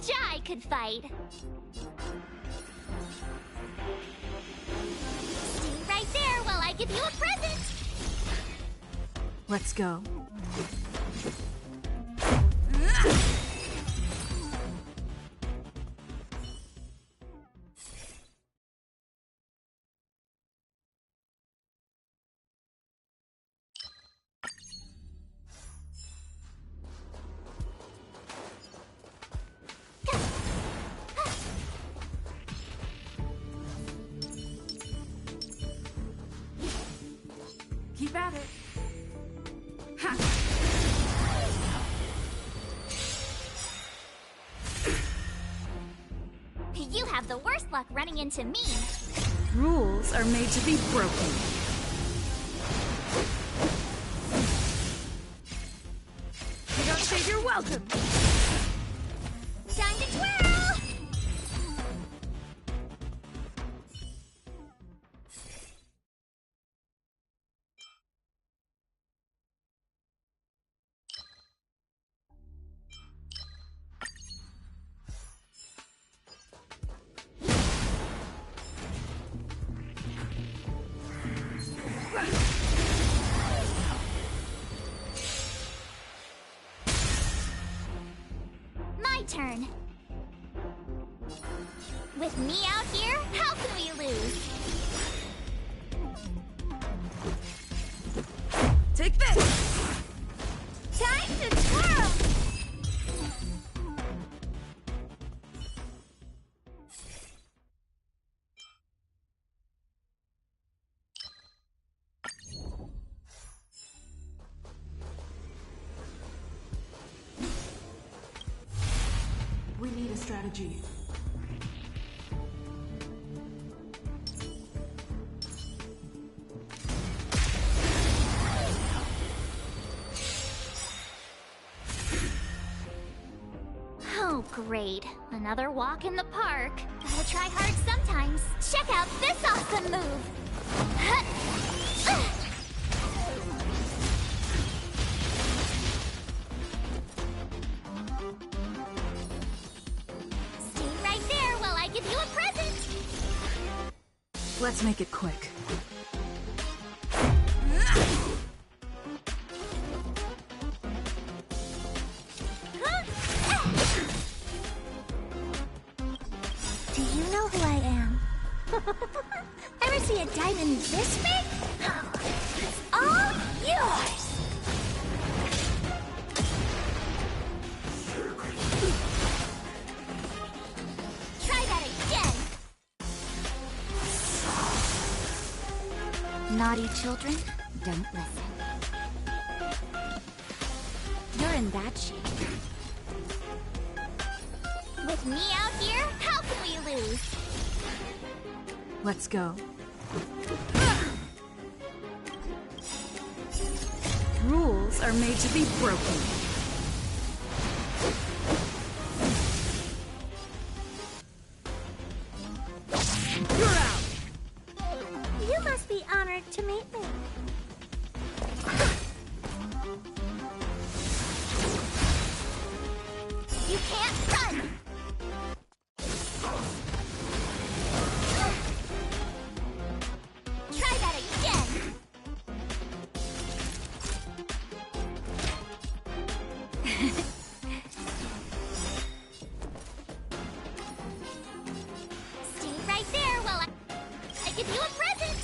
you I could fight. Stay right there while I give you a present. Let's go. Keep at it. Ha! You have the worst luck running into me. Rules are made to be broken. You don't say you're welcome. Time to twirl! My turn. With me out here, how can we lose? Take this! Time to twirl! We need a strategy. Oh, great. Another walk in the park. Gotta try hard sometimes. Check out this awesome move! Stay right there while I give you a present! Let's make it quick. Do you know who I am? Ever see a diamond this big? It's all yours! Try that again! Naughty children, don't listen. You're in bad shape. With me out here, how can we lose? Let's go. Rules are made to be broken. You're out! You must be honored to meet me. You can't run! Try that again! Stay right there while I give you a present!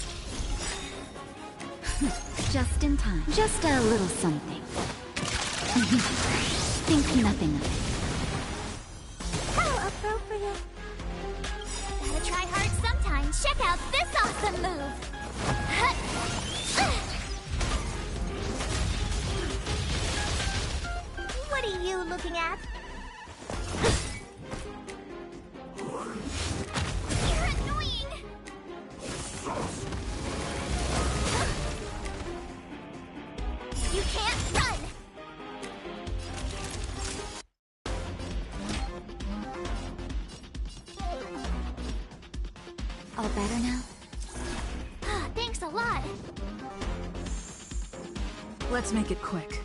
Just in time. Just a little something. Think nothing of it. How appropriate! Gotta try hard sometimes. Check out this awesome move! What are you looking at? You're annoying! You can't run! All better now? Thanks a lot. Let's make it quick.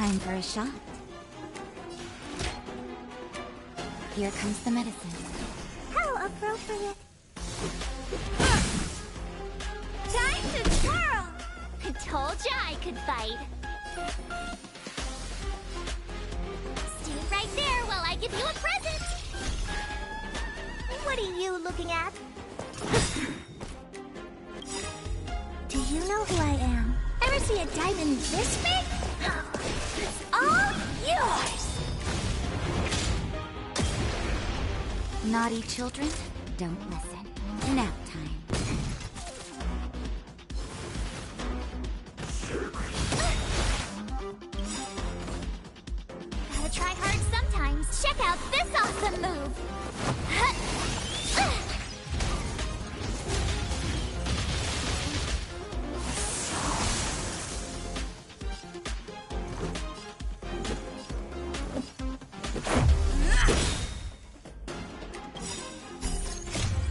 Time for a shot. Here comes the medicine. How appropriate. Time to twirl! I told ya I could fight. Stay right there while I give you a present. What are you looking at? Do you know who I am? Ever see a diamond this big? It's all yours! Naughty children, don't listen. Nap time. Gotta try hard sometimes. Check out this awesome move!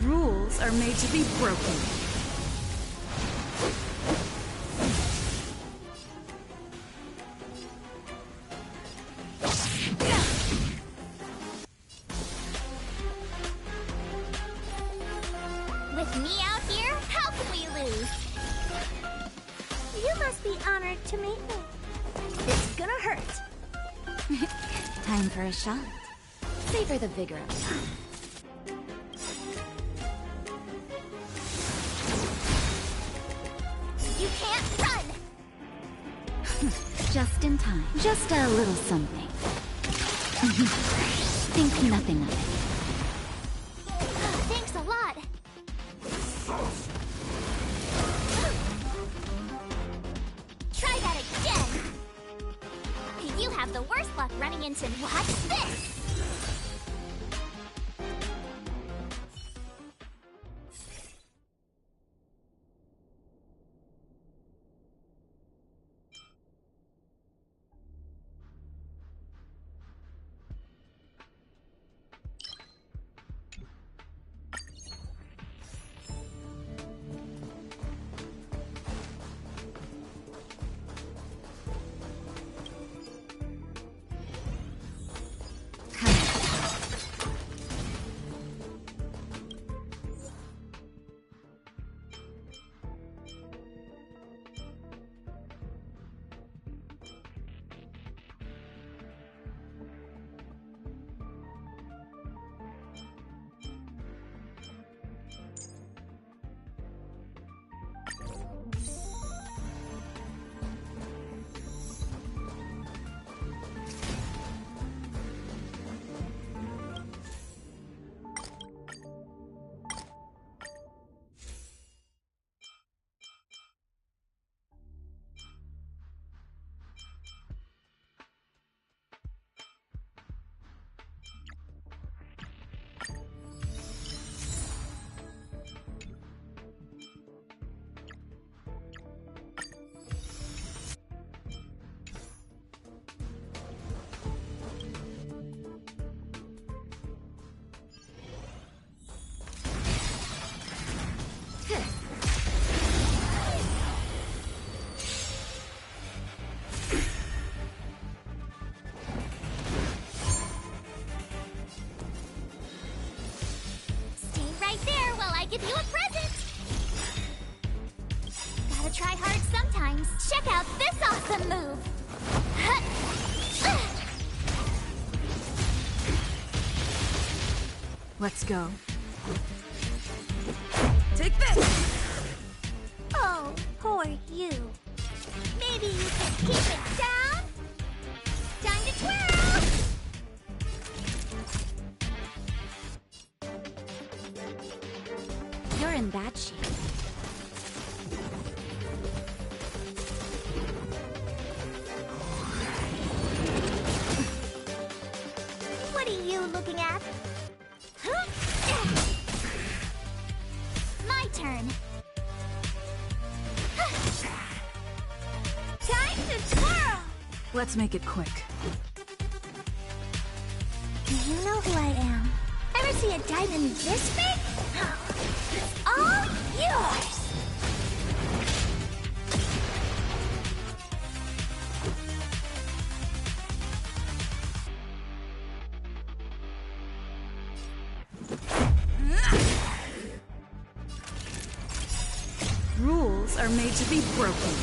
Rules are made to be broken. With me out here, how can we lose? You must be honored to meet me. It's gonna hurt. Time for a shot. Savor the vigor of time. You can't run! Just in time. Just a little something. Think nothing of it. Thanks a lot. Try that again. You have the worst luck running into me. Watch this! Give you a present! Gotta try hard sometimes. Check out this awesome move! Let's go. Take this! Oh, poor you. Maybe you can keep it down? Time to twirl! You're in bad shape. What are you looking at? My turn. Time to twirl! Let's make it quick. Do you know who I am? Ever see a diamond this big? It's all yours! Rules are made to be broken.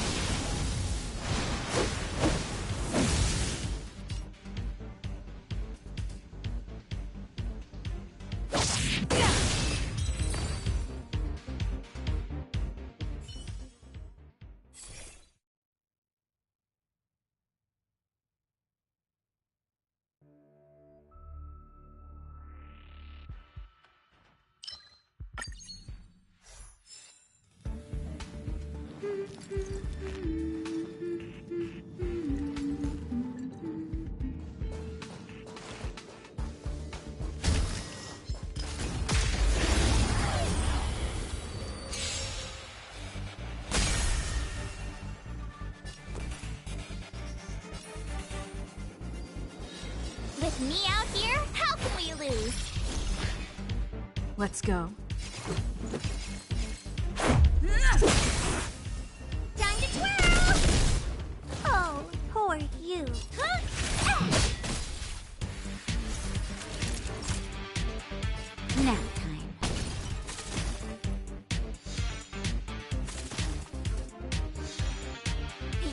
With me out here, how can we lose? Let's go. Time to twirl! Oh, poor you. Nap time.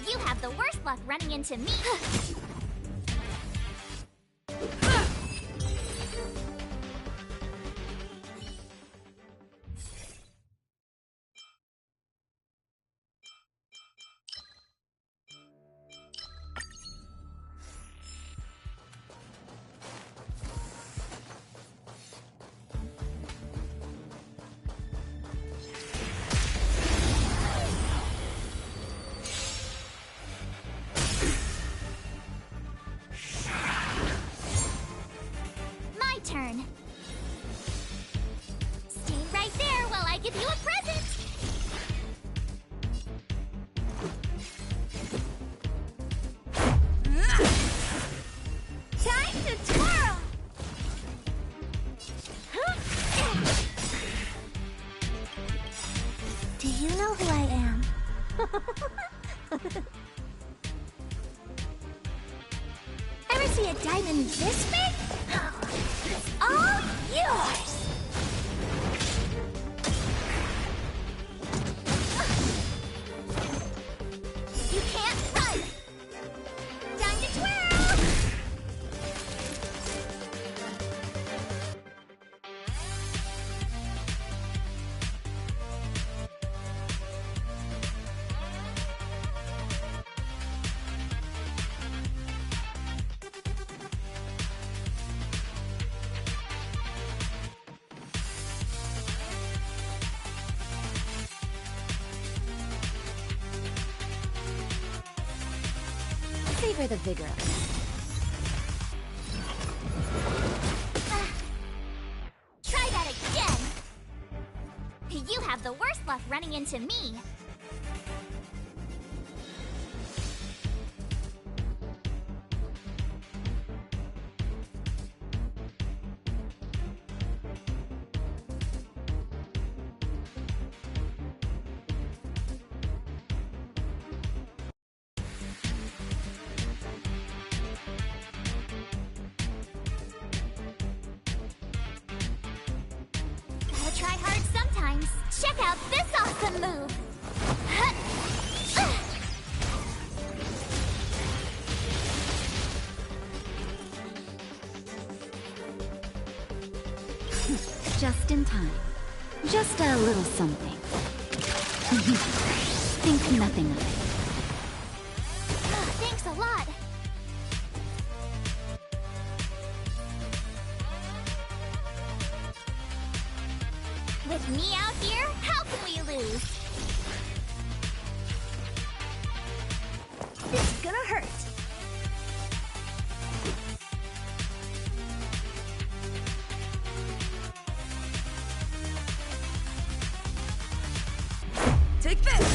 You have the worst luck running into me. Turn. Stay right there while I give you a present. Time to twirl. Do you know who I am? Ever see a diamond this big? It's all yours! You can't run! Time to twirl! Savor the vigor. Try that again! You have the worst luck running into me. Gotta try hard sometimes. Check out this awesome move! Just in time. Just a little something. Think nothing of it. Thanks a lot. With me out here, how can we lose? This is gonna hurt. Take this!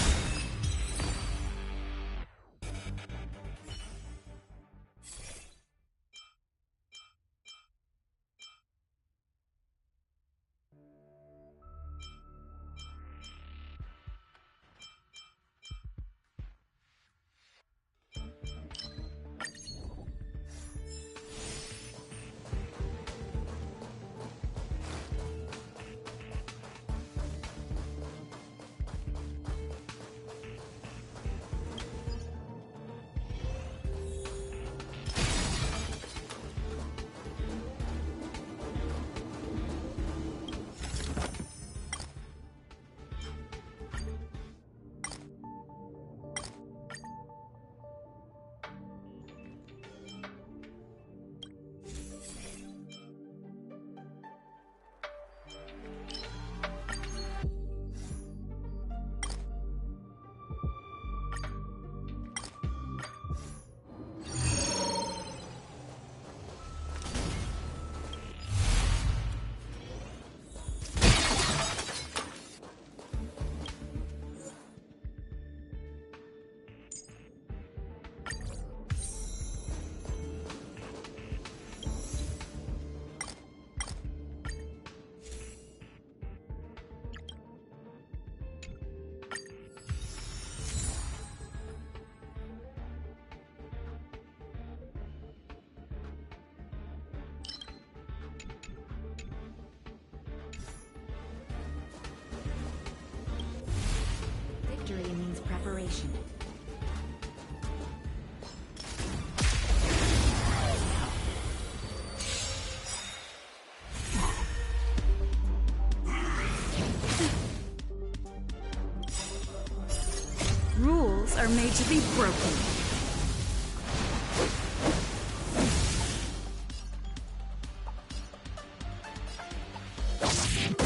operation. Rules are made to be broken.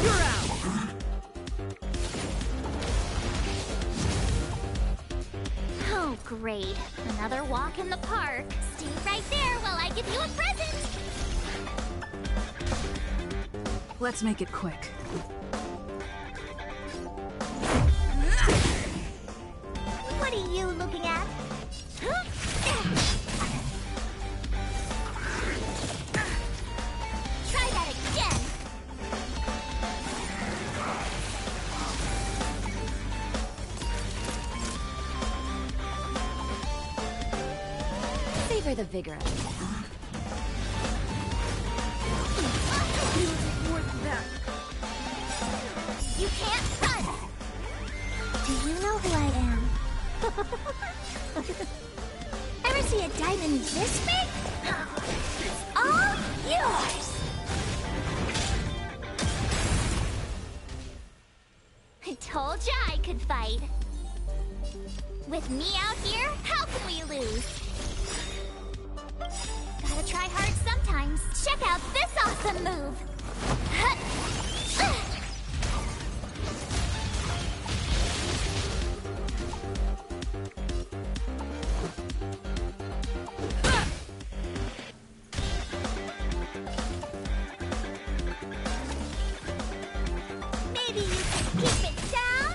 You're out! Oh, great. Another walk in the park. Stay right there while I give you a present. Let's make it quick. What are you looking at? Try that again. Savor the vigor of it. You can't run! Do you know who I am? Ever see a diamond this big? It's all yours! I told ya I could fight. With me out here, how can we lose? Gotta try hard sometimes. Check out this awesome move! Maybe you can keep it down?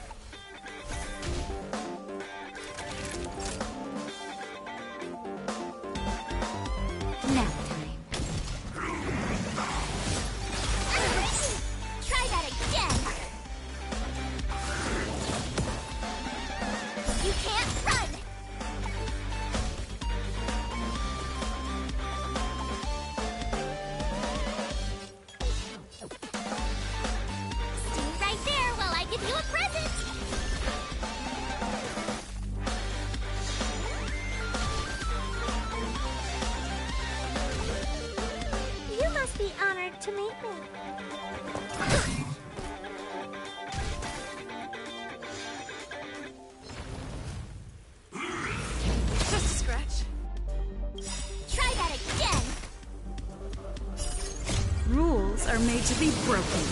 Nap time. Try that again. You can't run. Stay right there while I give you a present. You must be honored to meet me. Just a scratch. Try that again. Rules are made to be broken.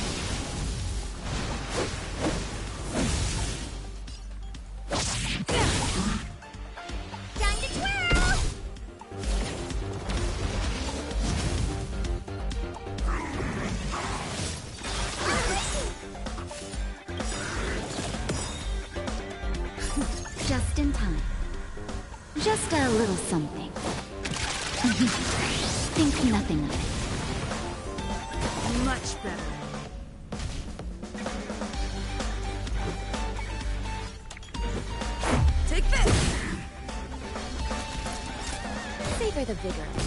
Time to twirl. Just in time. Just a little something. Think nothing of it. Much better. Take this! Savor the vigor of it.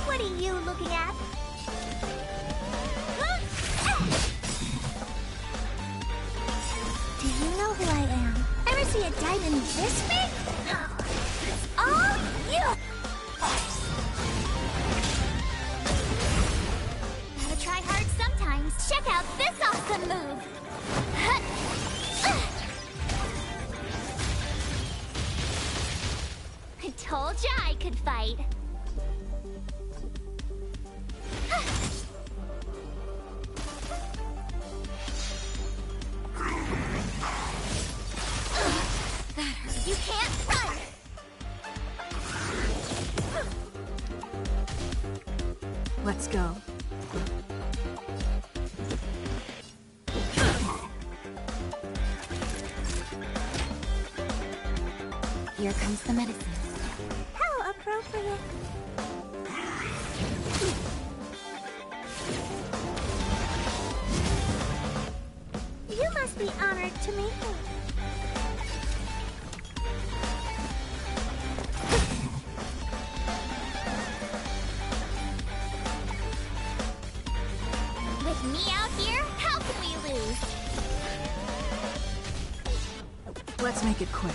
What are you looking at? Do you know who I am? Ever see a diamond this big? It's all yours! Gotta try hard sometimes. Check out this awesome move! I told ya I could fight. You can't run! Let's go. Here comes the medicine. How appropriate. You must be honored to meet me. With me out here, how can we lose? Let's make it quick.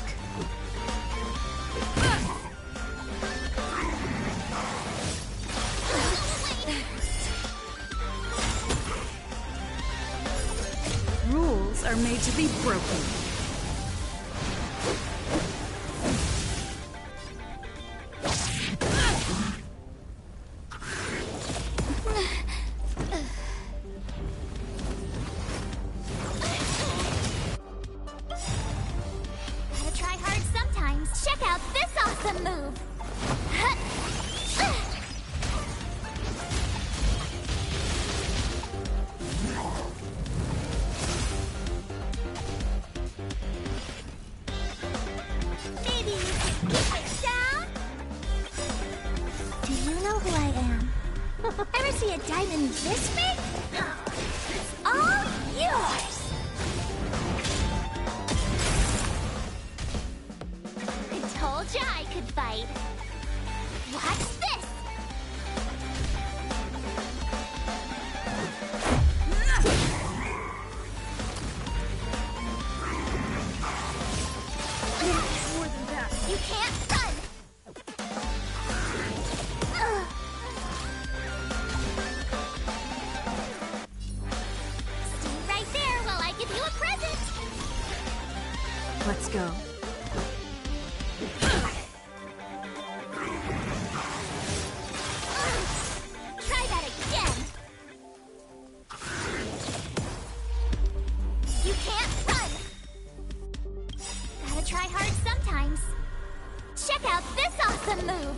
Rules are made to be broken. Gotta try hard sometimes. Check out this awesome move. Maybe you can keep it down? Do you know who I am? Ever see a diamond this big? It's all yours! I told ya I could fight. Watch this! More than that. You can't run! Stay right there while I give you a present! Let's go. Try that again! You can't run! Gotta try hard sometimes. Check out this awesome move!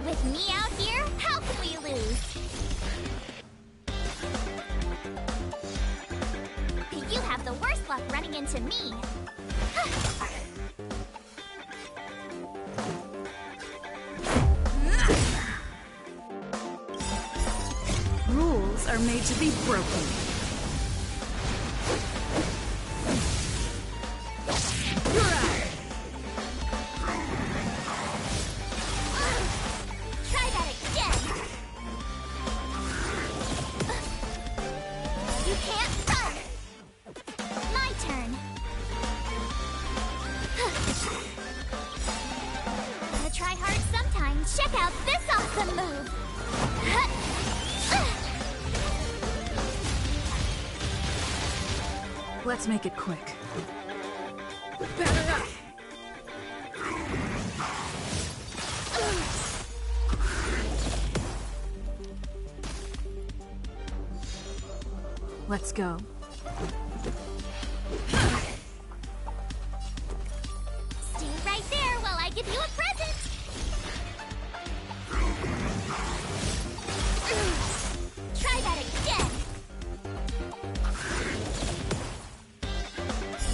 With me out here, how can we lose? You have the worst luck running into me. Rules are made to be broken. Try that again. You can't run. My turn. Gotta try hard sometimes. Check out this awesome move. Let's make it quick. Batter up. Let's go. Stay right there while I give you a present. Try that again.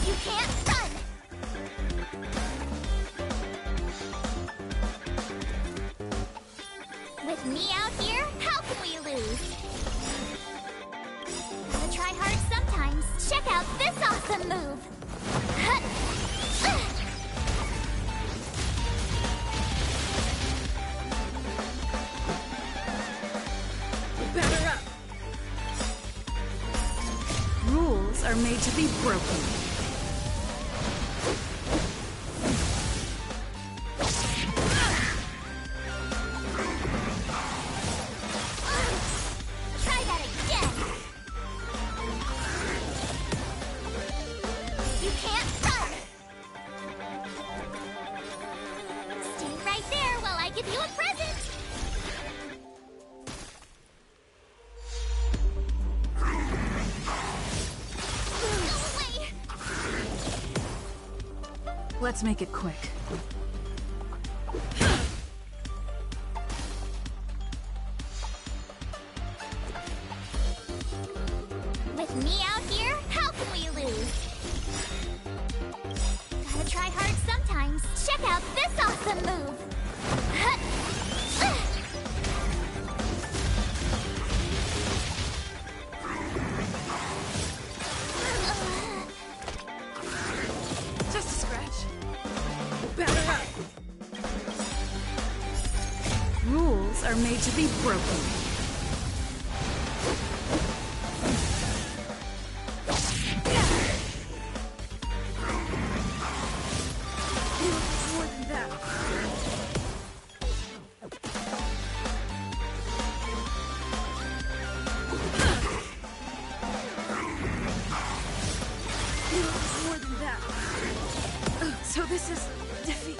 You can't run. With me out here, how can we lose? Gotta try hard sometimes. Check out this awesome move. Batter up. Rules are made to be broken. Try that again. You can't run. Stay right there while I give you a present. Go away. Let's make it quick. With me out here, how can we lose? Gotta try hard sometimes. Check out this awesome move. Just a scratch. Batter up. made to be broken. More than that. More than that. So this is defeat.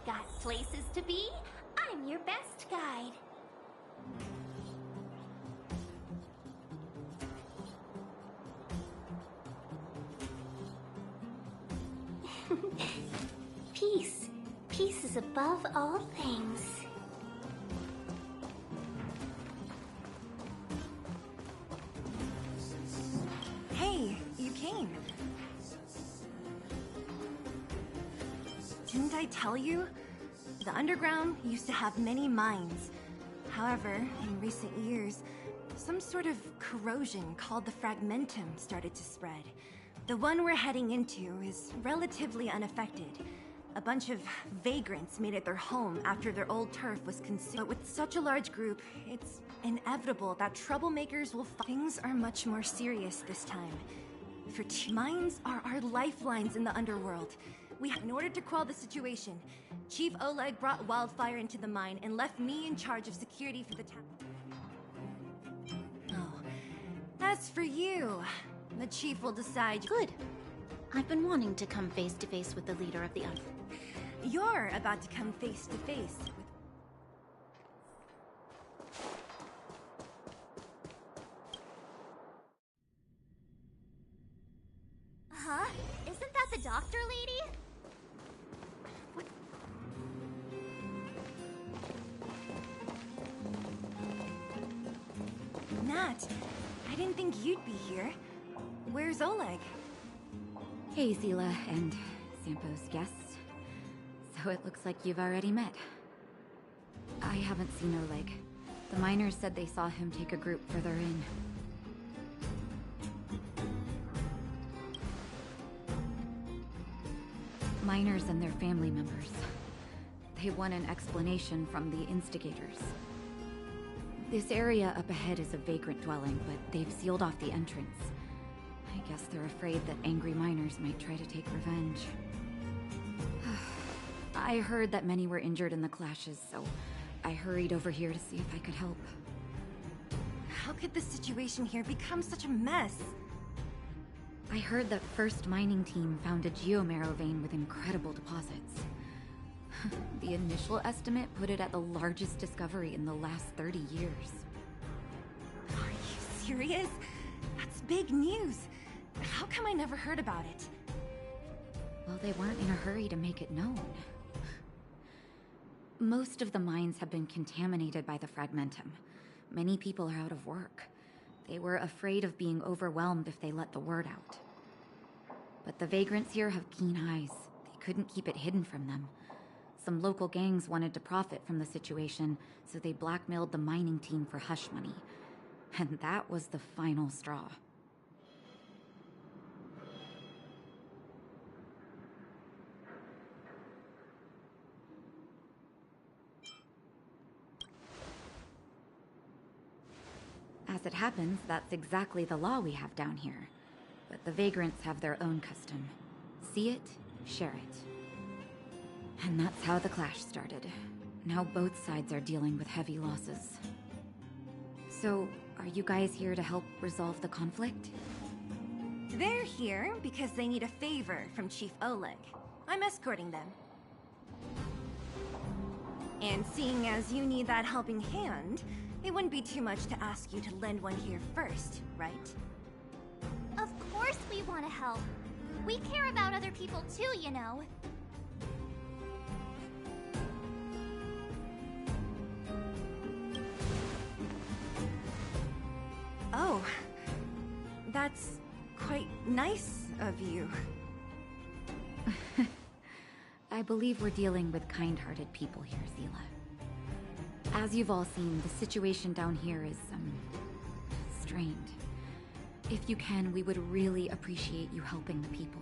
Got places to be? I'm your best guide. Peace. Peace is above all things. Hey, you came. Didn't I tell you? The underground used to have many mines. However, in recent years, some sort of corrosion called the fragmentum started to spread. The one we're heading into is relatively unaffected. A bunch of vagrants made it their home after their old turf was consumed. But with such a large group, it's inevitable that troublemakers will Things are much more serious this time. Mines are our lifelines in the underworld. In order to quell the situation, Chief Oleg brought wildfire into the mine and left me in charge of security for the town. Oh, as for you, the chief will decide. Good. I've been wanting to come face to face with the leader of the You're about to come face to face with. Huh? Isn't that the doctor lady? Nat, I didn't think you'd be here. Where's Oleg? Hey, Zila and Sampo's guests. So it looks like you've already met. I haven't seen Oleg. The miners said they saw him take a group further in. Miners and their family members. They want an explanation from the instigators. This area up ahead is a vagrant dwelling, but they've sealed off the entrance. I guess they're afraid that angry miners might try to take revenge. I heard that many were injured in the clashes, so I hurried over here to see if I could help. How could the situation here become such a mess? I heard that First Mining Team found a geomarrow vein with incredible deposits. The initial estimate put it at the largest discovery in the last 30 years. Are you serious? That's big news. How come I never heard about it? Well, they weren't in a hurry to make it known. Most of the mines have been contaminated by the fragmentum. Many people are out of work. They were afraid of being overwhelmed if they let the word out. But the vagrants here have keen eyes. They couldn't keep it hidden from them. Some local gangs wanted to profit from the situation, so they blackmailed the mining team for hush money. And that was the final straw. As it happens, that's exactly the law we have down here. But the vagrants have their own custom. See it, share it. And that's how the clash started. Now both sides are dealing with heavy losses. So, are you guys here to help resolve the conflict? They're here because they need a favor from Chief Oleg. I'm escorting them. And seeing as you need that helping hand, it wouldn't be too much to ask you to lend one here first, right? Of course we want to help. We care about other people too, you know. Oh, that's quite nice of you. I believe we're dealing with kind-hearted people here, Zila. As you've all seen, the situation down here is, strained. If you can, we would really appreciate you helping the people.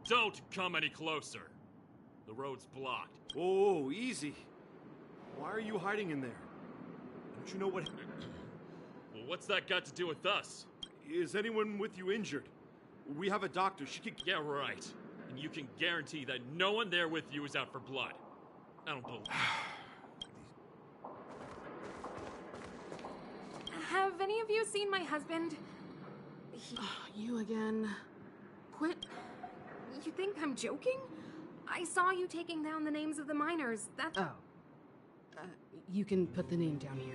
Don't come any closer. The road's blocked. Oh, easy. Why are you hiding in there? Don't you know what... Well, what's that got to do with us? Is anyone with you injured? We have a doctor. She could... Yeah, right. And you can guarantee that no one there with you is out for blood. I don't believe Have any of you seen my husband? You again. Quit. You think I'm joking? I saw you taking down the names of the miners. That's... Oh. You can put the name down here.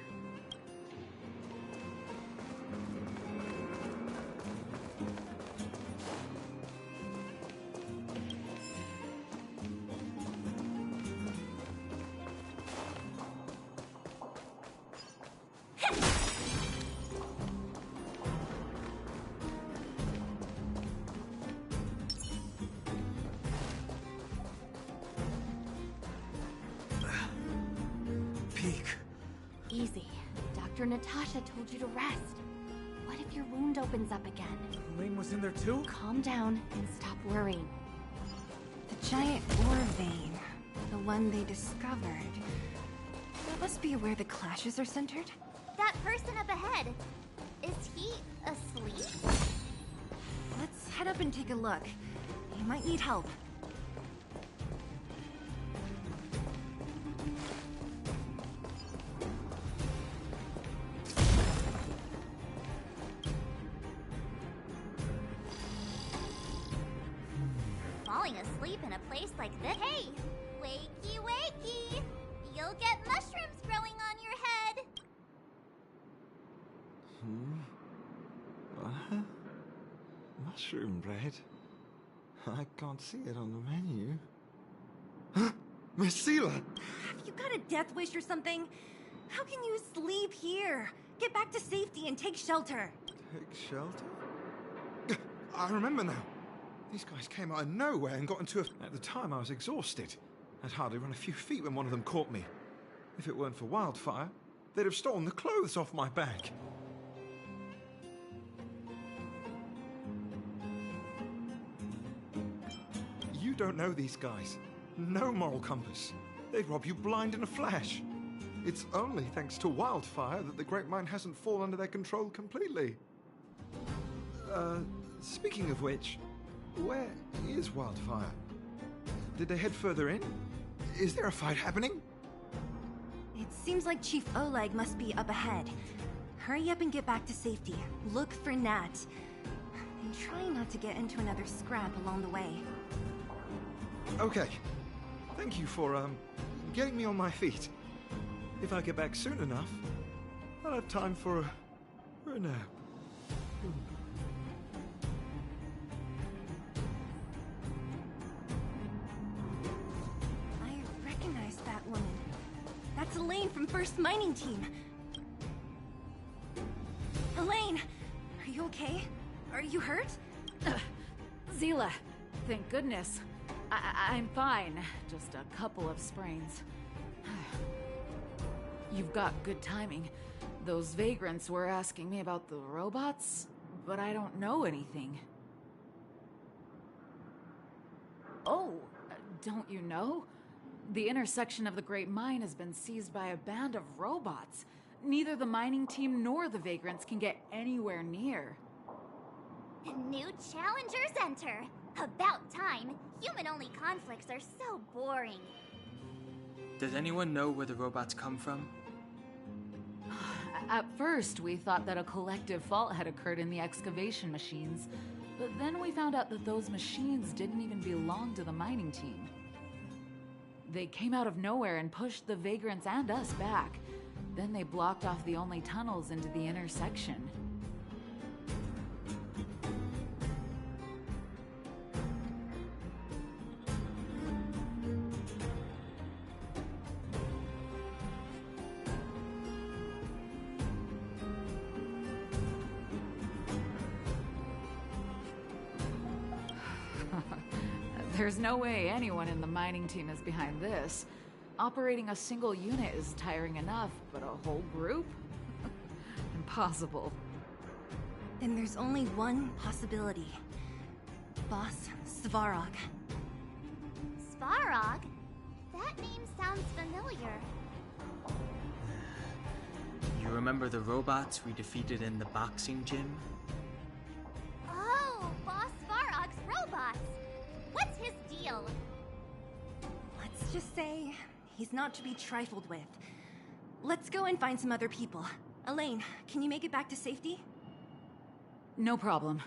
Easy. Dr. Natasha told you to rest. What if your wound opens up again? Lane was in there too? Calm down and stop worrying. The giant ore vein. The one they discovered. That must be where the clashes are centered? That person up ahead. Is he asleep? Let's head up and take a look. He might need help. Falling asleep in a place like this? Hey! Wakey, wakey! You'll get mushrooms growing on your head! What? Mushroom bread? I can't see it on the menu. Miss Seela! Have you got a death wish or something? How can you sleep here? Get back to safety and take shelter. Take shelter? I remember now. These guys came out of nowhere and got into a... At the time, I was exhausted. I'd hardly run a few feet when one of them caught me. If it weren't for Wildfire, they'd have stolen the clothes off my back. You don't know these guys. No moral compass. They'd rob you blind in a flash. It's only thanks to Wildfire that the Great Mine hasn't fallen under their control completely. Speaking of which... Where is Wildfire? Did they head further in? Is there a fight happening? It seems like Chief Oleg must be up ahead. Hurry up and get back to safety. Look for Nat. And try not to get into another scrap along the way. Okay. Thank you for, getting me on my feet. If I get back soon enough, I'll have time for a nap. Elaine from First Mining Team. Elaine, are you okay? Are you hurt? Zila, thank goodness. I'm fine. Just a couple of sprains. You've got good timing. Those vagrants were asking me about the robots, but I don't know anything. Oh, don't you know? The intersection of the Great Mine has been seized by a band of robots. Neither the mining team nor the vagrants can get anywhere near. New challengers enter. About time. Human-only conflicts are so boring. Does anyone know where the robots come from? At first, we thought that a collective fault had occurred in the excavation machines, but then we found out that those machines didn't even belong to the mining team. They came out of nowhere and pushed the vagrants and us back. Then they blocked off the only tunnels into the intersection. There's no way anyone in the mining team is behind this. Operating a single unit is tiring enough, but a whole group? Impossible. Then there's only one possibility. Boss Svarog. Svarog? That name sounds familiar. You remember the robots we defeated in the boxing gym? Oh, Boss Svarog's robots! What's his deal? Let's just say he's not to be trifled with. Let's go and find some other people. Elaine, can you make it back to safety? No problem.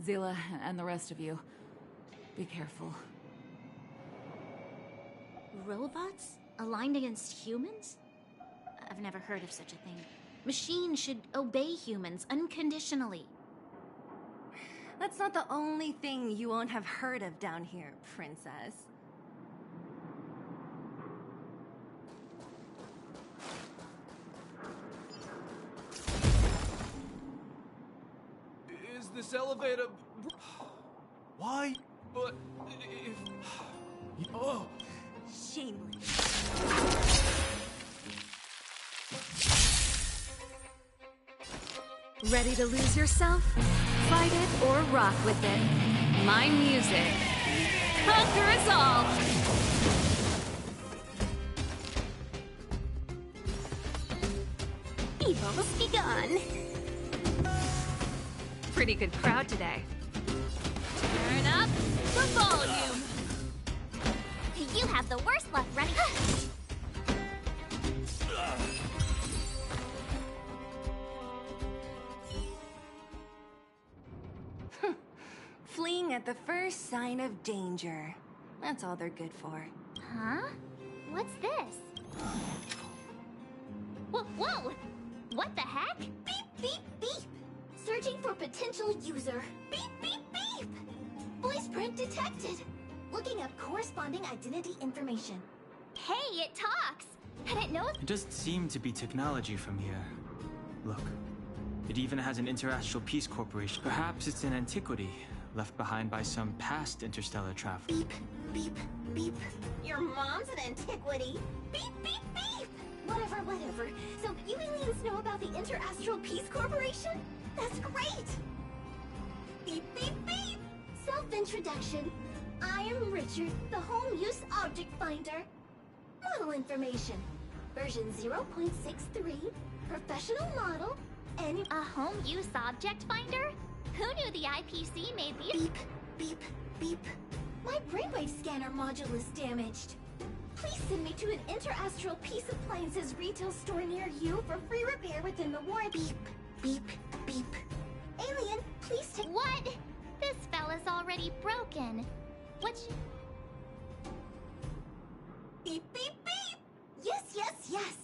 Zila and the rest of you, be careful. Robots? Aligned against humans? I've never heard of such a thing. Machines should obey humans unconditionally. That's not the only thing you won't have heard of down here, princess. Is this elevator... Why? But if... Oh! Shameless. Ready to lose yourself? Fight it or rock with it. My music. Conquer us all! Evo's begun. Pretty good crowd today. Turn up the volume. You have the worst luck running. Fleeing at the first sign of danger. That's all they're good for. Huh? What's this? Whoa! What the heck? Beep, beep, beep! Searching for potential user. Beep, beep, beep! Voice print detected. Looking up corresponding identity information. Hey, it talks! And it knows— It doesn't seem to be technology from here. Look, it even has an Interastral Peace Corporation. Perhaps it's an antiquity, left behind by some past interstellar traveler. Beep, beep, beep. Your mom's an antiquity. Beep, beep, beep! Whatever. So you aliens know about the Interastral Peace Corporation? That's great! Beep, beep, beep! Self-introduction. I am Richard, the Home Use Object Finder. Model information. Version 0.63, professional model, and— A Home Use Object Finder? Who knew the IPC made the— Beep, beep, beep. My brainwave scanner module is damaged. Please send me to an Interastral Peace Appliances retail store near you for free repair within the warranty. Beep, beep, beep. Alien, please take— What? This fella's already broken. What's— Beep, beep, beep! Yes!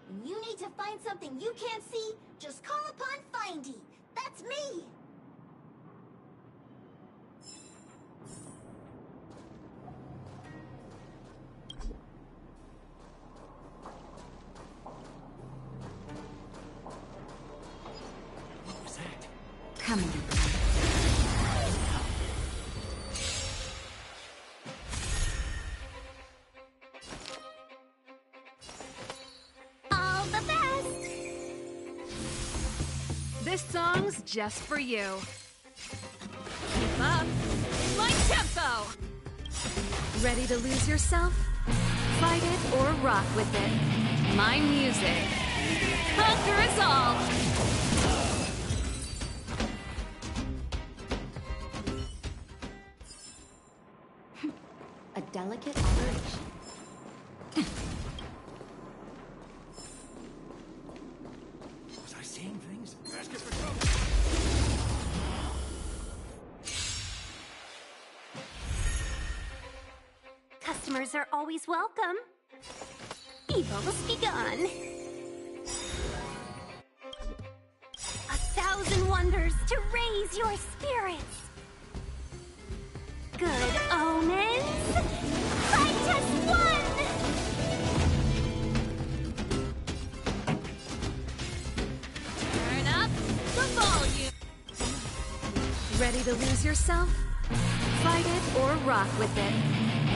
When you need to find something you can't see, just call upon Findy. That's me! coming. All the best! This song's just for you. Keep up. My tempo! Ready to lose yourself? Fight it or rock with it. My music. Conquer us all! A delicate operation. Was I saying things? Customers are always welcome. Evil's begun. 1,000 wonders to raise your spirits. Good omens. Fight as one. Turn up the volume! Ready to lose yourself? Fight it or rock with it.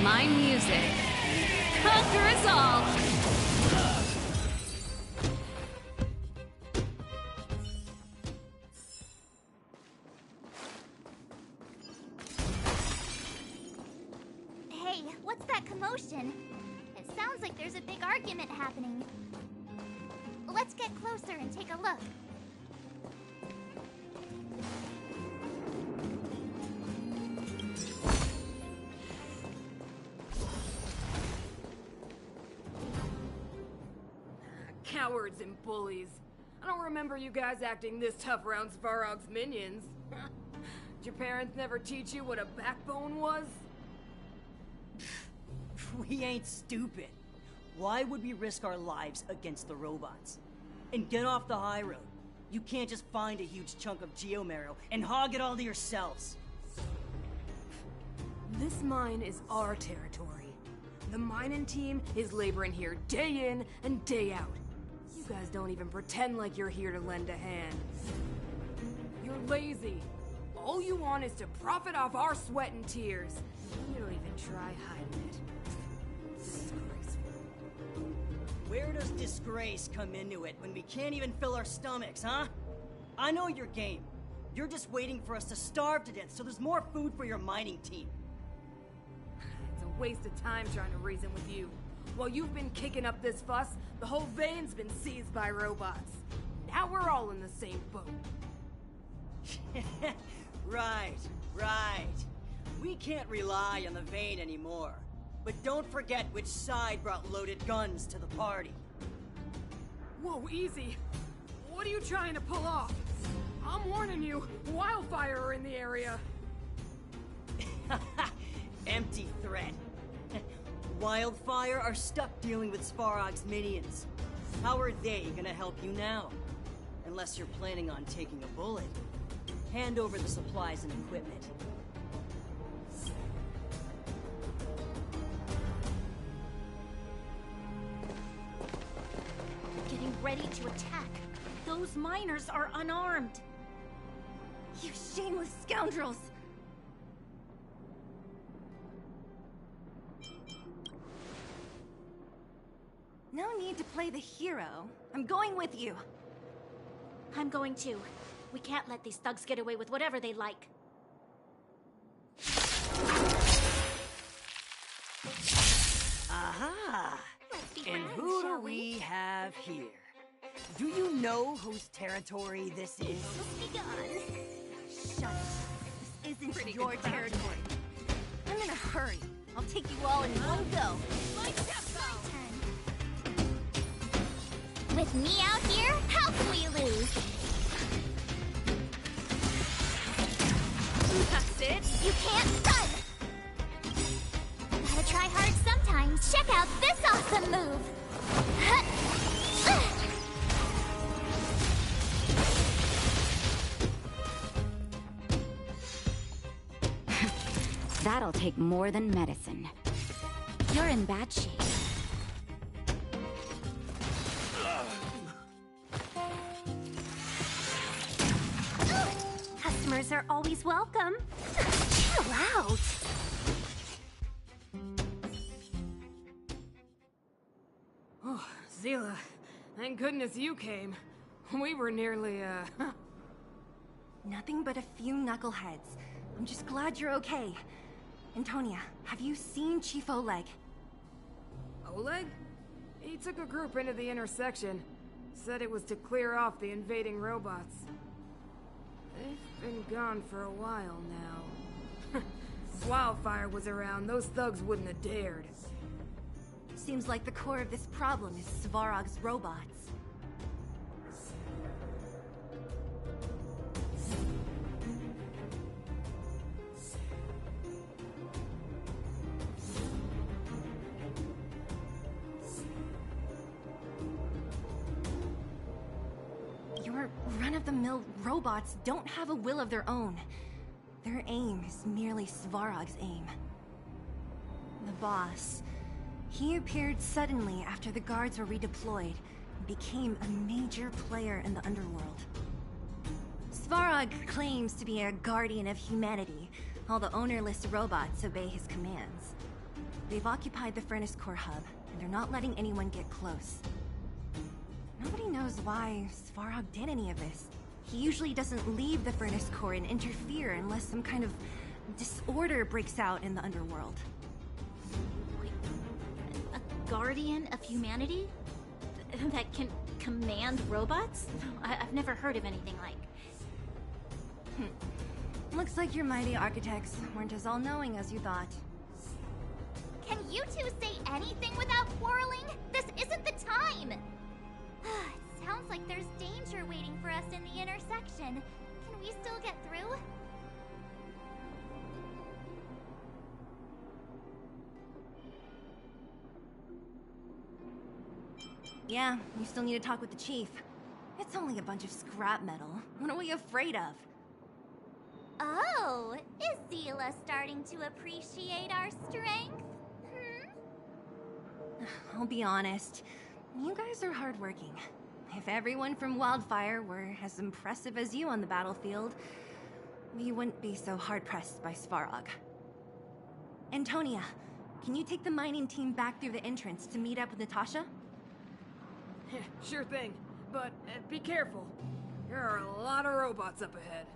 My music. Conquer us all! Hey, what's that commotion? It sounds like there's a big argument happening. Let's get closer and take a look. Cowards and bullies. I don't remember you guys acting this tough around Svarog's minions. Did your parents never teach you what a backbone was? We ain't stupid. Why would we risk our lives against the robots? And get off the high road. You can't just find a huge chunk of geomarrow and hog it all to yourselves. This mine is our territory. The mining team is laboring here day in and day out. You guys don't even pretend like you're here to lend a hand. You're lazy. All you want is to profit off our sweat and tears. You don't even try hiding it. Disgraceful. Where does disgrace come into it when we can't even fill our stomachs, huh? I know your game. You're just waiting for us to starve to death so there's more food for your mining team. It's a waste of time trying to reason with you. While you've been kicking up this fuss, the whole vein's been seized by robots. Now we're all in the same boat. Right. We can't rely on the vein anymore. But don't forget which side brought loaded guns to the party. Whoa, easy. What are you trying to pull off? I'm warning you, wildfire are in the area. Empty threat. Wildfire are stuck dealing with Svarog's minions. How are they gonna help you now? Unless you're planning on taking a bullet. Hand over the supplies and equipment. Getting ready to attack. Those miners are unarmed. You shameless scoundrels! No need to play the hero. I'm going with you. I'm going too. We can't let these thugs get away with whatever they like. Aha! Let's be And friends, who do shall we have here? Do you know whose territory this is? Let's be gone. Shut up. This isn't your territory. I'm in a hurry. I'll take you all in one go. My turn. With me out here, how can we lose? That's it! You can't run! Gotta try hard sometimes. Check out this awesome move! That'll take more than medicine. You're in bad shape. A Zila, thank goodness you came. We were nearly, Nothing but a few knuckleheads. I'm just glad you're okay. Antonia, have you seen Chief Oleg? Oleg? He took a group into the intersection. Said it was to clear off the invading robots. They've been gone for a while now. If Wildfire was around, those thugs wouldn't have dared. Seems like the core of this problem is Svarog's robots. Your run-of-the-mill robots don't have a will of their own. Their aim is merely Svarog's aim. The boss, he appeared suddenly after the guards were redeployed and became a major player in the underworld. Svarog claims to be a guardian of humanity, while the ownerless robots obey his commands. They've occupied the Furnace Core hub, and they're not letting anyone get close. Nobody knows why Svarog did any of this. He usually doesn't leave the Furnace Core and interfere unless some kind of disorder breaks out in the underworld. Wait, a guardian of humanity? That can command robots? I've never heard of anything like... Looks like your mighty architects weren't as all-knowing as you thought. Can you two say anything without quarreling? This isn't the time! It sounds like there's danger waiting for us in the intersection. Can we still get through? Yeah, you still need to talk with the chief. It's only a bunch of scrap metal. What are we afraid of? Oh, is Zila starting to appreciate our strength? I'll be honest. You guys are hardworking. If everyone from Wildfire were as impressive as you on the battlefield, we wouldn't be so hard-pressed by Svarog. Antonia, can you take the mining team back through the entrance to meet up with Natasha? Sure thing, but be careful. There are a lot of robots up ahead.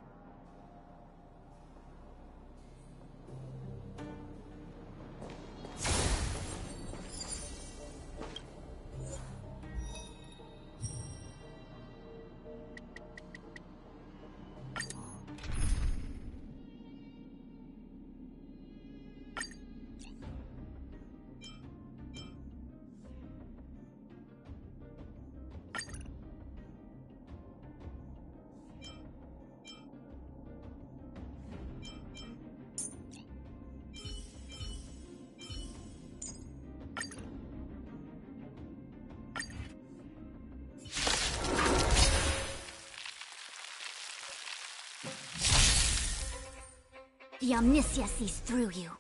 The Omniscia sees through you.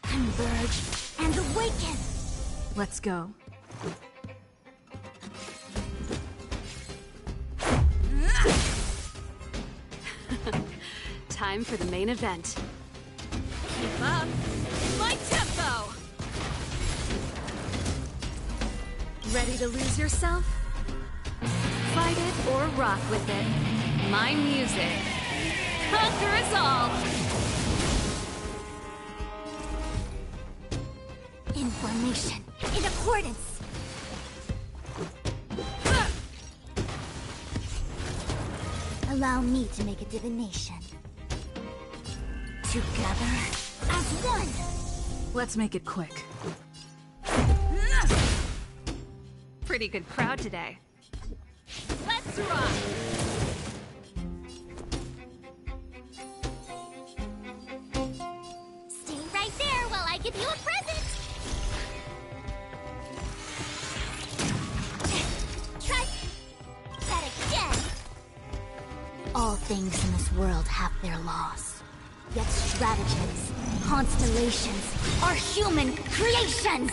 Converge and awaken! Let's go. Time for the main event. Keep up my tempo! Ready to lose yourself? Fight it or rock with it. My music. Conquer us all! Information in accordance. Allow me to make a divination. Together as one. Let's make it quick. Pretty good crowd today. Let's rock! Stay right there while I give you a present! Try that again! All things in this world have their laws. Yet stratagems, constellations, are human creations!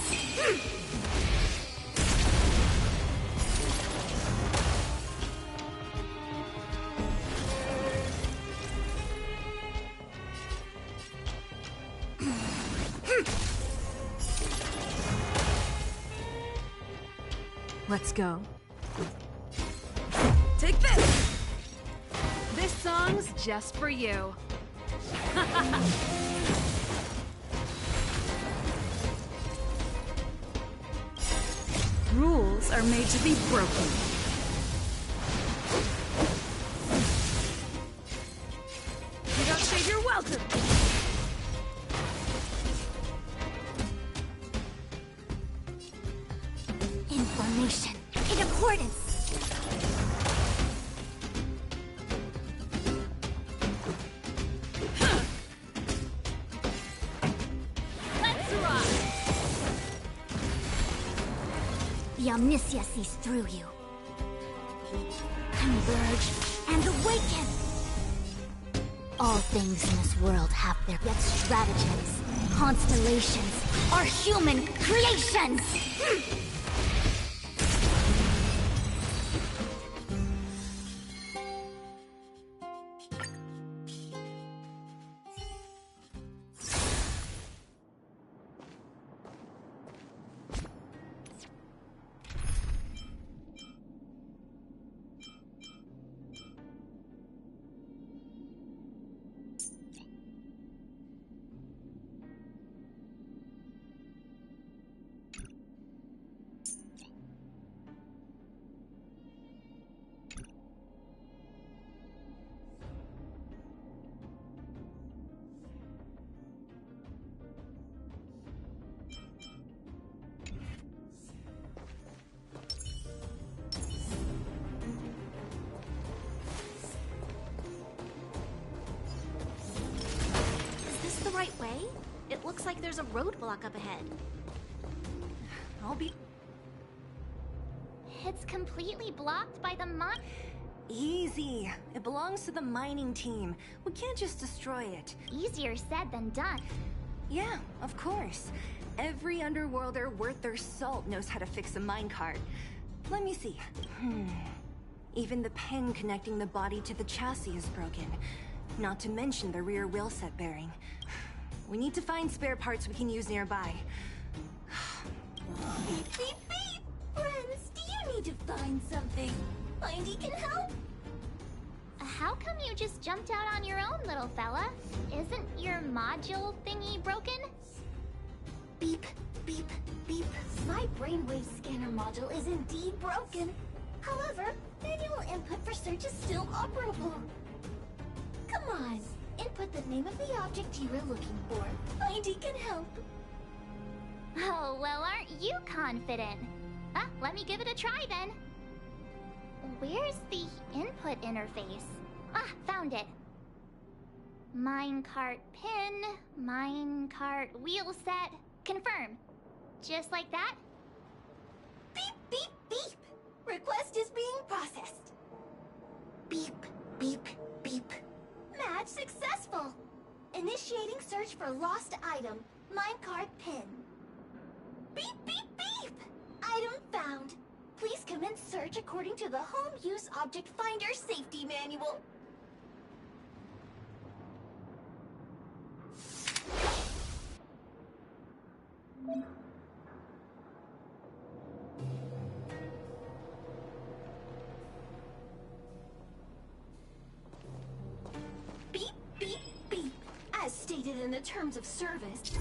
Let's go. Take this! This song's just for you. Rules are made to be broken. You don't say you're welcome! Information in accordance. Let's rock! The Omniscia sees through you. Converge and awaken! All things in this world have their yet stratagems. Constellations are human creations! Right way? It looks like there's a roadblock up ahead. I'll be... It's completely blocked by the mine. Easy. It belongs to the mining team. We can't just destroy it. Easier said than done. Yeah, of course. Every underworlder worth their salt knows how to fix a minecart. Let me see. Even the pin connecting the body to the chassis is broken. Not to mention the rear wheel set bearing. We need to find spare parts we can use nearby. Beep, beep, beep! Friends, do you need to find something? Mindy can help? How come you just jumped out on your own, little fella? Isn't your module thingy broken? Beep, beep, beep. My brainwave scanner module is indeed broken. However, manual input for search is still operable. Come on, input the name of the object you were looking for. Mindy can help. Oh, well, aren't you confident? Let me give it a try then. Where's the input interface? Found it. Minecart pin, minecart wheel set, confirm. Just like that? Beep, beep, beep. Request is being processed. Beep, beep, beep. Match successful. Initiating search for lost item, minecart pin. Beep, beep, beep. Item found. Please commence search according to the Home Use Object Finder Safety Manual. Beep, beep, beep. As stated in the terms of service.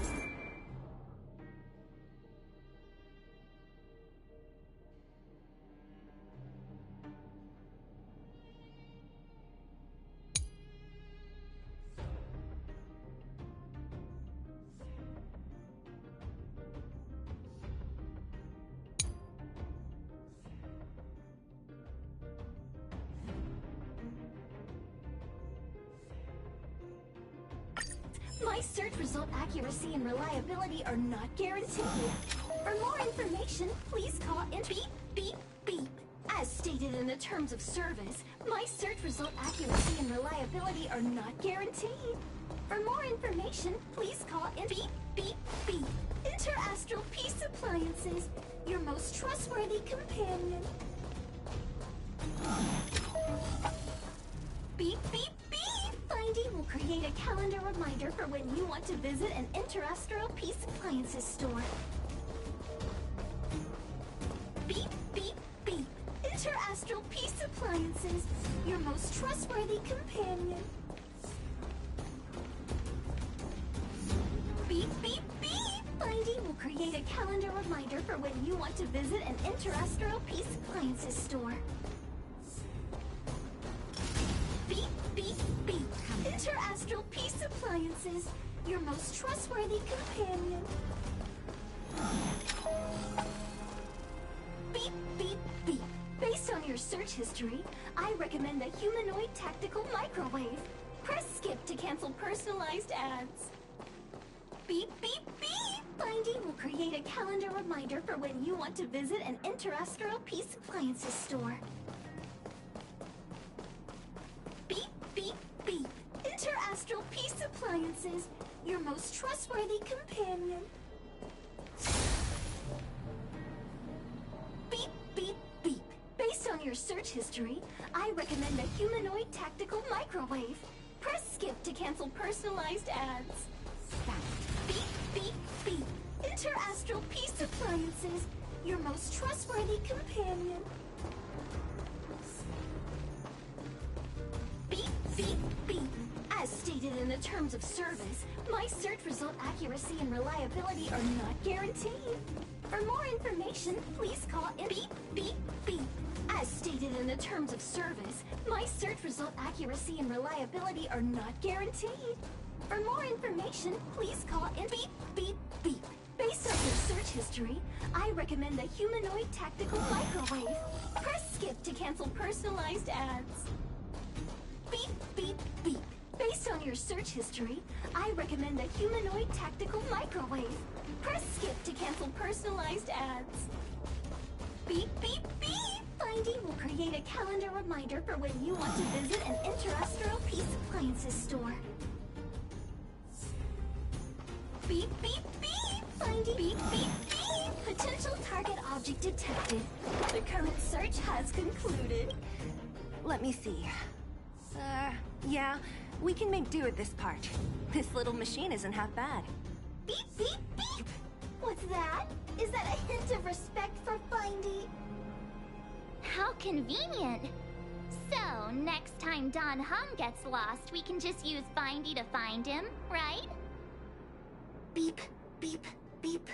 My search result accuracy and reliability are not guaranteed. For more information, please call in beep, beep, beep. As stated in the terms of service, my search result accuracy and reliability are not guaranteed. For more information, please call in beep, beep, beep. Interastral Peace Appliances, your most trustworthy companion. Beep, beep, beep! Finding will create a calendar reminder for when you want to visit an Interastral Peace Appliances store. Beep, beep, Appliances, your most trustworthy companion. Beep, beep, beep! Findy will create a calendar reminder for when you want to visit an Interastral Peace Appliances store. Beep, beep, beep! Interastral Peace Appliances, your most trustworthy companion. Beep, beep, beep! Based on your search history, I recommend a humanoid tactical microwave. Press skip to cancel personalized ads. Beep, beep, beep! Findy will create a calendar reminder for when you want to visit an Interastral Peace Appliances store. Beep, beep, beep! Interastral Peace Appliances, your most trustworthy companion. Beep, beep, beep! Based on your search history, I recommend a humanoid tactical microwave. Press skip to cancel personalized ads. Beep, beep, beep! Interastral Peace Appliances, your most trustworthy companion. Beep, beep, beep! As stated in the terms of service, my search result accuracy and reliability are not guaranteed. For more information, please call in. Beep, beep, beep! As stated in the terms of service, my search result accuracy and reliability are not guaranteed. For more information, please call in. Beep, beep, beep! Based on your search history, I recommend a humanoid tactical microwave. Press skip to cancel personalized ads. Beep, beep, beep! Based on your search history, I recommend a humanoid tactical microwave. Press skip to cancel personalized ads. Beep, beep, beep! Findy will create a calendar reminder for when you want to visit an Interastral Peace Appliances store. Beep, beep, beep! Findy, beep, beep, beep! Potential target object detected. The current search has concluded. Let me see. Yeah, we can make do with this part. This little machine isn't half bad. Beep, beep, beep! What's that? Is that a hint of respect for Findy? How convenient! So, next time Don Hum gets lost, we can just use Findy to find him, right? Beep, beep, beep.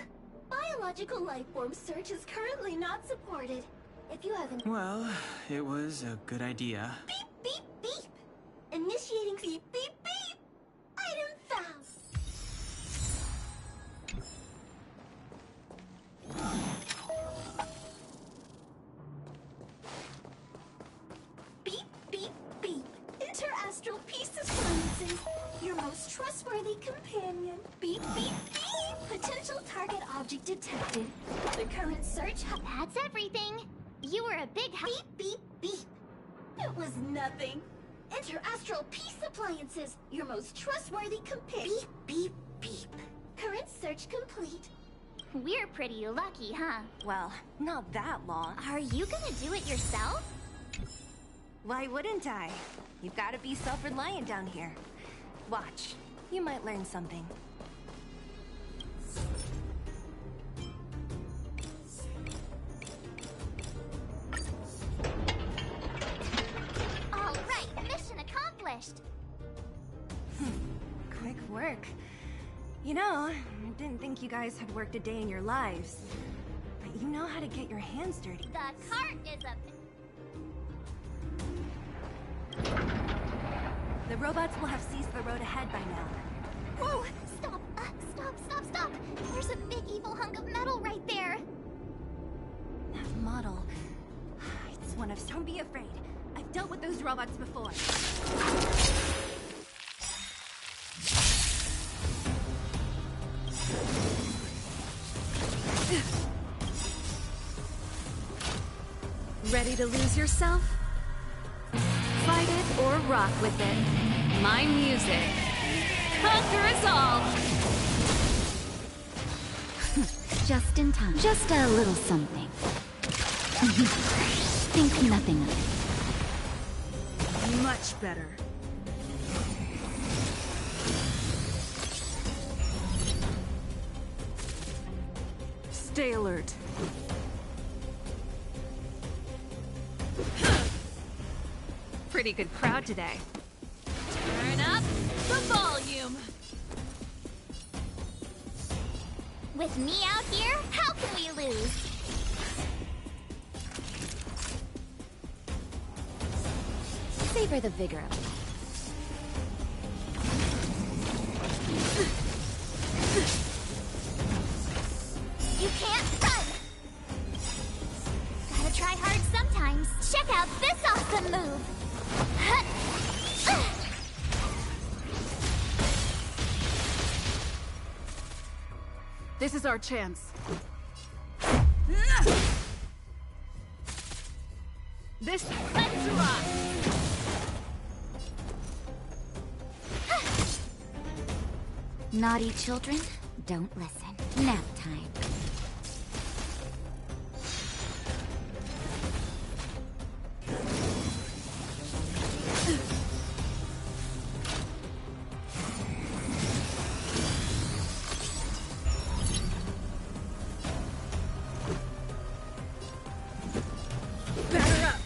Biological life form search is currently not supported. If you haven't... Well, it was a good idea. Beep, beep, beep! Initiating beep, beep, beep! Item found! Beep, beep, beep! Interastral Peace Appliances, your most trustworthy companion. Beep, beep, beep! Potential target object detected. The current search... That's everything! You were a big Beep, beep, beep! It was nothing. Interastral Peace Appliances, your most trustworthy companion. Beep, beep, beep. Current search complete. We're pretty lucky, huh? Well, not that long. Are you gonna do it yourself? Why wouldn't I? You've got to be self-reliant down here. Watch. You might learn something. All right, mission accomplished. Quick work. You know, I didn't think you guys had worked a day in your lives. But you know how to get your hands dirty. The cart is a... The robots will have seized the road ahead by now. Whoa! Stop! Stop! There's a big evil hunk of metal right there! That model... It's one of... Don't be afraid. I've dealt with those robots before. Ready to lose yourself? Fight it or rock with it. My music. Conquer us all! Just in time. Just a little something. Think nothing of it. Much better. Stay alert. pretty good crowd today. Turn up the volume. With me out here, how can we lose? Savor the vigor of life. You can't run! Gotta try hard sometimes. Check out this awesome move! This is our chance. This Let's rock! Naughty children, don't listen. Nap time. Batter up!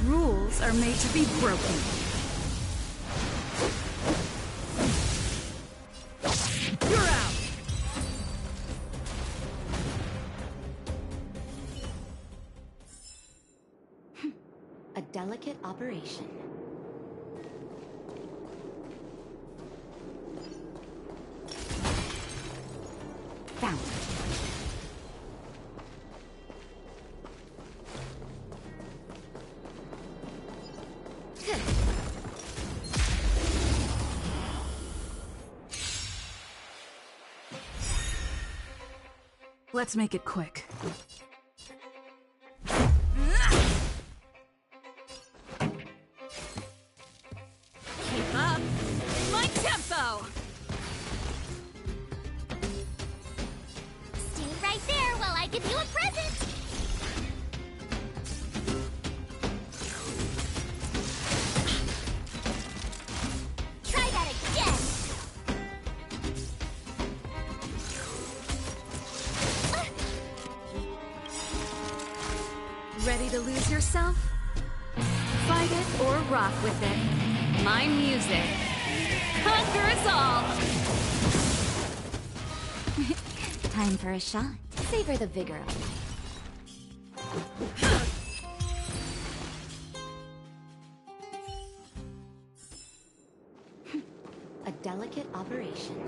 Rules are made to be broken. You're out! A delicate operation. Found. Let's make it quick. Keep up my tempo! Stay right there while I give you a present! Try that again! Ready to lose yourself? Fight it or rock with it. My music conquers all! Time for a shot. Savor the vigor of life. A delicate operation.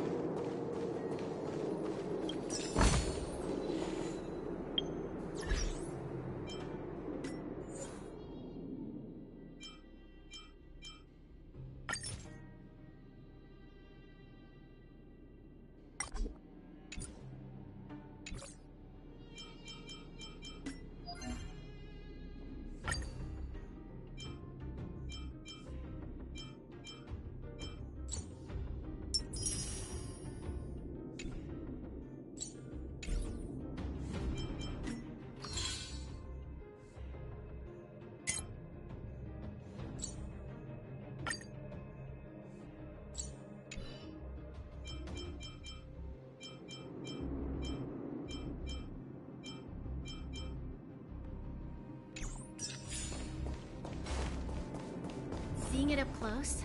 Seeing it up close,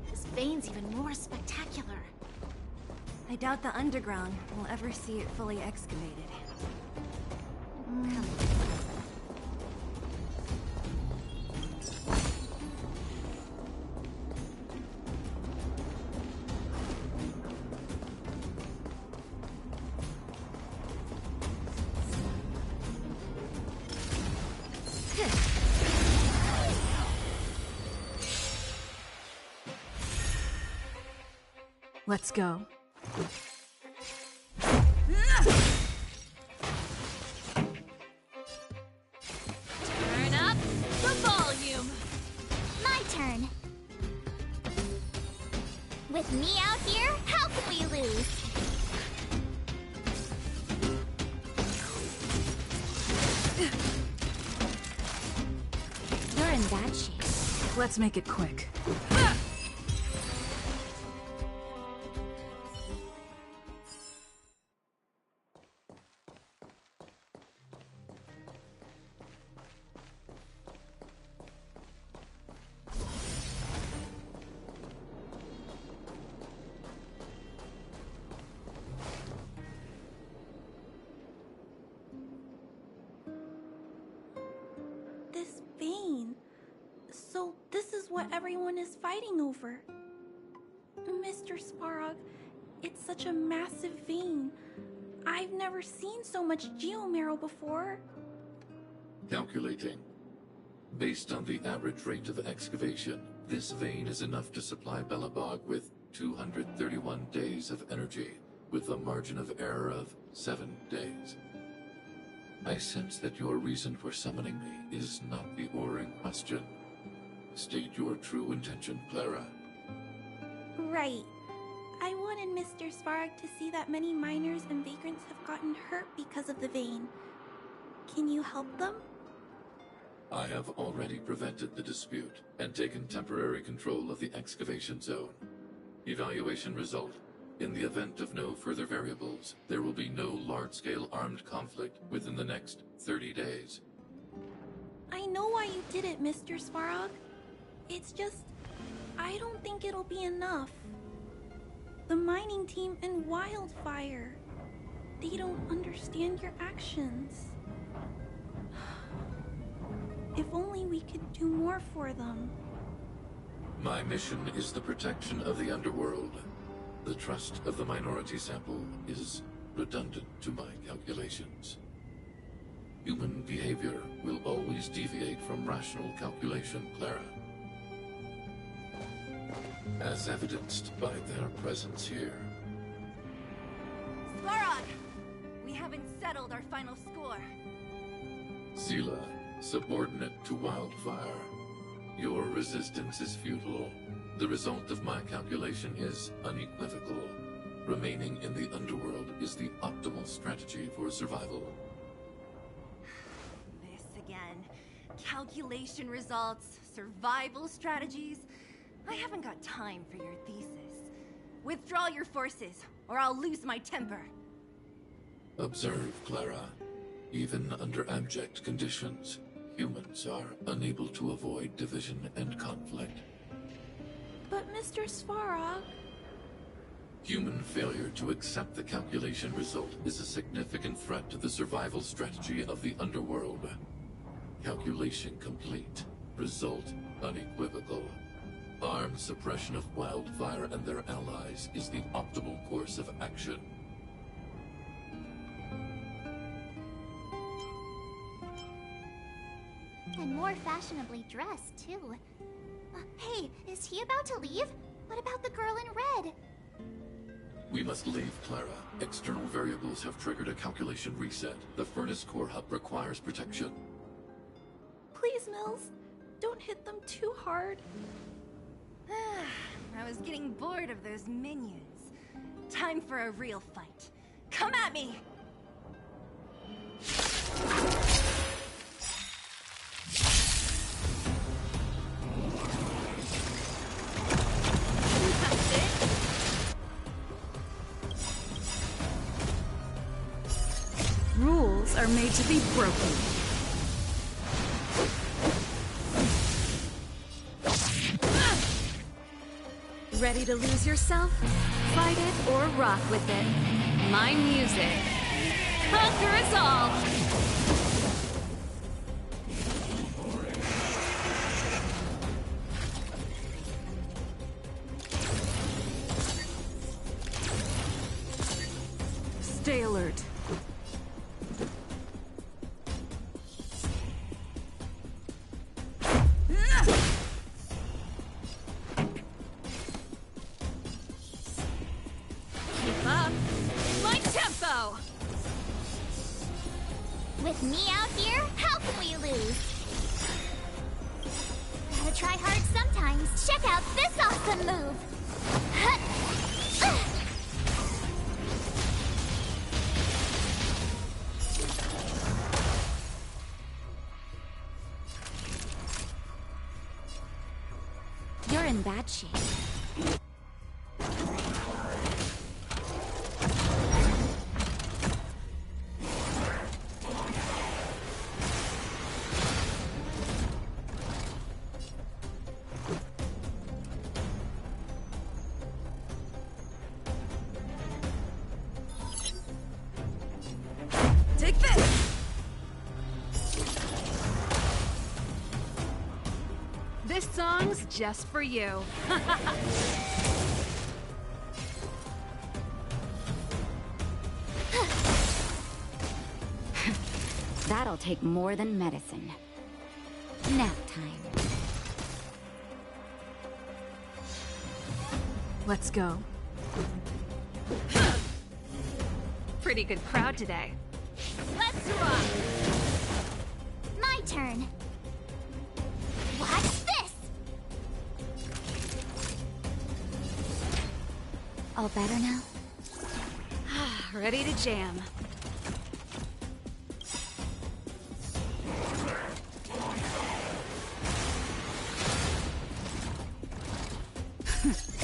this vein's even more spectacular. I doubt the underground will ever see it fully excavated. Let's go. Turn up the volume. My turn. With me out here, how can we lose? You're in bad shape. Let's make it quick. everyone is fighting over? Mr. Sparrog, it's such a massive vein. I've never seen so much geomarrow before. Calculating. Based on the average rate of excavation, this vein is enough to supply Belobog with 231 days of energy, with a margin of error of 7 days. I sense that your reason for summoning me is not the ore in question. State your true intention, Clara. Right. I wanted Mr. Svarg to see that many miners and vagrants have gotten hurt because of the vein. Can you help them? I have already prevented the dispute and taken temporary control of the excavation zone. Evaluation result. In the event of no further variables, there will be no large-scale armed conflict within the next 30 days. I know why you did it, Mr. Svarog. It's just, I don't think it'll be enough. The mining team and Wildfire, they don't understand your actions. If only we could do more for them. My mission is the protection of the underworld. The trust of the minority sample is redundant to my calculations. Human behavior will always deviate from rational calculation, Clara. As evidenced by their presence here. Svarog! We haven't settled our final score. Seela, subordinate to Wildfire. Your resistance is futile. The result of my calculation is unequivocal. Remaining in the underworld is the optimal strategy for survival. This again. Calculation results, survival strategies. I haven't got time for your thesis. Withdraw your forces, or I'll lose my temper. Observe, Clara. Even under abject conditions, humans are unable to avoid division and conflict. But Mr. Svarog... Human failure to accept the calculation result is a significant threat to the survival strategy of the underworld. Calculation complete. Result unequivocal. Armed suppression of Wildfire and their allies is the optimal course of action. And more fashionably dressed, too. Hey, is he about to leave? What about the girl in red? We must leave, Clara. External variables have triggered a calculation reset. The furnace core hub requires protection. Please, Mills, don't hit them too hard. I was getting bored of those minions. Time for a real fight. Come at me! Rules are made to be broken. Ready to lose yourself? Fight it or rock with it. My music. Conquer us all! Stay alert. With me out here, how can we lose? Gotta try hard sometimes. Check out this awesome move! You're in bad shape. Take this! This song's Songs just for you. That'll take more than medicine. Nap time. Let's go. Pretty good crowd today. Let's rock! My turn. Watch this! All better now? Ready to jam.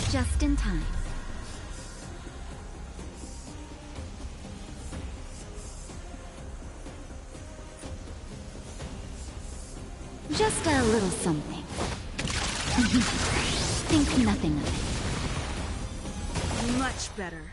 Just in time. Just a little something. Think nothing of it. Much better.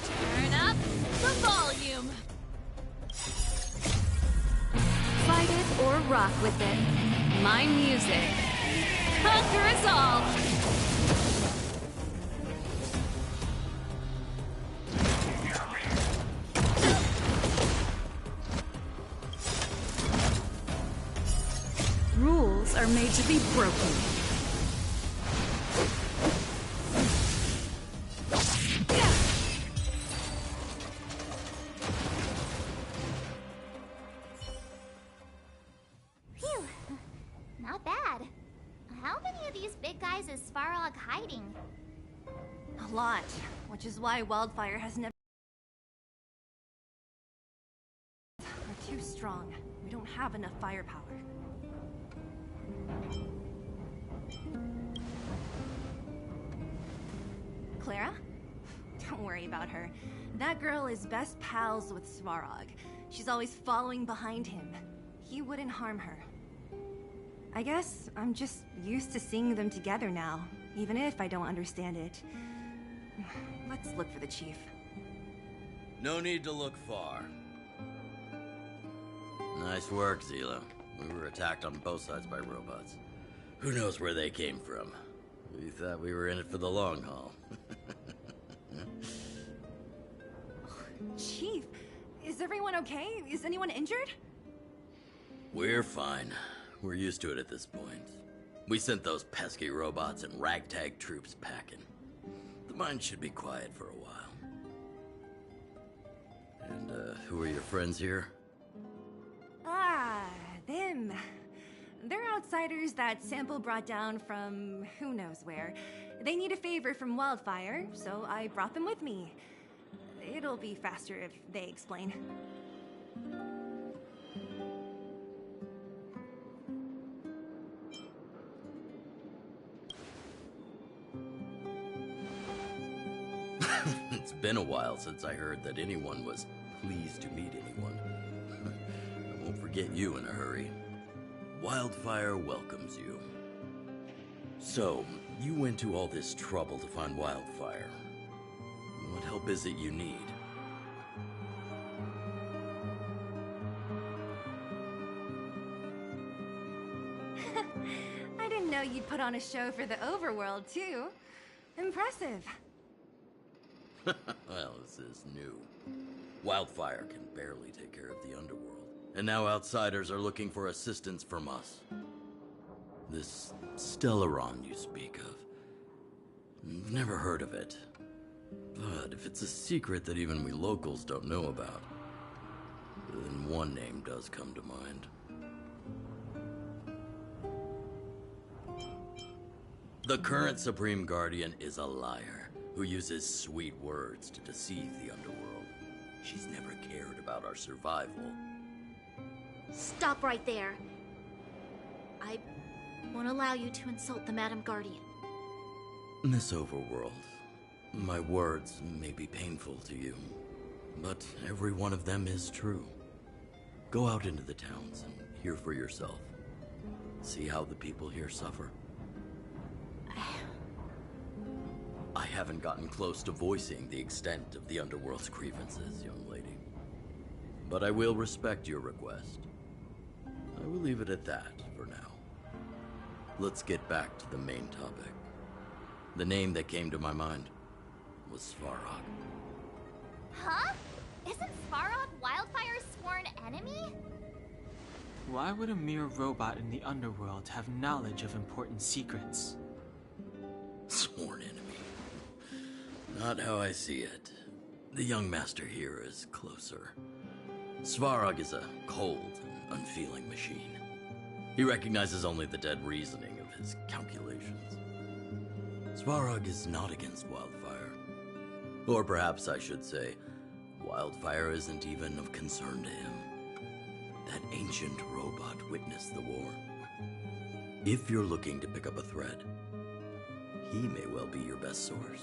Turn up the volume. Fight it or rock with it. My music. Conquer us all! Rules are made to be broken. Phew. Not bad. How many of these big guys is Svarog hiding? A lot, which is why Wildfire has never... We're too strong. We don't have enough firepower. Clara? Don't worry about her. That girl is best pals with Svarog. She's always following behind him. He wouldn't harm her. I guess I'm just used to seeing them together now, even if I don't understand it. Let's look for the chief. No need to look far. Nice work, Zila. We were attacked on both sides by robots. Who knows where they came from? We thought we were in it for the long haul. Chief, is everyone okay? Is anyone injured? We're fine. We're used to it at this point. We sent those pesky robots and ragtag troops packing. The mine should be quiet for a while. And, who are your friends here? Ah, them. They're outsiders that Sample brought down from who knows where. They need a favor from Wildfire, so I brought them with me. It'll be faster if they explain. It's been a while since I heard that anyone was pleased to meet anyone. I won't forget you in a hurry. Wildfire welcomes you. So, you went to all this trouble to find Wildfire. What help is it you need? I didn't know you'd put on a show for the overworld, too. Impressive. Well, this is new. Wildfire can barely take care of the underworld, and now outsiders are looking for assistance from us. This Stellaron you speak of. Never heard of it. But if it's a secret that even we locals don't know about, then one name does come to mind. The current Supreme Guardian is a liar who uses sweet words to deceive the underworld. She's never cared about our survival. Stop right there. I won't allow you to insult the Madam Guardian. Miss Overworld, my words may be painful to you, but every one of them is true. Go out into the towns and hear for yourself. See how the people here suffer? I haven't gotten close to voicing the extent of the Underworld's grievances, young lady. But I will respect your request. I will leave it at that for now. Let's get back to the main topic. The name that came to my mind was Svarog. Huh? Isn't Svarog Wildfire's sworn enemy? Why would a mere robot in the underworld have knowledge of important secrets? Sworn enemy. Not how I see it. The young master here is closer. Svarog is a cold and unfeeling machine. He recognizes only the dead reasoning of his calculations. Svarog is not against Wildfire. Or perhaps I should say, Wildfire isn't even of concern to him. That ancient robot witnessed the war. If you're looking to pick up a thread, he may well be your best source.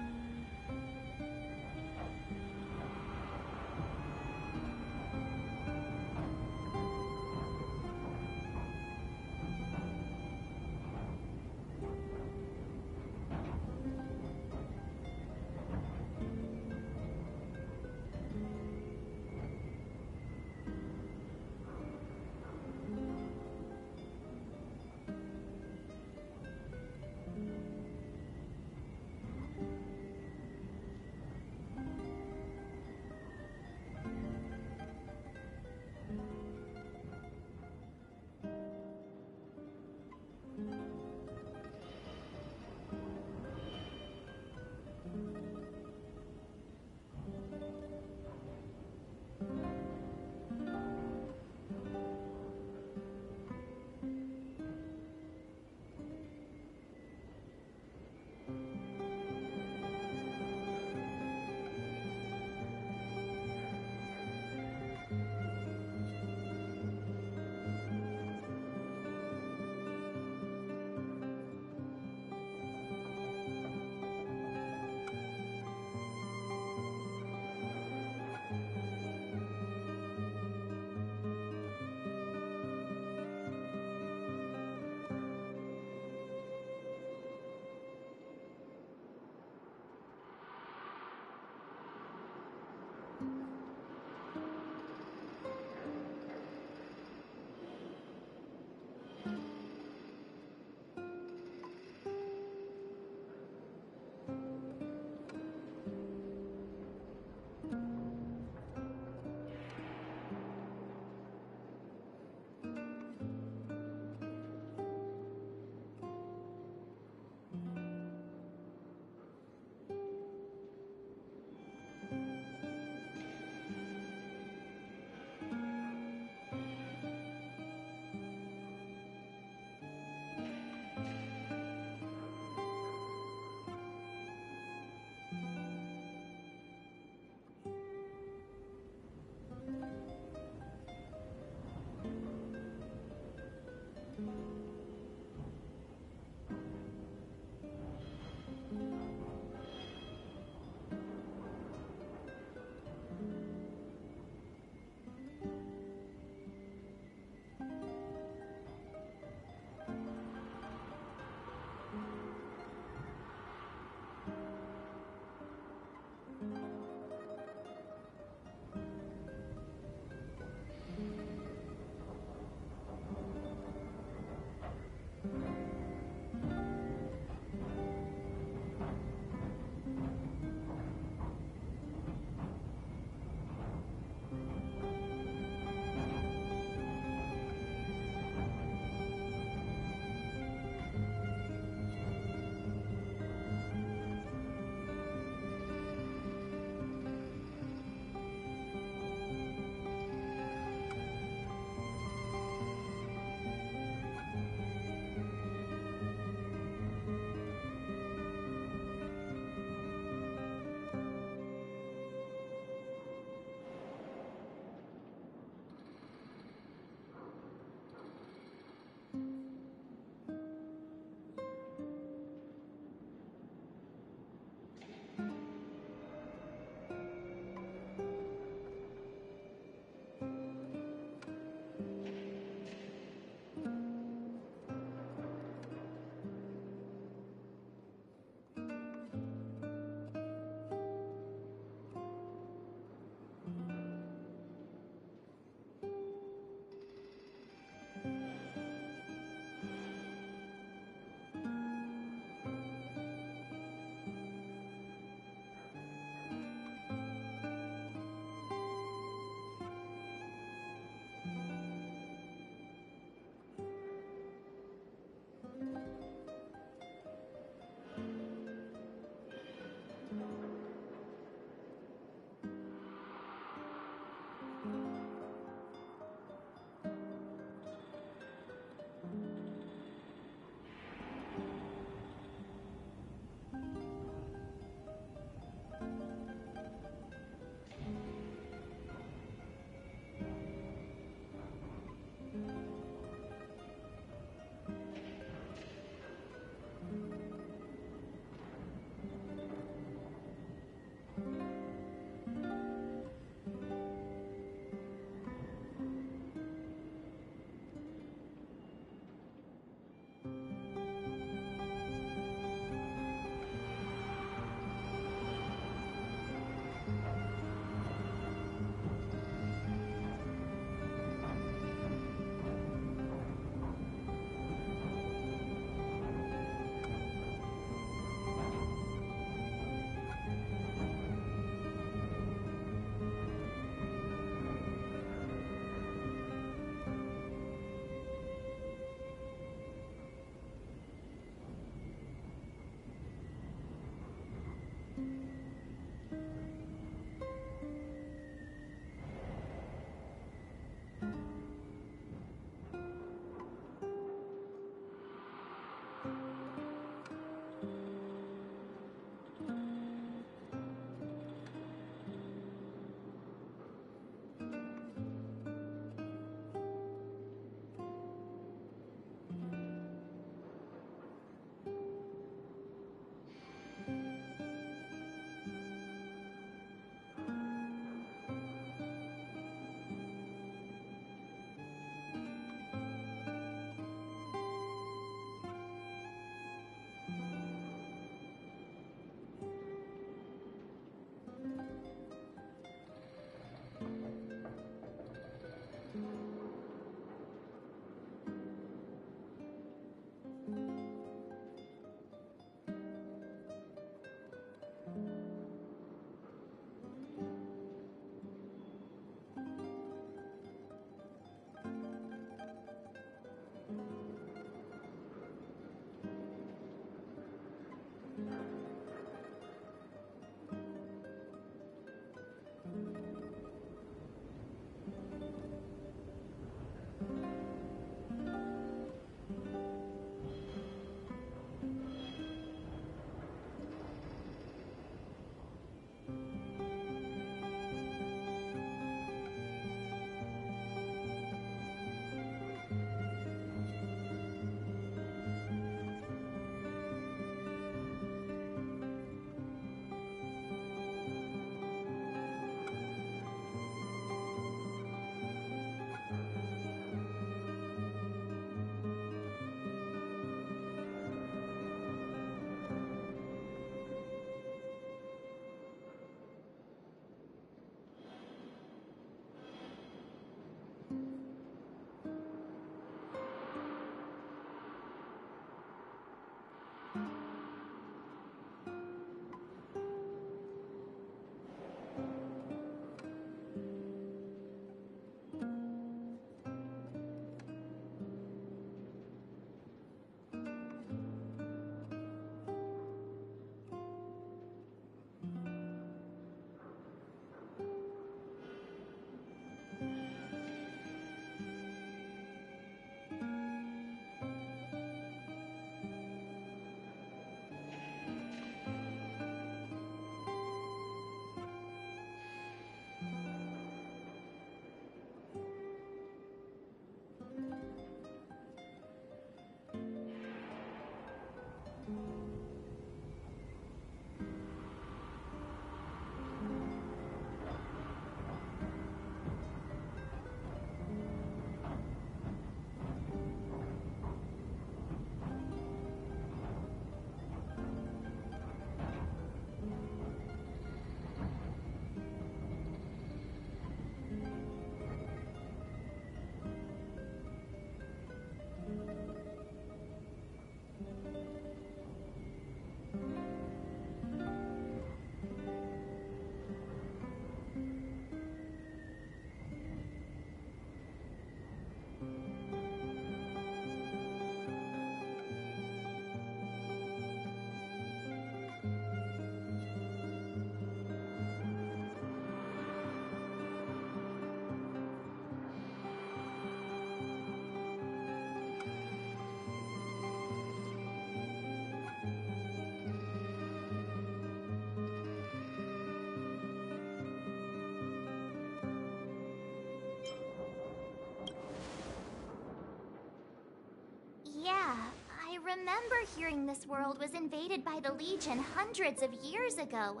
remember hearing this world was invaded by the Legion hundreds of years ago.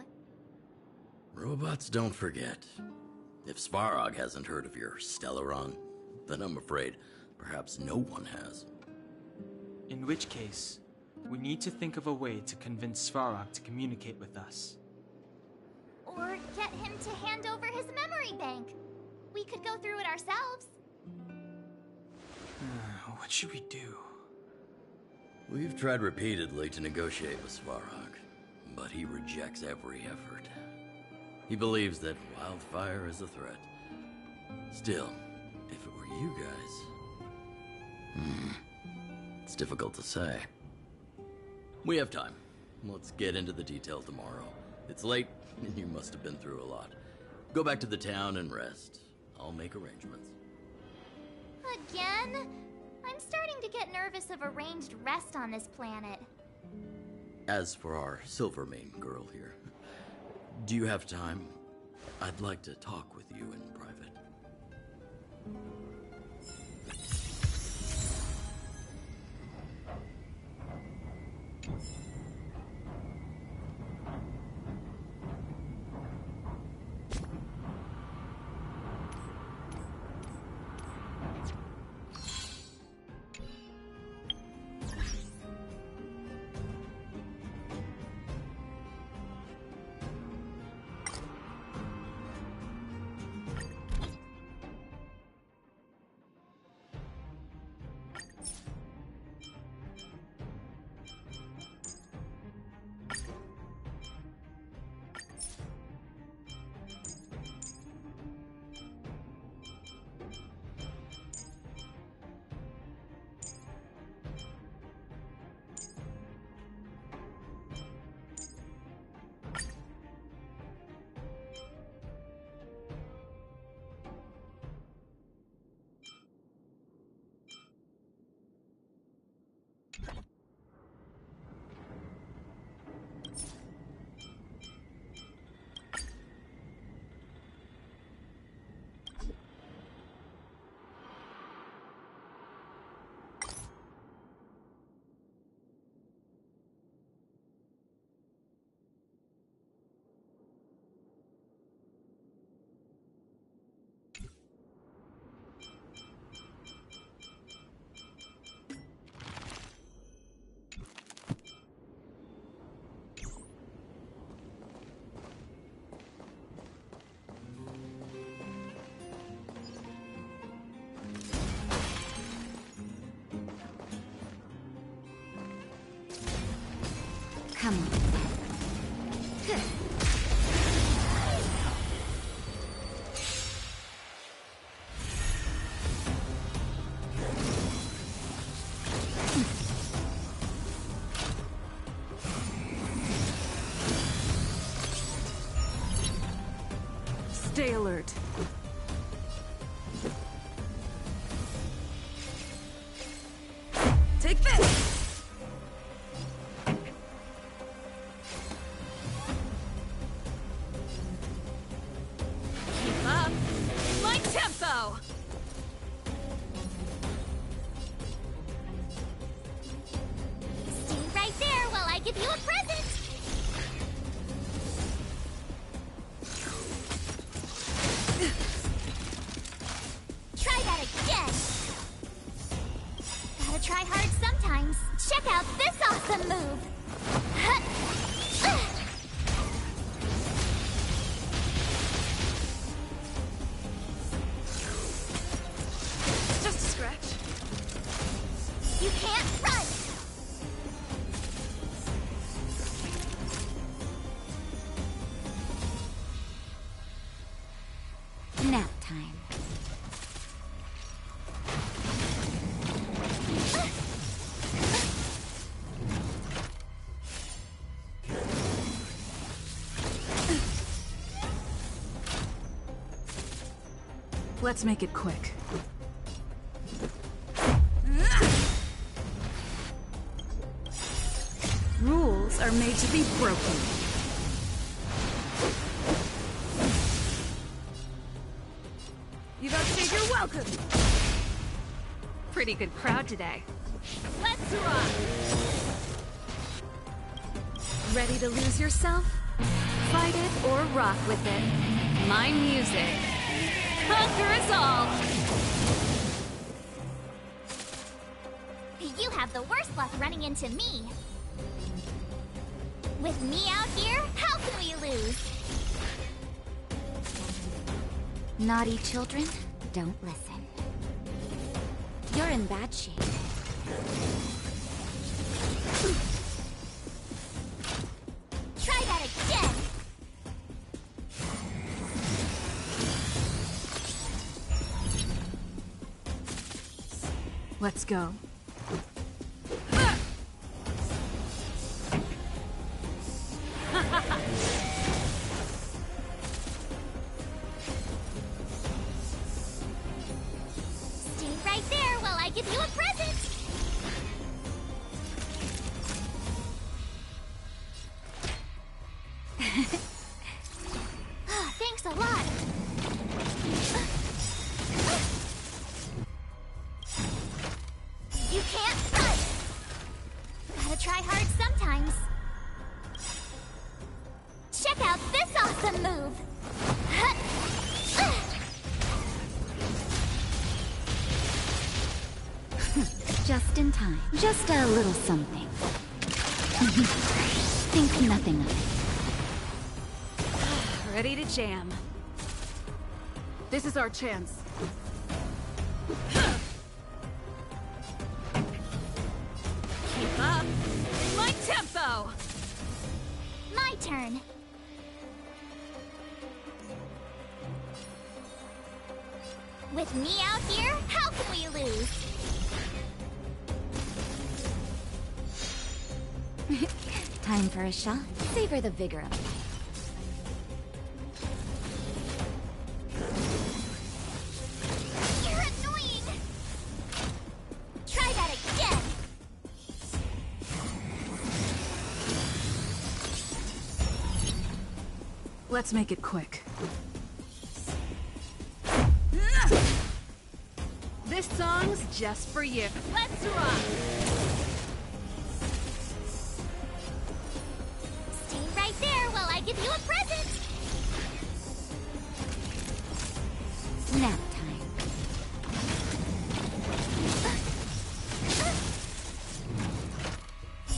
Robots don't forget. If Svarog hasn't heard of your Stellaron, then I'm afraid perhaps no one has. In which case, we need to think of a way to convince Svarog to communicate with us. Or get him to hand over his memory bank. We could go through it ourselves. What should we do? We've tried repeatedly to negotiate with Svarog, but he rejects every effort. He believes that wildfire is a threat. Still, if it were you guys... it's difficult to say. We have time. Let's get into the details tomorrow. It's late, and you must have been through a lot. Go back to the town and rest. I'll make arrangements. Again? I'm starting to get nervous of arranged rest on this planet. As for our Silvermane girl here, do you have time? I'd like to talk with you in private. Come on. Stay alert. Take this! Keep up! My tempo! Stay right there while I give you a present! Try that again! Gotta try hard sometimes. Check out this awesome move! Just a scratch. You can't run! Nap time. Let's make it quick. Rules are made to be broken. You've outstayed your welcome! Pretty good crowd today. Let's rock! Ready to lose yourself? Fight it or rock with it. My music. Conquer us all! You have the worst luck running into me. With me out here, how can we lose? Naughty children, don't listen. You're in bad shape. Try that again! Let's go. Stay right there while I give you a present! Thanks a lot! You can't run! Gotta try hard sometimes. Check out this awesome move! Just in time. Just a little something. Think nothing of it. Ready to jam. This is our chance. Keep up. My tempo! My turn. With me out here, how can we lose? Time for a shot. Savor the vigor of life. You're annoying! Try that again! Let's make it quick. This song's just for you. Let's rock! Stay right there while I give you a present! Nap time.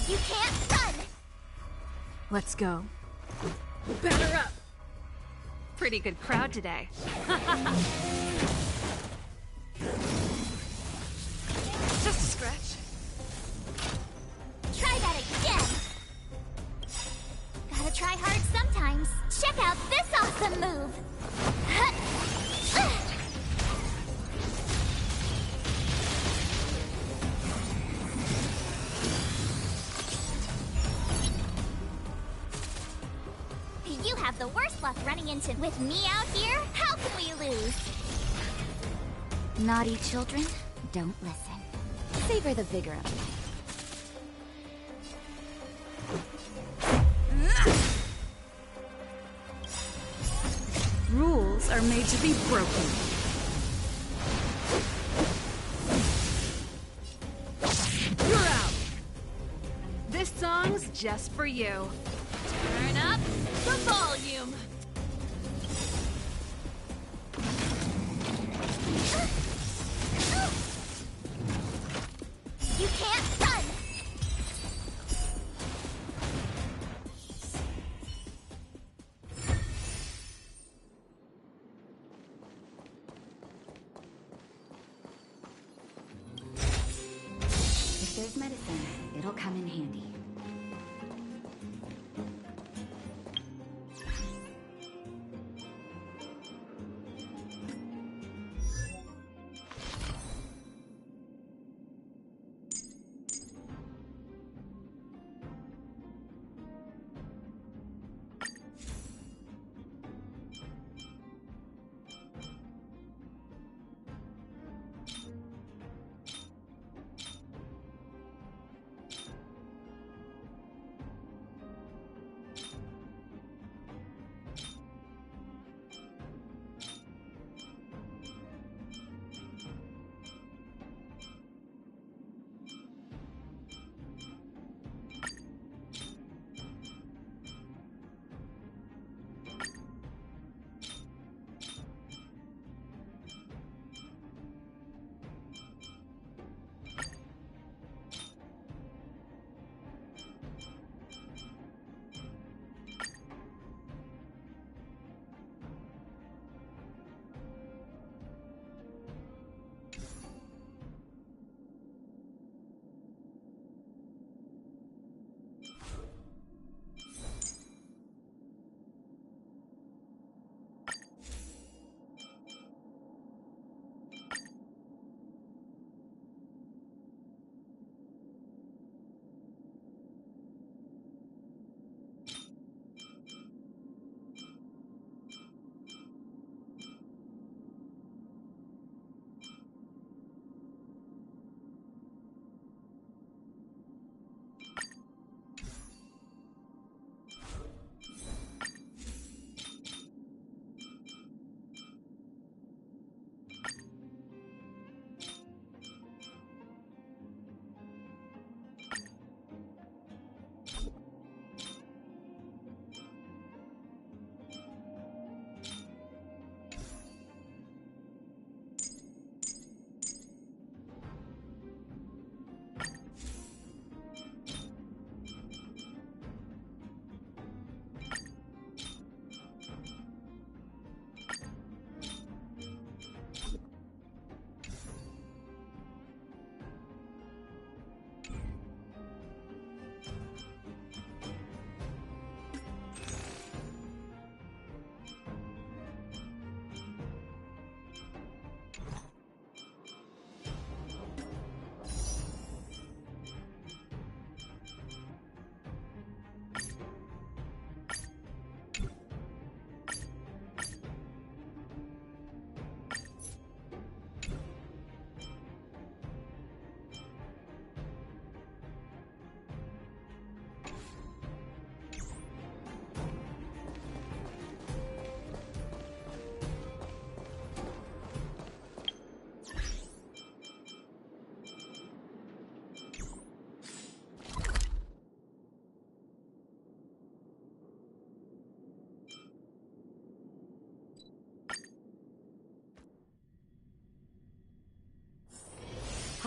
You can't run! Let's go. Batter up! Pretty good crowd today. Just a scratch. Try that again! Gotta try hard sometimes. Check out this awesome move! You have the worst luck running into with me out here. How can we lose? Naughty children, don't listen. Savor the vigor of life. Rules are made to be broken. You're out! This song's just for you. Turn up the volume! You can't run! If there's medicine, it'll come in handy.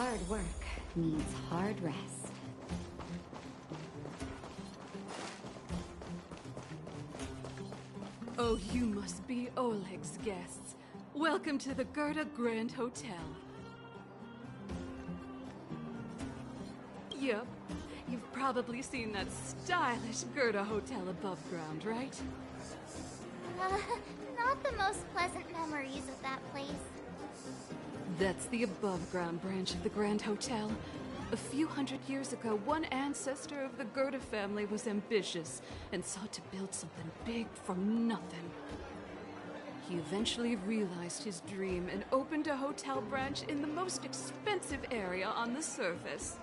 Hard work needs hard rest. Oh, you must be Oleg's guests. Welcome to the Gerda Grand Hotel. Yep, you've probably seen that stylish Gerda Hotel above ground, right? Not the most pleasant memories of that place. That's the above-ground branch of the Grand Hotel. A few hundred years ago, one ancestor of the Gerda family was ambitious and sought to build something big from nothing. He eventually realized his dream and opened a hotel branch in the most expensive area on the surface.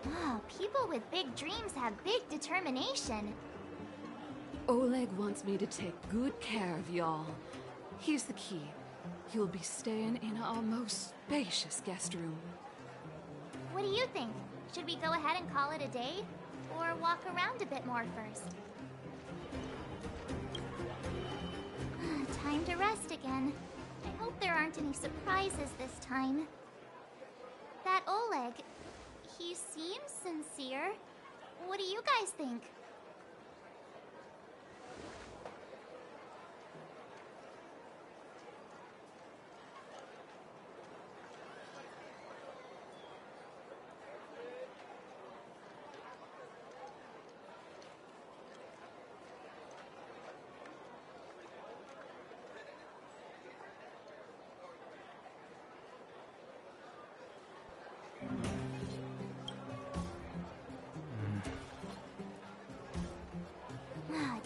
Oh, people with big dreams have big determination. Oleg wants me to take good care of y'all. Here's the key. You'll be staying in our most spacious guest room. What do you think? Should we go ahead and call it a day? Or walk around a bit more first? Time to rest again. I hope there aren't any surprises this time. That Oleg, he seems sincere. What do you guys think?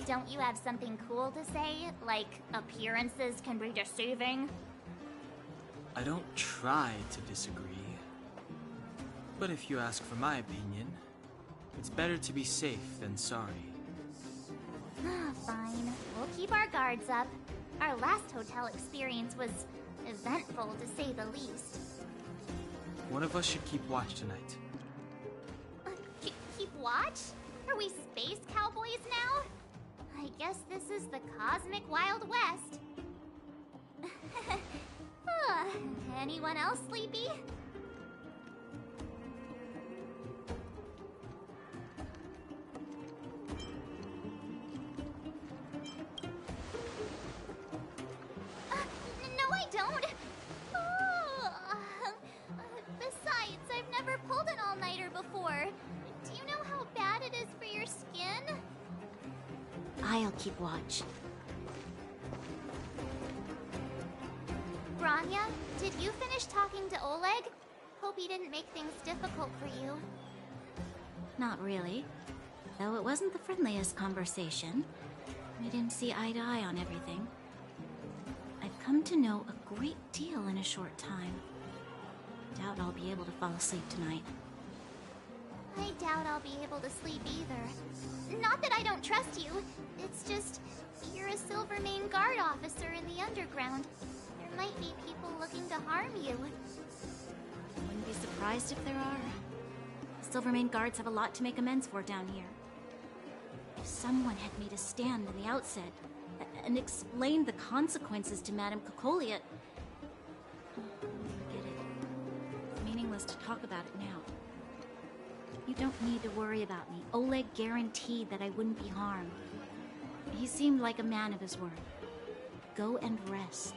Don't you have something cool to say? Like, appearances can be deceiving? I don't try to disagree. But if you ask for my opinion, it's better to be safe than sorry. Fine. We'll keep our guards up. Our last hotel experience was eventful, to say the least. One of us should keep watch tonight. Keep watch? Are we space cowboys now? I guess this is the cosmic Wild West. Anyone else sleepy? No, I don't. Besides, I've never pulled an all-nighter before. Do you know how bad it is for your skin? I'll keep watch. Grania, did you finish talking to Oleg? Hope he didn't make things difficult for you. Not really. Though it wasn't the friendliest conversation. We didn't see eye to eye on everything. I've come to know a great deal in a short time. Doubt I'll be able to fall asleep tonight. I doubt I'll be able to sleep either. Not that I don't trust you. It's just, you're a Silvermane Guard officer in the underground. There might be people looking to harm you. Wouldn't be surprised if there are. Silvermane Guards have a lot to make amends for down here. If someone had made a stand in the outset and explained the consequences to Madame Cocolia... Forget it. It's meaningless to talk about it now. You don't need to worry about me. Oleg guaranteed that I wouldn't be harmed. He seemed like a man of his word. Go and rest.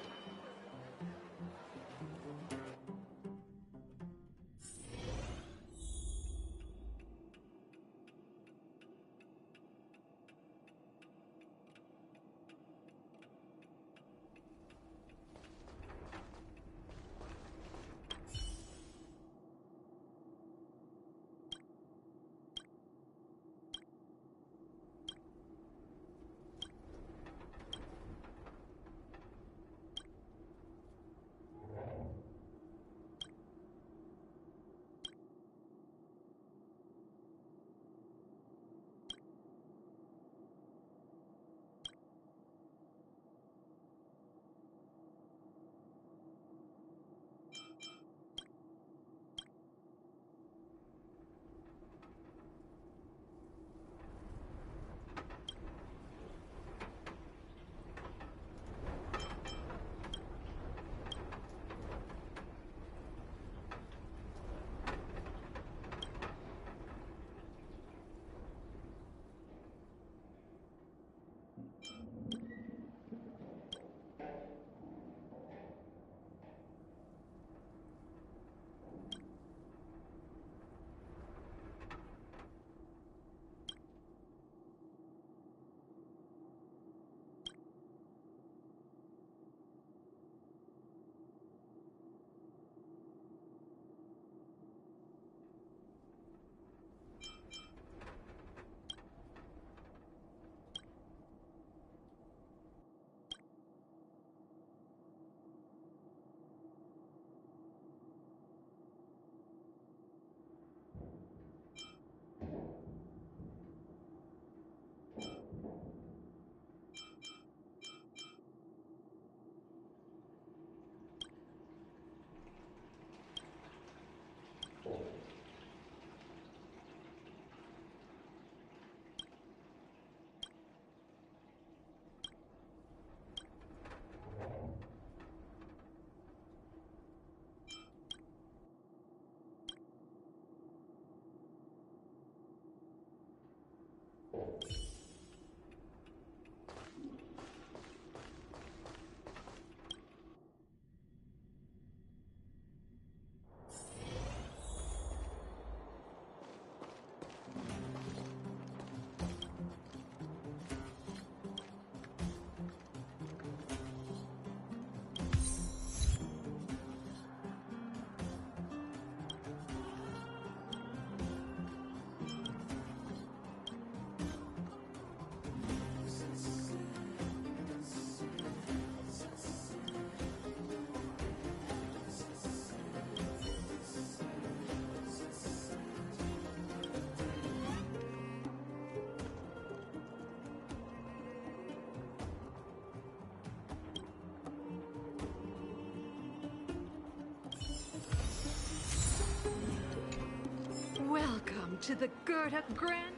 to the Gerda Gran.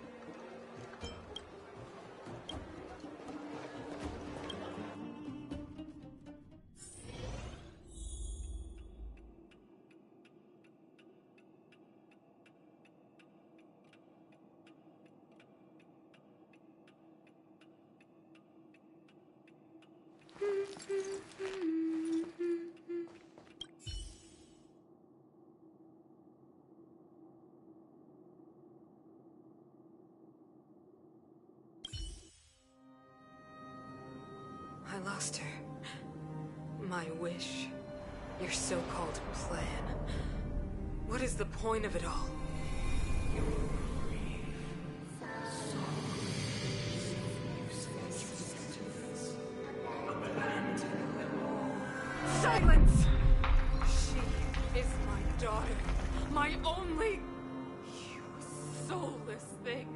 I lost her. My wish. Your so-called plan. What is the point of it all? Silence! She is my daughter. My only... You soulless thing.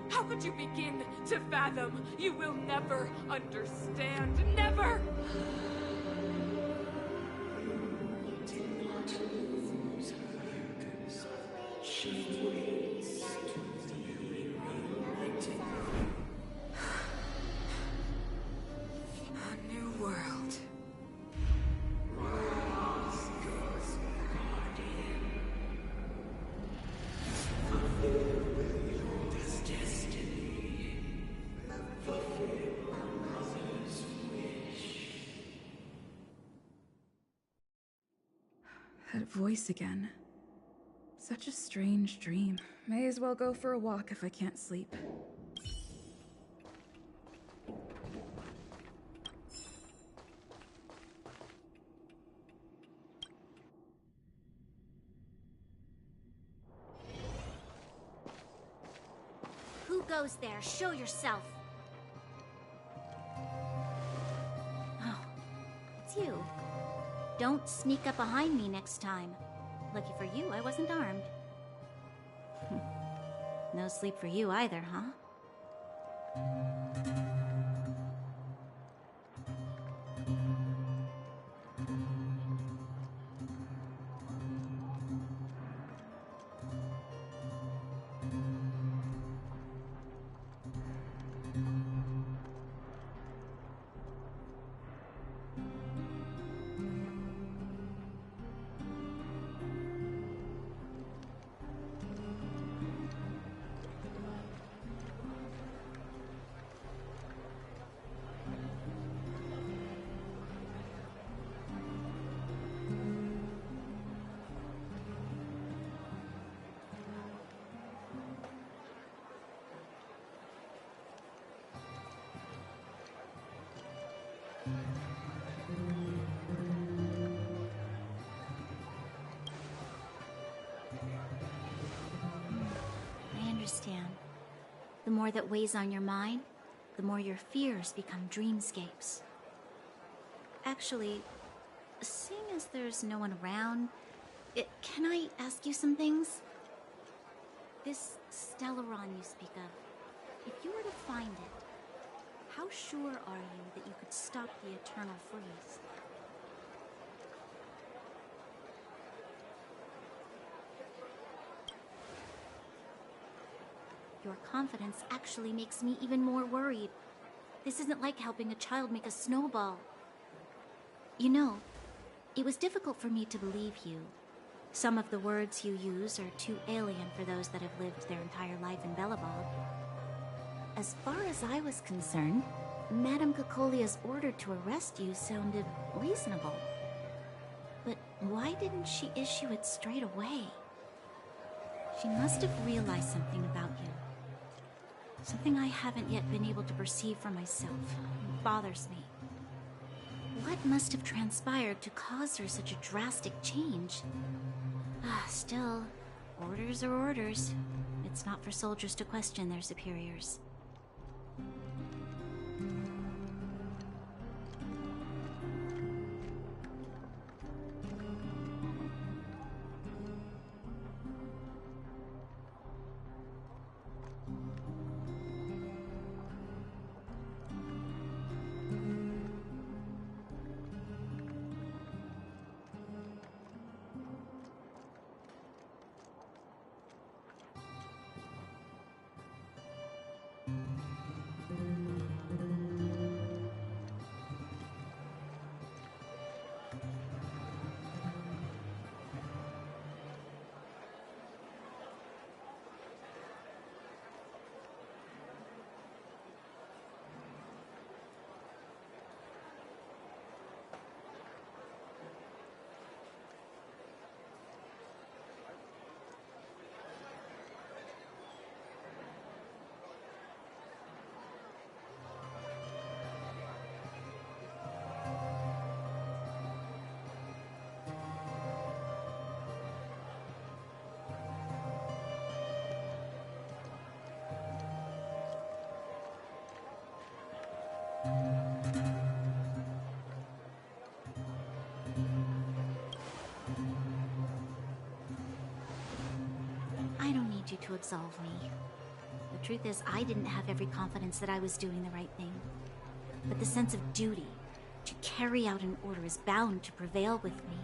How could you begin to fathom? You will never understand. Never! A new world. That voice again. Such a strange dream. May as well go for a walk if I can't sleep. Who goes there? Show yourself. Oh, it's you. Don't sneak up behind me next time. Lucky for you, I wasn't armed. No sleep for you either, huh? I understand. The more that weighs on your mind, the more your fears become dreamscapes. Actually, seeing as there's no one around, can I ask you some things? This Stellaron you speak of, if you were to find it, how sure are you that you could stop the eternal freeze? Your confidence actually makes me even more worried. This isn't like helping a child make a snowball. You know, it was difficult for me to believe you. Some of the words you use are too alien for those that have lived their entire life in Belobog. As far as I was concerned, Madame Cocolia's order to arrest you sounded reasonable. But why didn't she issue it straight away? She must have realized something about you. Something I haven't yet been able to perceive for myself. It bothers me. What must have transpired to cause her such a drastic change? Still, orders are orders. It's not for soldiers to question their superiors. absolve me. The truth is, I didn't have every confidence that I was doing the right thing. But the sense of duty to carry out an order is bound to prevail with me.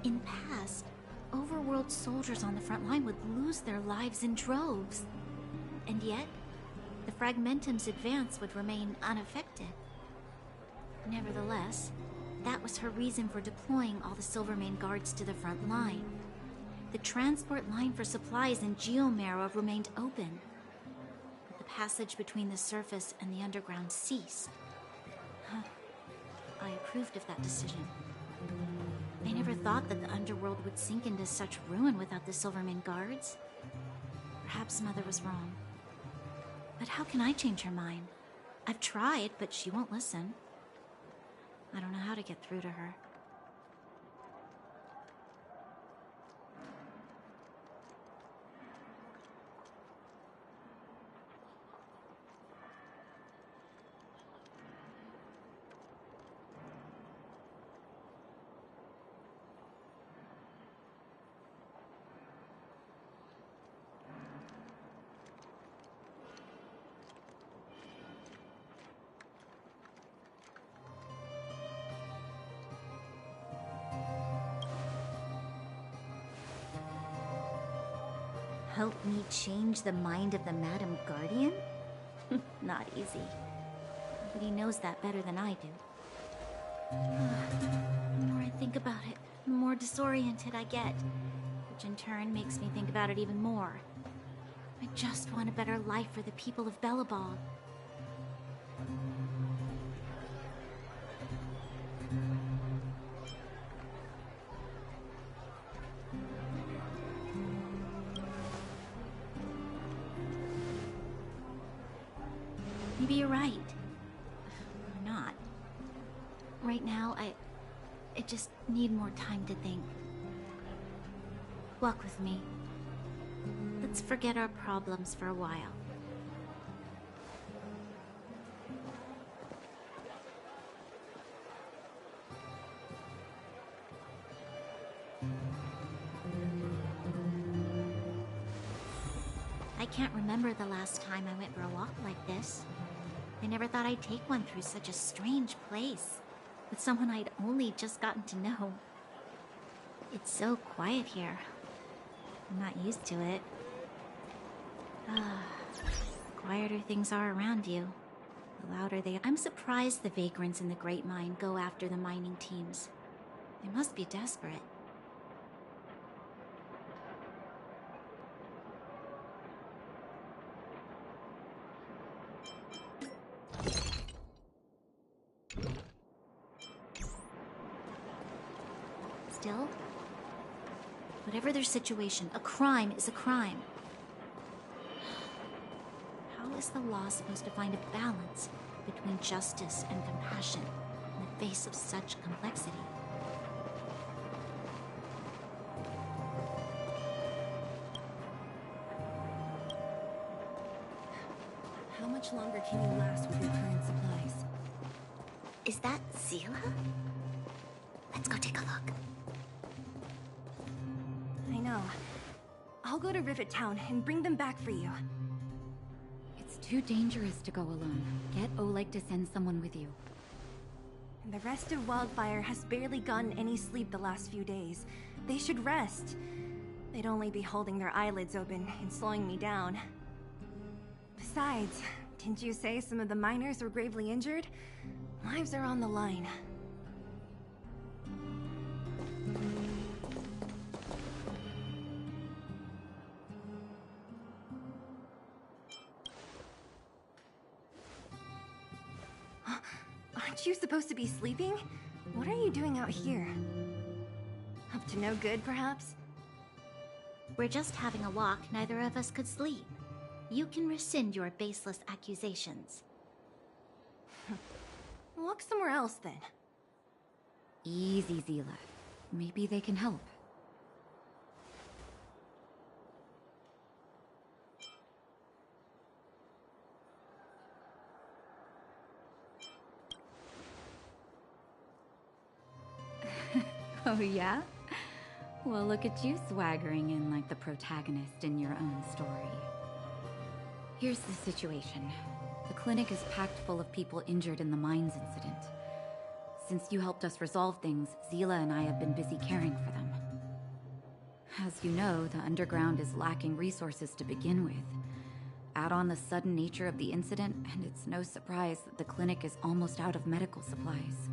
In the past, overworld soldiers on the front line would lose their lives in droves. And yet, the Fragmentum's advance would remain unaffected. Nevertheless, that was her reason for deploying all the Silvermane guards to the front line. The transport line for supplies in Geomarrow remained open, but the passage between the surface and the underground ceased. I approved of that decision. I never thought that the underworld would sink into such ruin without the Silvermane guards. Perhaps Mother was wrong. But how can I change her mind? I've tried, but she won't listen. I don't know how to get through to her. Help me change the mind of the Madam Guardian? Not easy. But he knows that better than I do. The more I think about it, the more disoriented I get. Which in turn makes me think about it even more. I just want a better life for the people of Belobog. Maybe you're right. Or not. Right now, I just need more time to think. Walk with me. Let's forget our problems for a while. I can't remember the last time I went for a walk like this. I never thought I'd take one through such a strange place, with someone I'd only just gotten to know. It's so quiet here. I'm not used to it. The quieter things are around you, the louder they are. I'm surprised the vagrants in the Great Mine go after the mining teams. They must be desperate. Still, whatever their situation, a crime is a crime. How is the law supposed to find a balance between justice and compassion in the face of such complexity? How much longer can you last with your current supplies? Is that Zila? Let's go take a look. I know. I'll go to Rivet Town and bring them back for you. It's too dangerous to go alone. Get Oleg to send someone with you. And the rest of Wildfire has barely gotten any sleep the last few days. They should rest. They'd only be holding their eyelids open and slowing me down. Besides, didn't you say some of the miners were gravely injured? Lives are on the line. Aren't you supposed to be sleeping? What are you doing out here? Up to no good, perhaps? We're just having a walk. Neither of us could sleep. You can rescind your baseless accusations. Walk somewhere else, then. Easy, Zila. Maybe they can help. Oh, yeah? Well, look at you swaggering in like the protagonist in your own story. Here's the situation. The clinic is packed full of people injured in the mines incident. Since you helped us resolve things, Zila and I have been busy caring for them. As you know, the underground is lacking resources to begin with. Add on the sudden nature of the incident, and it's no surprise that the clinic is almost out of medical supplies.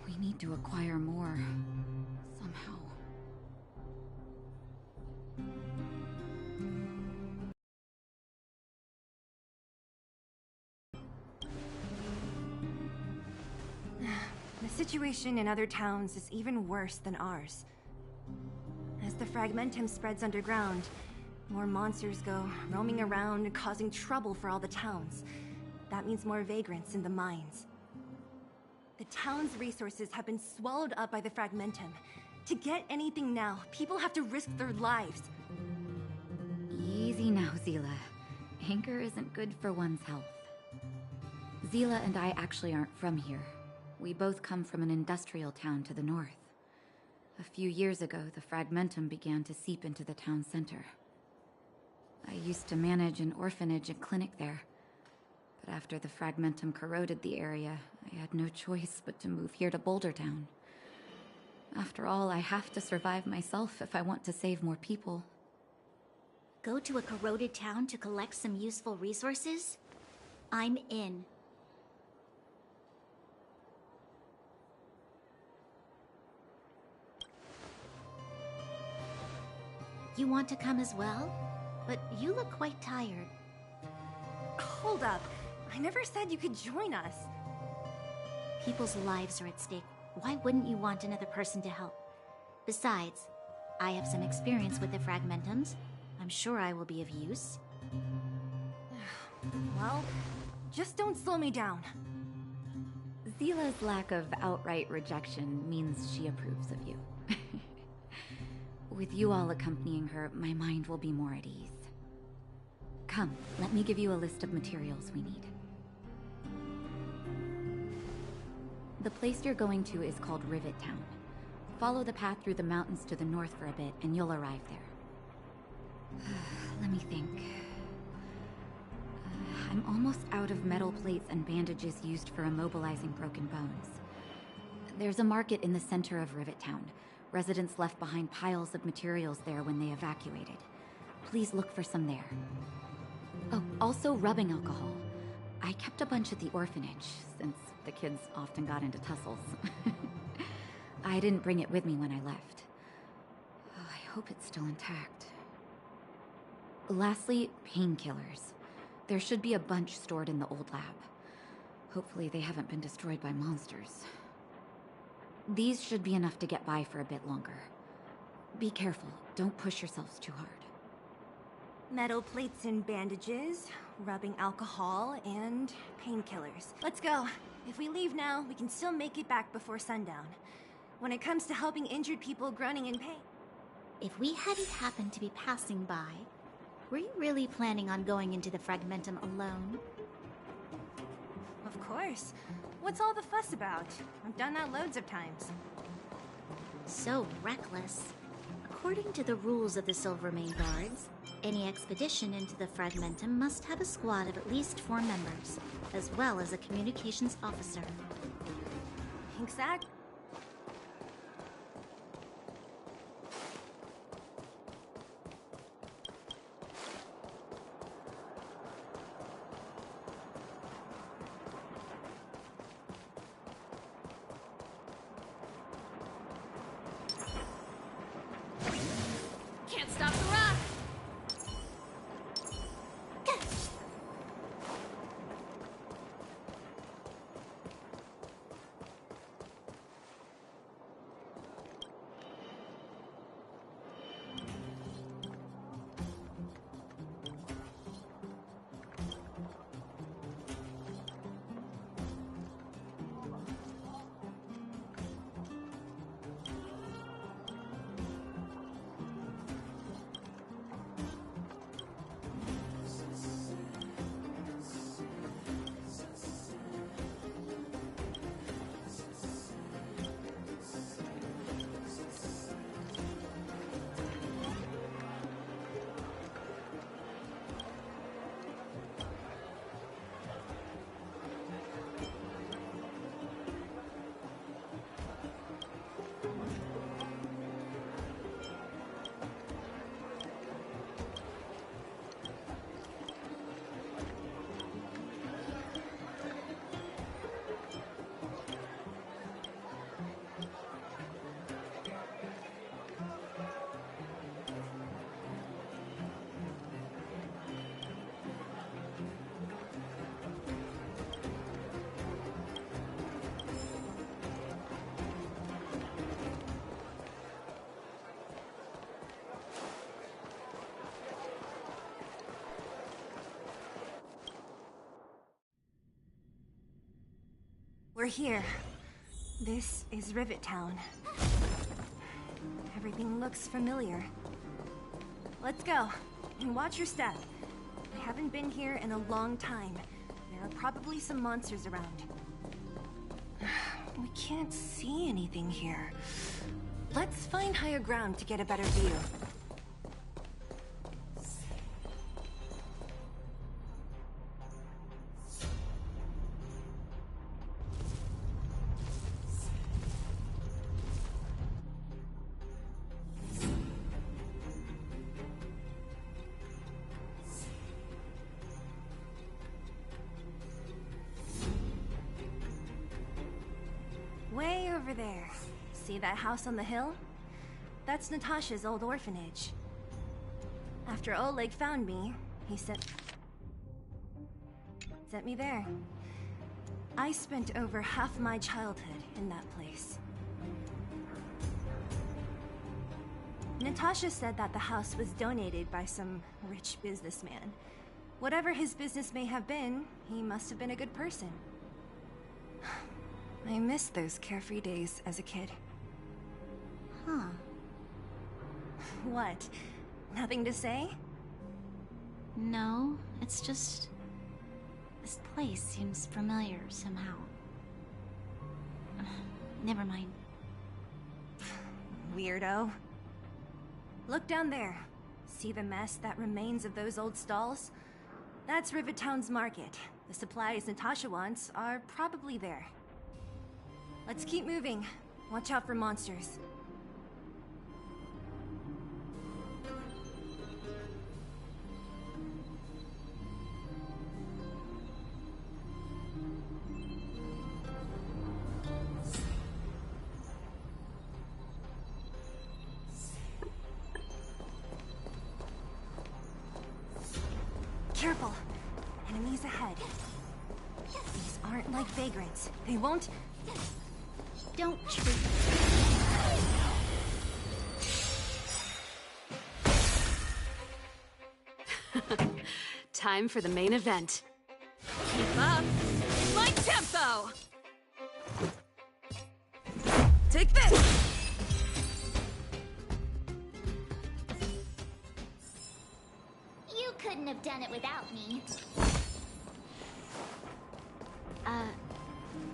We need to acquire more, somehow. The situation in other towns is even worse than ours. As the Fragmentum spreads underground, more monsters go roaming around, causing trouble for all the towns. That means more vagrants in the mines. The town's resources have been swallowed up by the Fragmentum. To get anything now, people have to risk their lives. Easy now, Zila. Anger isn't good for one's health. Zila and I actually aren't from here. We both come from an industrial town to the north. A few years ago, the Fragmentum began to seep into the town center. I used to manage an orphanage and clinic there. But after the Fragmentum corroded the area, I had no choice but to move here to Boulder Town. After all, I have to survive myself if I want to save more people. Go to a corroded town to collect some useful resources? I'm in. You want to come as well? But you look quite tired. Hold up. I never said you could join us. People's lives are at stake. Why wouldn't you want another person to help? Besides, I have some experience with the Fragmentums. I'm sure I will be of use. Well, just don't slow me down. Zila's lack of outright rejection means she approves of you. With you all accompanying her, my mind will be more at ease. Come, let me give you a list of materials we need. The place you're going to is called Rivet Town. Follow the path through the mountains to the north for a bit, and you'll arrive there. Let me think. I'm almost out of metal plates and bandages used for immobilizing broken bones. There's a market in the center of Rivet Town. Residents left behind piles of materials there when they evacuated. Please look for some there. Oh, also rubbing alcohol. I kept a bunch at the orphanage, since the kids often got into tussles. I didn't bring it with me when I left. Oh, I hope it's still intact. Lastly, painkillers. There should be a bunch stored in the old lab. Hopefully they haven't been destroyed by monsters. These should be enough to get by for a bit longer. Be careful, don't push yourselves too hard. Metal plates and bandages, rubbing alcohol, and painkillers. Let's go. If we leave now, we can still make it back before sundown. When it comes to helping injured people groaning in pain. If we hadn't happened to be passing by, were you really planning on going into the Fragmentum alone? Of course. What's all the fuss about? I've done that loads of times. So reckless. According to the rules of the Silvermane Guards, any expedition into the Fragmentum must have a squad of at least 4 members, as well as a communications officer. Exactly. Can't stop the rock! We're here. This is Rivet Town. Everything looks familiar. Let's go, and watch your step. I haven't been here in a long time. There are probably some monsters around. We can't see anything here. Let's find higher ground to get a better view. Way over there. See that house on the hill? That's Natasha's old orphanage. After Oleg found me, he sent me there. I spent over half my childhood in that place. Natasha said that the house was donated by some rich businessman. Whatever his business may have been, he must have been a good person. I miss those carefree days as a kid. Huh. What? Nothing to say? No, it's just... this place seems familiar somehow. Never mind. Weirdo. Look down there. See the mess that remains of those old stalls? That's Rivet Town's market. The supplies Natasha wants are probably there. Let's keep moving. Watch out for monsters. Careful. Enemies ahead. These aren't like vagrants. They won't... Don't treat. Time for the main event. Keep up. My tempo! Take this! You couldn't have done it without me.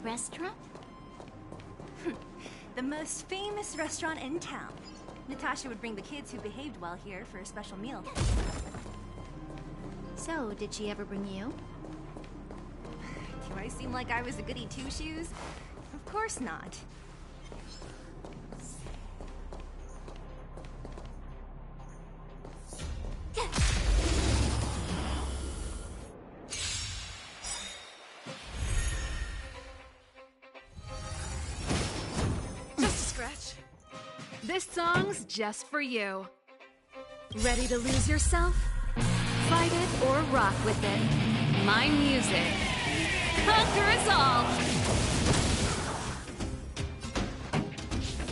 Restaurant? The most famous restaurant in town. Natasha would bring the kids who behaved well here for a special meal. So, did she ever bring you? Do I seem like I was a goody two-shoes? Of course not. This song's just for you. Ready to lose yourself? Fight it or rock with it. My music. Conquer us all!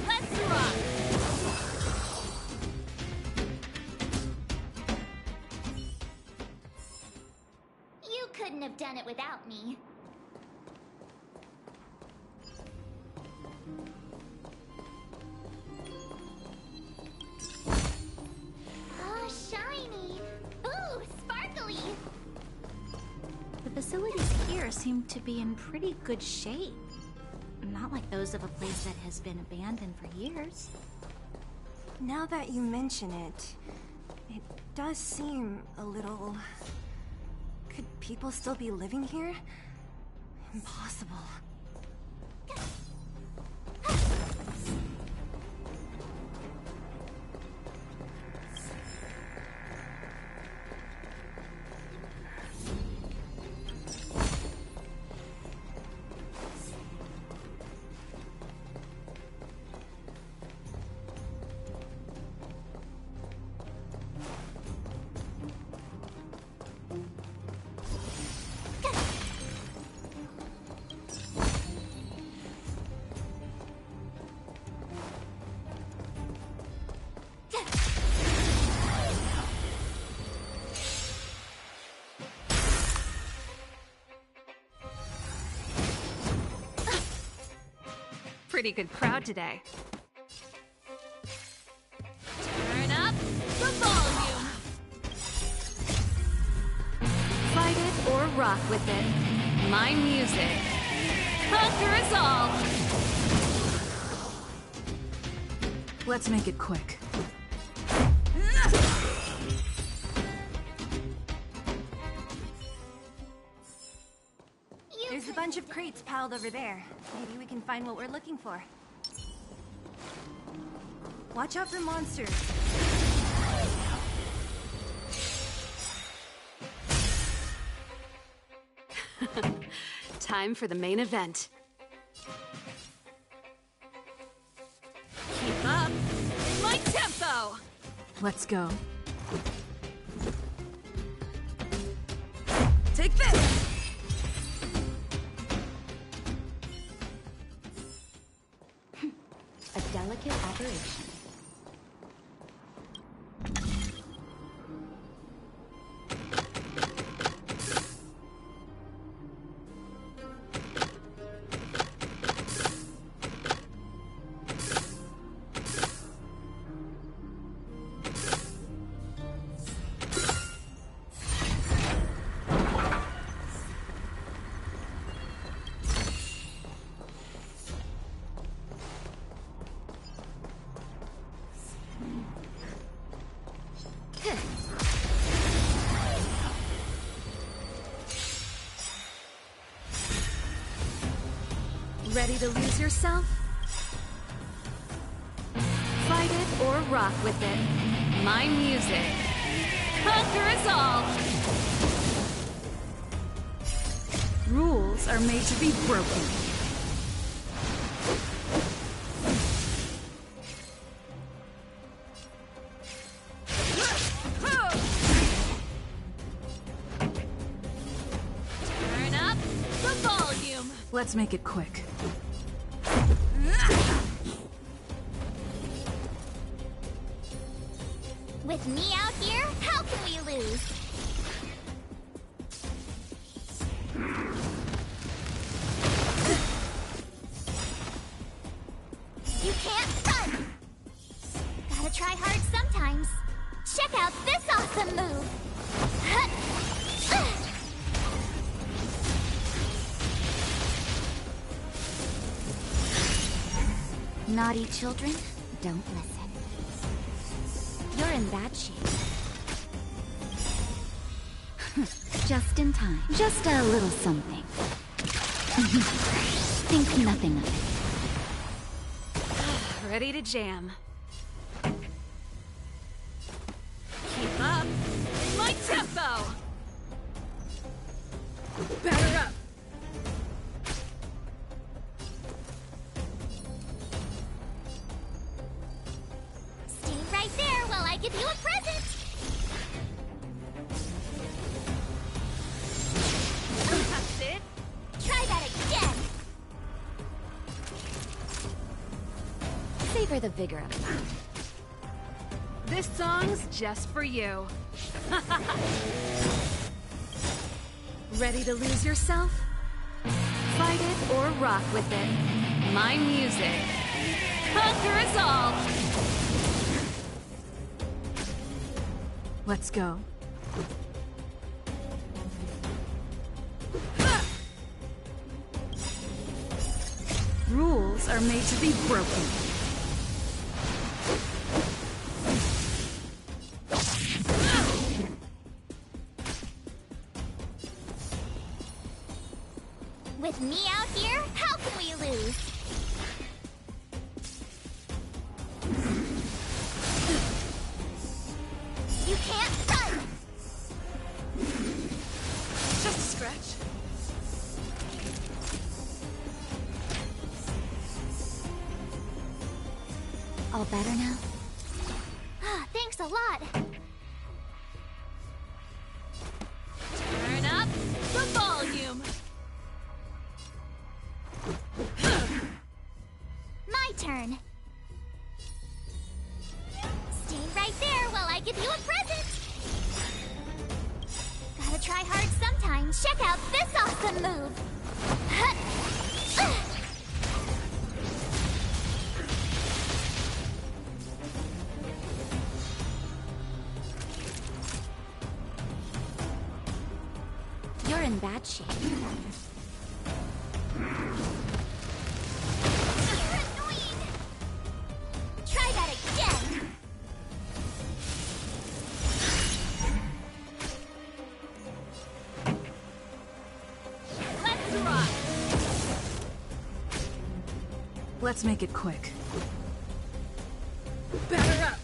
Let's rock! You couldn't have done it without me. The facilities here seem to be in pretty good shape. Not like those of a place that has been abandoned for years. Now that you mention it, it does seem a little... Could people still be living here? Impossible. pretty good crowd today. Turn up the volume. Fight it or rock with it. My music. Conquer us all! Let's make it quick. There's a bunch of crates piled over there. Maybe we can find what we're looking for. Watch out for monsters. Time for the main event. Keep up my tempo! Let's go. Take this! A delicate operation. Ready to lose yourself? Fight it or rock with it. My music. Conquer us all! Rules are made to be broken. Turn up the volume. Let's make it quick. With me out here, how can we lose? You can't run! Gotta try hard sometimes. Check out this awesome move! Naughty children, don't listen. You're in bad shape. Just in time. Just a little something. Think nothing of it. Ready to jam. Keep up my tempo! Batter up! Stay right there while I give you a present! That's it? Try that again! Savor the vigor of it. This song's just for you. Ready to lose yourself? Fight it or rock with it. My music. Conquer us all! Let's go. Rules are made to be broken. With me out here, how can we lose? You can't run! Just a scratch. All better now? Ah, thanks a lot. Turn up the volume. My turn. Stay right there while I give you a present. Gotta try hard sometimes. Check out this awesome move. in bad shape. You're annoying! Try that again! Let's rock! Let's make it quick. Batter up!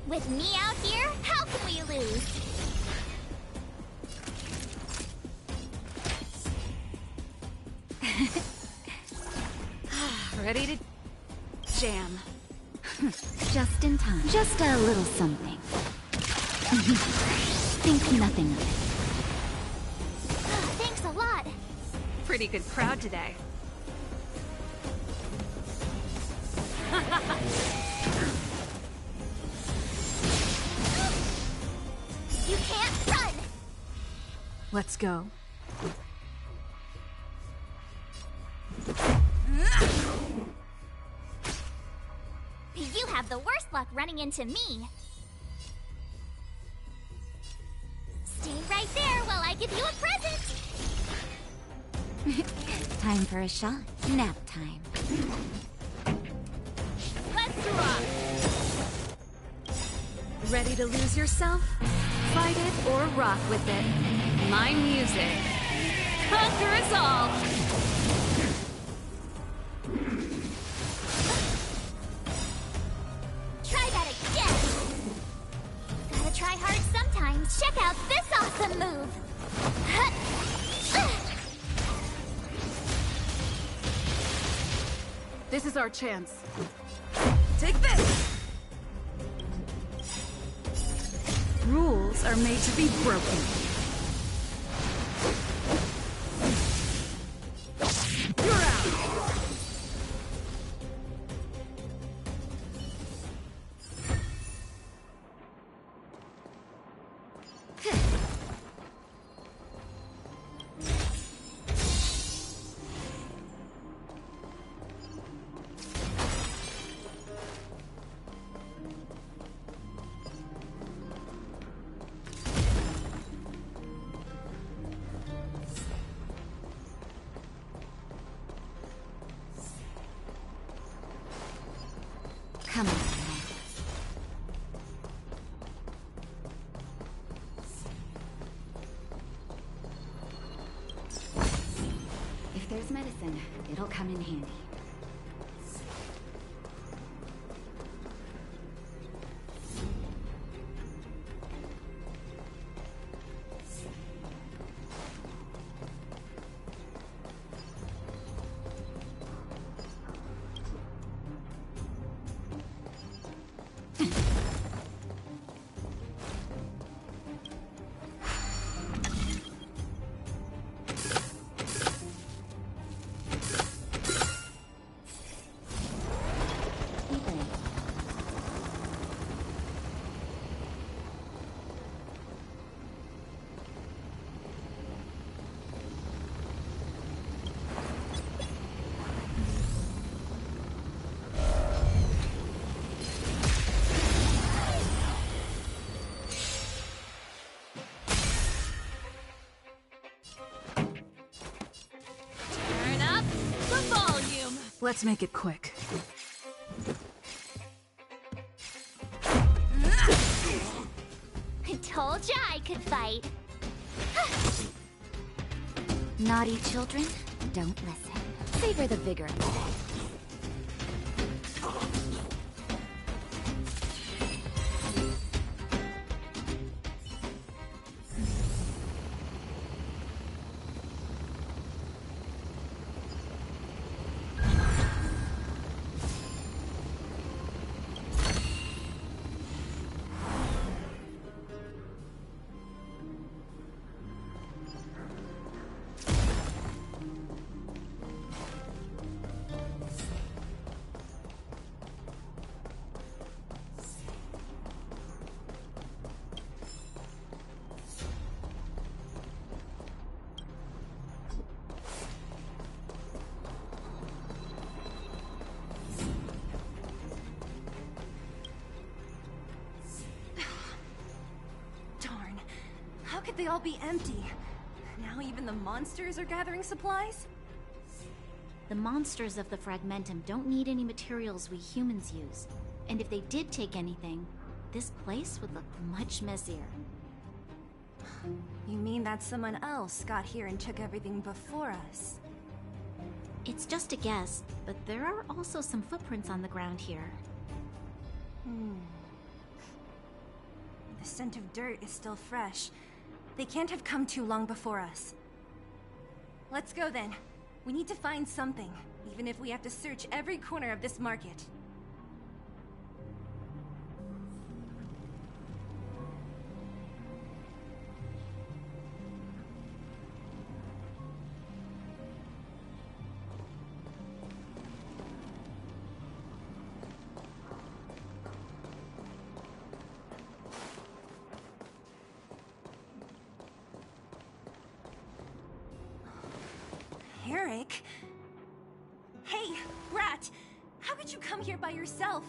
With me out here, how can we lose? Ready to jam. Just in time. Just a little something. Think nothing of it. Thanks a lot. Pretty good crowd today. You can't run! Let's go. You have the worst luck running into me. Stay right there while I give you a present! Time for a shot. Nap time. Let's rock! Ready to lose yourself? Fight it or rock with it. My music. Conquer us all! Try that again! Gotta try hard sometimes. Check out this awesome move! This is our chance. Take this! Rules are made to be broken. You're out! Come on. If there's medicine, it'll come in handy. Turn up the volume! Let's make it quick. I told ya I could fight. Naughty children, don't listen. Savor the vigor of the day. could they all be empty? Now even the monsters are gathering supplies? The monsters of the Fragmentum don't need any materials we humans use. And if they did take anything, this place would look much messier. You mean that someone else got here and took everything before us? It's just a guess, but there are also some footprints on the ground here. The scent of dirt is still fresh. They can't have come too long before us. Let's go then. We need to find something, even if we have to search every corner of this market. Eric? Hey, Brat! How could you come here by yourself?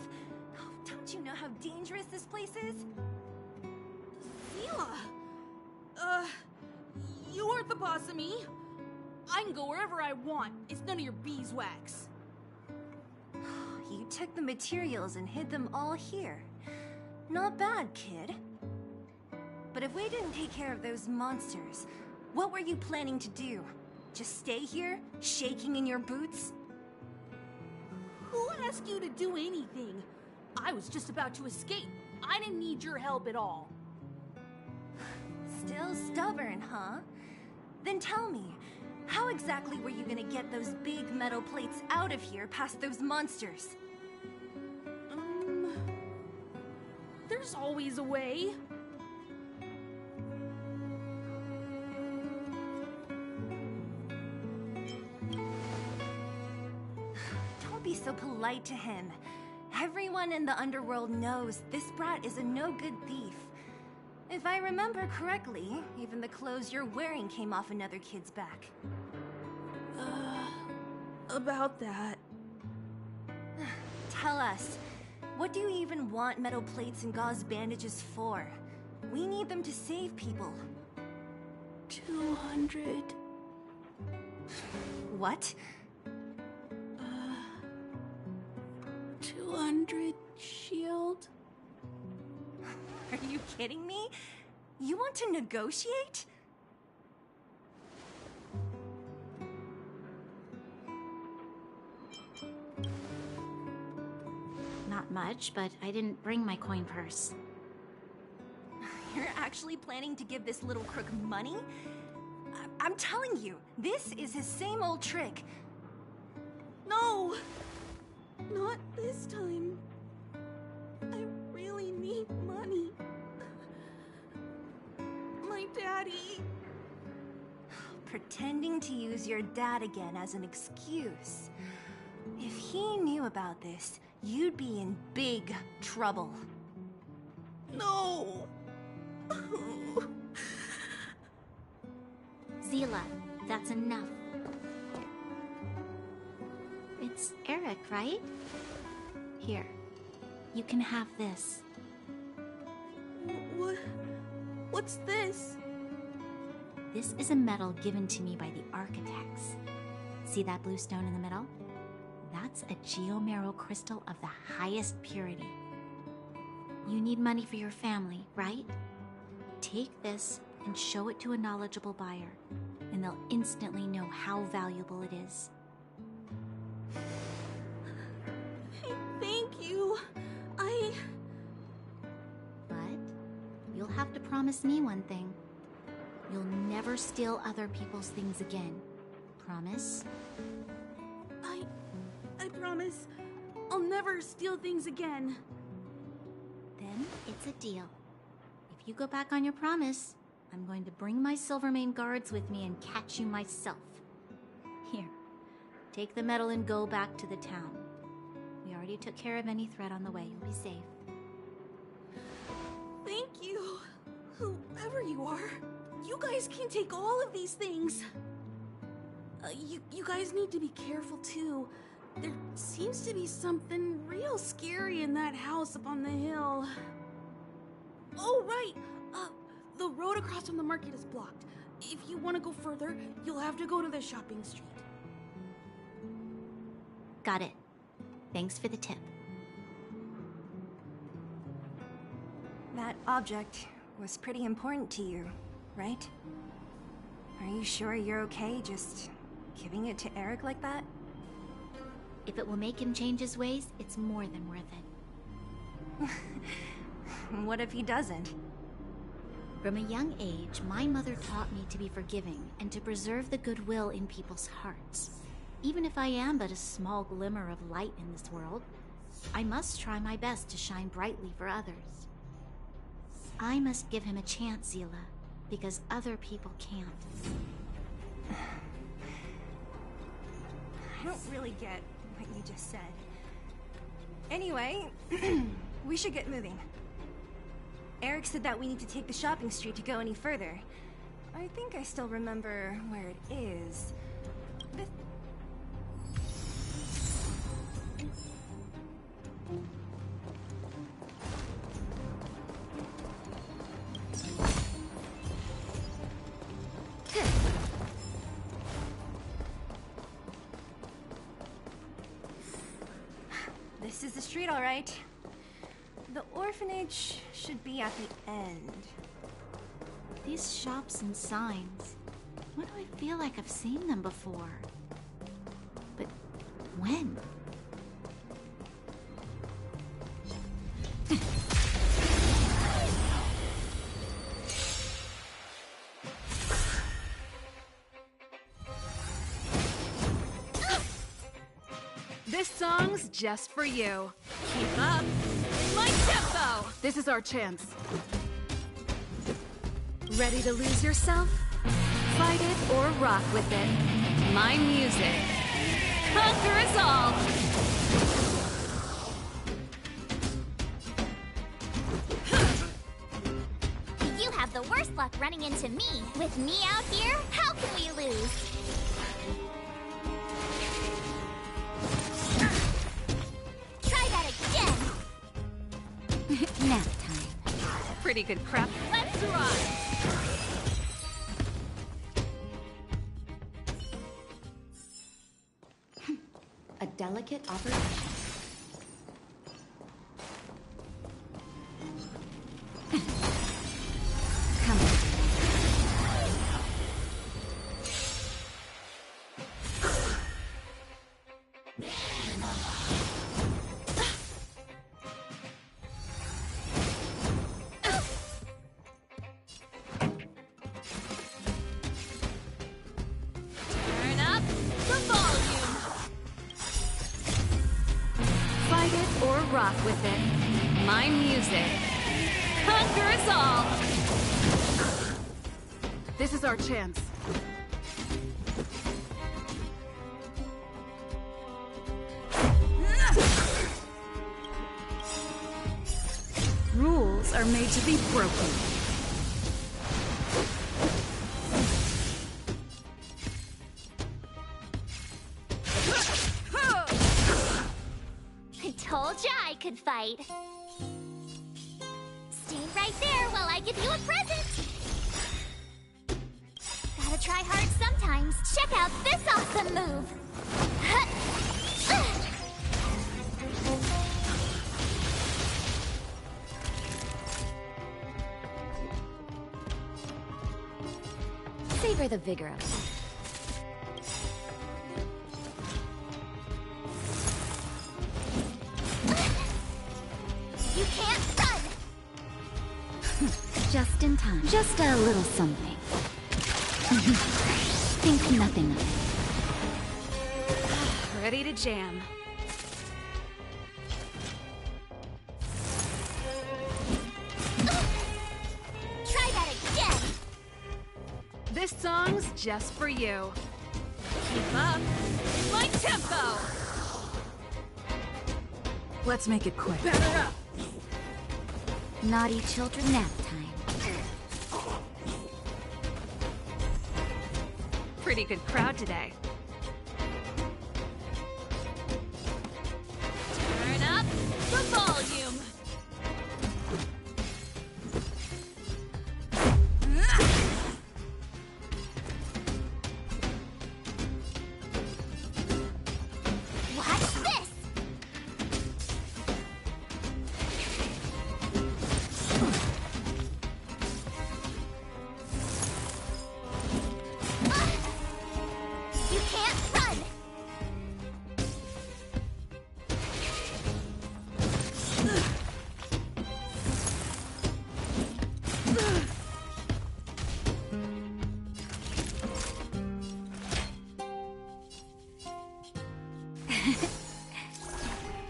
Oh, don't you know how dangerous this place is? Zila! You aren't the boss of me. I can go wherever I want. It's none of your beeswax. You took the materials and hid them all here. Not bad, kid. But if we didn't take care of those monsters, what were you planning to do? Just stay here, shaking in your boots? Who asked you to do anything? I was just about to escape. I didn't need your help at all. Still stubborn, huh? Then tell me, how exactly were you gonna get those big metal plates out of here past those monsters? There's always a way. Don't be so polite to him. Everyone in the underworld knows this brat is a no-good thief. If I remember correctly, even the clothes you're wearing came off another kid's back. About that. Tell us, what do you even want metal plates and gauze bandages for? We need them to save people. 200. What? 200 shield? Are you kidding me? You want to negotiate? Not much, but I didn't bring my coin purse. You're actually planning to give this little crook money? I'm telling you, this is his same old trick. No! Not this time. I really need money. My daddy. Pretending to use your dad again as an excuse. If he knew about this, you'd be in big trouble. No! Zila, that's enough. It's Eric, right? Here, you can have this. What's this? This is a medal given to me by the architects. See that blue stone in the middle? That's a geomarrow crystal of the highest purity. You need money for your family, right? Take this and show it to a knowledgeable buyer, and they'll instantly know how valuable it is. Thank you. But you'll have to promise me one thing. You'll never steal other people's things again. Promise? I promise. I'll never steal things again. Then it's a deal. If you go back on your promise, I'm going to bring my Silvermane guards with me and catch you myself. Here, take the medal and go back to the town. We already took care of any threat on the way. You'll be safe. Thank you. Whoever you are, you guys can take all of these things. You guys need to be careful too. There seems to be something real scary in that house up on the hill. Oh, right. The road across from the market is blocked. If you want to go further, you'll have to go to the shopping street. Got it. Thanks for the tip. That object was pretty important to you, right? Are you sure you're okay just giving it to Eric like that? If it will make him change his ways, it's more than worth it. What if he doesn't? From a young age, my mother taught me to be forgiving and to preserve the goodwill in people's hearts. Even if I am but a small glimmer of light in this world, I must try my best to shine brightly for others. I must give him a chance, Zila, because other people can't. I don't really get what you just said. Anyway, we should get moving. Eric said that we need to take the shopping street to go any further. I think I still remember where it is. This is the street, all right. The orphanage should be at the end. These shops and signs, why do I feel like I've seen them before? But when? This song's just for you. Keep up. My tempo! This is our chance. Ready to lose yourself? Fight it or rock with it. My music. Conquer us all! You have the worst luck running into me. With me out here, how can we lose? Try that again! Nap time. Pretty good crap. Let's ride! A delicate operation. Come on. Turn up the volume. Fight it or rock with it. My music. Conquer us all. This is our chance. Rules are made to be broken. I told ya I could fight. Stay right there while I give you a present. Gotta try hard sometimes. Check out this awesome move. Savor the vigor of it. You can't run! Just in time. Just a little something. Think nothing of it. Ready to jam. Try that again! This song's just for you. Keep up. My tempo! Let's make it quick. Batter up! Naughty children nap time. Pretty good crowd today. Turn up the volume.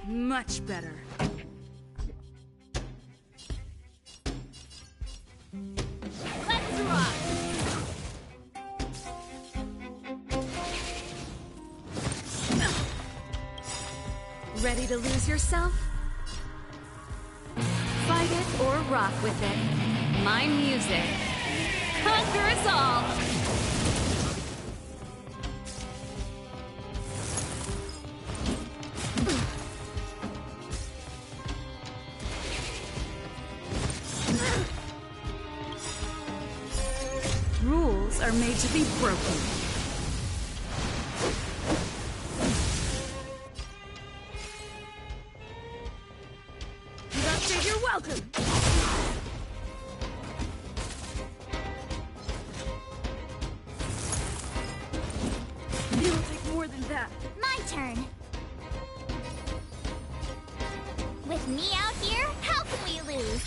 Much better. Let's rock! Ready to lose yourself? Fight it or rock with it. My music conquers all! Rules are made to be broken. You don't say you're welcome. It'll take more than that. My turn. With me out here, how can we lose?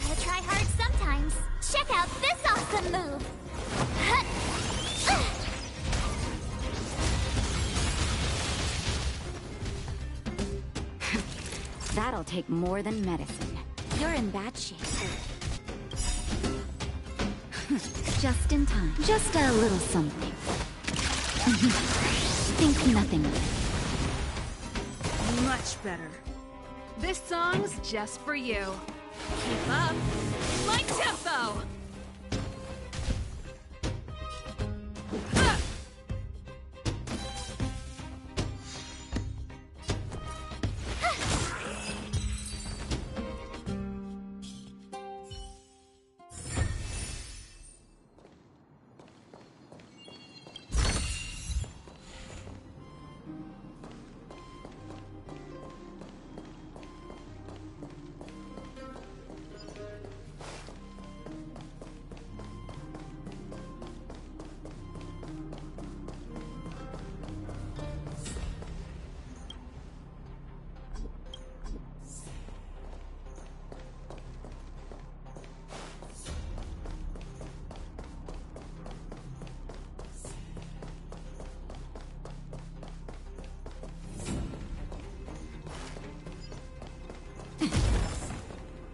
Gotta try hard sometimes. Check out this awesome move! Hut. That'll take more than medicine. You're in bad shape. Just in time. Just a little something. Think nothing of it. Much better. This song's just for you. Keep up my tempo!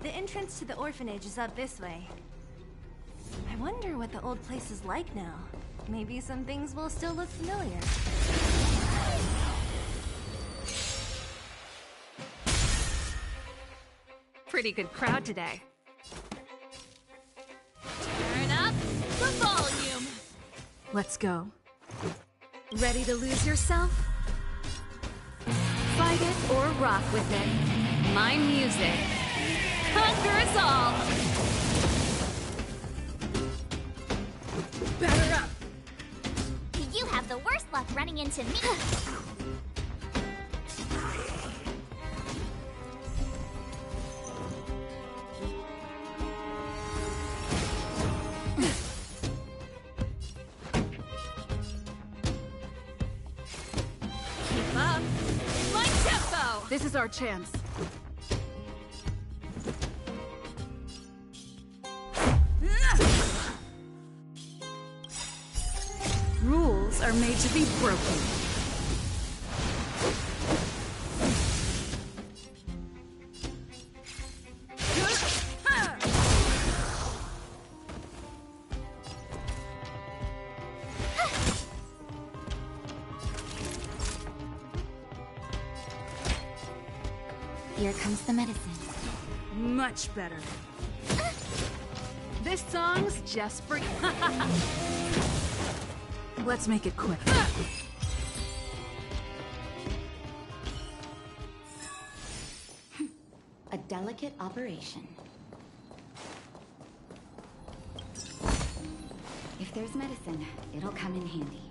The entrance to the orphanage is up this way. I wonder what the old place is like now. Maybe some things will still look familiar. Pretty good crowd today. Turn up the volume! Let's go. Ready to lose yourself? Fight it or rock with it. My music conquers all! Batter up! You have the worst luck running into me. Keep up my tempo! This is our chance. Rules are made to be broken. Here comes the medicine. Much better. This song's just for you. Let's make it quick. A delicate operation. If there's medicine, it'll come in handy.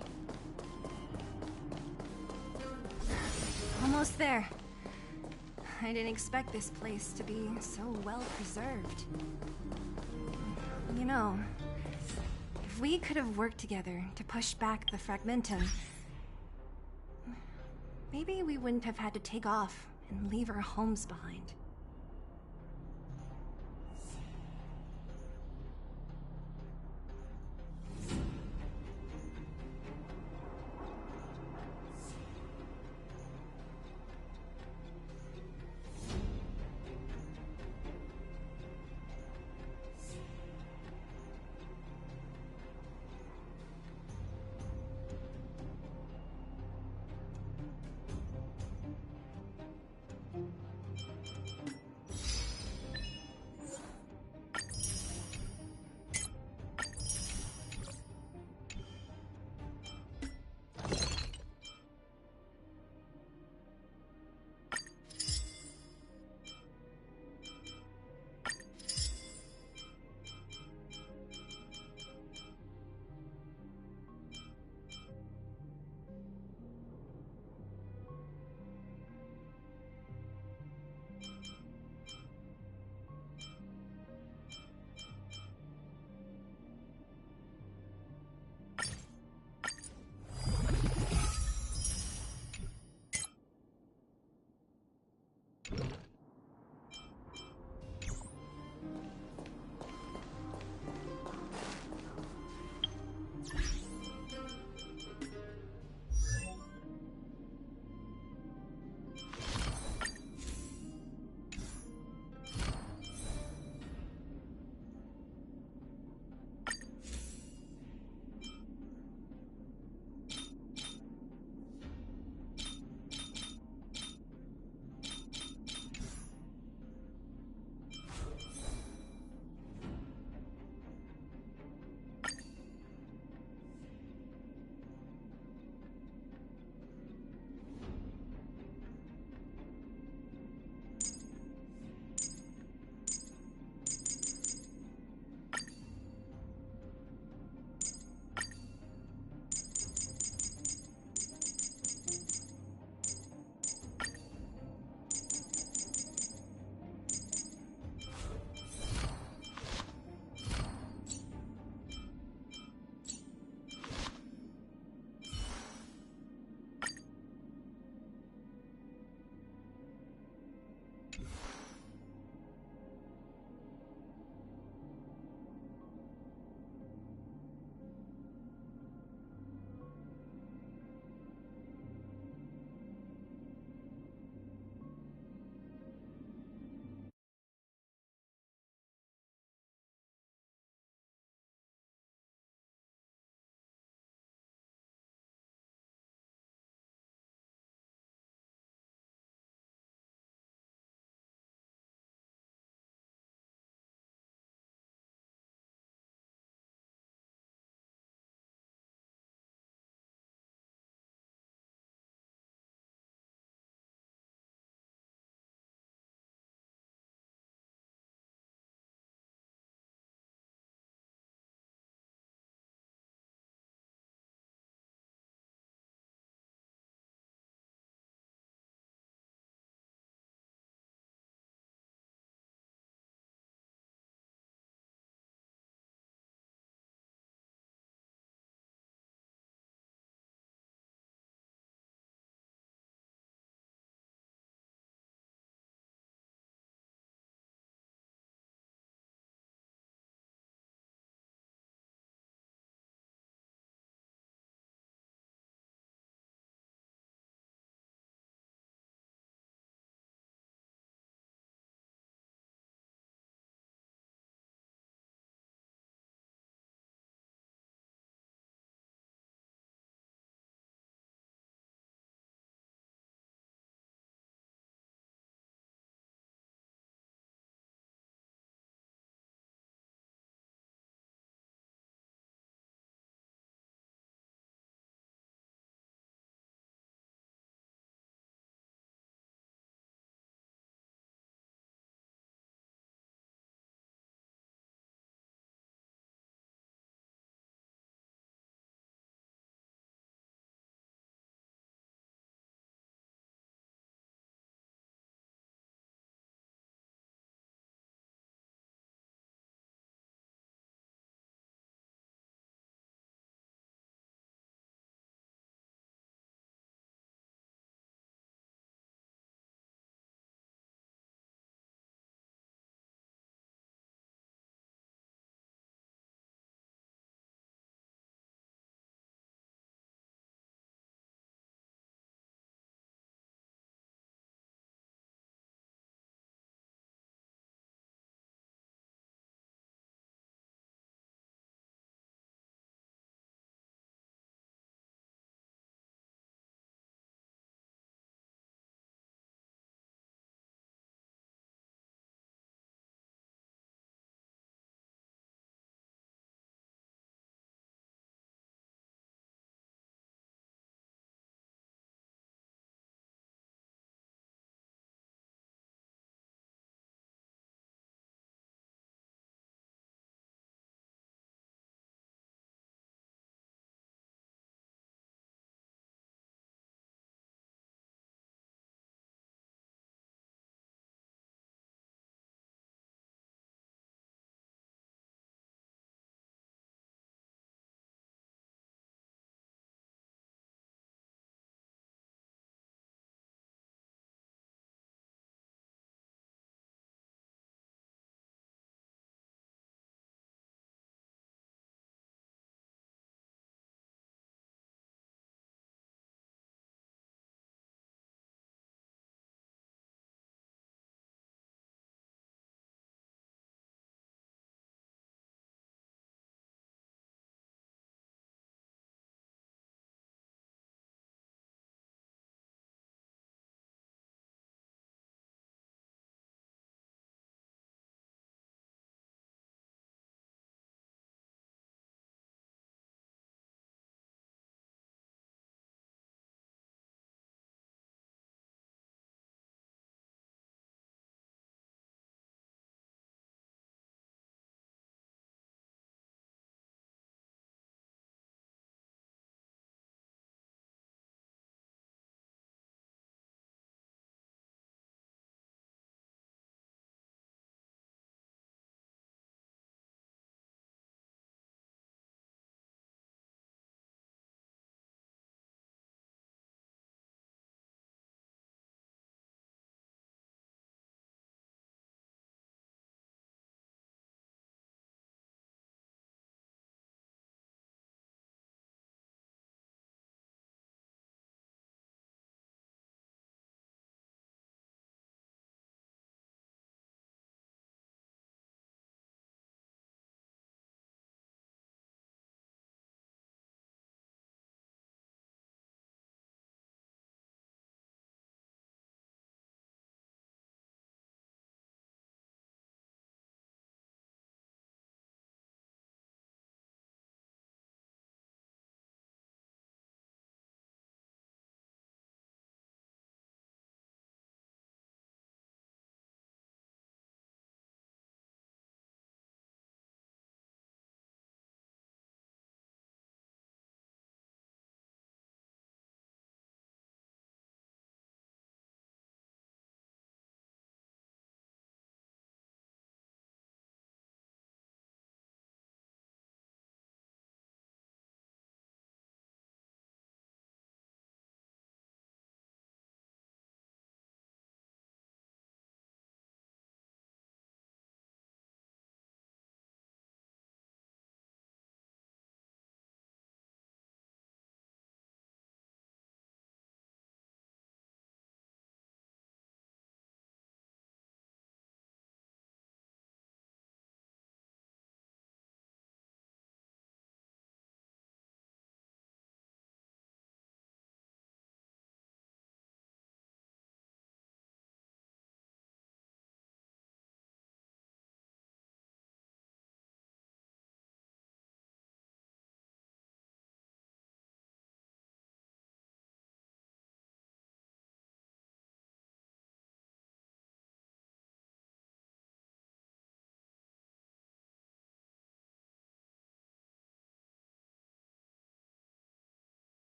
Almost there. I didn't expect this place to be so well preserved. You know, if we could have worked together to push back the Fragmentum, maybe we wouldn't have had to take off and leave our homes behind.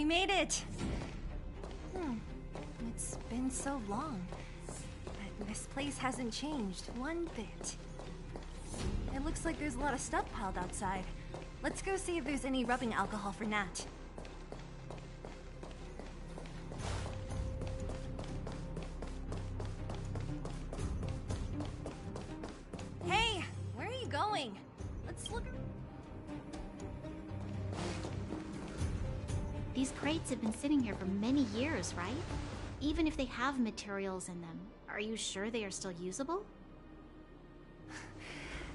We made it! It's been so long. But this place hasn't changed one bit. It looks like there's a lot of stuff piled outside. Let's go see if there's any rubbing alcohol for Nat. Hey, where are you going? Let's look. These crates have been sitting here for many years, right? Even if they have materials in them, are you sure they are still usable?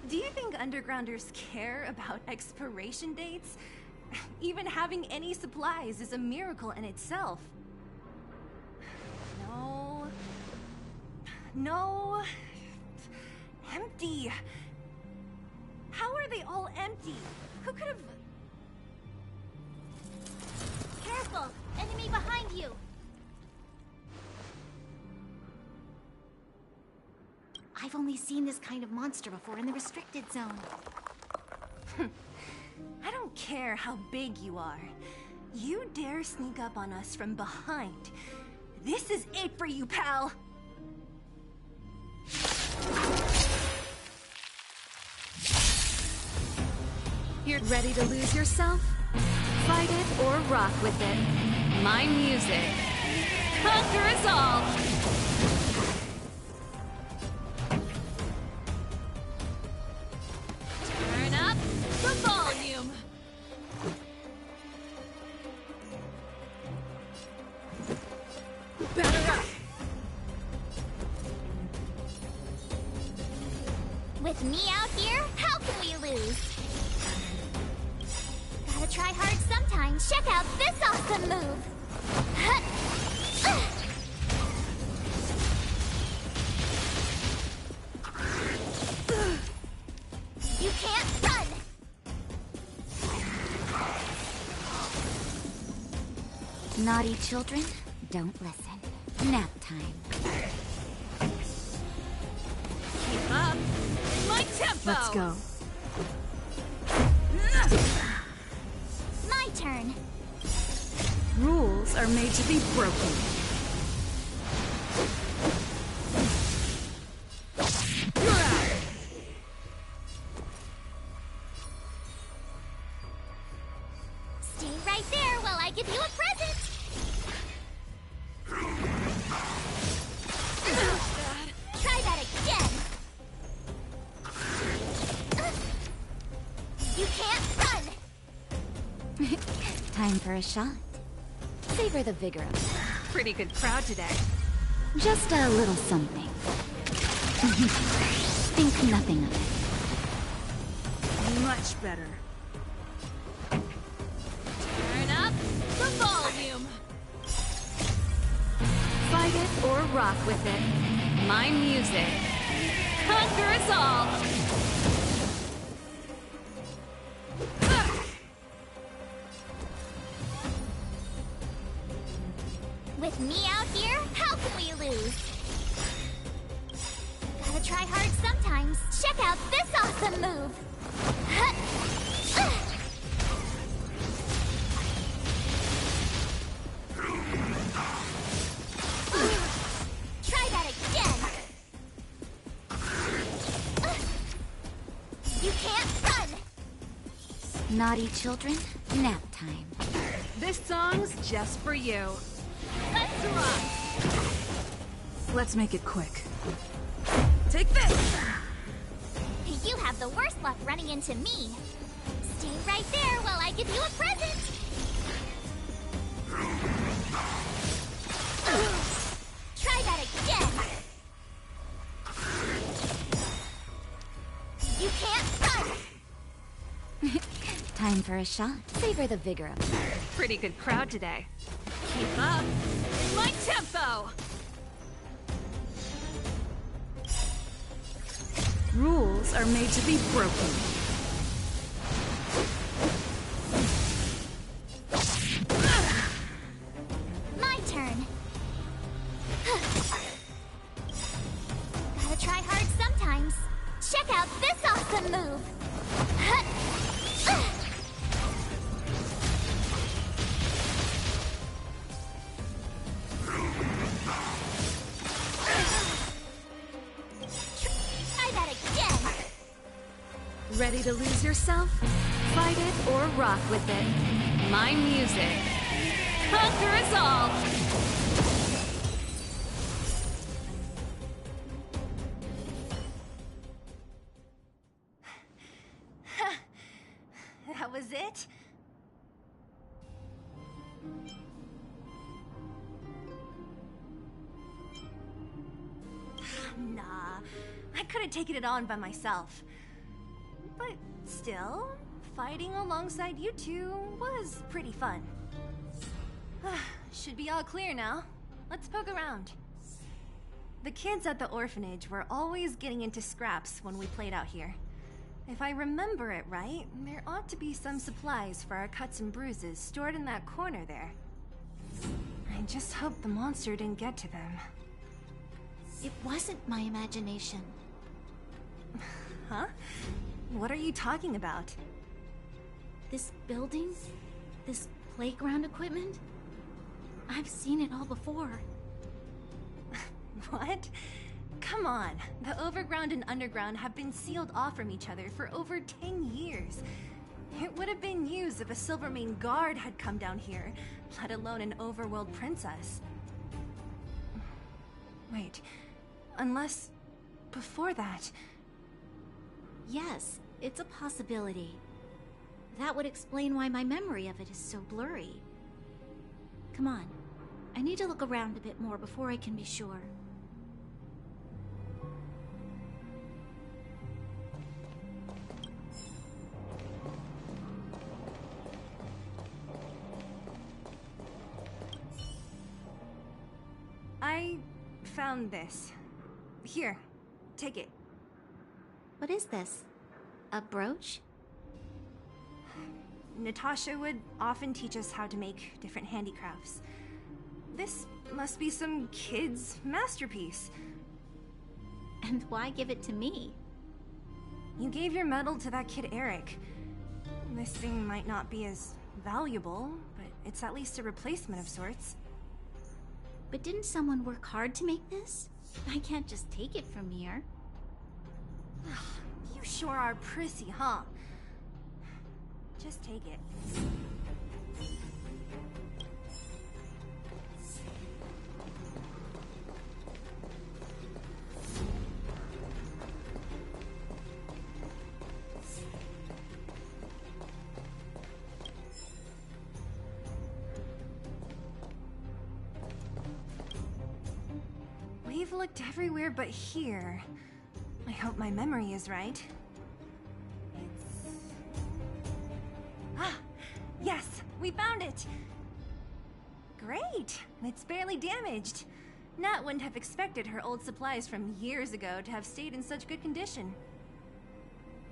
Do you think undergrounders care about expiration dates? Even having any supplies is a miracle in itself. No. No. Empty. How are they all empty? Who could have... Careful! Enemy behind you! I've only seen this kind of monster before in the restricted zone. I don't care how big you are. You dare sneak up on us from behind. This is it for you, pal! You're ready to lose yourself? Fight it or rock with it. My music. Conquer us all! Turn up the volume! Batter up! With me out here, how can we lose? Gotta try hard sometimes. Check out this awesome move! You can't run! Naughty children, don't listen. Nap time. Keep up! My tempo! Let's go. My turn. Rules are made to be broken. You're out! Stay right there while I give you a present! Try that again! You can't run! Time for a shot. Savor the vigor of it. Pretty good crowd today. Just a little something. Think nothing of it. Much better. Turn up the volume! Fight it or rock with it. My music. Conquer us all! With me out here, how can we lose? Gotta try hard sometimes. Check out this awesome move! Try that again! You can't run! Naughty children, nap time. This song's just for you. Let's rock! Let's make it quick. Take this! You have the worst luck running into me. Stay right there while I give you a present! Try that again! You can't run! Time for a shot. Savor the vigor of it. Pretty good crowd today. Keep up! My tempo! Rules are made to be broken. My turn. Gotta try hard sometimes. Check out this awesome move! Ready to lose yourself? Fight it or rock with it. My music. Conquer us all! That was it? Nah, I could have taken it on by myself. But still, fighting alongside you two was pretty fun. Should be all clear now. Let's poke around. The kids at the orphanage were always getting into scraps when we played out here. If I remember it right, there ought to be some supplies for our cuts and bruises stored in that corner there. I just hope the monster didn't get to them. It wasn't my imagination. Huh? What are you talking about? This building? This playground equipment? I've seen it all before. What? Come on. The overground and underground have been sealed off from each other for over 10 years. It would have been news if a Silvermane guard had come down here, let alone an overworld princess. Wait, unless before that... Yes, it's a possibility. That would explain why my memory of it is so blurry. Come on, I need to look around a bit more before I can be sure. I found this. Here, take it. What is this? A brooch? Natasha would often teach us how to make different handicrafts. This must be some kid's masterpiece. And why give it to me? You gave your medal to that kid Eric. This thing might not be as valuable, but it's at least a replacement of sorts. But didn't someone work hard to make this? I can't just take it from here. You sure are prissy, huh? Just take it. We've looked everywhere but here. I hope my memory is right. Yes, we found it! Great! It's barely damaged. Nat wouldn't have expected her old supplies from years ago to have stayed in such good condition.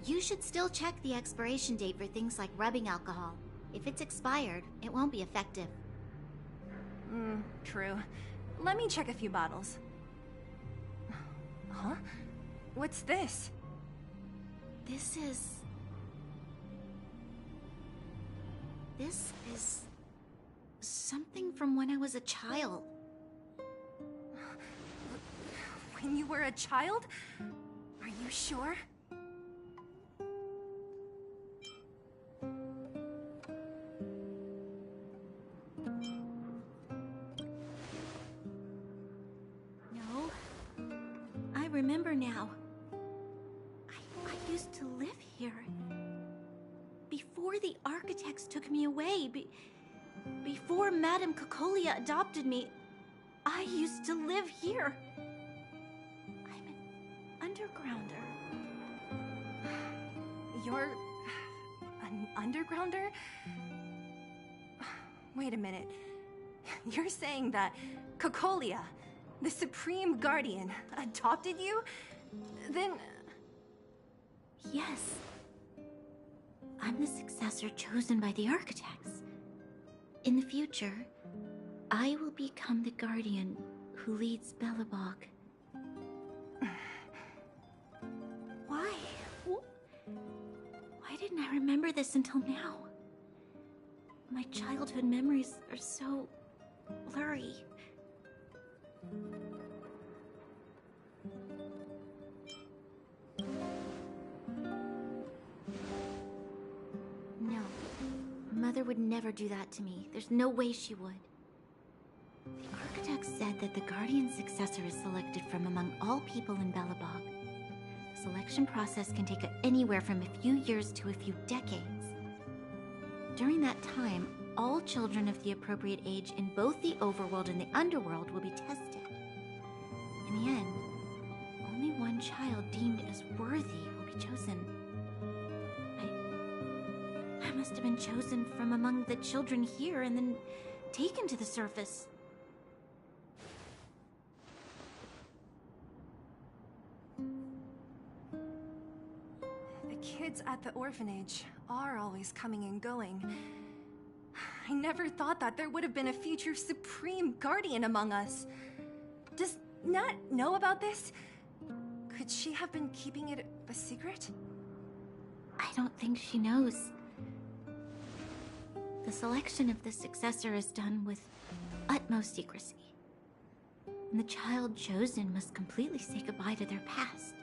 You should still check the expiration date for things like rubbing alcohol. If it's expired, it won't be effective. True. Let me check a few bottles. Huh? What's this? This is something from when I was a child. When you were a child? Are you sure? No. I remember now. I used to live here. Before the architects took me away, before Madame Cocolia adopted me, I used to live here. I'm an undergrounder. You're... an undergrounder? Wait a minute. You're saying that Cocolia, the Supreme Guardian, adopted you? Then... Yes. I'm the successor chosen by the architects. In the future, I will become the guardian who leads Belobog. Why? Why didn't I remember this until now? My childhood memories are so blurry. would never do that to me. There's no way she would. The architect said that the Guardian successor is selected from among all people in Belobog. The selection process can take anywhere from a few years to a few decades. During that time, all children of the appropriate age in both the overworld and the underworld will be tested. In the end, only one child deemed as worthy will be chosen. I must have been chosen from among the children here and then taken to the surface. The kids at the orphanage are always coming and going. I never thought that there would have been a future Supreme Guardian among us. Does Nat know about this? Could she have been keeping it a secret? I don't think she knows. The selection of the successor is done with utmost secrecy. And the child chosen must completely say goodbye to their past.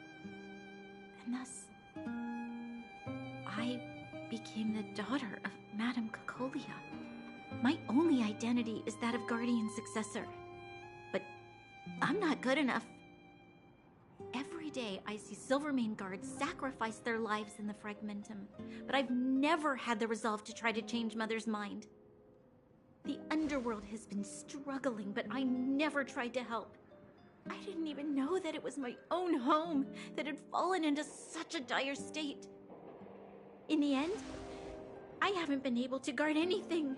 And thus, I became the daughter of Madame Cocolia. My only identity is that of Guardian Successor. But I'm not good enough. Every day I see Silvermane guards sacrifice their lives in the Fragmentum, but I've never had the resolve to try to change Mother's mind. The underworld has been struggling, but I never tried to help. I didn't even know that it was my own home that had fallen into such a dire state. In the end, I haven't been able to guard anything.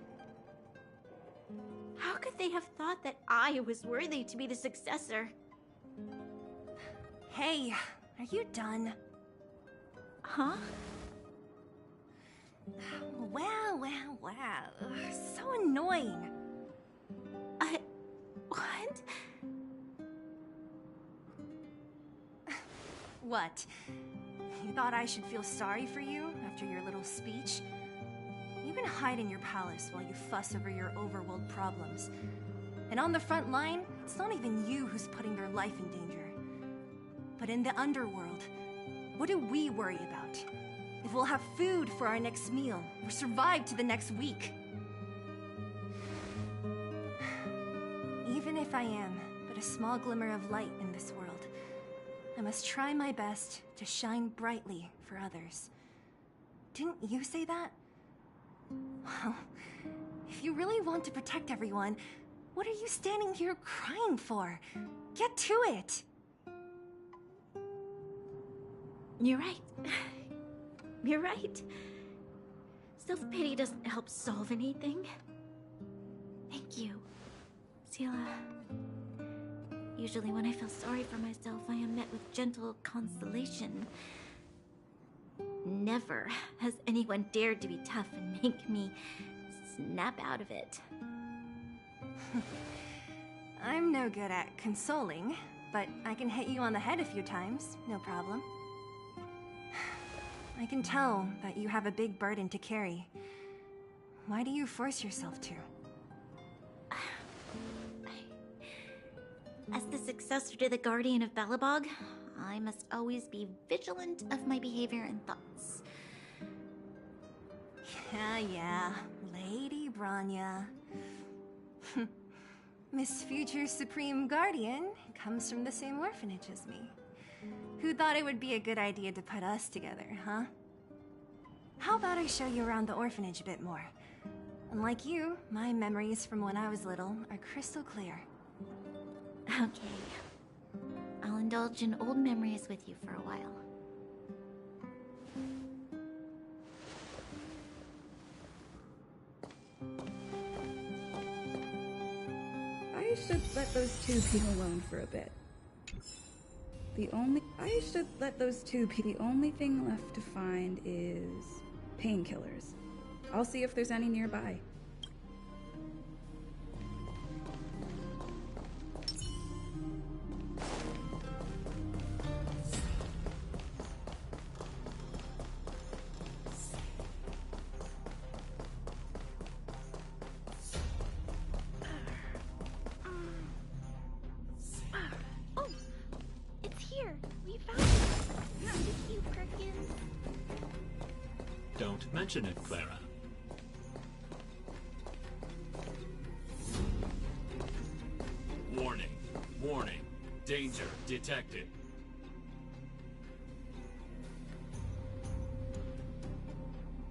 How could they have thought that I was worthy to be the successor? Hey, are you done? Huh? Wow. So annoying. What? What? You thought I should feel sorry for you after your little speech? You can hide in your palace while you fuss over your overworld problems. And on the front line, it's not even you who's putting their life in danger. But in the underworld, what do we worry about? If we'll have food for our next meal, or survive to the next week. Even if I am but a small glimmer of light in this world, I must try my best to shine brightly for others. Didn't you say that? Well, if you really want to protect everyone, what are you standing here crying for? Get to it! You're right. You're right. Self-pity doesn't help solve anything. Thank you, Sela. Usually when I feel sorry for myself, I am met with gentle consolation. Never has anyone dared to be tough and make me snap out of it. I'm no good at consoling, but I can hit you on the head a few times, no problem. I can tell that you have a big burden to carry. Why do you force yourself to? As the successor to the Guardian of Belobog, I must always be vigilant of my behavior and thoughts. Yeah, Lady Branya. Miss Future Supreme Guardian comes from the same orphanage as me. Who thought it would be a good idea to put us together, huh? How about I show you around the orphanage a bit more? Unlike you, my memories from when I was little are crystal clear. Okay. I'll indulge in old memories with you for a while. I should let those two people alone for a bit. The only thing left to find is painkillers. I'll see if there's any nearby. Oh, it's here. We found it. Thank you, Perkins. Don't mention it, Clara. Danger detected.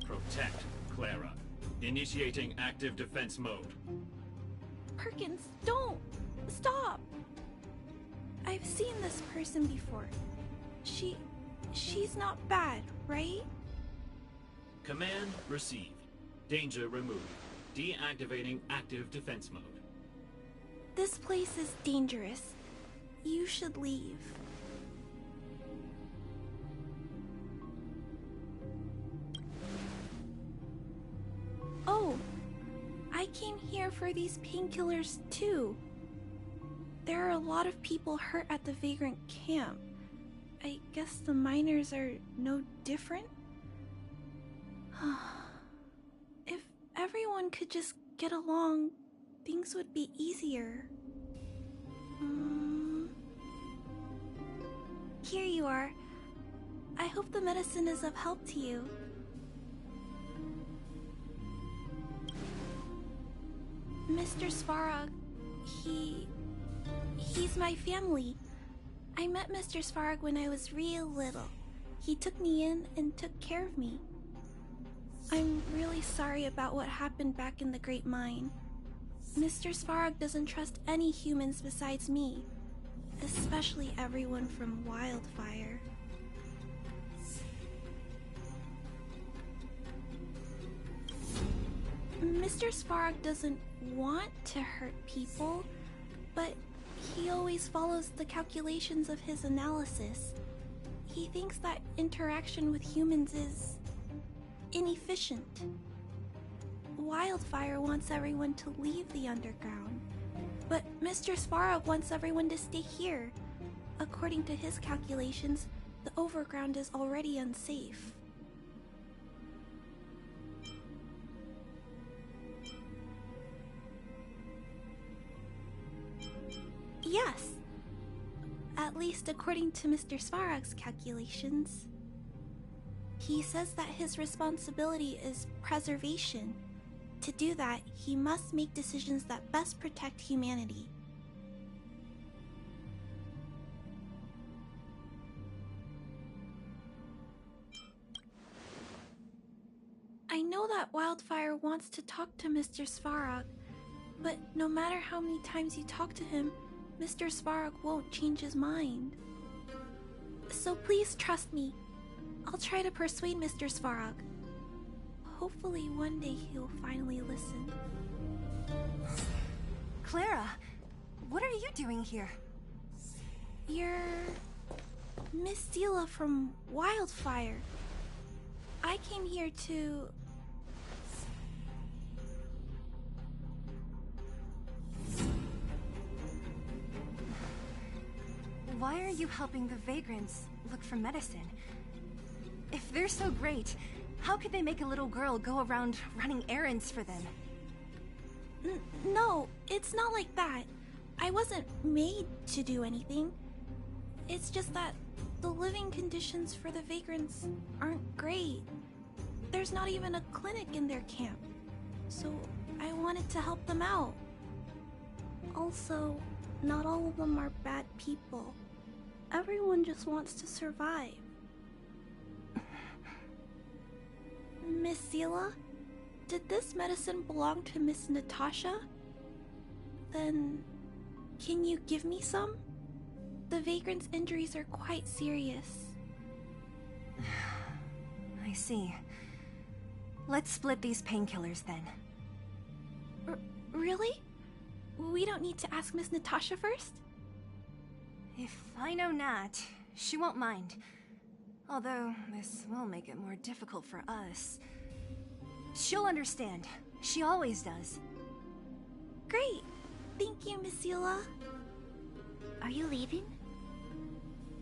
Protect Clara. Initiating active defense mode. Perkins, don't! Stop! I've seen this person before. She's not bad, right? Command received. Danger removed. Deactivating active defense mode. This place is dangerous. You should leave. Oh, I came here for these painkillers too. There are a lot of people hurt at the Vagrant camp. I guess the miners are no different? If everyone could just get along, things would be easier. Here you are. I hope the medicine is of help to you. Mr. Svarog, he's my family. I met Mr. Svarog when I was real little. He took me in and took care of me. I'm really sorry about what happened back in the Great Mine. Mr. Svarog doesn't trust any humans besides me, especially everyone from Wildfire. Mr. Svarog doesn't want to hurt people, but he always follows the calculations of his analysis. He thinks that interaction with humans is inefficient. Wildfire wants everyone to leave the underground, but Mr. Svarog wants everyone to stay here. According to his calculations, the overground is already unsafe. Yes. At least according to Mr. Svarog's calculations. He says that his responsibility is preservation. To do that, he must make decisions that best protect humanity. I know that Wildfire wants to talk to Mr. Svarog, but no matter how many times you talk to him, Mr. Svarog won't change his mind. So please trust me. I'll try to persuade Mr. Svarog. Hopefully one day he'll finally listen. Clara, what are you doing here? You're Miss Sela from Wildfire. I came here to... Why are you helping the Vagrants look for medicine? If they're so great, how could they make a little girl go around running errands for them? No, it's not like that. I wasn't made to do anything. It's just that the living conditions for the Vagrants aren't great. There's not even a clinic in their camp, so I wanted to help them out. Also, not all of them are bad people. Everyone just wants to survive. Miss Sela, did this medicine belong to Miss Natasha? Then, can you give me some? The Vagrant's injuries are quite serious. I see. Let's split these painkillers then. Really? We don't need to ask Miss Natasha first? If I know Nat, she won't mind. Although, this will make it more difficult for us. She'll understand. She always does. Great! Thank you, Miss Sela. Are you leaving?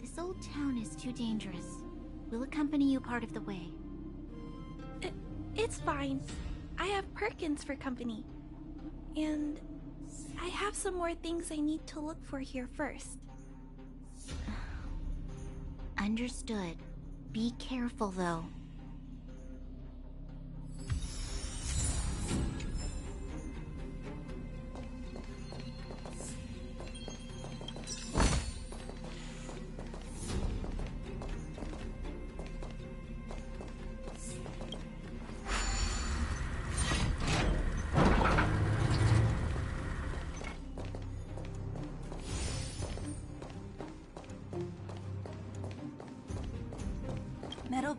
This old town is too dangerous. We'll accompany you part of the way. It's fine. I have Perkins for company. And I have some more things I need to look for here first. Understood. Be careful, though.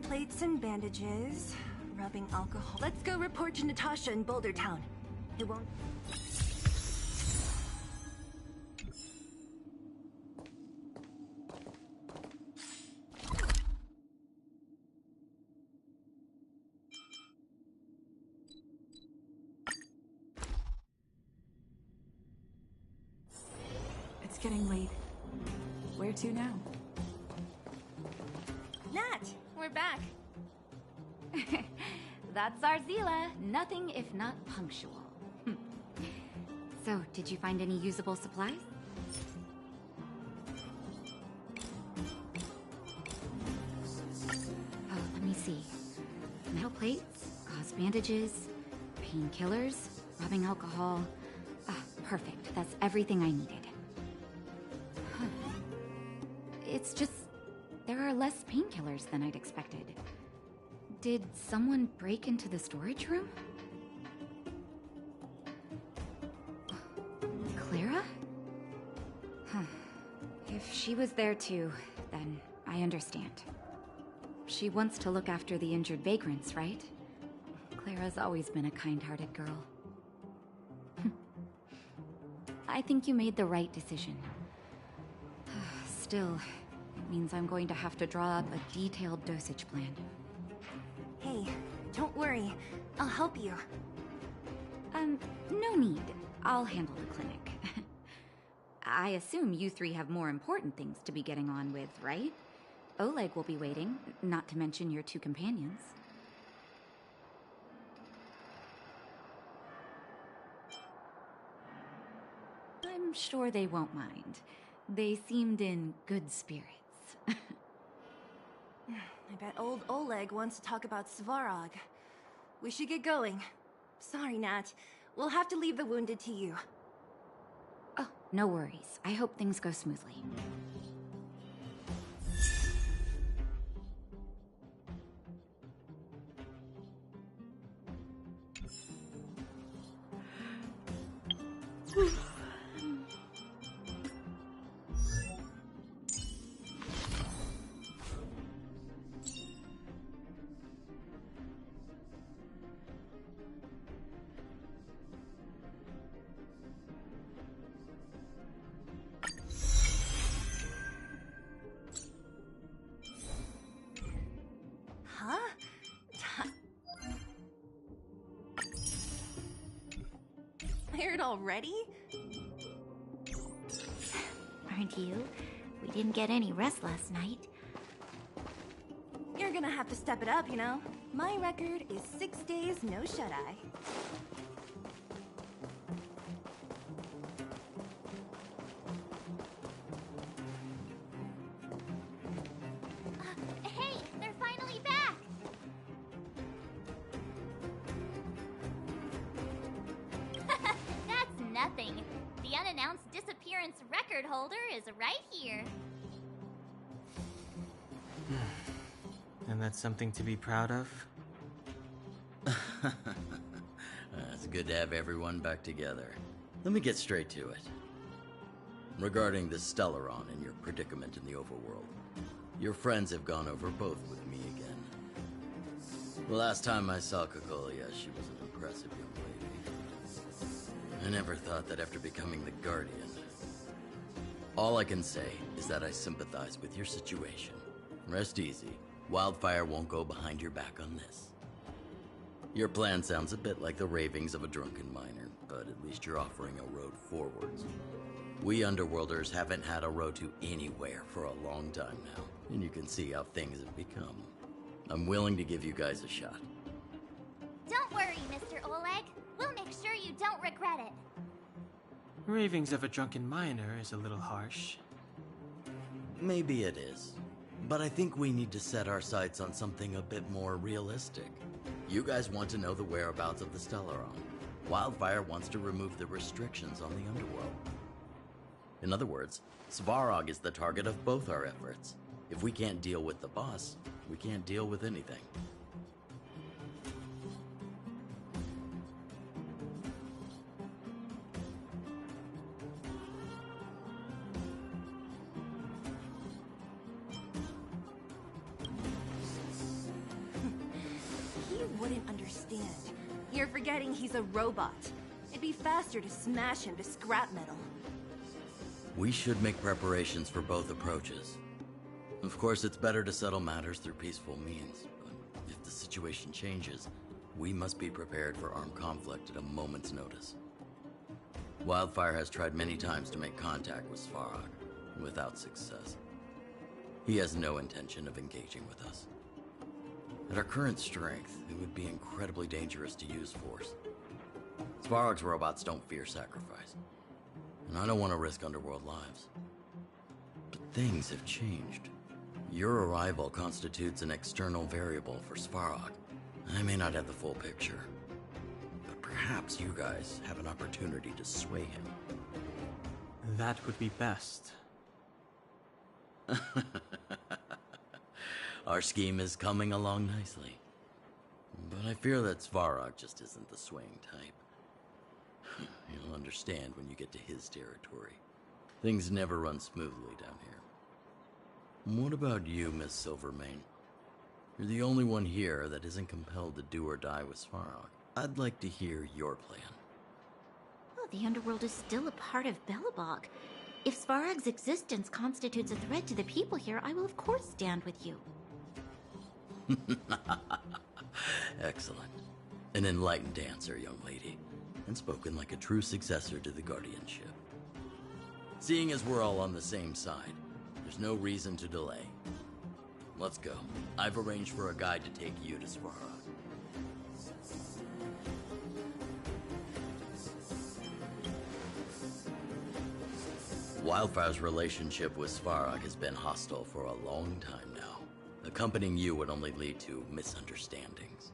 Plates and bandages, rubbing alcohol. Let's go report to Natasha in Boulder Town. It won't... It's getting late. Where to now? Nat! We're back. That's our Zila. Nothing if not punctual. So, did you find any usable supplies? Oh, let me see. Metal plates, gauze bandages, painkillers, rubbing alcohol. Ah, perfect. That's everything I needed. Huh. It's just... there are less painkillers than I'd expected. Did someone break into the storage room? Clara? Huh. If she was there too, then I understand. She wants to look after the injured vagrants, right? Clara's always been a kind-hearted girl. I think you made the right decision. Still, it means I'm going to have to draw up a detailed dosage plan. Hey, don't worry. I'll help you. No need. I'll handle the clinic. I assume you three have more important things to be getting on with, right? Oleg will be waiting, not to mention your two companions. I'm sure they won't mind. They seemed in good spirits. I bet old Oleg wants to talk about Svarog. We should get going. Sorry, Nat. We'll have to leave the wounded to you. Oh, no worries. I hope things go smoothly. Huh? Tired already? Aren't you? We didn't get any rest last night. You're gonna have to step it up, you know? My record is 6 days, no shut-eye. Hey, they're finally back! That's nothing. The unannounced disappearance record holder is right here. And that's something to be proud of? It's good to have everyone back together. Let me get straight to it. Regarding the Stellaron and your predicament in the overworld, your friends have gone over both with me again. The last time I saw Kokolia, she was an impressive young lady. I never thought that after becoming the Guardian. All I can say is that I sympathize with your situation. Rest easy. Wildfire won't go behind your back on this. Your plan sounds a bit like the ravings of a drunken miner, but at least you're offering a road forwards. We Underworlders haven't had a road to anywhere for a long time now, and you can see how things have become. I'm willing to give you guys a shot. Don't worry, Mr. Oleg. We'll make sure you don't regret it. Ravings of a drunken miner is a little harsh. Maybe it is. But I think we need to set our sights on something a bit more realistic. You guys want to know the whereabouts of the Stellaron. Wildfire wants to remove the restrictions on the Underworld. In other words, Svarog is the target of both our efforts. If we can't deal with the boss, we can't deal with anything. understand. You're forgetting he's a robot. It'd be faster to smash him to scrap metal. We should make preparations for both approaches. Of course, it's better to settle matters through peaceful means, but if the situation changes, we must be prepared for armed conflict at a moment's notice. Wildfire has tried many times to make contact with Svarog, without success. He has no intention of engaging with us. At our current strength, it would be incredibly dangerous to use force. Svarog's robots don't fear sacrifice, and I don't want to risk Underworld lives. But things have changed. Your arrival constitutes an external variable for Svarog. I may not have the full picture, but perhaps you guys have an opportunity to sway him. That would be best. Our scheme is coming along nicely. But I fear that Svarog just isn't the swaying type. You'll understand when you get to his territory. Things never run smoothly down here. What about you, Miss Silvermane? You're the only one here that isn't compelled to do or die with Svarog. I'd like to hear your plan. Well, the underworld is still a part of Belobog. If Svarog's existence constitutes a threat to the people here, I will of course stand with you. Excellent. An enlightened answer, young lady, and spoken like a true successor to the guardianship. Seeing as we're all on the same side, there's no reason to delay. Let's go. I've arranged for a guide to take you to Svarog. Wildfire's relationship with Svarog has been hostile for a long time now. Accompanying you would only lead to misunderstandings.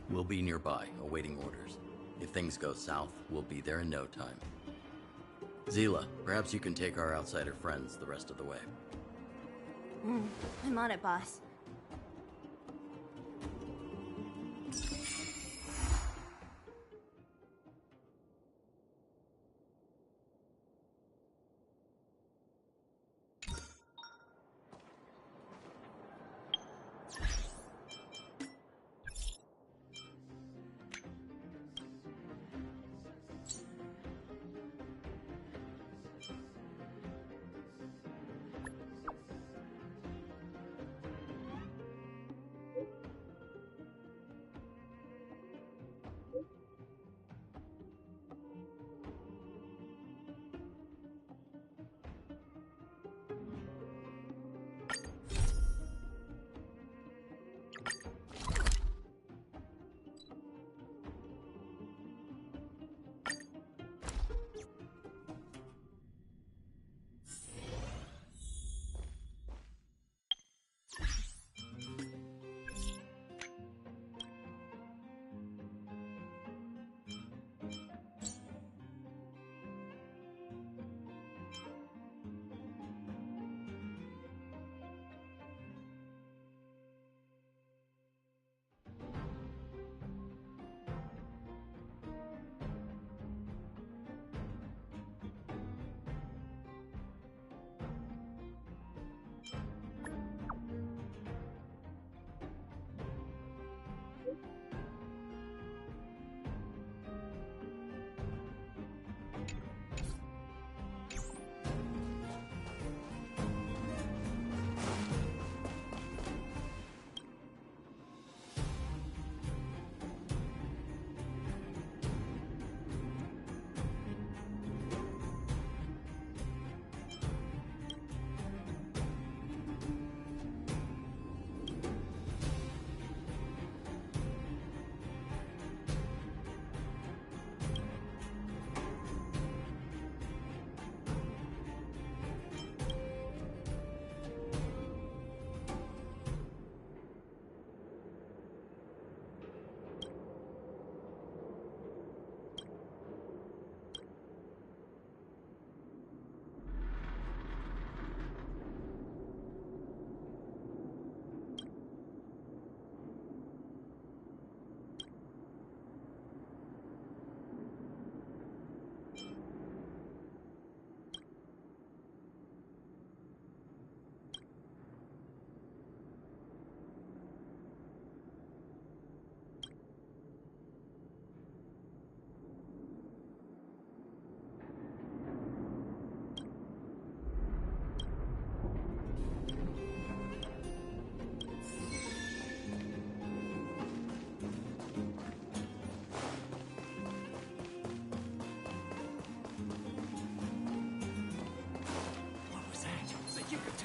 We'll be nearby, awaiting orders. If things go south, we'll be there in no time. Zila, perhaps you can take our outsider friends the rest of the way. I'm on it, boss.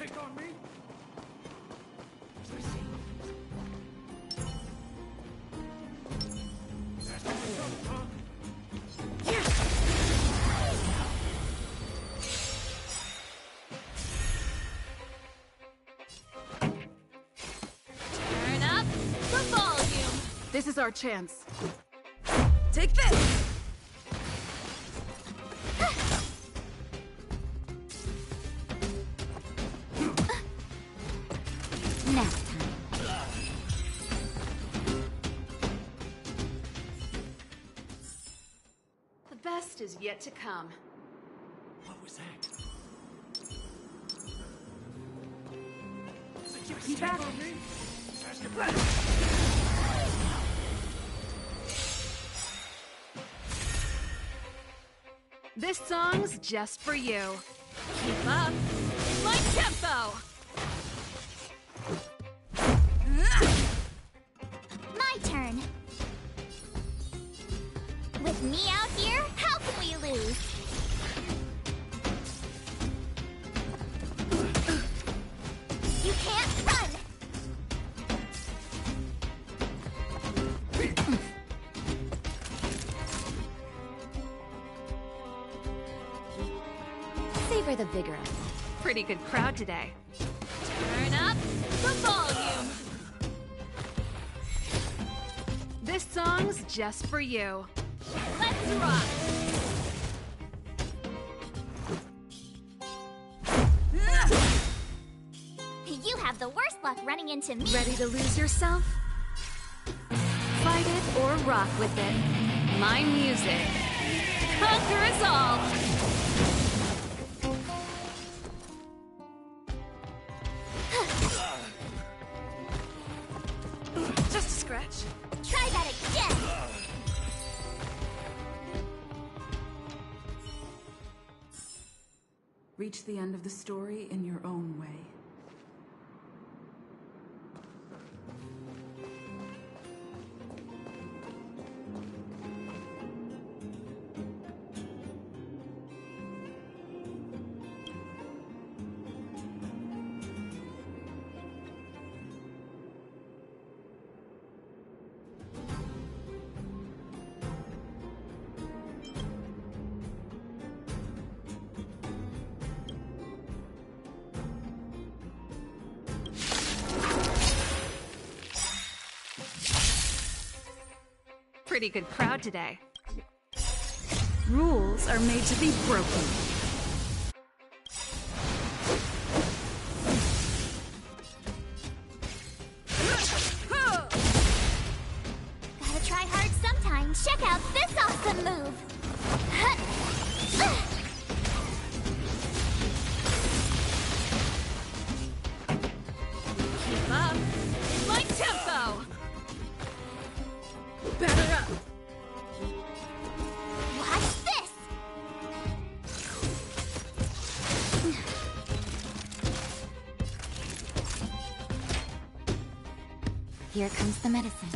Take on me? Turn up the volume. This is our chance. Take this! Nap time. The best is yet to come. What was that? Keep at it. This song's just for you. Keep up my tempo. My turn. With me out here, how can we lose? You can't run! Savor the vigor of it. Pretty good crowd today. Turn up the volume. This song's just for you. Let's rock. You have the worst luck running into me. Ready to lose yourself? Fight it or rock with it. My music. Conquer us all. Just a scratch. Try that again! Reach the end of the story in your own way. Pretty good crowd today. Rules are made to be broken. Gotta try hard sometimes. Check out this awesome move! Keep up my tempo. Batter up! Watch this! Here comes the medicine.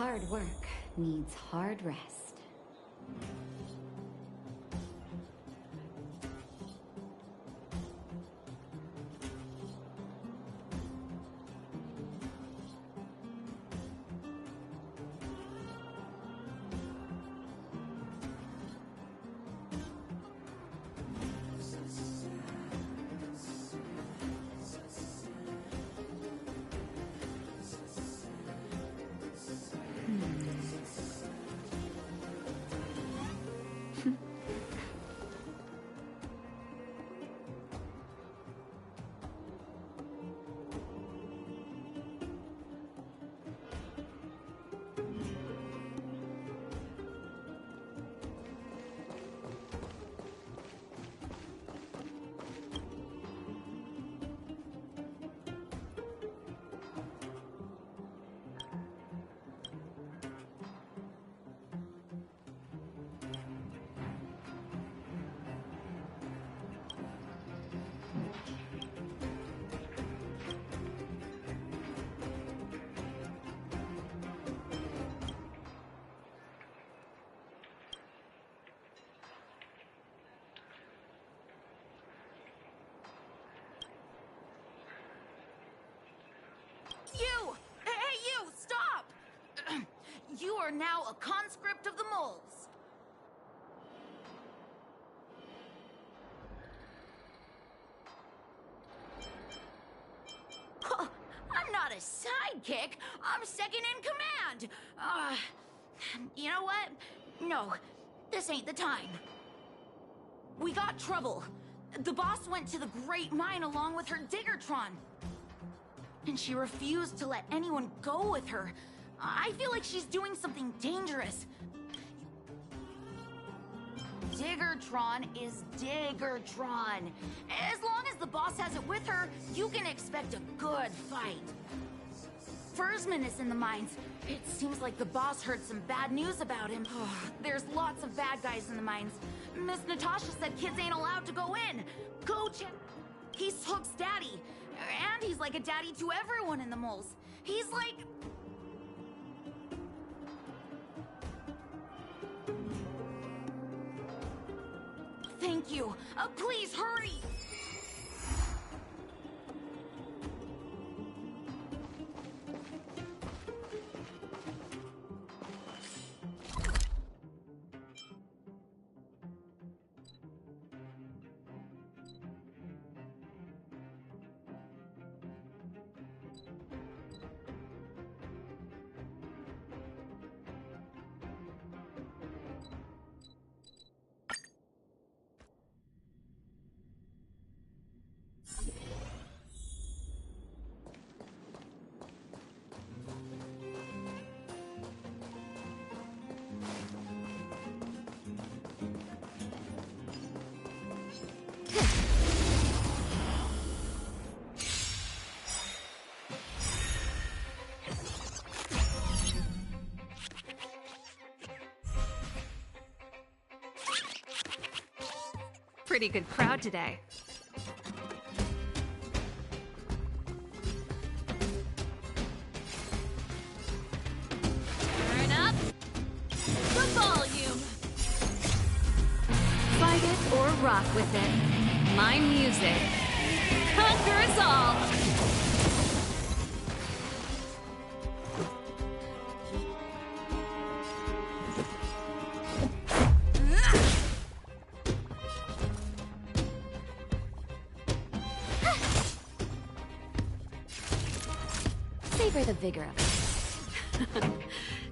Hard work needs hard rest. You! Hey, you! Stop! You are now a conscript of the moles. Huh, I'm not a sidekick. I'm second in command. You know what? No, this ain't the time. We got trouble. The boss went to the Great Mine along with her Diggertron. And she refused to let anyone go with her. I feel like she's doing something dangerous. Diggertron is Diggertron. As long as the boss has it with her, you can expect a good fight. Fursman is in the mines. It seems like the boss heard some bad news about him. There's lots of bad guys in the mines. Miss Natasha said kids ain't allowed to go in. Go check. He's Hook's daddy. And he's like a daddy to everyone in the moles. He's like... Thank you. Please, hurry! Pretty good crowd today. Turn up the volume. Fight it or rock with it. My music conquers all. Savor the vigor of it.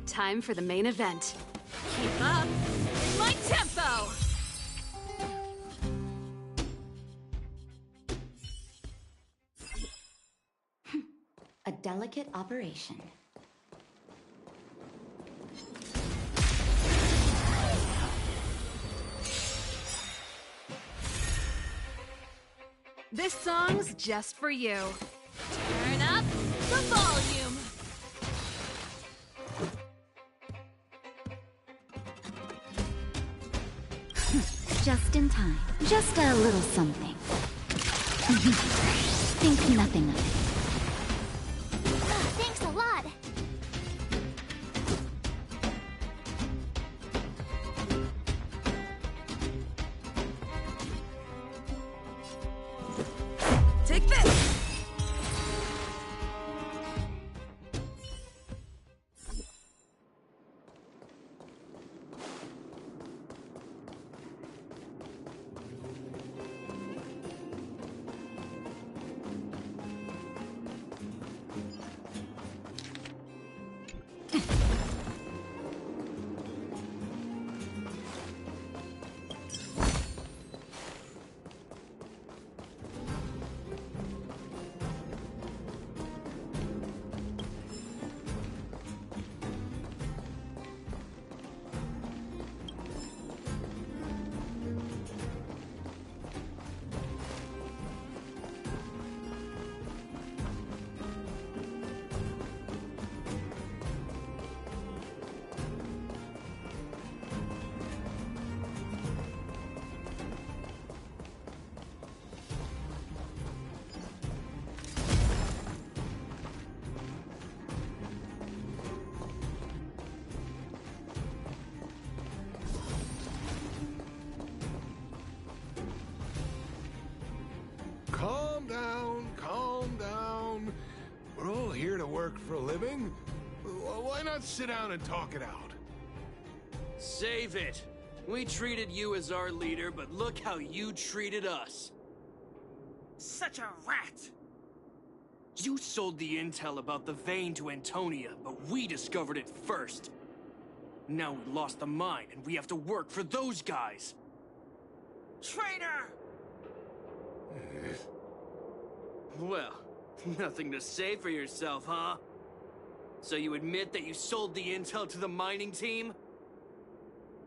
Time for the main event. Keep up my tempo! A delicate operation. This song's just for you. Turn up the volume. Just in time. Just a little something. Think nothing of it. Thanks a lot. here to work for a living? Why not sit down and talk it out? Save it! We treated you as our leader, but look how you treated us. Such a rat! You sold the intel about the vein to Antonia, but we discovered it first. Now we lost the mine, and we have to work for those guys. Traitor! Well, nothing to say for yourself, huh? So you admit that you sold the intel to the mining team?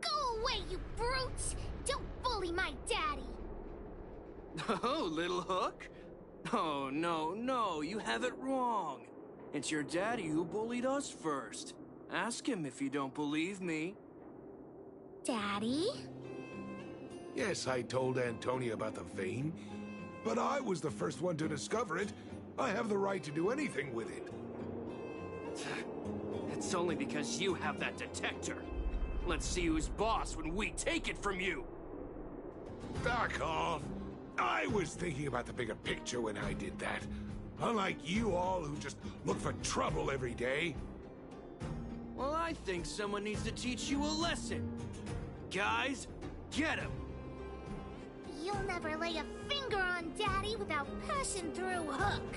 Go away, you brutes! Don't bully my daddy! Oh, little Hook? Oh, no, you have it wrong. It's your daddy who bullied us first. Ask him if you don't believe me. Daddy? Yes, I told Antonia about the vein, but I was the first one to discover it. I have the right to do anything with it. It's only because you have that detector. Let's see who's boss when we take it from you. Back off. I was thinking about the bigger picture when I did that. Unlike you all who just look for trouble every day. Well, I think someone needs to teach you a lesson. Guys, get him! You'll never lay a finger on Daddy without passing through Hook.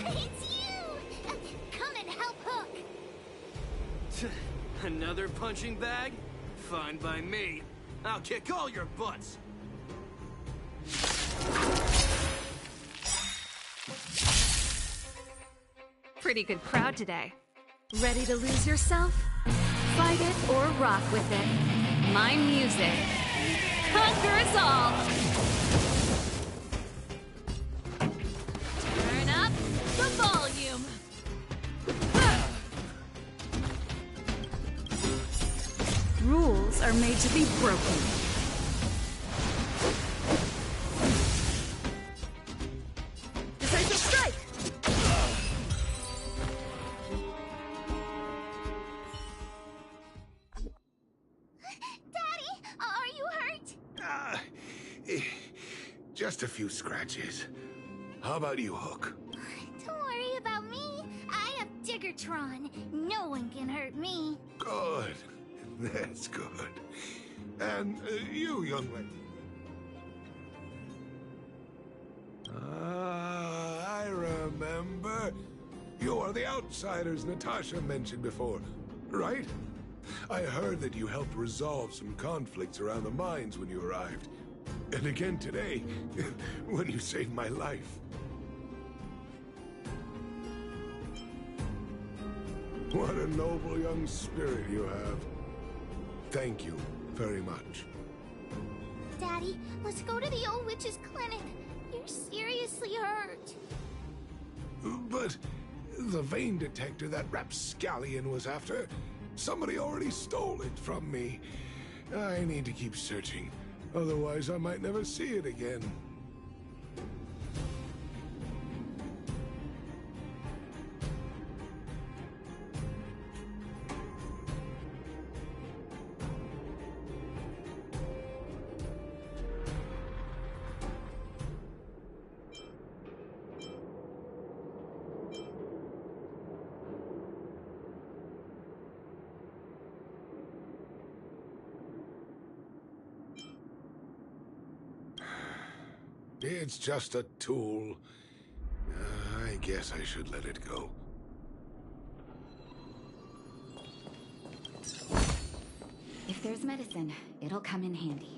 It's you! Come and help Hook! Another punching bag? Fine by me. I'll kick all your butts. Pretty good crowd today. Ready to lose yourself? Fight it or rock with it. My music conquers all. Turn up the volume. Rules are made to be broken. Decisive strike! Daddy, are you hurt? Just a few scratches. How about you, Hook? Don't worry about me. I have Diggertron. No one can hurt me. Good. That's good. And you, young lady. I remember. You are the outsiders Natasha mentioned before, right? I heard that you helped resolve some conflicts around the mines when you arrived. And again today, when you saved my life. What a noble young spirit you have. Thank you very much. Daddy, let's go to the old witch's clinic. You're seriously hurt. But the vein detector that rapscallion was after, somebody already stole it from me. I need to keep searching, otherwise I might never see it again. It's just a tool. I guess I should let it go. If there's medicine, it'll come in handy.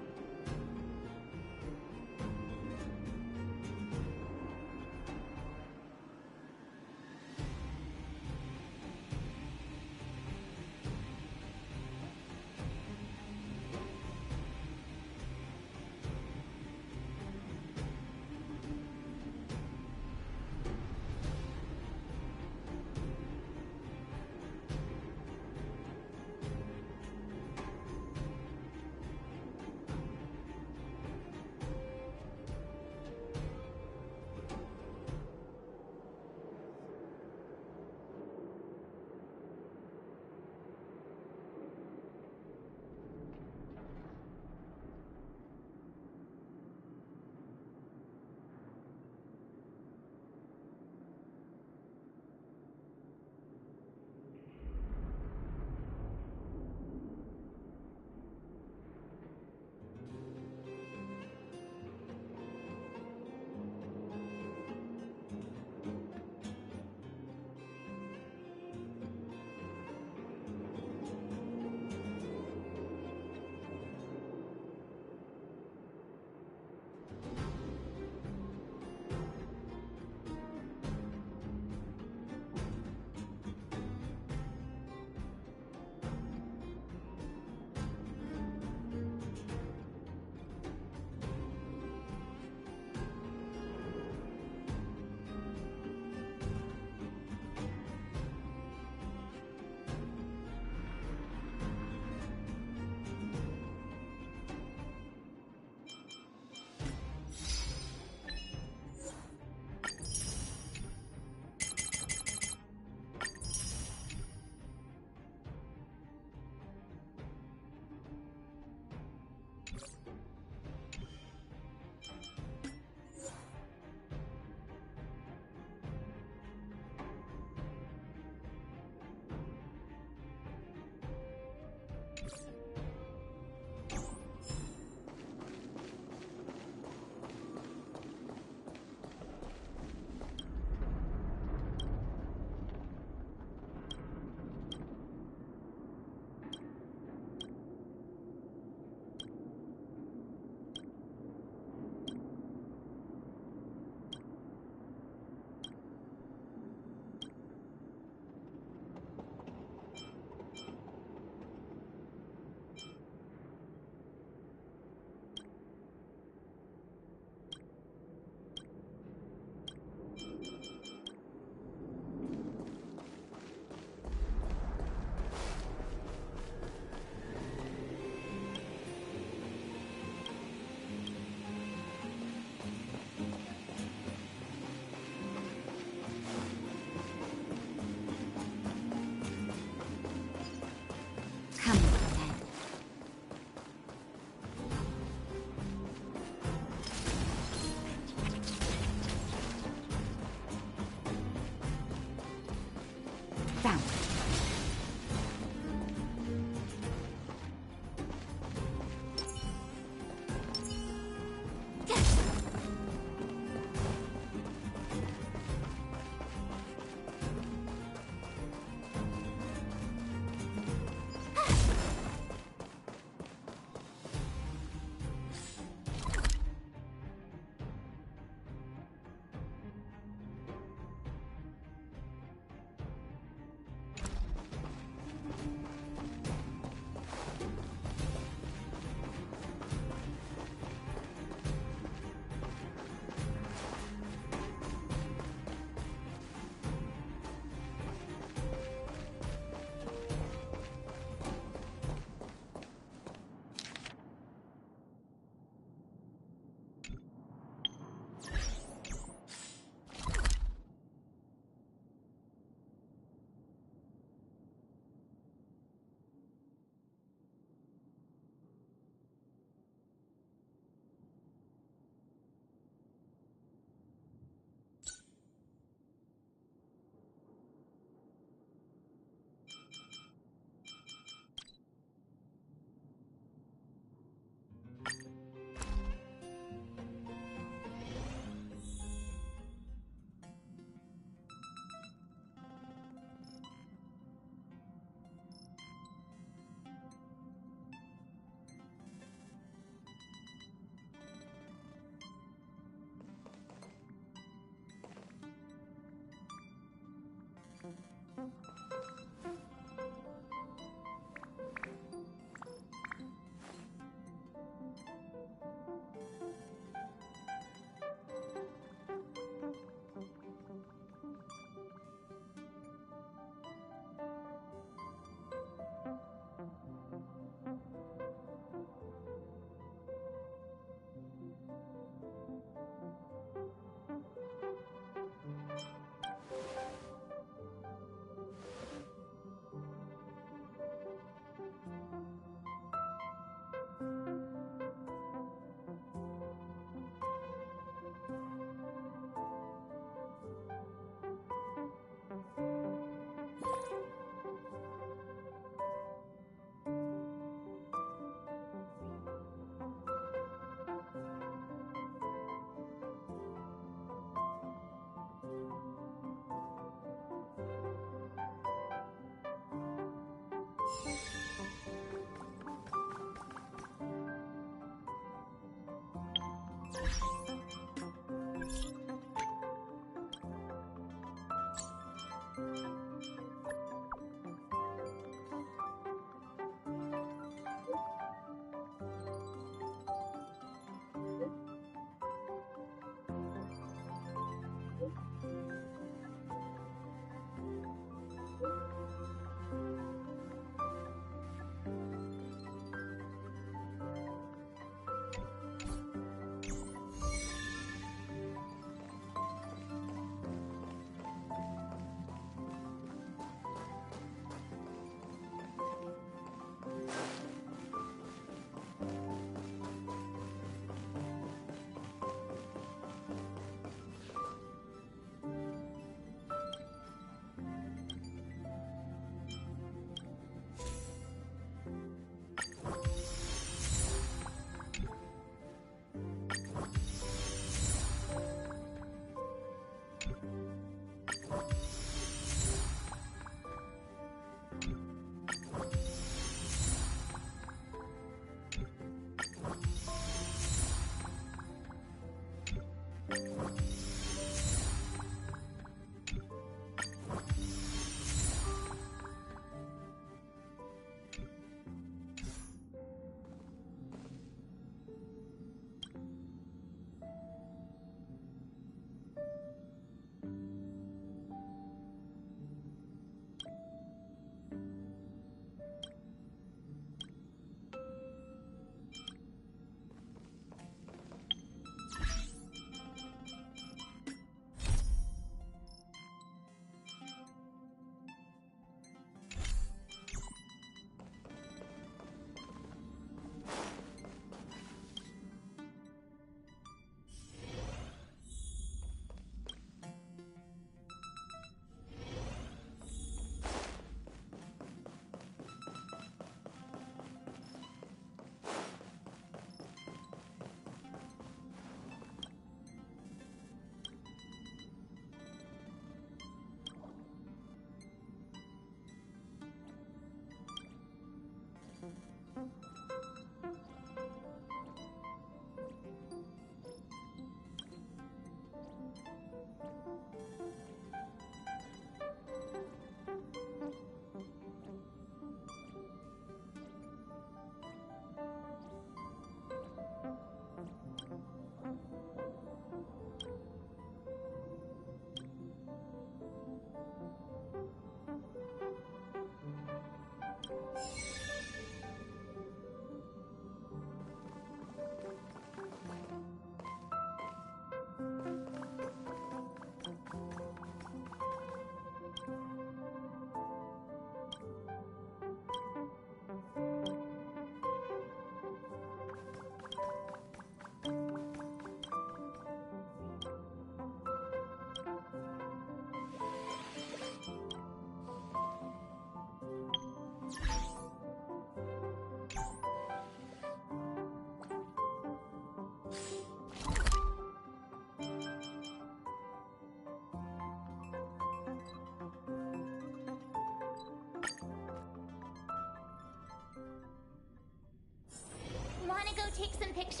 take some pictures?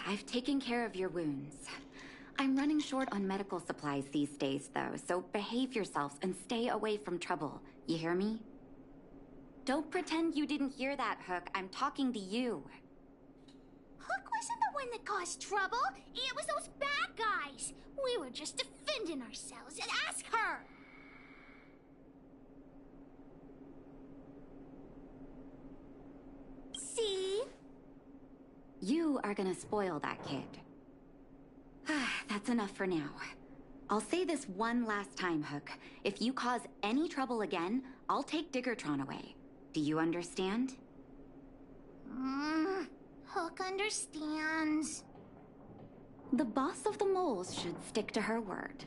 I've taken care of your wounds. I'm running short on medical supplies these days, though, so behave yourselves and stay away from trouble. You hear me? Don't pretend you didn't hear that, Hook. I'm talking to you. Hook wasn't the one that caused trouble. It was those bad guys. We were just defending ourselves. And ask her! See? You are gonna spoil that kid. That's enough for now. I'll say this one last time, Hook. If you cause any trouble again, I'll take Diggertron away. Do you understand? Hook understands. The boss of the moles should stick to her word.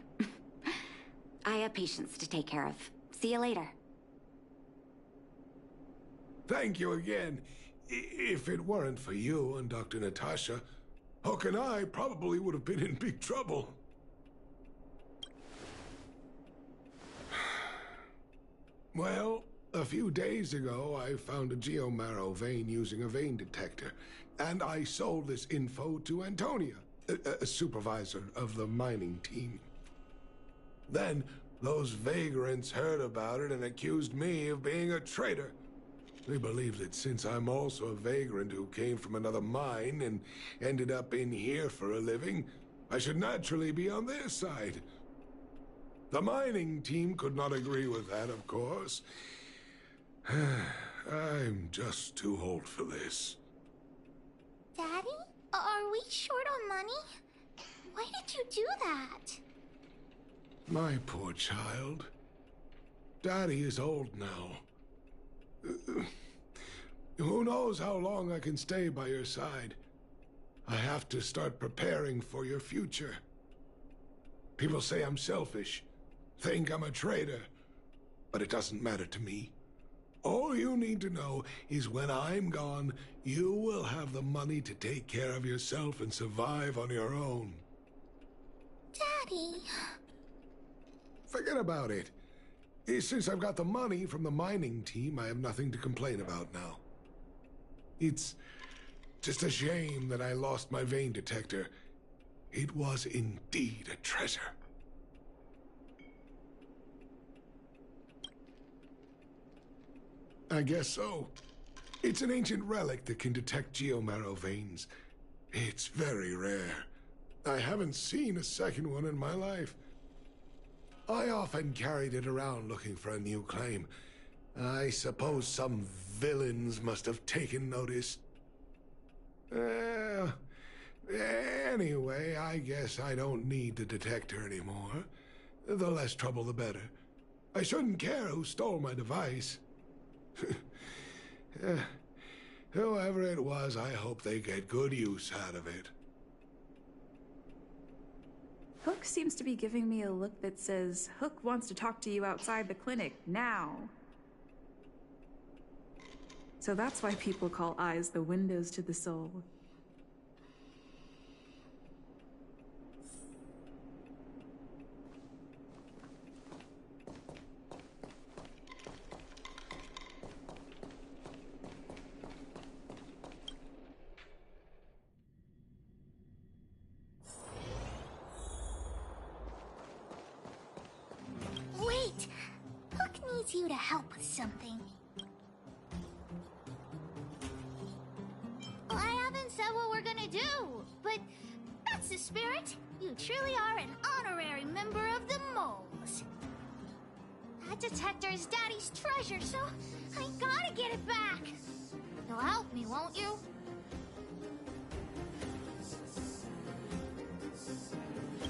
I have patients to take care of. See you later. Thank you again. If it weren't for you and Dr. Natasha, Hook and I probably would have been in big trouble. Well, a few days ago, I found a geomarrow vein using a vein detector, and I sold this info to Antonia, a supervisor of the mining team. Then, those vagrants heard about it and accused me of being a traitor. They believe that since I'm also a vagrant who came from another mine and ended up in here for a living, I should naturally be on their side. The mining team could not agree with that, of course. I'm just too old for this. Daddy? Are we short on money? Why did you do that? My poor child. Daddy is old now. Who knows how long I can stay by your side? I have to start preparing for your future. People say I'm selfish, think I'm a traitor, but it doesn't matter to me. All you need to know is when I'm gone, you will have the money to take care of yourself and survive on your own. Daddy... Forget about it. Since I've got the money from the mining team, I have nothing to complain about now. It's just a shame that I lost my vein detector. It was indeed a treasure. I guess so. It's an ancient relic that can detect geomarrow veins. It's very rare. I haven't seen a second one in my life. I often carried it around looking for a new claim. I suppose some villains must have taken notice. Anyway, I guess I don't need the detector anymore. The less trouble, the better. I shouldn't care who stole my device. Whoever it was, I hope they get good use out of it. Hook seems to be giving me a look that says, Hook wants to talk to you outside the clinic, now. So that's why people call eyes the windows to the soul. Wait! Hook needs you to help with something. I haven't said what we're gonna do, but that's the spirit. You truly are an honorary member of the moles. That detector is Daddy's treasure, so I gotta get it back. You'll help me, won't you?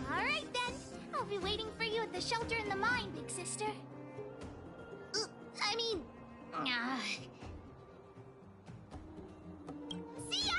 All right, then. I'll be waiting for you at the shelter in the mine, big sister. See ya!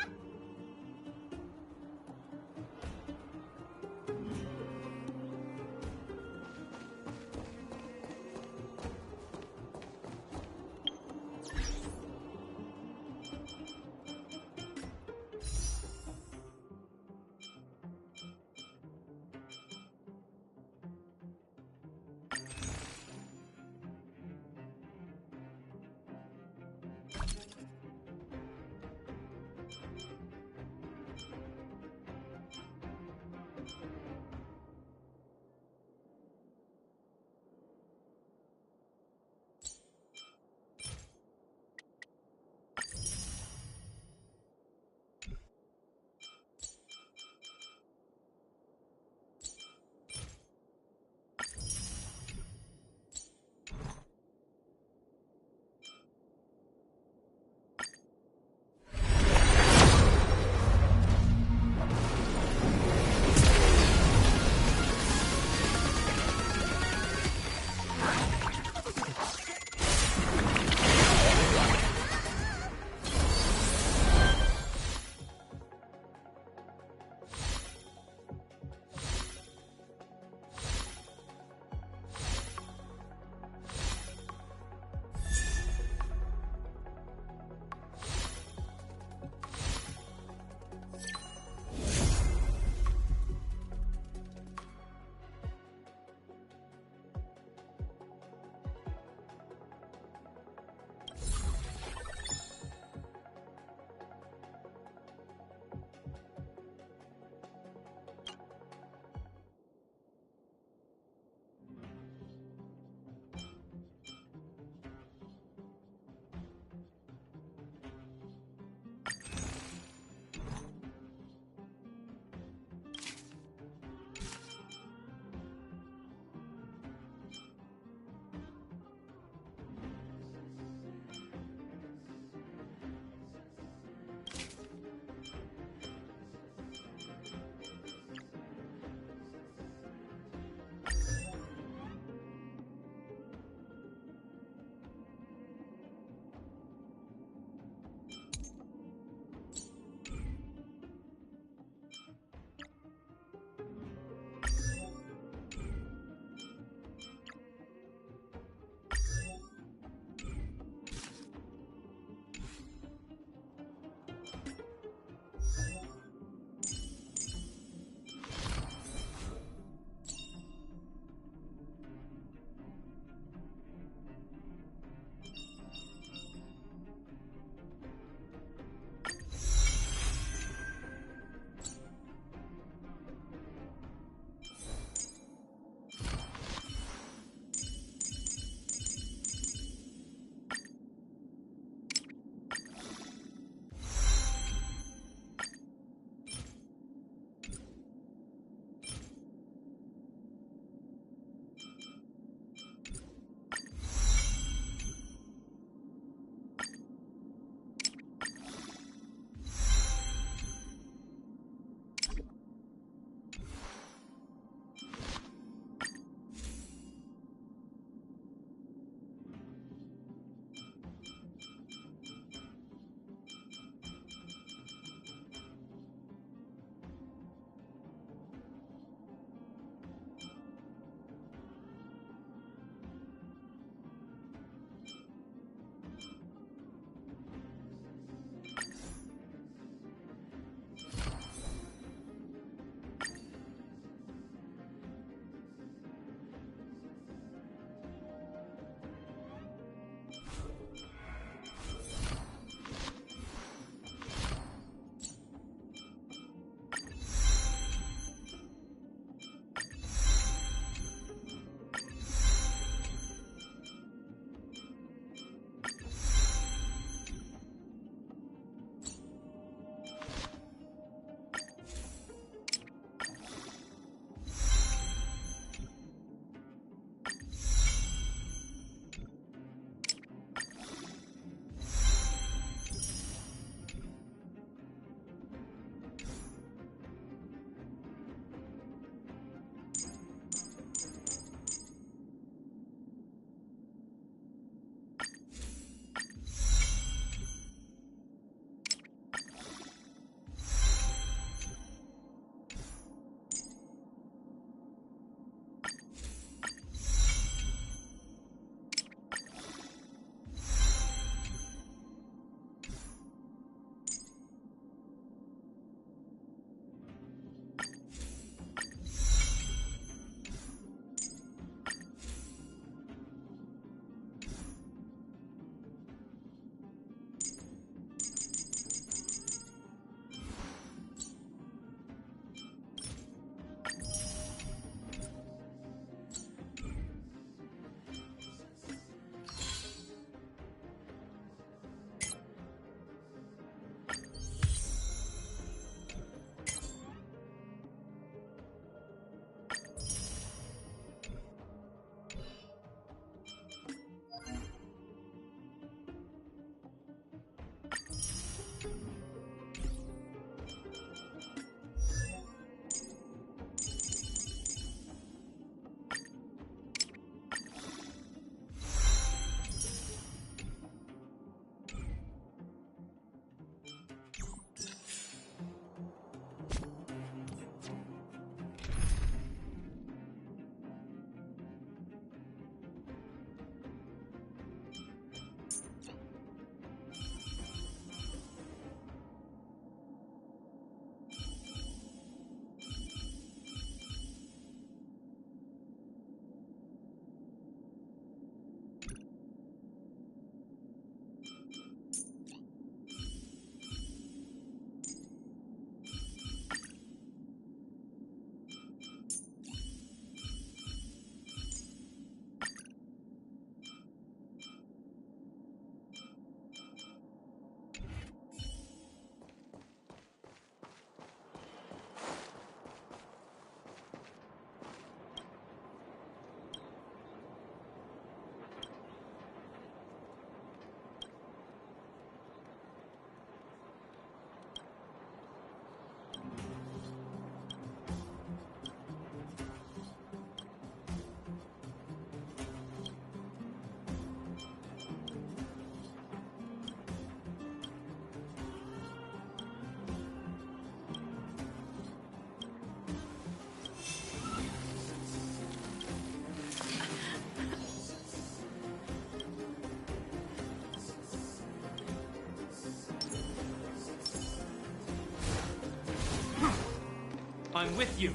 I'm with you.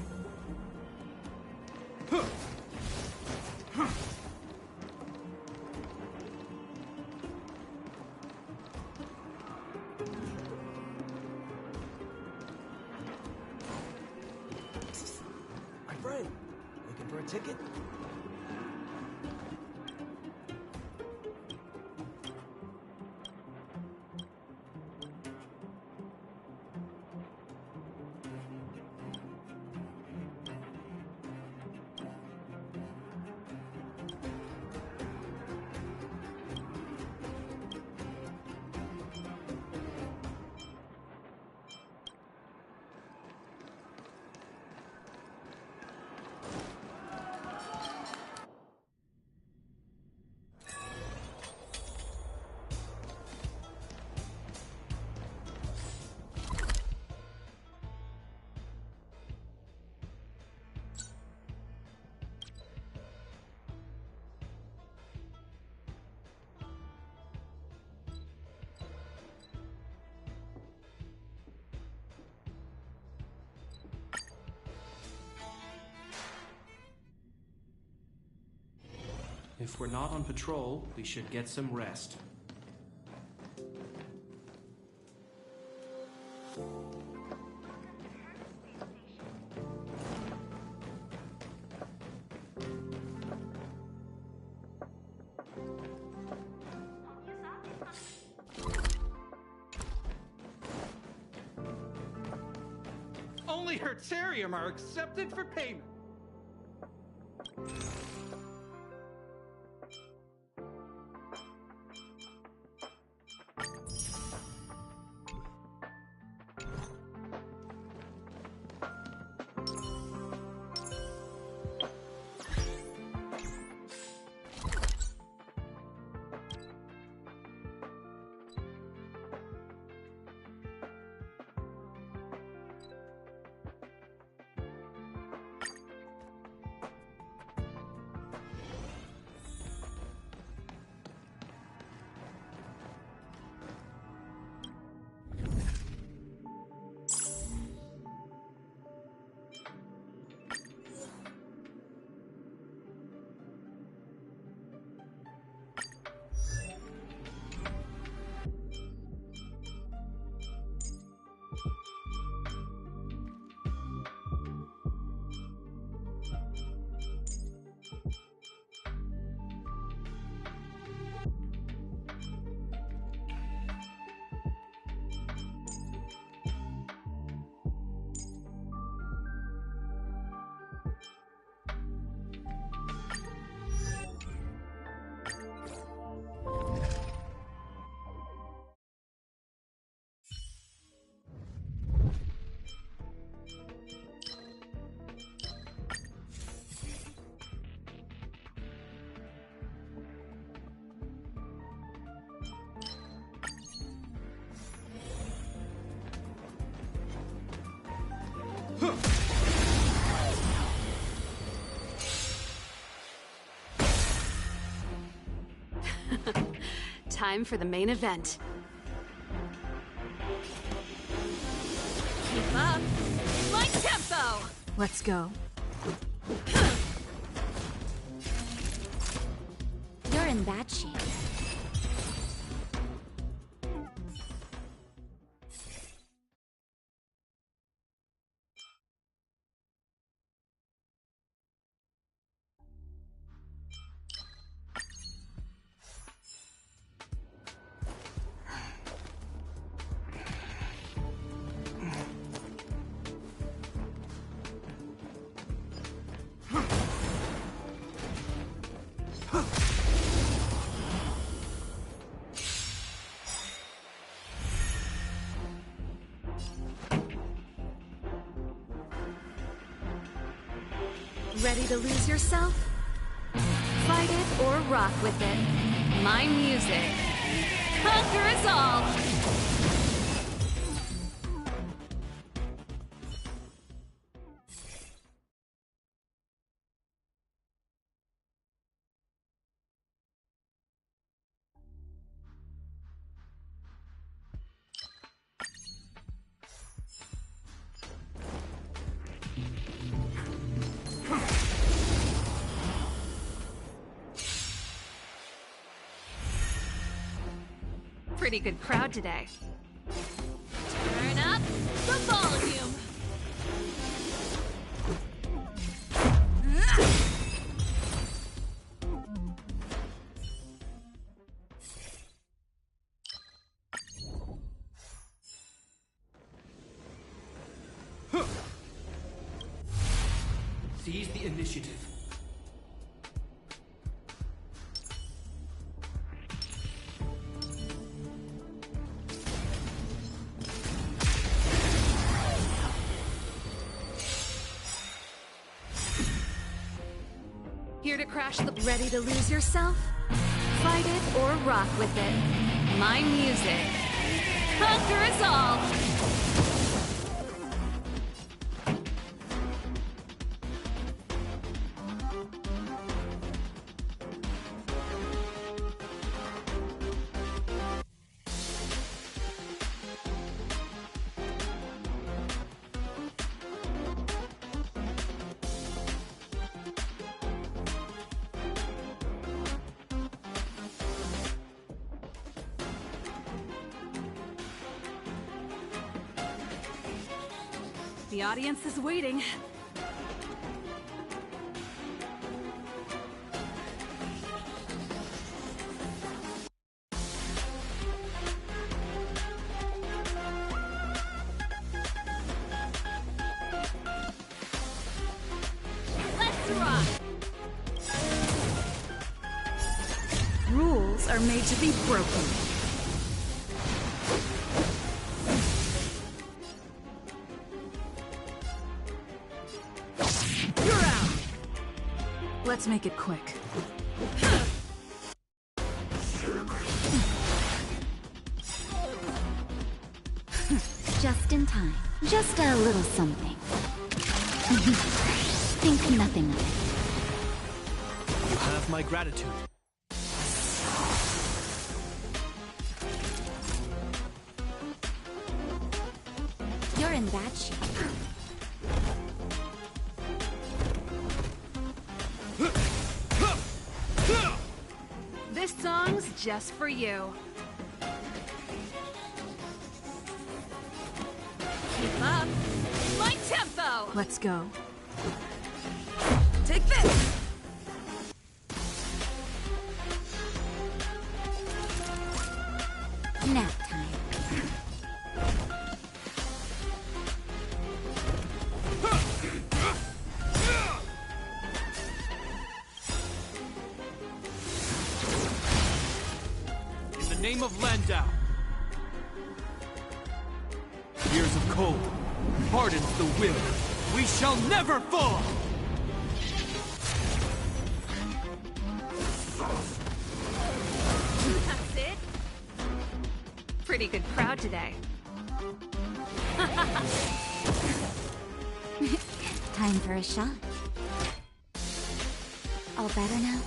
My friend, looking for a ticket? If we're not on patrol, we should get some rest. Only Hertarium are accepted for payment. Time for the main event. Keep up. My tempo! Let's go. You're in bad shape. Ready to lose yourself? Fight it or rock with it. My music. Conquer us all! Pretty good crowd today. Turn up the volume. Seize the initiative. Here to crash the... Ready to lose yourself? Fight it or rock with it. My music. Conquer us all! The audience is waiting. Let's rock! Rules are made to be broken. Let's make it quick. Just in time. Just a little something. Think nothing of it. You have my gratitude. You're in bad shape. This song's just for you. Keep up my tempo. Let's go. Take this. Nap time. Name of Landau. Years of cold hardens the will. We shall never fall! That's it. Pretty good crowd today. Time for a shot. All better now?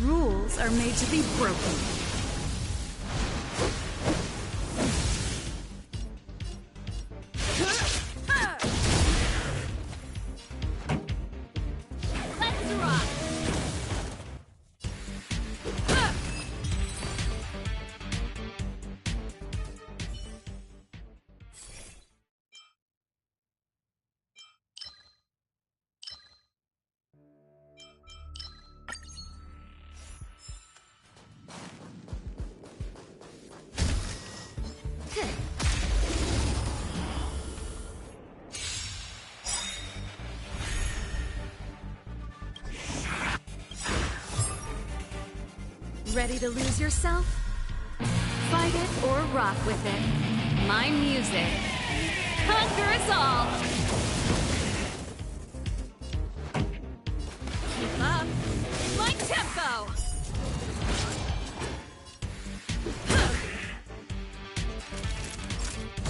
Rules are made to be broken. Ready to lose yourself? Fight it or rock with it. My music. Conquer us all! Keep up. My tempo!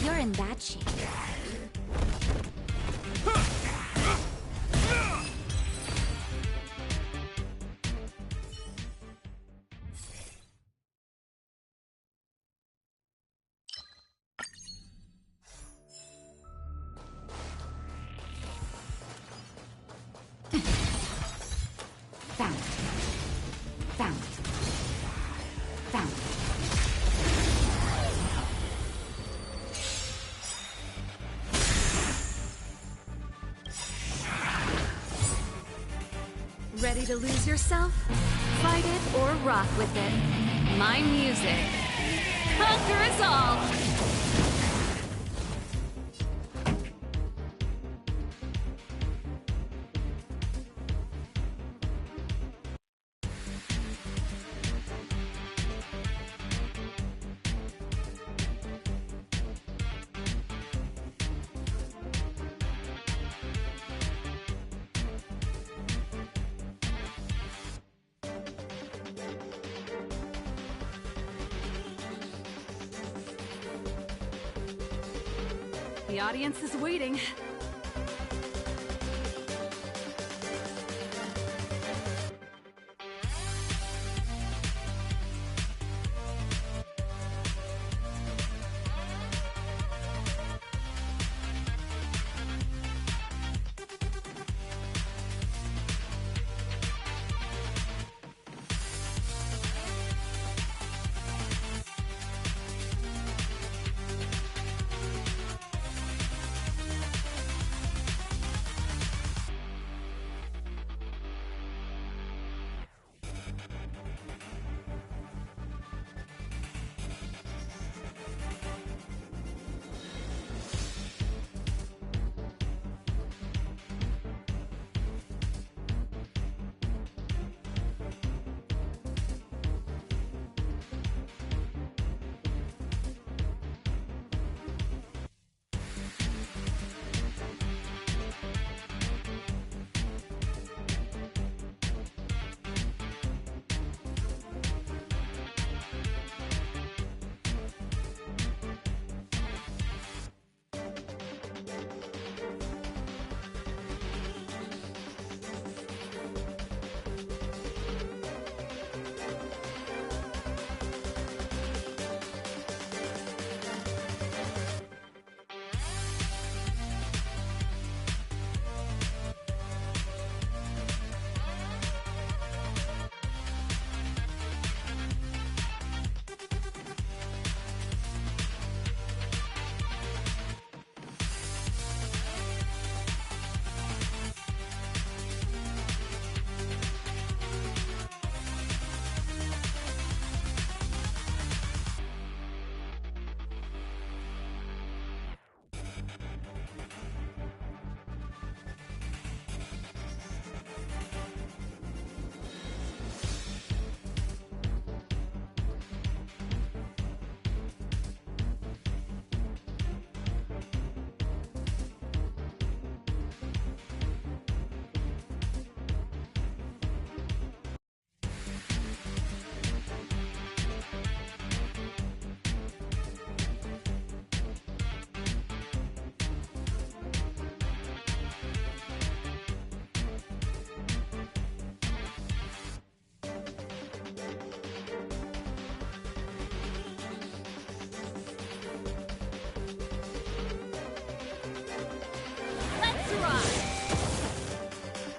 You're in bad shape. Found. Found. Found. Ready to lose yourself? Fight it or rock with it. My music. Conquer us all! The audience is waiting.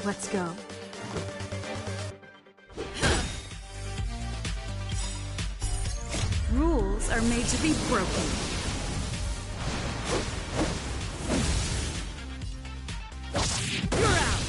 Let's go. Rules are made to be broken. You're out!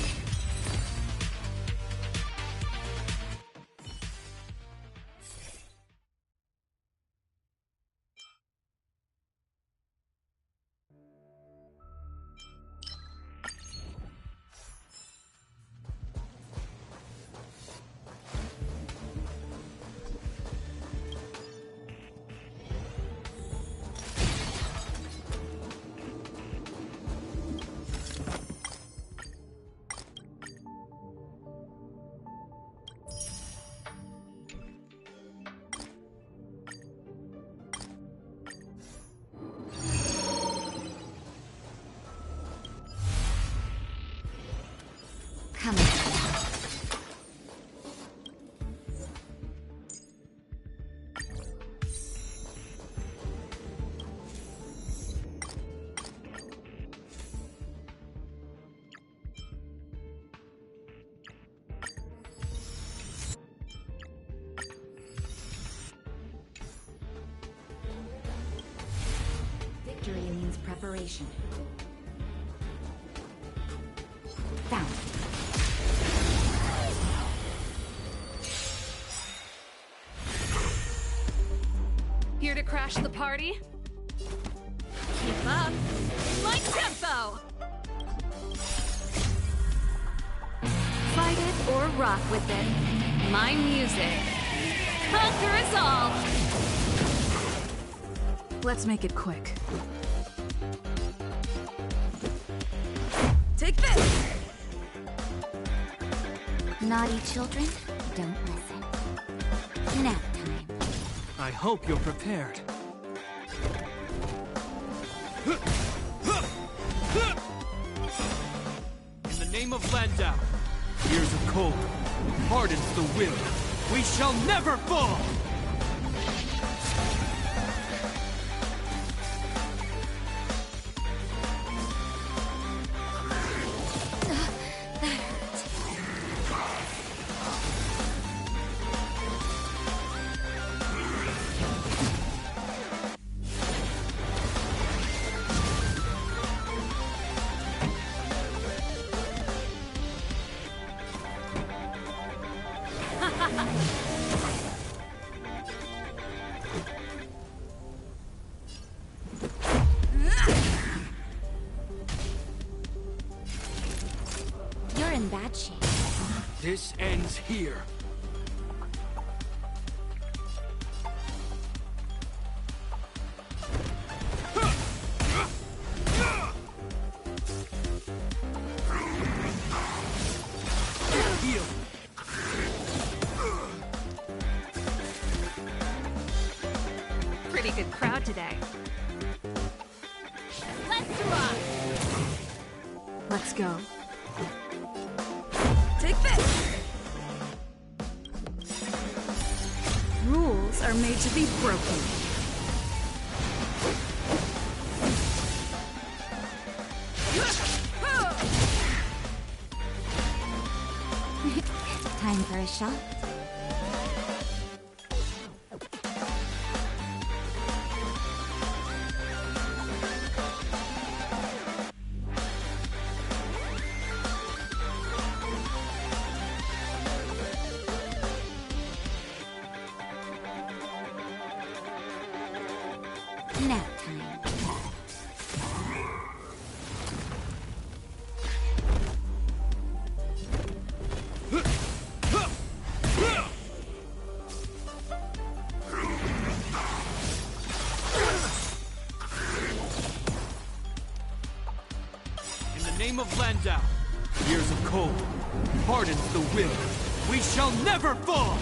Corporation. Found. Here to crash the party? Keep up. My tempo! Fight it or rock with it. My music. Conquer us all! Let's make it quick. Take this! Naughty children, don't listen. Nap time. I hope you're prepared. In the name of Landau, years of cold hardens the will. We shall never fall! You're in bad shape. This ends here. Heal. Pretty good crowd today. Let's rock! Let's go. Take this! Rules are made to be broken. Time for a shot. Nap time. In the name of Landau, years of cold hardens the will. We shall never fall!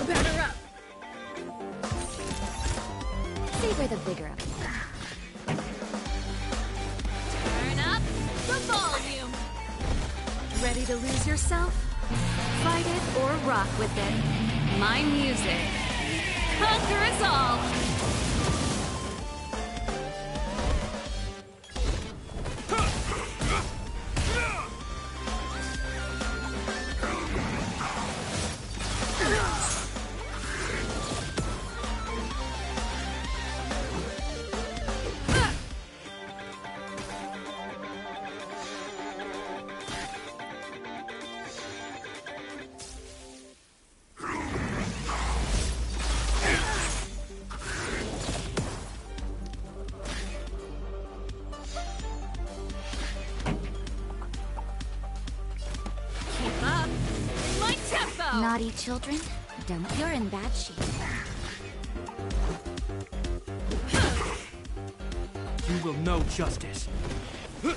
Batter up! Savor the vigor of it. Turn up the volume! Ready to lose yourself? Fight it or rock with it. My music. Conquer us all! Naughty children, don't. You're in bad shape. You will know justice. In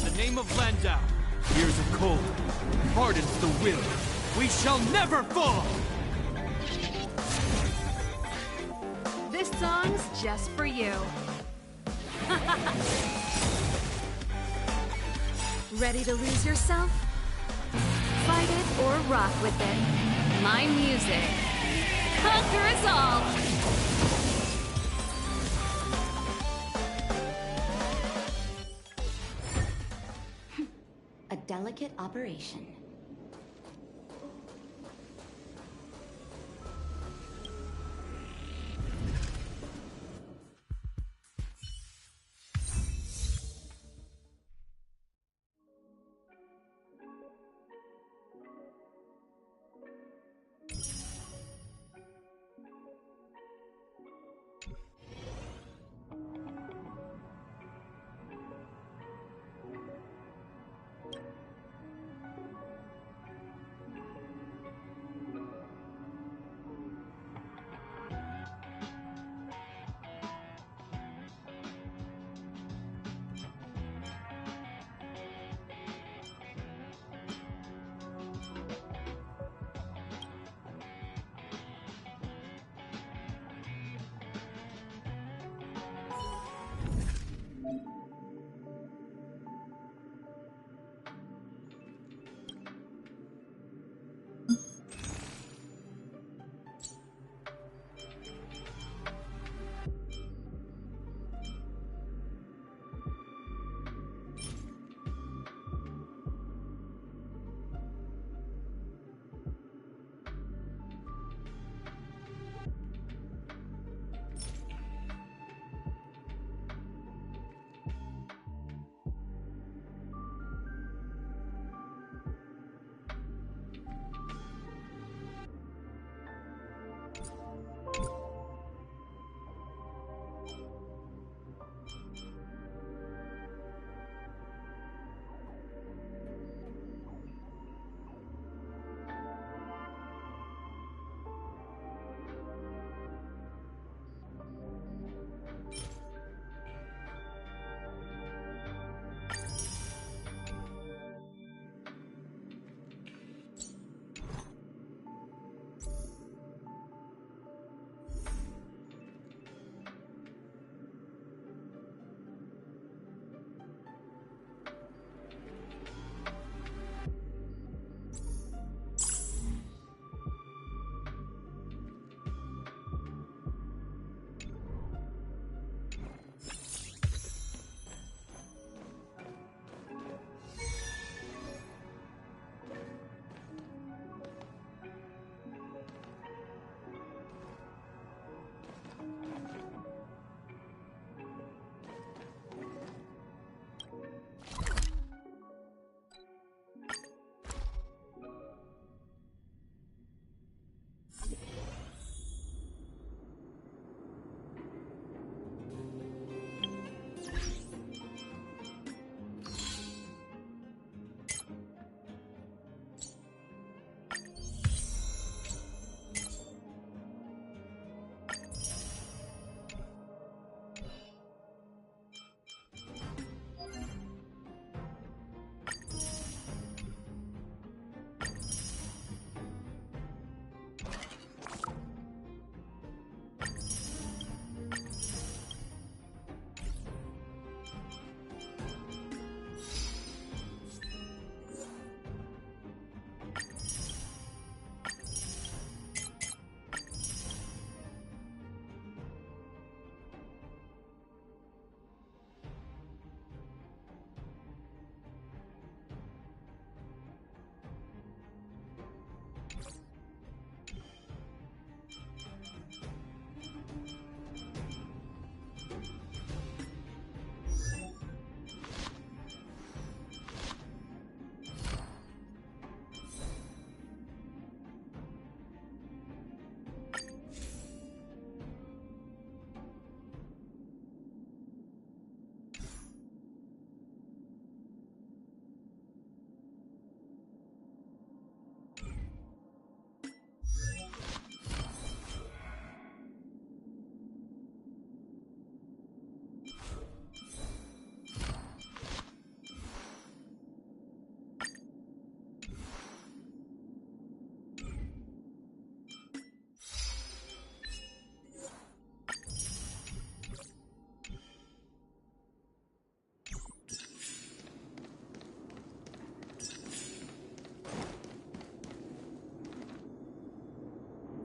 the name of Landau, years of cold hardens the will. We shall never fall! This song's just for you. Ready to lose yourself? Fight it or rock with it. My music. Conquer us all! delicate operation.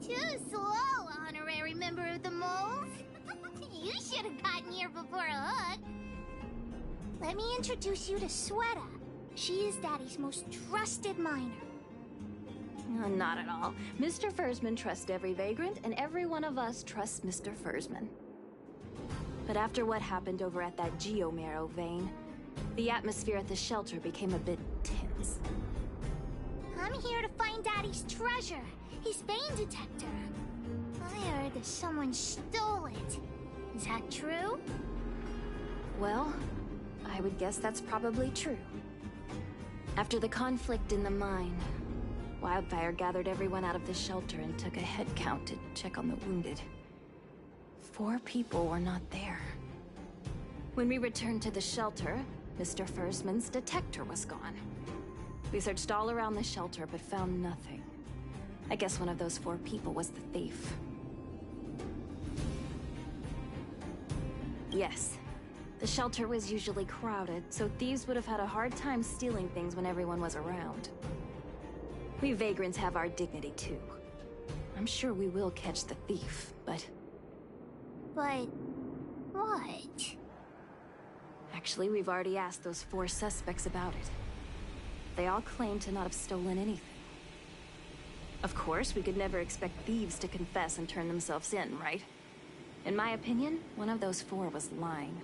Too slow, honorary member of the moles. You should have gotten here before Hook. Let me introduce you to Sweater. She is Daddy's most trusted miner. Not at all. Mr. Fursman trusts every vagrant, and every one of us trusts Mr. Fursman. But after what happened over at that Geomarrow vein, the atmosphere at the shelter became a bit tense. I'm here to find Daddy's treasure, his vein detector. I heard that someone stole it. Is that true? Well, I would guess that's probably true. After the conflict in the mine, Wildfire gathered everyone out of the shelter and took a head count to check on the wounded. 4 people were not there. When we returned to the shelter, Mr. Fursman's detector was gone. We searched all around the shelter but found nothing. I guess one of those 4 people was the thief. Yes, the shelter was usually crowded, so thieves would have had a hard time stealing things when everyone was around. We vagrants have our dignity too. I'm sure we will catch the thief, but... But... what? Actually, we've already asked those 4 suspects about it. They all claim to not have stolen anything. Of course, we could never expect thieves to confess and turn themselves in, right? In my opinion, one of those 4 was lying.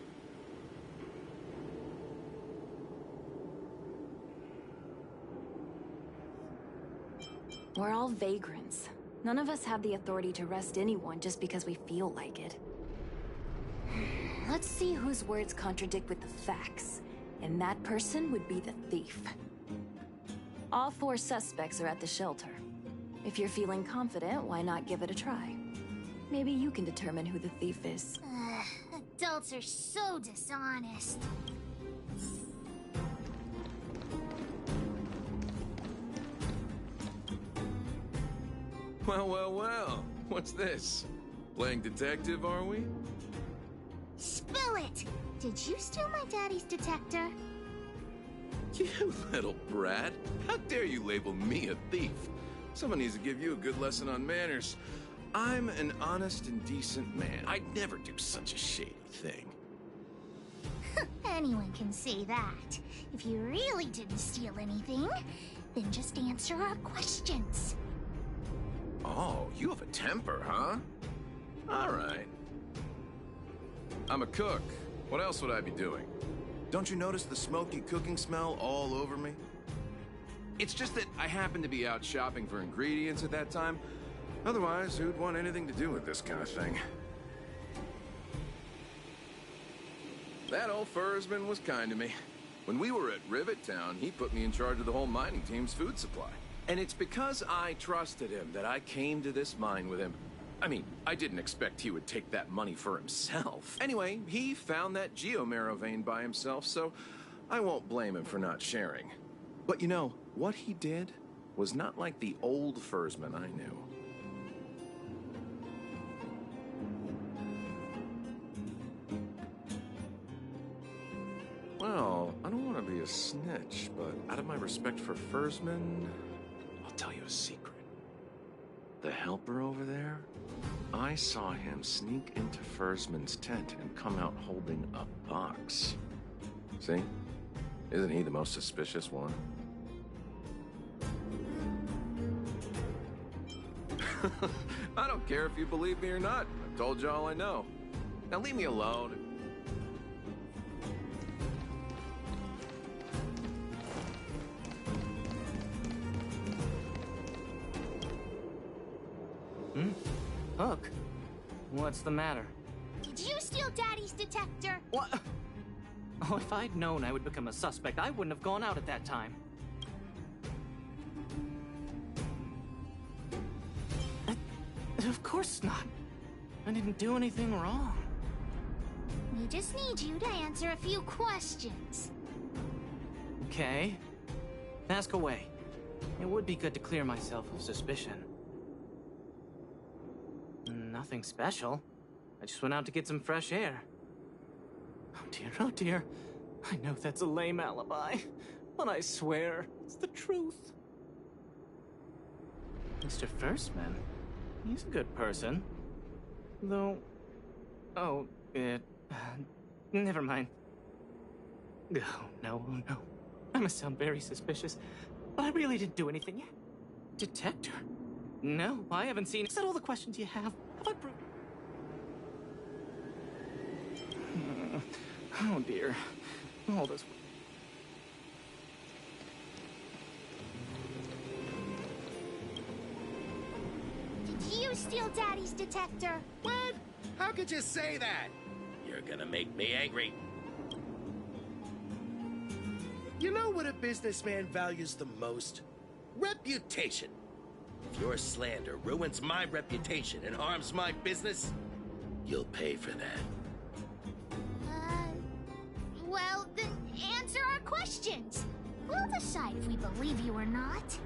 We're all vagrants. None of us have the authority to arrest anyone just because we feel like it. Let's see whose words contradict with the facts. And that person would be the thief. All 4 suspects are at the shelter. If you're feeling confident, why not give it a try? Maybe you can determine who the thief is. Adults are so dishonest. Well, well, well. What's this? Playing detective, are we? Spill it! Did you steal my daddy's detector? You little brat. How dare you label me a thief? Someone needs to give you a good lesson on manners. I'm an honest and decent man. I'd never do such a shady thing. Anyone can say that. If you really didn't steal anything, then just answer our questions. Oh, you have a temper, huh? All right. I'm a cook. What else would I be doing? Don't you notice the smoky cooking smell all over me? It's just that I happened to be out shopping for ingredients at that time. Otherwise, who'd want anything to do with this kind of thing? That old Fursman was kind to me. When we were at Rivet Town, he put me in charge of the whole mining team's food supply. And it's because I trusted him that I came to this mine with him. I mean, I didn't expect he would take that money for himself. Anyway, he found that Geomarrow vein by himself, so I won't blame him for not sharing. But you know, what he did was not like the old Fursman I knew. Well, I don't want to be a snitch, but out of my respect for Fursman, I'll tell you a secret. The helper over there, I saw him sneak into Fursman's tent and come out holding a box. See? Isn't he the most suspicious one? I don't care if you believe me or not. I've told you all I know. Now leave me alone. Hook? What's the matter? Did you steal Daddy's detector? What? Oh, if I'd known I would become a suspect, I wouldn't have gone out at that time. Of course not. I didn't do anything wrong. We just need you to answer a few questions. Okay. Ask away. It would be good to clear myself of suspicion. Nothing special. I just went out to get some fresh air. Oh dear. I know that's a lame alibi, but I swear it's the truth. Mr. Fursman, he's a good person. Though... Oh, never mind. Oh, no. I must sound very suspicious, but I really didn't do anything yet. Detector? No, I haven't seen. Is that all the questions you have? Have I proved? Oh dear. All this. Did you steal Daddy's detector? What? How could you say that? You're gonna make me angry. You know what a businessman values the most? Reputation. If your slander ruins my reputation and harms my business, you'll pay for that. Well, then answer our questions. We'll decide if we believe you or not.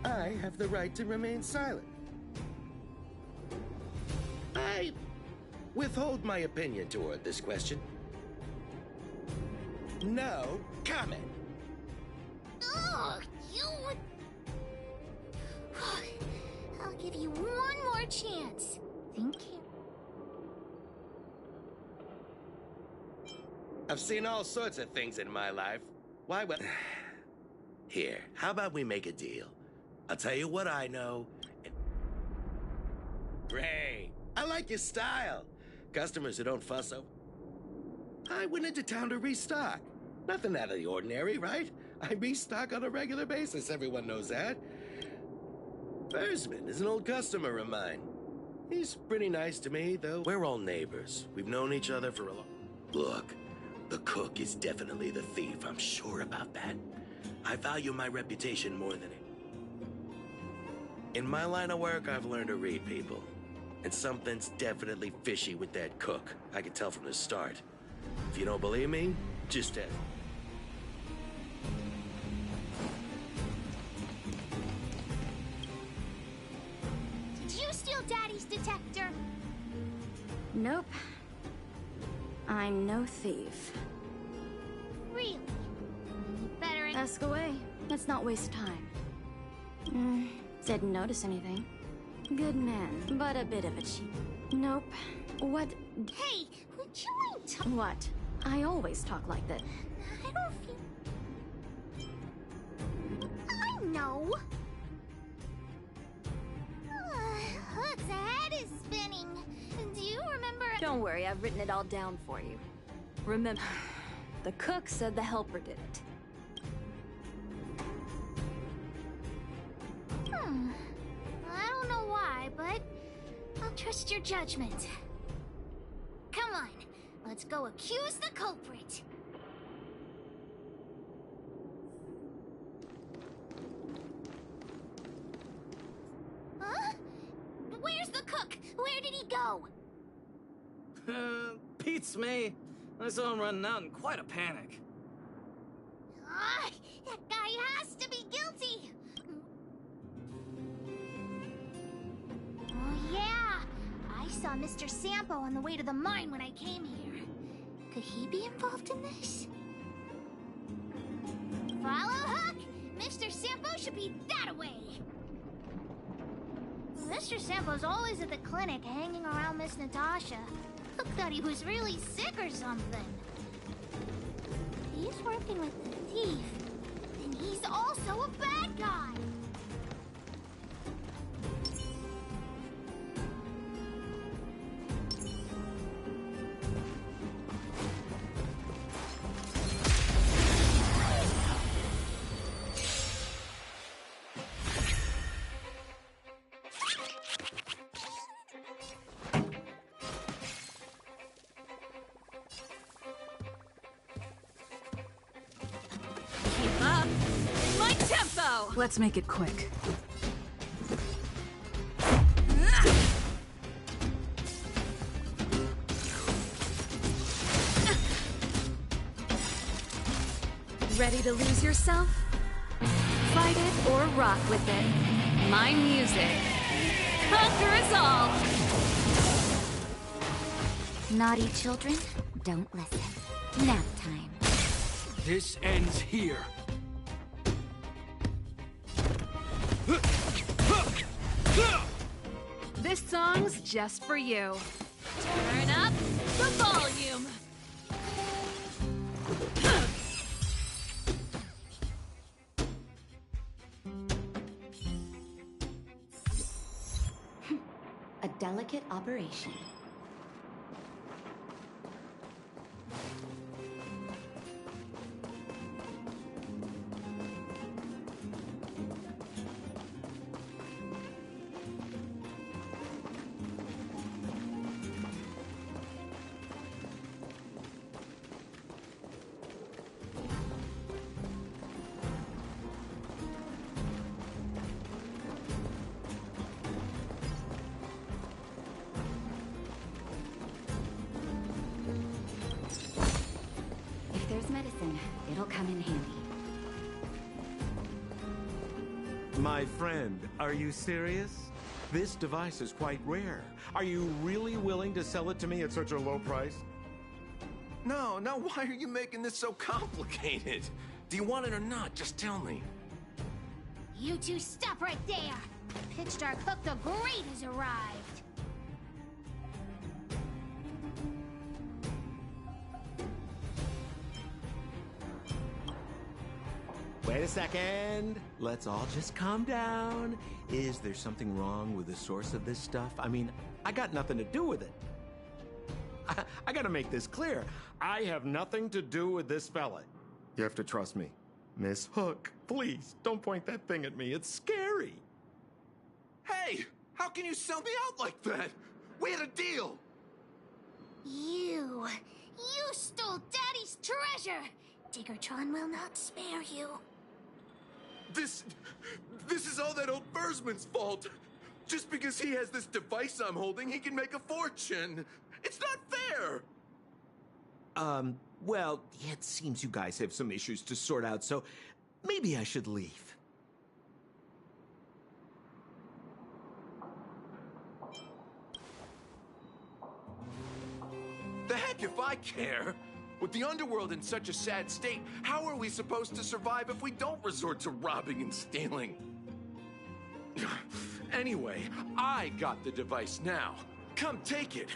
I have the right to remain silent. I withhold my opinion toward this question. No comment. Ugh, you would... I'll give you one more chance. Think you... I've seen all sorts of things in my life. Why would... Here, how about we make a deal? I'll tell you what I know. Great. I like your style. Customers who don't fuss over. I went into town to restock. Nothing out of the ordinary, right? I restock on a regular basis. Everyone knows that. Versman is an old customer of mine. He's pretty nice to me, though. We're all neighbors. We've known each other for a long... Look, the cook is definitely the thief. I'm sure about that. I value my reputation more than it. In my line of work, I've learned to read people. And something's definitely fishy with that cook. I could tell from the start. If you don't believe me, just ask. Did you steal Daddy's detector? Nope. I'm no thief. Really? You better... Ask away. Let's not waste time. Didn't notice anything. Good man, but a bit of a cheat. Nope. What? Hey, would you mind What? I always talk like that. I don't feel... I know. Hook's head is spinning. Do you remember... Don't worry, I've written it all down for you. Remember, the cook said the helper did it. I don't know why, but I'll trust your judgment. Come on, let's go accuse the culprit. Huh? Where's the cook? Where did he go? Beats me. I saw him running out in quite a panic. That guy has to be guilty. Oh, yeah. I saw Mr. Sampo on the way to the mine when I came here. Could he be involved in this? Follow Hook! Mr. Sampo should be that way. Mr. Sampo's always at the clinic hanging around Miss Natasha. Hook thought he was really sick or something. He's working with the thief. And he's also a bad guy. Let's make it quick. Ready to lose yourself? Fight it or rock with it. My music. Conquer us all! Naughty children, don't listen. Nap time. This ends here. This song's just for you. Turn up the volume. A delicate operation. If there's medicine, it'll come in handy. My friend, are you serious? This device is quite rare. Are you really willing to sell it to me at such a low price? No, why are you making this so complicated? Do you want it or not? Just tell me. You two stop right there! Pitch Dark Hook the Great has arrived! Wait a second. Let's all just calm down. Is there something wrong with the source of this stuff? I mean, I got nothing to do with it. I gotta make this clear. I have nothing to do with this fella. You have to trust me. Miss Hook, please, don't point that thing at me. It's scary. Hey, how can you sell me out like that? We had a deal. You stole Daddy's treasure! Diggertron will not spare you. This is all that old Bursman's fault. Just because he has this device I'm holding, he can make a fortune. It's not fair! Well, it seems you guys have some issues to sort out, so maybe I should leave. The heck if I care? With the underworld in such a sad state, how are we supposed to survive if we don't resort to robbing and stealing? Anyway, I got the device now. Come take it,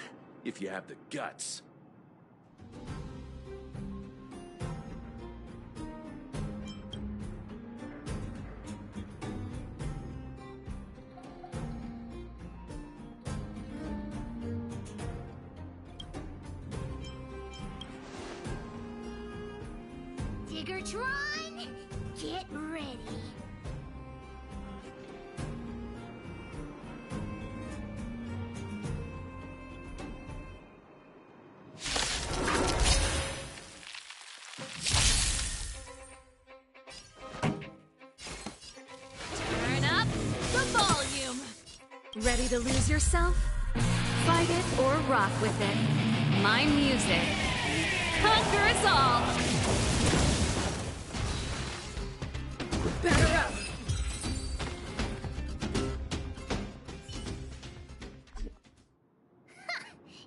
if you have the guts. Diggertron, get ready. Turn up the volume. Ready to lose yourself? Fight it or rock with it. My music. Conquer us all. Batter up.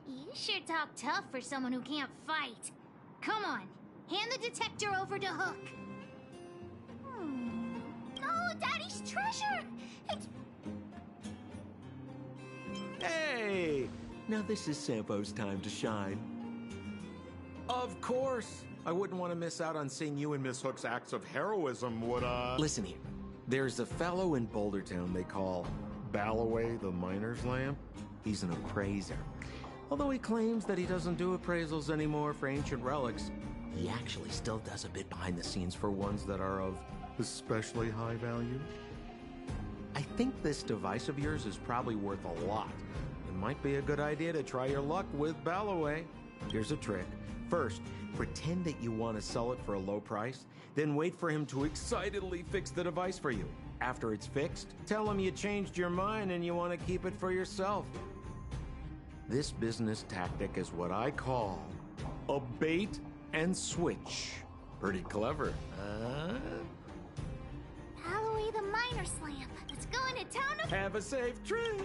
You sure talk tough for someone who can't fight. Come on, hand the detector over to Hook. No, Daddy's treasure! It's... Hey! Now this is Sampo's time to shine. Of course! I wouldn't want to miss out on seeing you and Miss Hook's acts of heroism, would I? Listen here. There's a fellow in Boulder Town they call Balloway the Miner's Lamp. He's an appraiser. Although he claims that he doesn't do appraisals anymore for ancient relics, he actually still does a bit behind the scenes for ones that are of especially high value. I think this device of yours is probably worth a lot. It might be a good idea to try your luck with Balloway. Here's a trick. First, pretend that you want to sell it for a low price, then wait for him to excitedly fix the device for you. After it's fixed, tell him you changed your mind and you want to keep it for yourself. This business tactic is what I call a bait and switch. Pretty clever, huh? Balloway the Miner's Lamp. Let's go into a town of... Have a safe trip!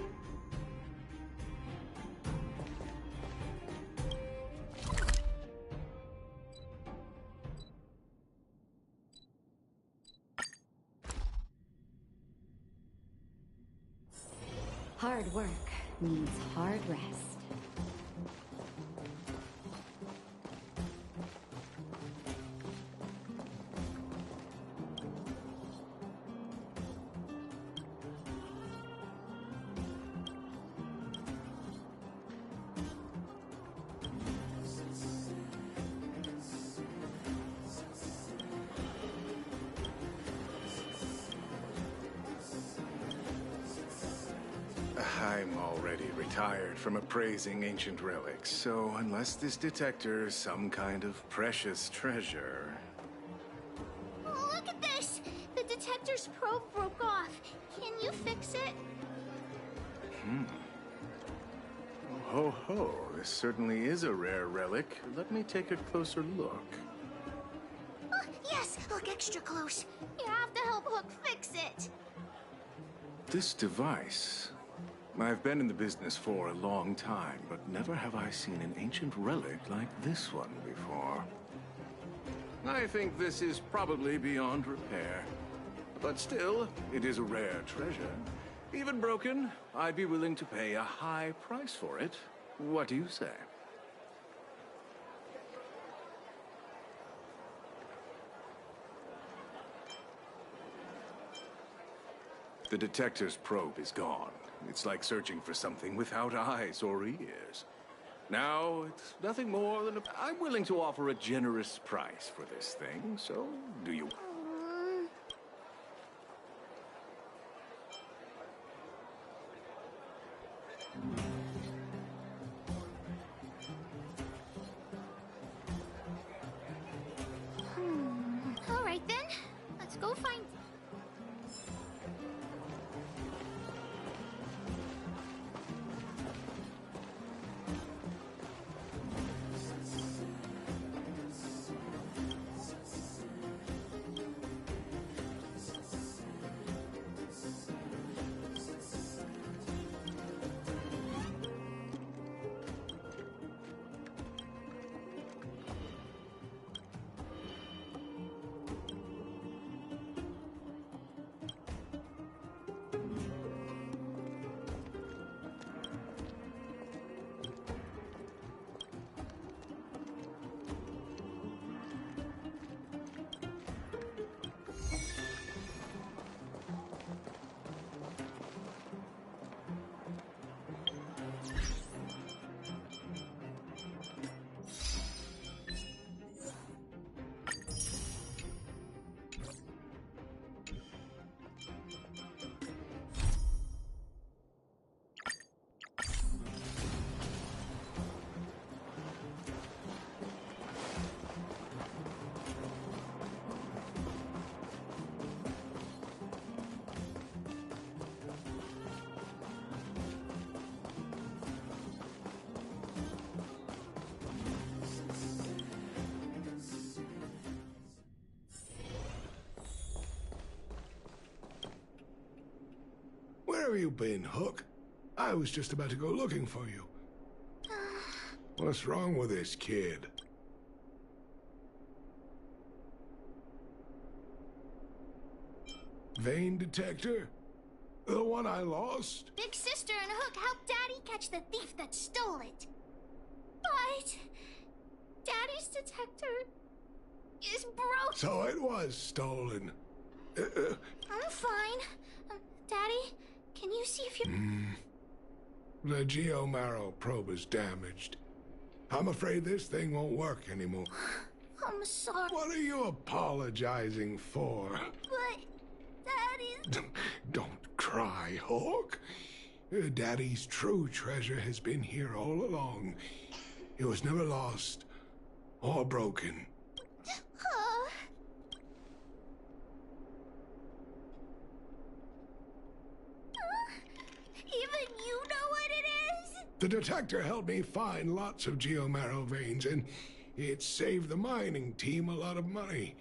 Hard work means hard rest. I'm already retired from appraising ancient relics, so unless this detector is some kind of precious treasure... Look at this! The detector's probe broke off. Can you fix it? Ho ho, this certainly is a rare relic. Let me take a closer look. Oh, yes! Look extra close. You have to help Hook fix it. This device... I've been in the business for a long time, but never have I seen an ancient relic like this one before. I think this is probably beyond repair. But still, it is a rare treasure. Even broken, I'd be willing to pay a high price for it. What do you say? The detector's probe is gone. It's like searching for something without eyes or ears. Now, it's nothing more than I'm willing to offer a generous price for this thing, so do you... All right then. Let's go find... Where have you been, Hook? I was just about to go looking for you. What's wrong with this kid? Vein detector? The one I lost? Big Sister and Hook helped Daddy catch the thief that stole it. But... Daddy's detector... is broken. So it was stolen. I'm fine. Daddy, can you see if you... The Geomarrow probe is damaged. I'm afraid this thing won't work anymore. I'm sorry. What are you apologizing for? But... Daddy... Don't cry, Hawk. Daddy's true treasure has been here all along. It was never lost or broken. Even you know what it is? The detector helped me find lots of Geomarrow veins, and it saved the mining team a lot of money.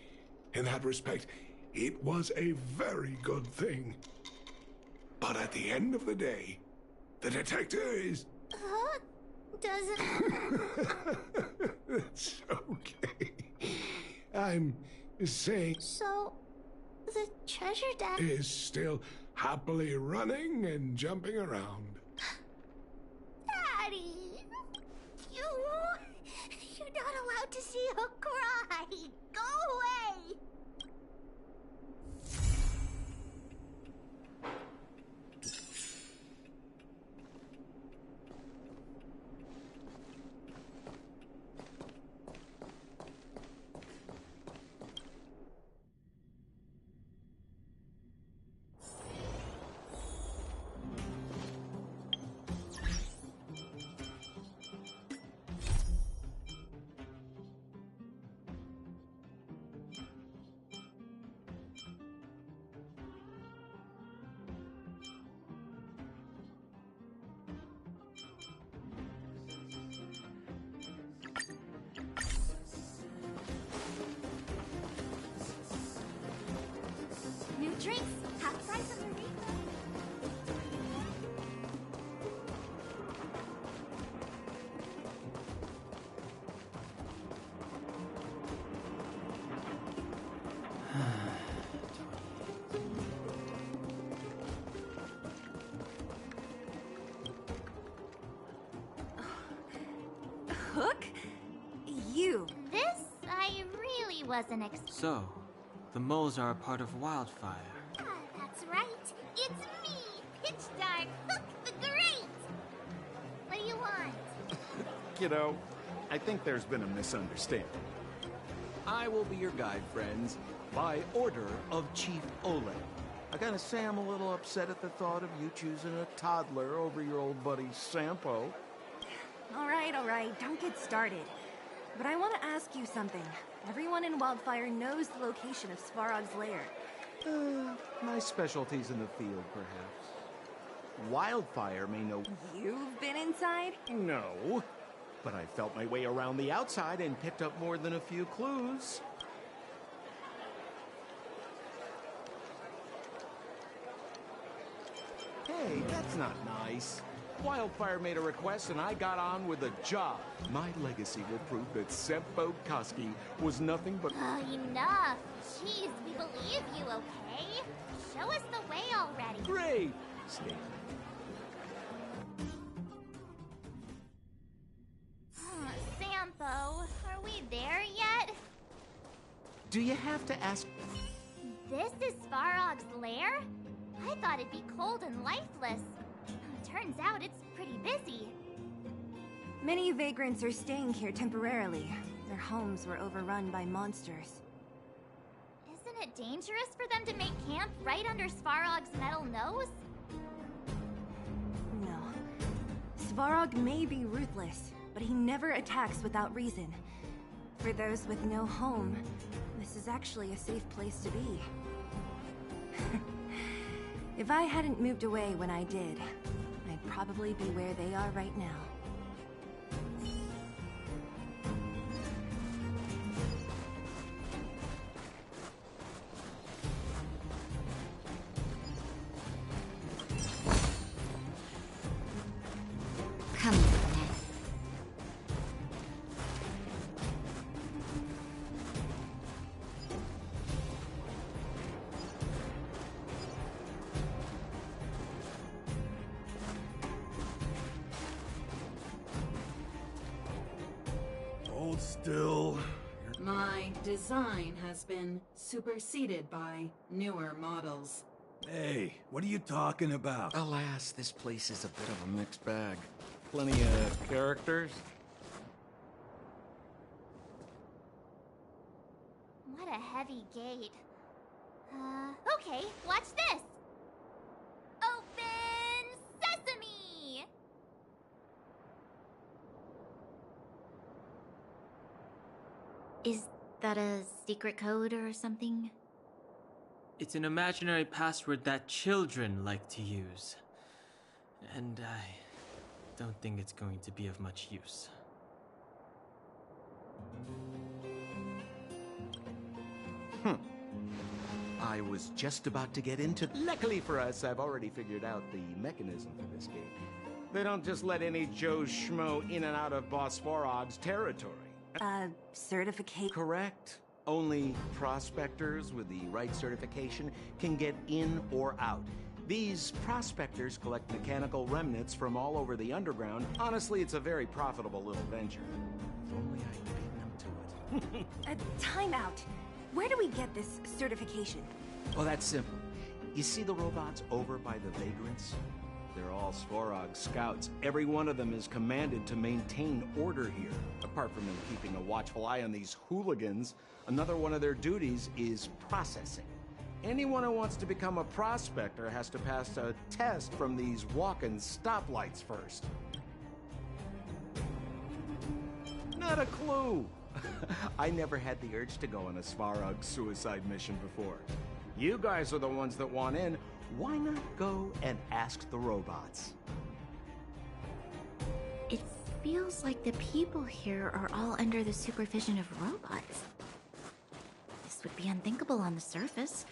In that respect, it was a very good thing. But at the end of the day, the detector is... Doesn't... It's okay. I'm saying... So, the treasure deck... is still happily running and jumping around. Daddy! You're not allowed to see her cry! Go away! New drinks, half price on the refill. Hook? You. This I really wasn't So, the moles are a part of Wildfire. That's right. It's me, Pitch Dark Hook the Great. What do you want? Kiddo, I think there's been a misunderstanding. I will be your guide, friends, by order of Chief Ole. I gotta say I'm a little upset at the thought of you choosing a toddler over your old buddy Sampo. All right, don't get started. But I want to ask you something. Everyone in Wildfire knows the location of Svarog's lair. My specialty's in the field, perhaps. Wildfire may know... You've been inside? No, but I felt my way around the outside and picked up more than a few clues. Hey, that's not nice. Wildfire made a request and I got on with the job. My legacy will prove that Sempo Koski was nothing but... Enough. Jeez, we believe you, okay? Show us the way already. Great! Stay. Sampo, are we there yet? Do you have to ask... This is Svarog's lair? I thought it'd be cold and lifeless. Turns out it's pretty busy. Many vagrants are staying here temporarily. Their homes were overrun by monsters. Isn't it dangerous for them to make camp right under Svarog's metal nose? No. Svarog may be ruthless, but he never attacks without reason. For those with no home, this is actually a safe place to be. If I hadn't moved away when I did, I'd probably be where they are right now. Come on, Ned. Hold still. My design has been superseded by newer models. Hey, what are you talking about? Alas, this place is a bit of a mixed bag. Plenty of characters. What a heavy gate. Okay, watch this! Open sesame! Is that a secret code or something? It's an imaginary password that children like to use. And I don't think it's going to be of much use. I was just about to get into... Luckily for us, I've already figured out the mechanism for this game. They don't just let any Joe Schmo in and out of Boss Farog's territory. Certificate? Correct. Only prospectors with the right certification can get in or out. These prospectors collect mechanical remnants from all over the underground. Honestly, it's a very profitable little venture. If only I'd beaten them to it. Time out. Where do we get this certification? Well, that's simple. You see the robots over by the vagrants? They're all Svarog scouts. Every one of them is commanded to maintain order here. Apart from them keeping a watchful eye on these hooligans, another one of their duties is processing. Anyone who wants to become a prospector has to pass a test from these walk-in stoplights first. Not a clue. I never had the urge to go on a Svarog suicide mission before. You guys are the ones that want in. Why not go and ask the robots? It feels like the people here are all under the supervision of robots. This would be unthinkable on the surface.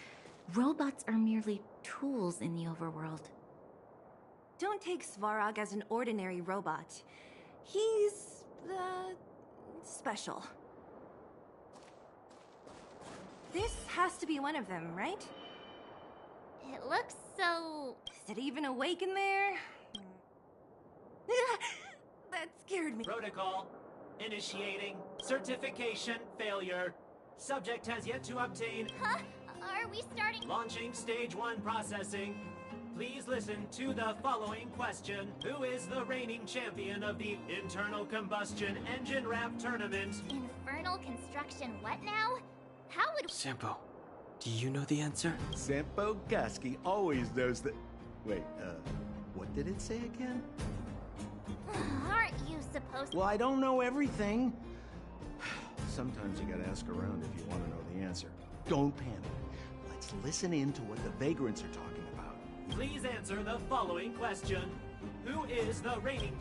Robots are merely tools in the overworld. Don't take Svarog as an ordinary robot. He's, special. This has to be one of them, right? It looks so... Is it even awake in there? That scared me. Protocol. Initiating. Certification failure. Subject has yet to obtain... Huh? Are we starting... Launching stage 1 processing. Please listen to the following question. Who is the reigning champion of the Internal Combustion Engine Wrap Tournament? Infernal construction what now? How would... Sampo, do you know the answer? Sampo Gasky always knows the... Wait, what did it say again? Aren't you supposed to... Well, I don't know everything. Sometimes you gotta ask around if you want to know the answer. Don't panic. Let's listen in to what the vagrants are talking about. Please answer the following question. Who is the reigning...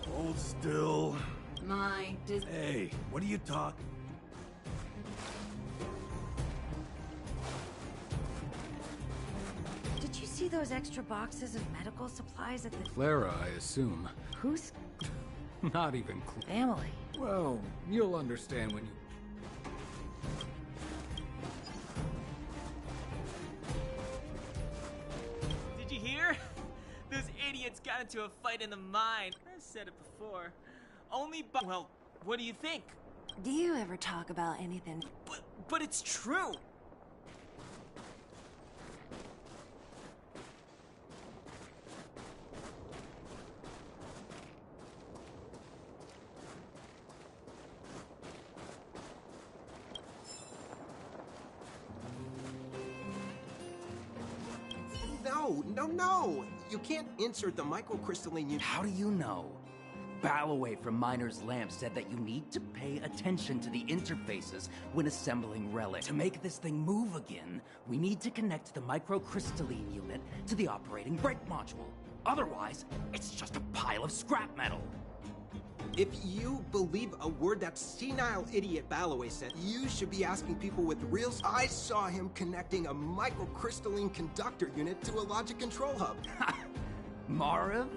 Hold still. Does... Hey, what are you talking? Did you see those extra boxes of medical supplies at the... Clara, I assume. Who's... Not even family? Well, you'll understand when you... Did you hear? Those idiots got into a fight in the mine. I said it before. Only by... Well, what do you think? Do you ever talk about anything? But it's true! No! You can't insert the microcrystalline unit. How do you know? Ballaway from Miner's Lamp said that you need to pay attention to the interfaces when assembling relics. To make this thing move again, we need to connect the microcrystalline unit to the operating brake module. Otherwise, it's just a pile of scrap metal. If you believe a word that senile idiot Ballaway said, you should be asking people with real... I saw him connecting a microcrystalline conductor unit to a logic control hub. Marv?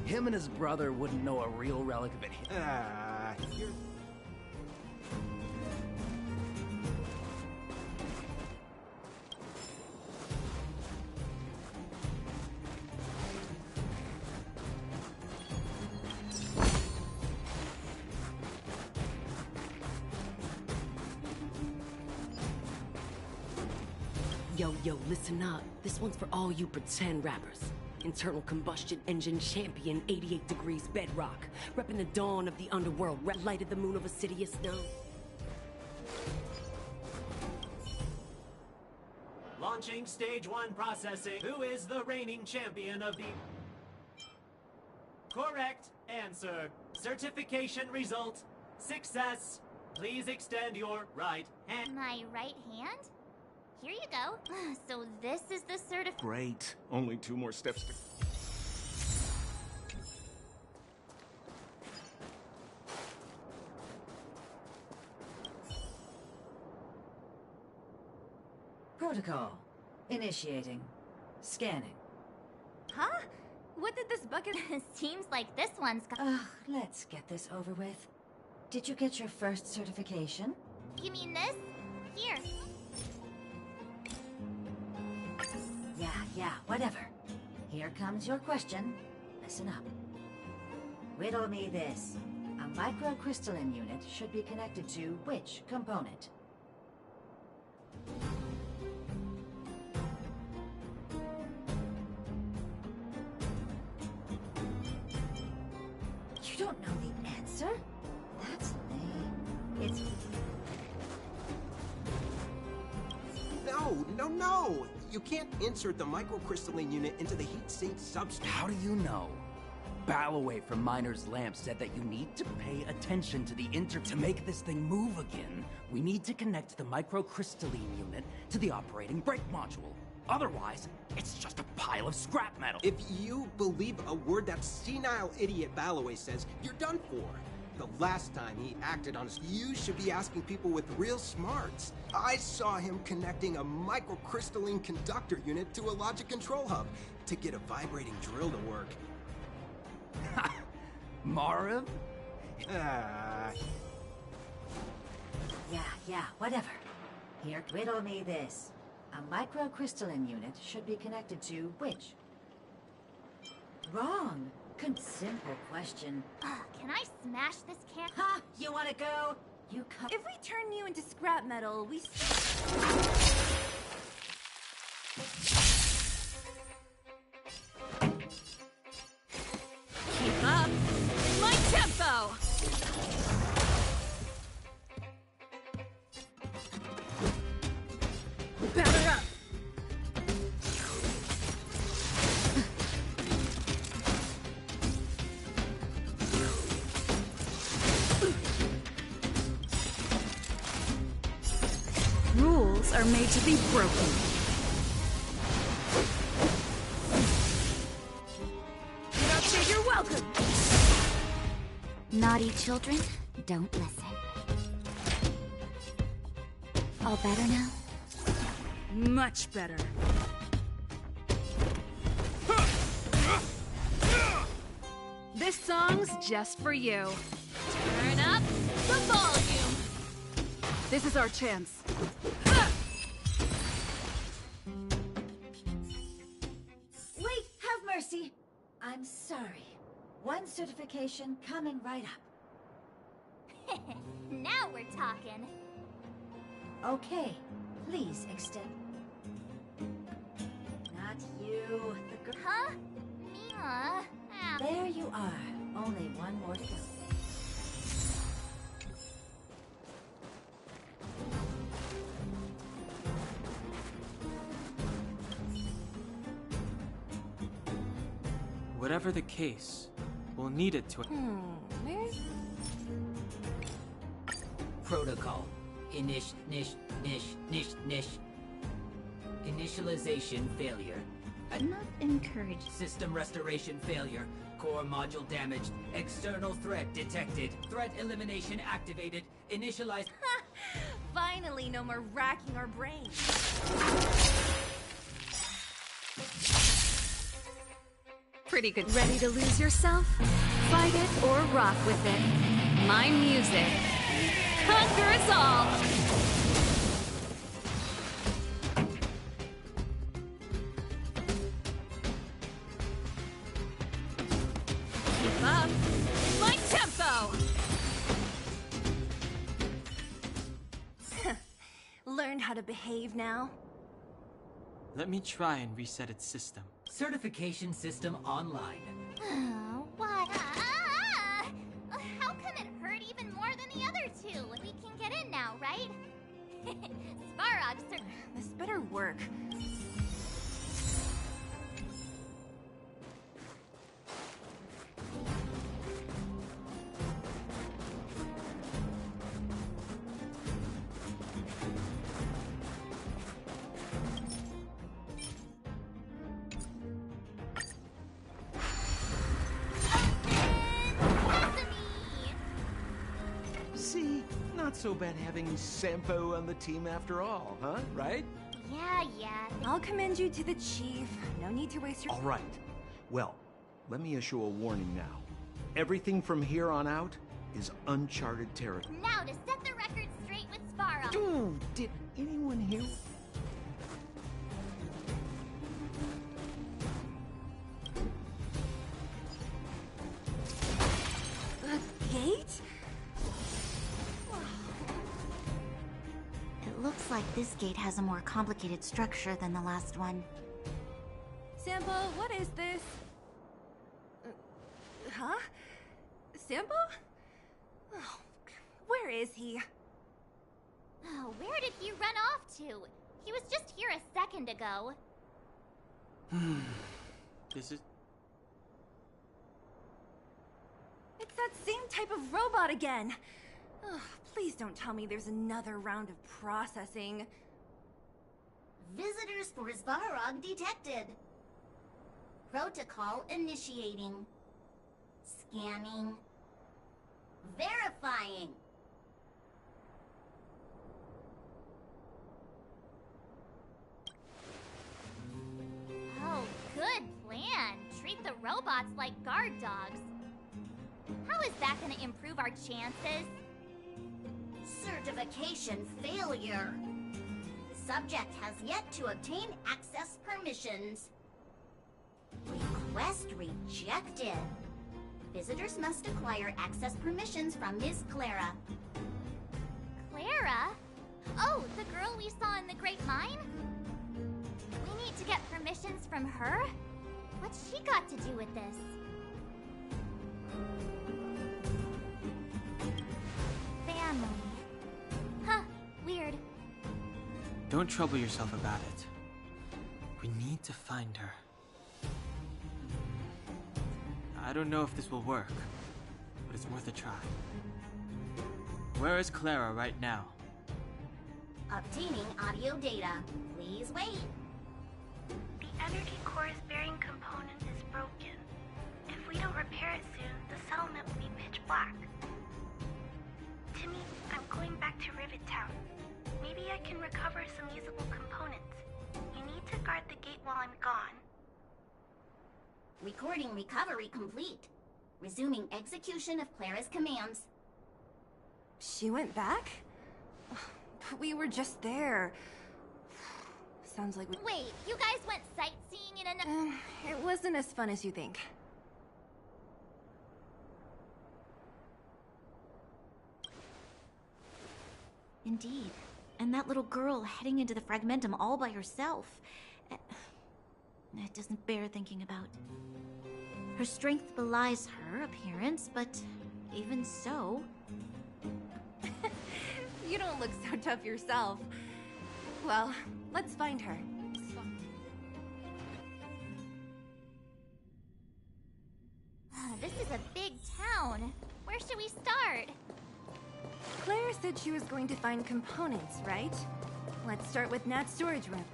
Him and his brother wouldn't know a real relic of it. You're... Yo, listen up. This one's for all you pretend rappers. Internal Combustion Engine Champion, 88 degrees bedrock. Repping the dawn of the underworld, lighted the moon of Assidious Dome. Launching stage 1 processing. Who is the reigning champion of the... Correct answer. Certification result. Success. Please extend your right hand. My right hand? Here you go. So this is the certificate. Great. Only 2 more steps to... Protocol. Initiating. Scanning. Huh? What did this bucket... Seems like this one's got... Ugh, let's get this over with. Did you get your first certification? You mean this? Here. Yeah, whatever. Here comes your question. Listen up. Riddle me this. A microcrystalline unit should be connected to which component? You don't know the answer? That's lame. It's... No! You can't insert the microcrystalline unit into the heat-sink substrate. How do you know? Ballaway from Miner's Lamp said that you need to pay attention to the To make this thing move again, we need to connect the microcrystalline unit to the operating brake module. Otherwise, it's just a pile of scrap metal. If you believe a word that senile idiot Ballaway says, you're done for. The last time he acted on us, you should be asking people with real smarts. I saw him connecting a microcrystalline conductor unit to a logic control hub to get a vibrating drill to work. Marv? Yeah, whatever. Here, riddle me this. A microcrystalline unit should be connected to which? Wrong. Simple question. Can I smash this can? Ha! You wanna go? You come. If we turn you into scrap metal, we... Keep up my tempo! Batter up! Rules are made to be broken. You don't say you're welcome! Naughty children, don't listen. All better now? Much better. This song's just for you. Turn up the volume. This is our chance. Wait, have mercy. I'm sorry. One certification coming right up. Now we're talking. Okay, please extend. Not you, the girl. Huh? Mia. Ow. There you are. Only one more to go. Whatever the case, we'll need it to... Where's... Protocol. Initialization failure. Not encouraged. System restoration failure. Core module damaged. External threat detected. Threat elimination activated. Initialize... Finally, no more racking our brains. Pretty good. Ready to lose yourself? Fight it or rock with it. My music conquers all. Keep up my tempo. Learn how to behave now. Let me try and reset its system. Certification system online. Why? How come it hurt even more than the other two? We can get in now, right? Svarog, sir. This better work. See, not so bad having Sampo on the team after all, huh? Right? Yeah. I'll commend you to the chief. No need to waste your... All right. Well, let me issue a warning now. Everything from here on out is uncharted territory. Now to set the record straight with Sparrow. Dude, did anyone hear? A gate? It looks like this gate has a more complicated structure than the last one. Sampo, what is this? Huh? Sampo? Oh, where is he? Oh, where did he run off to? He was just here a second ago. This is... It's that same type of robot again. Oh, please don't tell me there's another round of processing. Visitors for Svarog detected. Protocol initiating. Scanning. Verifying. Oh, good plan. Treat the robots like guard dogs. How is that gonna improve our chances? Certification failure. Subject has yet to obtain access permissions. Request rejected. Visitors must acquire access permissions from Ms. Clara. Clara? Oh, the girl we saw in the Great Mine? We need to get permissions from her? What's she got to do with this? Family. Huh, weird. Don't trouble yourself about it. We need to find her. I don't know if this will work, but it's worth a try. Where is Clara right now? Obtaining audio data. Please wait. The energy core's bearing component is broken. If we don't repair it soon, the settlement will be pitch black. Timmy, I'm going back to Rivet Town. Maybe I can recover some usable components. You need to guard the gate while I'm gone. Recording recovery complete. Resuming execution of Clara's commands. She went back? We were just there. Sounds like we... Wait, you guys went sightseeing in an... it wasn't as fun as you think. Indeed. And that little girl heading into the Fragmentum all by herself. It doesn't bear thinking about. Her strength belies her appearance, but even so... You don't look so tough yourself. Well, let's find her. This is a big town. Where should we start? Claire said she was going to find components, right? Let's start with Nat's storage room.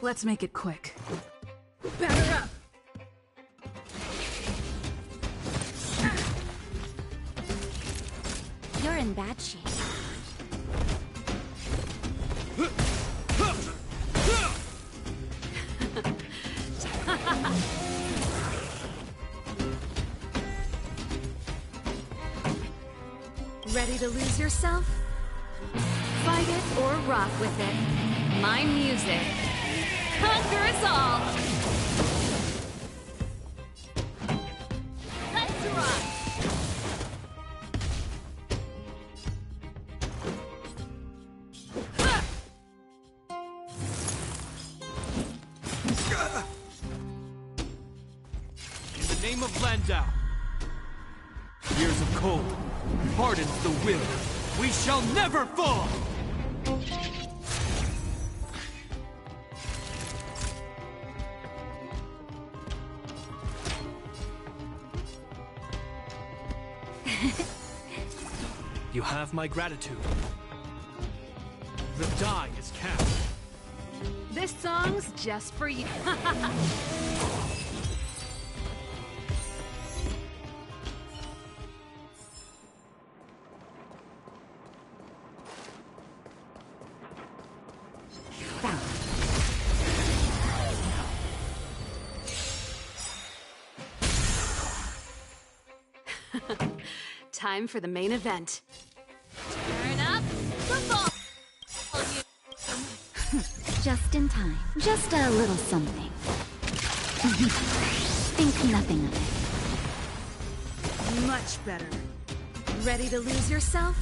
Let's make it quick. Batter up! You're in bad shape. Ready to lose yourself? Fight it or rock with it. My music. Conquer us all! Let's rock! In the name of Landau, years of cold hardens the will. We shall never fall! You have my gratitude. The die is cast. This song's just for you. Time for the main event. Turn up the volume. Just in time. Just a little something. Think nothing of it. Much better. Ready to lose yourself?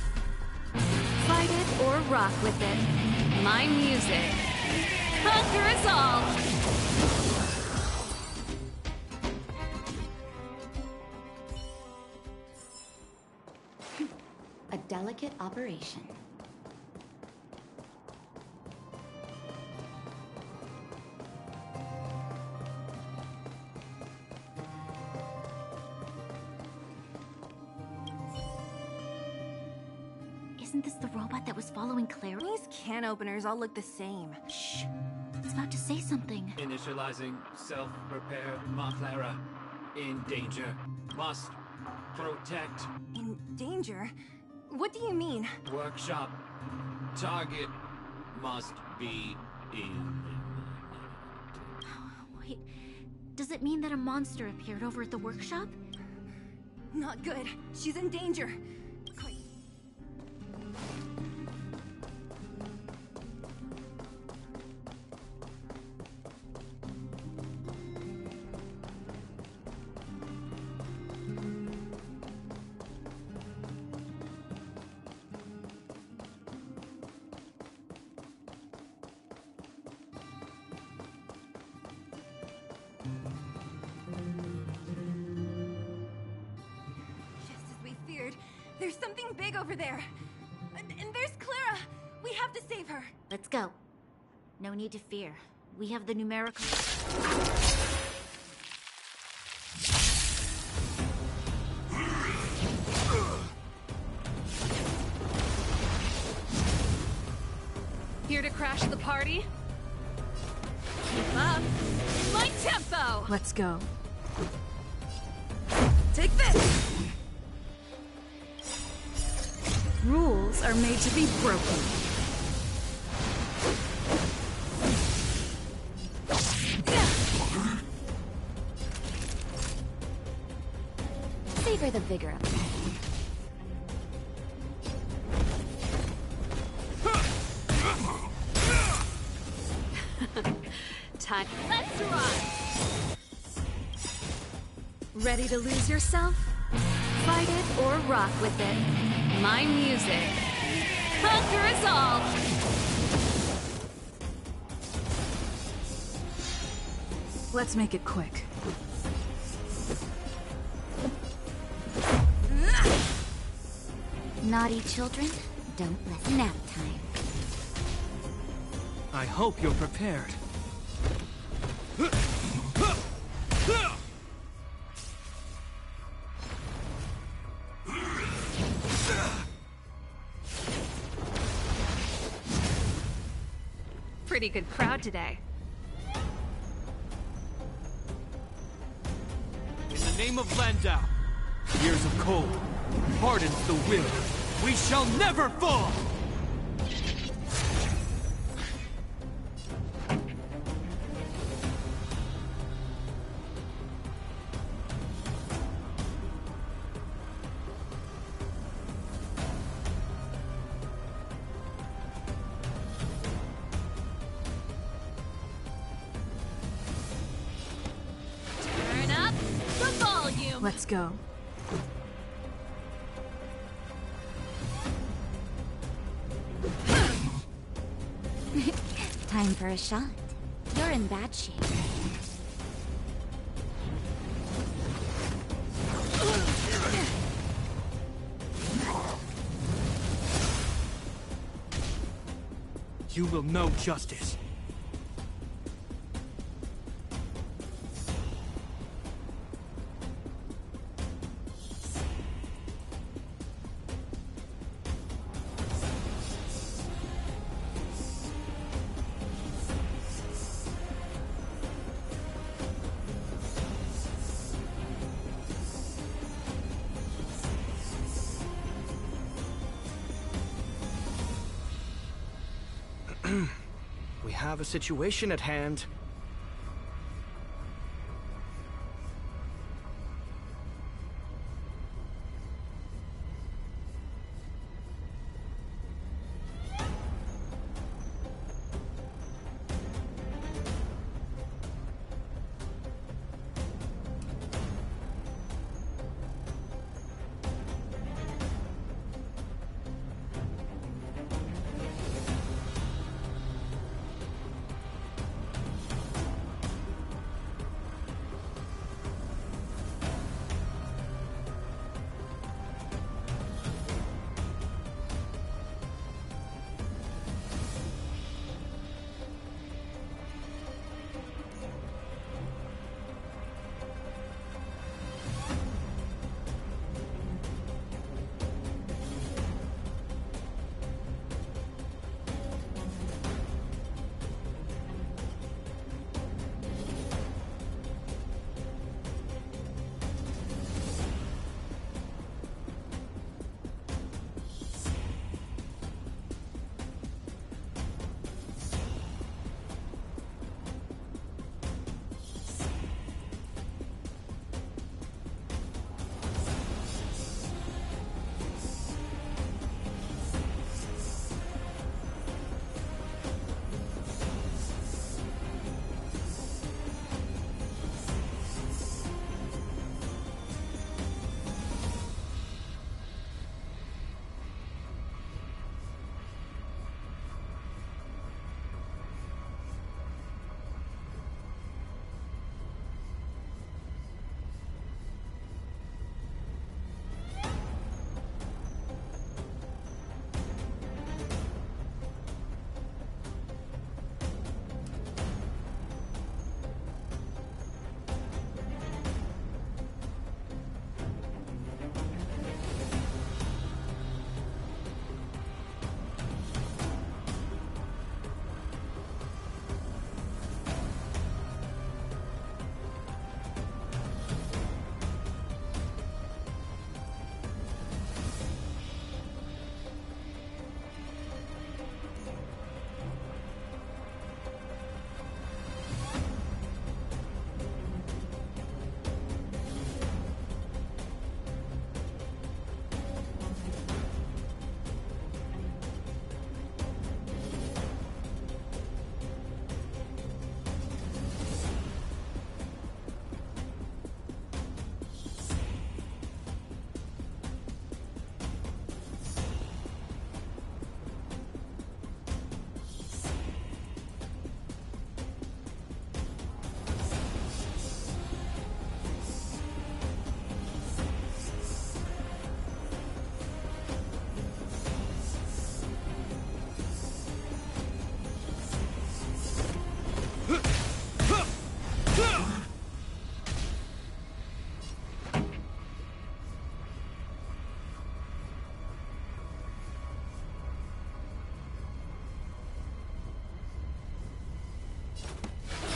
Fight it or rock with it. My music. Conquer us all! A delicate operation. Isn't this the robot that was following Clara? These can openers all look the same. Shh. It's about to say something. Initializing self-repair, Ma Clara. In danger. Must protect. In danger? What do you mean? Workshop. Target must be in. Wait, does it mean that a monster appeared over at the workshop? Not good. She's in danger. Quick. There's something big over there. And there's Clara. We have to save her. Let's go. No need to fear. We have the numerical... Here to crash the party? Keep up. My tempo! Let's go. Take this! Rules are made to be broken. Savor the vigor of it. Time. Let's run! Ready to lose yourself? Fight it or rock with it. My music. Conquer us all! Let's make it quick. Naughty children, don't let nap time. I hope you're prepared. Pretty good crowd today. In the name of Landau, years of cold, hardens the will. We shall never fall! Turn up the volume! Let's go. Time for a shot. You're in bad shape. You will know justice. have a situation at hand.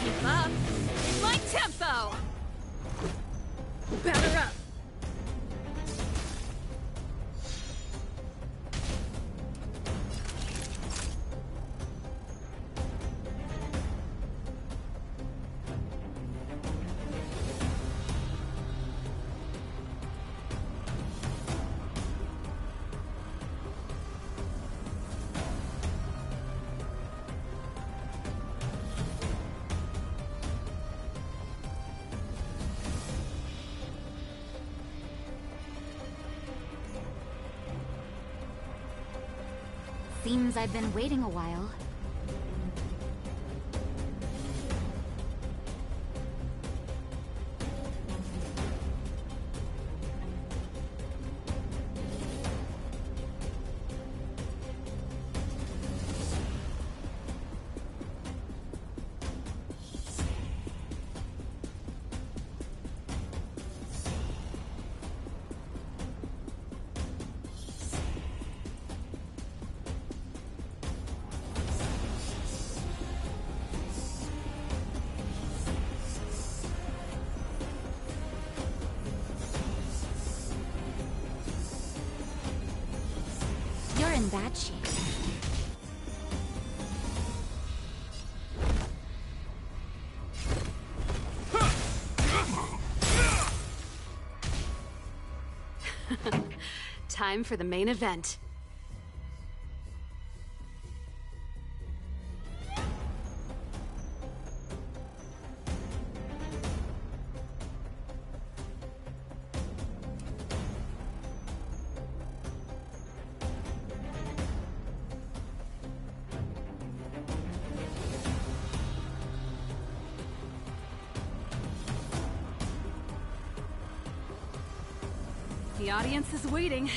Keep up! My tempo! Batter up! Seems I've been waiting a while. You're in bad shape. Time for the main event. The audience is waiting.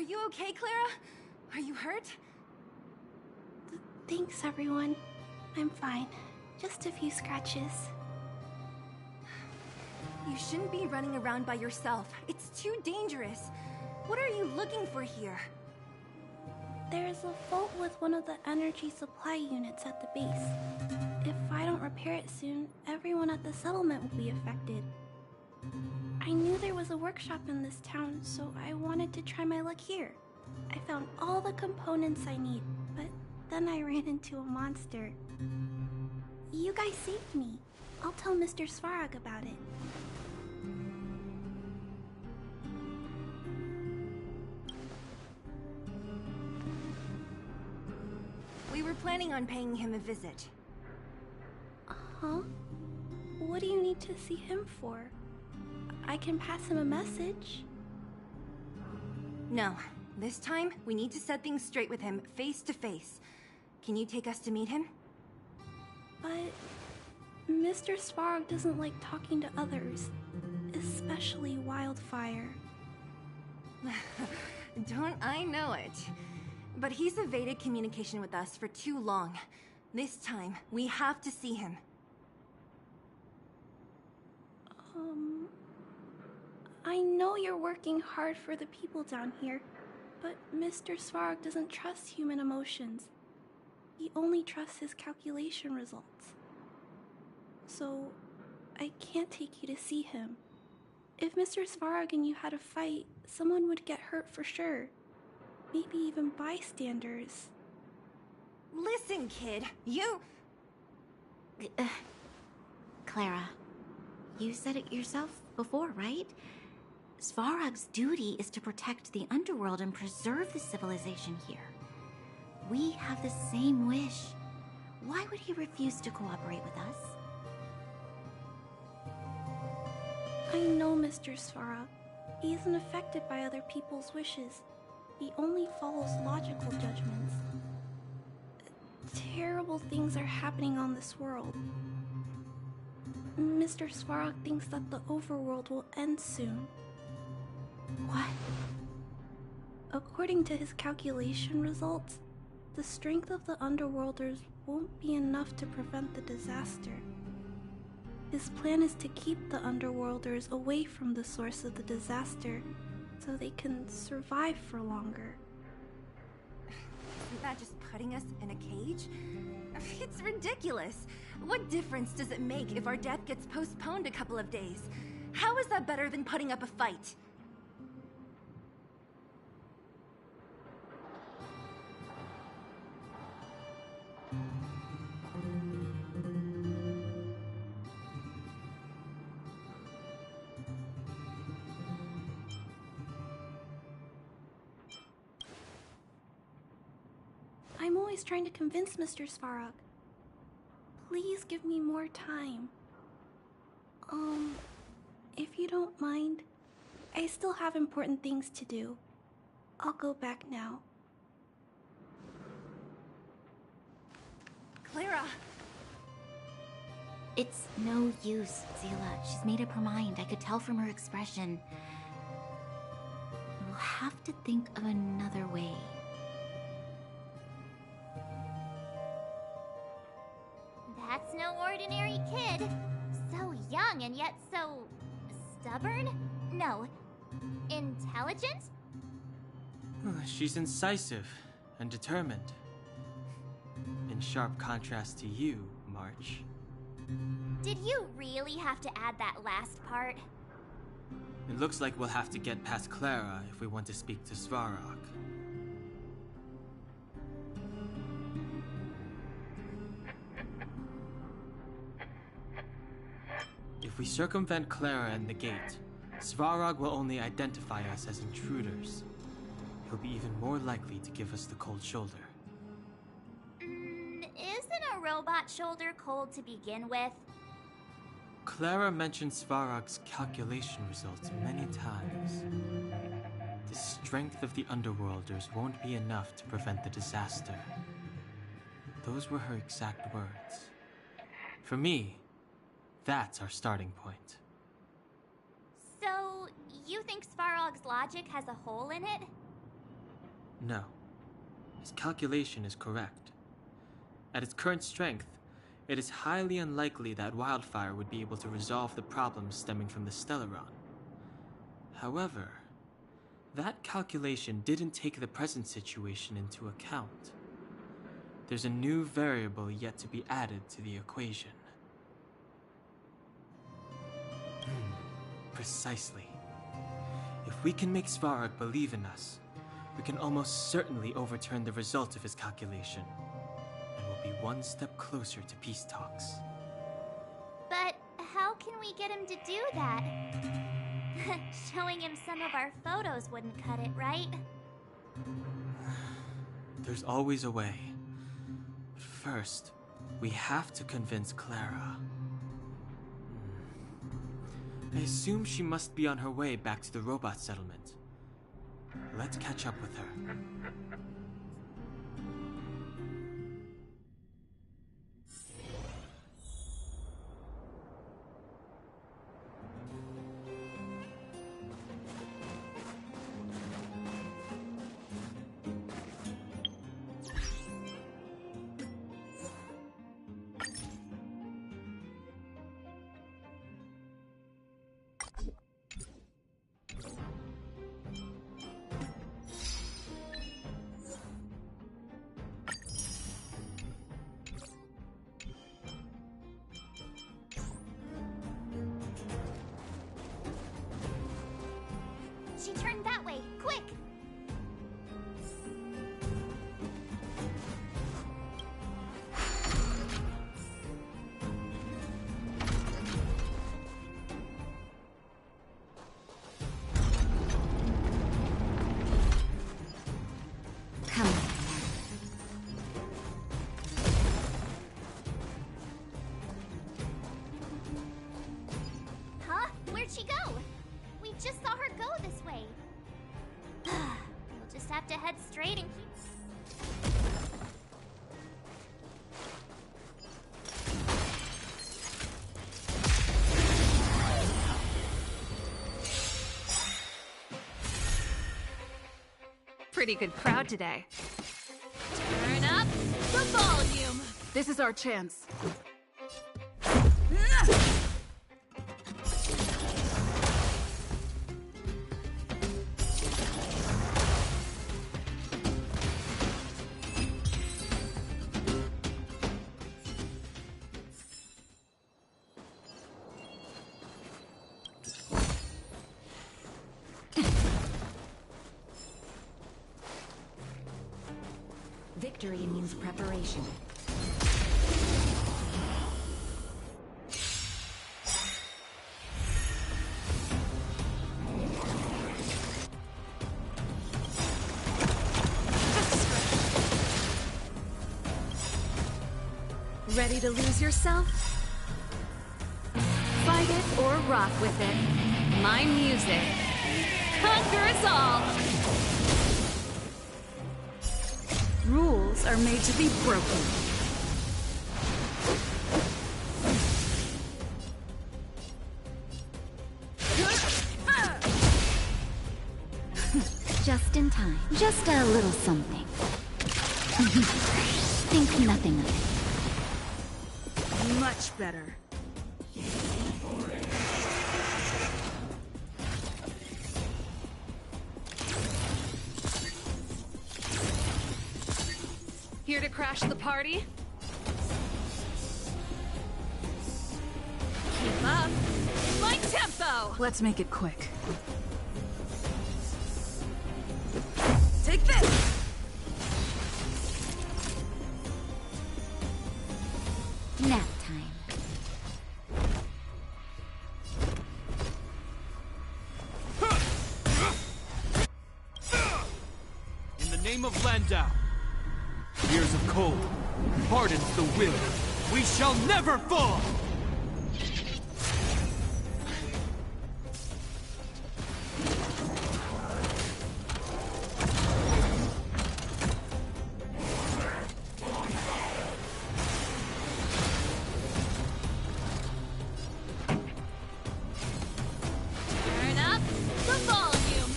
you okay, Clara? Are you hurt? Thanks, everyone. I'm fine. Just a few scratches. You shouldn't be running around by yourself. It's too dangerous. What are you looking for here? There's a fault with one of the energy supply units at the base. If I don't repair it soon, everyone at the settlement will be affected. I knew there was a workshop in this town, so I wanted to try my luck here. I found all the components I need, but then I ran into a monster. You guys saved me. I'll tell Mr. Svarog about it. We were planning on paying him a visit. Huh? What do you need to see him for? I can pass him a message. No. This time, we need to set things straight with him, face to face. Can you take us to meet him? But Mr. Svarog doesn't like talking to others, especially Wildfire. Don't I know it? But he's evaded communication with us for too long. This time, we have to see him. I know you're working hard for the people down here, but Mr. Svarog doesn't trust human emotions. He only trusts his calculation results. So, I can't take you to see him. If Mr. Svarog and you had a fight, someone would get hurt for sure. Maybe even bystanders. Listen, kid, you... Clara, you said it yourself before, right? Svarog's duty is to protect the underworld and preserve the civilization here. We have the same wish. Why would he refuse to cooperate with us? I know Mr. Svarog. He isn't affected by other people's wishes. He only follows logical judgments. Terrible things are happening on this world. Mr. Svarog thinks that the overworld will end soon. What? According to his calculation results, the strength of the Underworlders won't be enough to prevent the disaster. His plan is to keep the Underworlders away from the source of the disaster so they can survive for longer. Isn't that just putting us in a cage? It's ridiculous. What difference does it make if our death gets postponed a couple of days? How is that better than putting up a fight? I'm always trying to convince Mr. Svarog. Please give me more time. If you don't mind, I still have important things to do. I'll go back now. Clara! It's no use, Zila. She's made up her mind. I could tell from her expression. We'll have to think of another way. That's no ordinary kid. So young and yet so... stubborn? No. Intelligent? She's incisive and determined. In sharp contrast to you, March. Did you really have to add that last part? It looks like we'll have to get past Clara if we want to speak to Svarog. If we circumvent Clara and the gate, Svarog will only identify us as intruders. He'll be even more likely to give us the cold shoulder. Isn't a robot shoulder cold to begin with? Clara mentioned Svarog's calculation results many times. The strength of the Underworlders won't be enough to prevent the disaster. Those were her exact words. For me, that's our starting point. So, you think Svarog's logic has a hole in it? No. His calculation is correct. At its current strength, it is highly unlikely that Wildfire would be able to resolve the problems stemming from the Stellaron. However, that calculation didn't take the present situation into account. There's a new variable yet to be added to the equation. Precisely. If we can make Svarog believe in us, we can almost certainly overturn the result of his calculation, and we'll be one step closer to peace talks. But how can we get him to do that? Showing him some of our photos wouldn't cut it, right? There's always a way. But first, we have to convince Clara. I assume she must be on her way back to the robot settlement. Let's catch up with her. She turned that way. Quick! Come on. Huh? Where'd she go? We just saw her go this way. We'll just have to head straight and keep... Pretty good crowd today. Turn up the volume. This is our chance. Victory means preparation. Ready to lose yourself? Fight it or rock with it. My music conquers all. Rules are made to be broken. Just in time. Just a little something. Think nothing of it. Much better. Here to crash the party? Keep up my tempo! Let's make it quick. Take this! Nap time. In the name of Landau, years of cold hardens the will. We shall never fall! Turn up the volume.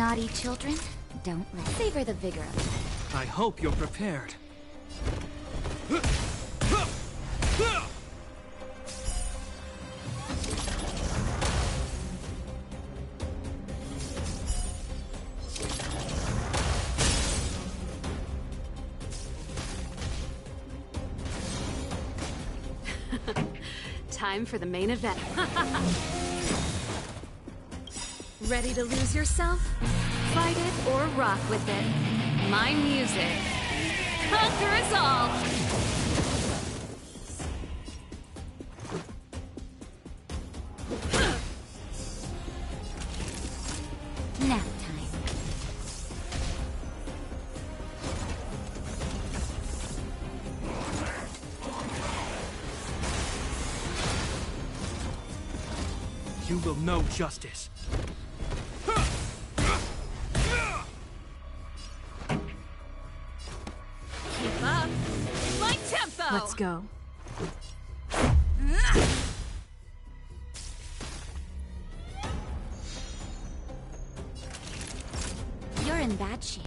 Naughty children, don't savor the vigor of it. I hope you're prepared. Time for the main event. Ready to lose yourself? Fight it or rock with it. My music. Conquer us all! Nap time. You will know justice. Keep up. My tempo! Let's go. You're in bad shape.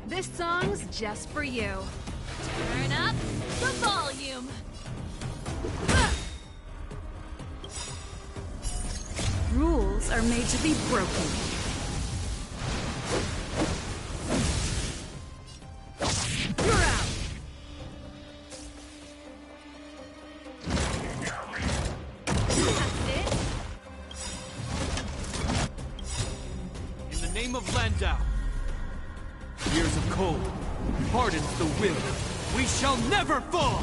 This song's just for you. Turn up the volume. Rules are made to be broken. You're out. That's it. In the name of Landau, years of cold hardens the will. We shall never fall!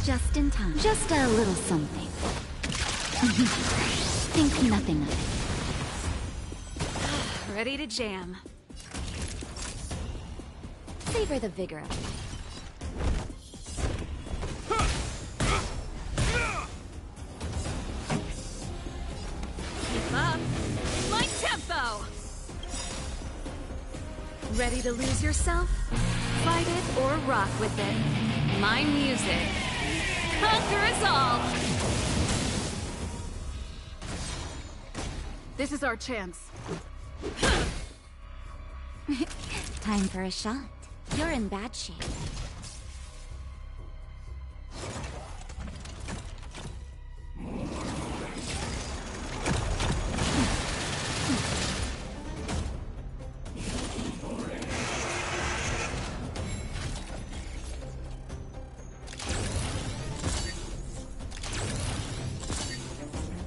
Just in time. Just a little something. Think nothing of it. Ready to jam. Savor the vigor of it. Keep up. My tempo! Ready to lose yourself? Fight it or rock with it. My music. Conquer us all! This is our chance. Time for a shot. You're in bad shape.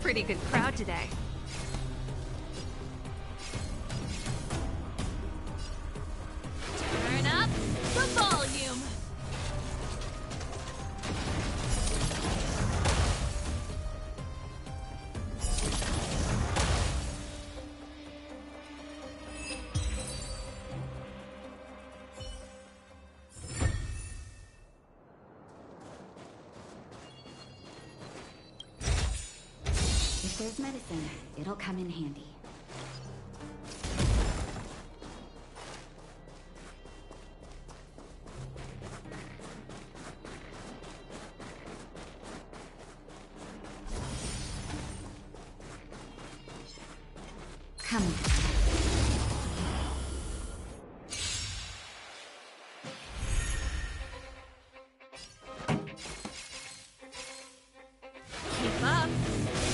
Pretty good crowd today. Turn up the volume. If there's medicine, it'll come in handy. Come on. Keep up.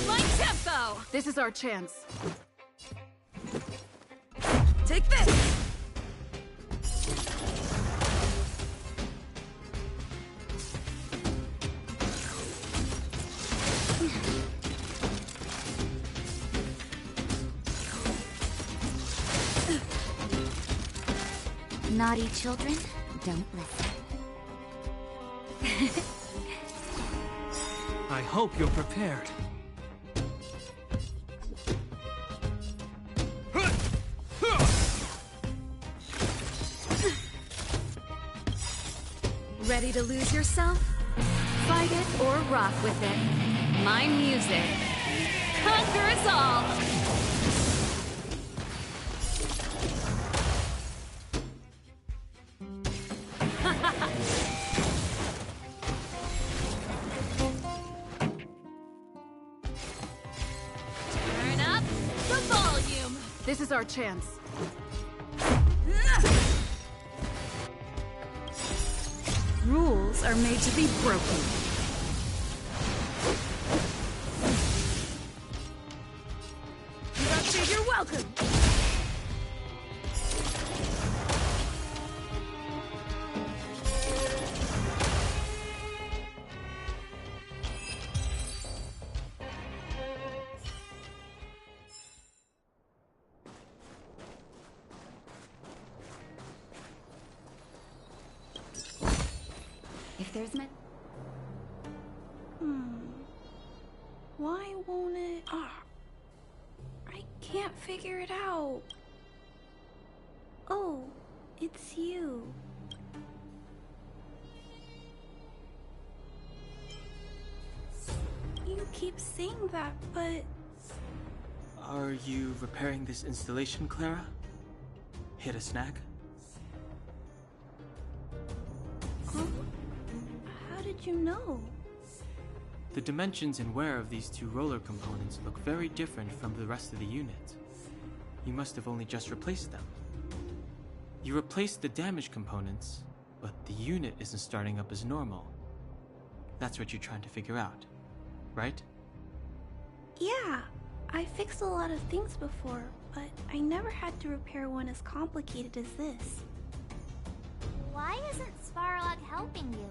My tempo! This is our chance. Take this! Naughty children, don't listen. I hope you're prepared. Ready to lose yourself? Fight it or rock with it. My music. Conquer us all! This is our chance. Rules are made to be broken. You're welcome. If there's Why won't it? I can't figure it out. Oh, it's you. You keep saying that, but... Are you repairing this installation, Clara? Hit a snag? Huh? How did you know? The dimensions and wear of these two roller components look very different from the rest of the unit. You must have only just replaced them. You replaced the damaged components, but the unit isn't starting up as normal. That's what you're trying to figure out, right? Yeah, I fixed a lot of things before, but I never had to repair one as complicated as this. Why isn't Svarog helping you?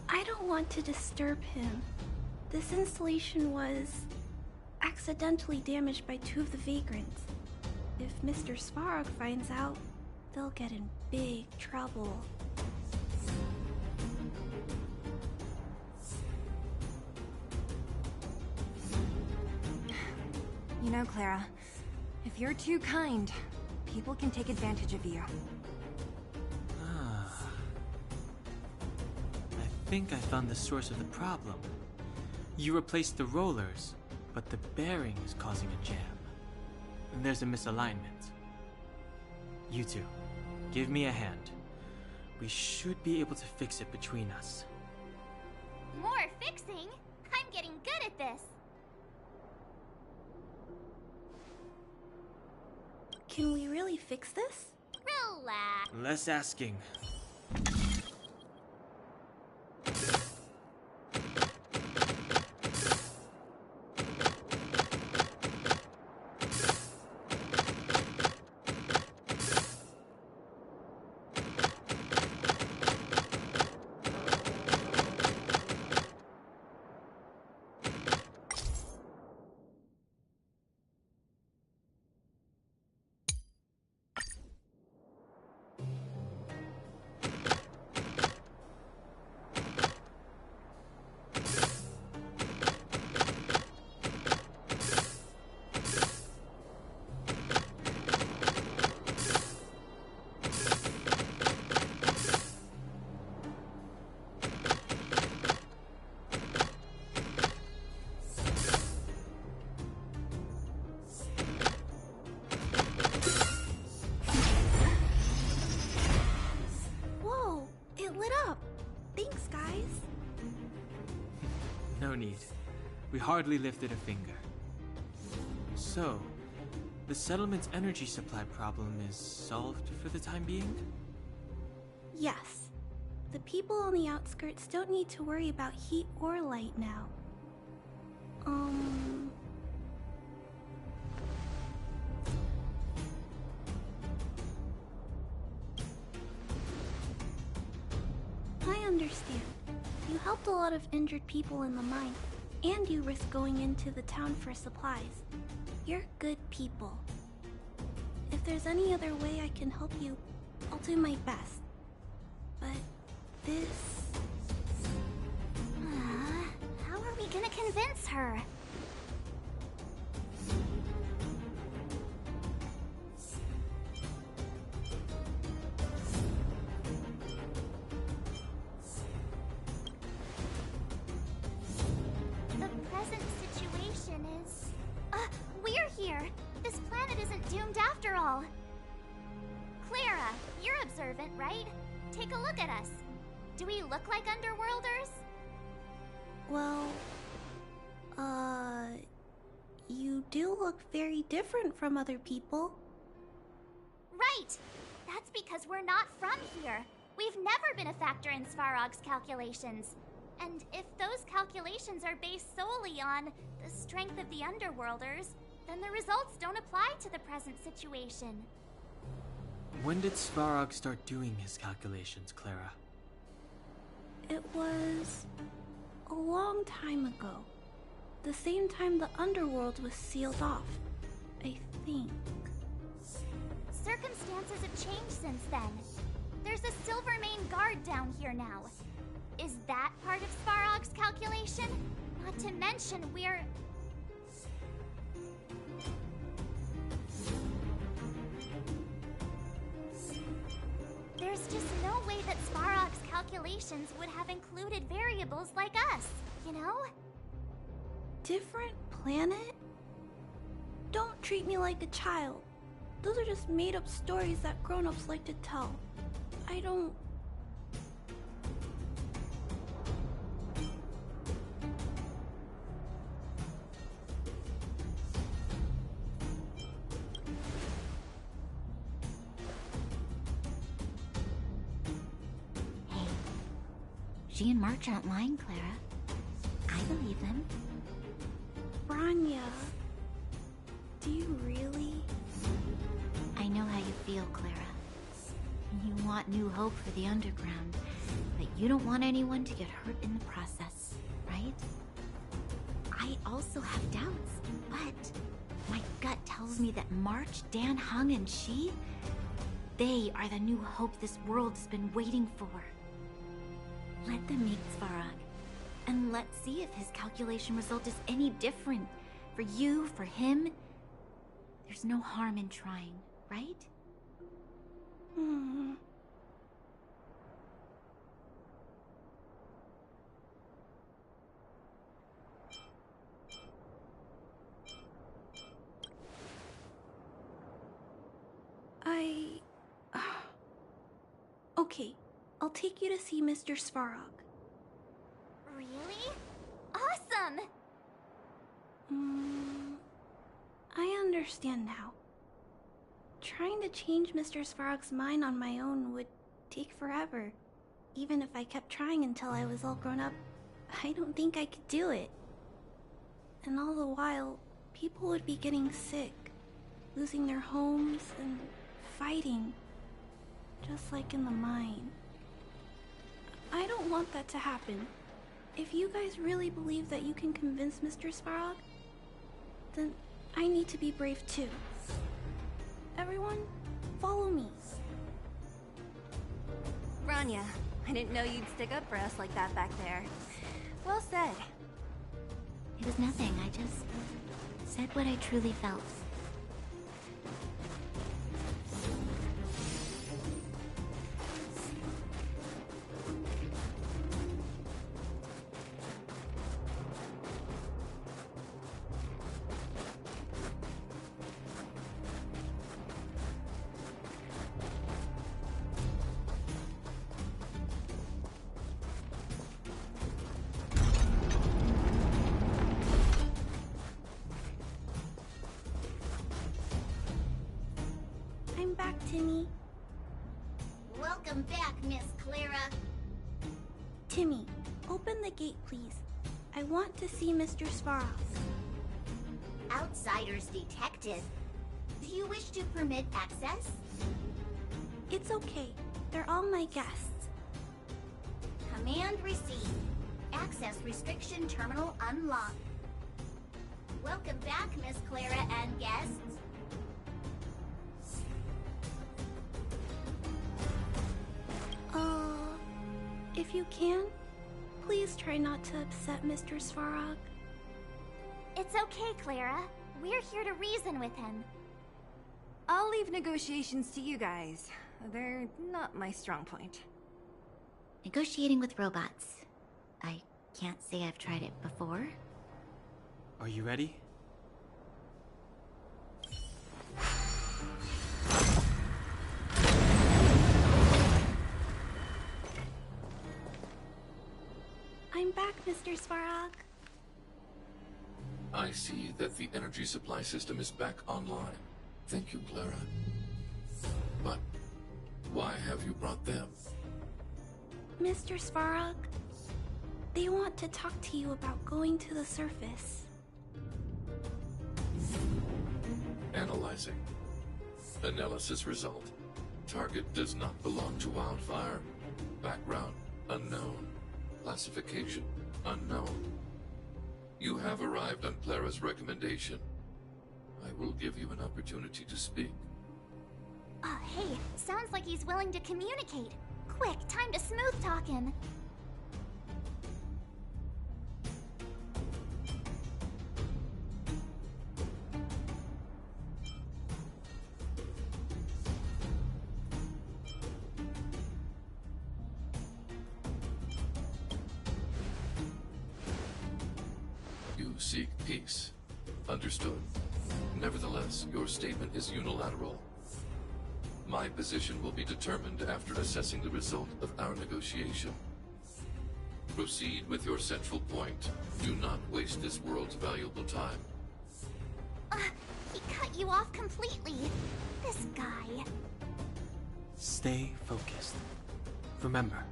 I don't want to disturb him. This installation was accidentally damaged by two of the vagrants. If Mr. Svarog finds out, they'll get in big trouble. You know, Clara, if you're too kind, people can take advantage of you. I think I found the source of the problem. You replaced the rollers, but the bearing is causing a jam. And there's a misalignment. You two, give me a hand. We should be able to fix it between us. More fixing? I'm getting good at this. Can we really fix this? Relax. Less asking. No need. We hardly lifted a finger. So, the settlement's energy supply problem is solved for the time being? Yes. The people on the outskirts don't need to worry about heat or light now. I understand. You helped a lot of injured people in the mine, and you risked going into the town for supplies. You're good people. If there's any other way I can help you, I'll do my best. But this... How are we gonna convince her? The present situation is... we're here! This planet isn't doomed after all! Clara, you're observant, right? Take a look at us. Do we look like Underworlders? Well... You do look very different from other people. Right! That's because we're not from here. We've never been a factor in Svarog's calculations. And if those calculations are based solely on the strength of the Underworlders, then the results don't apply to the present situation. When did Svarog start doing his calculations, Clara? It was a long time ago. The same time the Underworld was sealed off, I think. Circumstances have changed since then. There's a Silvermane guard down here now. Is that part of Svarog's calculation? Not to mention we're... There's just no way that Svarog's calculations would have included variables like us, you know? Different planet? Don't treat me like a child. Those are just made-up stories that grown-ups like to tell. I don't... Hey, she and March aren't lying, Clara. I believe them. Rania, do you really? I know how you feel, Clara. You want new hope for the underground, but you don't want anyone to get hurt in the process, right? I also have doubts, but my gut tells me that March, Dan Hung, and she, they are the new hope this world's been waiting for. Let them meet Svarog, and let's see if his calculation result is any different. For you, for him, there's no harm in trying, right? Okay, I'll take you to see Mr. Svarog. Really? Awesome! I understand now. Trying to change Mr. Svarog's mind on my own would take forever. Even if I kept trying until I was all grown up, I don't think I could do it. And all the while, people would be getting sick, losing their homes, and fighting. Just like in the mine. I don't want that to happen. If you guys really believe that you can convince Mr. Svarog, then I need to be brave too. Everyone, follow me. Rania, I didn't know you'd stick up for us like that back there. Well said. It was nothing, I just said what I truly felt. I'm back, Timmy. Welcome back, Miss Clara. Timmy, open the gate, please. I want to see Mr. Svarog. Outsiders detected. Do you wish to permit access? It's okay. They're all my guests. Command received. Access restriction terminal unlocked. Welcome back, Miss Clara and guests. If you can, please try not to upset Mr. Svarog. It's okay, Clara. We're here to reason with him. I'll leave negotiations to you guys. They're not my strong point. Negotiating with robots. I can't say I've tried it before. Are you ready? I'm back, Mr. Svarog. I see that the energy supply system is back online. Thank you, Clara. But why have you brought them? Mr. Svarog, they want to talk to you about going to the surface. Analyzing. Analysis result. Target does not belong to Wildfire. Background unknown. Classification unknown. You have arrived on Clara's recommendation. I will give you an opportunity to speak. Oh, hey, sounds like he's willing to communicate. Quick, time to smooth talk him. You seek peace. Understood. Nevertheless, your statement is unilateral. My position will be determined after assessing the result of our negotiation. Proceed with your central point. Do not waste this world's valuable time. He cut you off completely. This guy. Stay focused. Remember,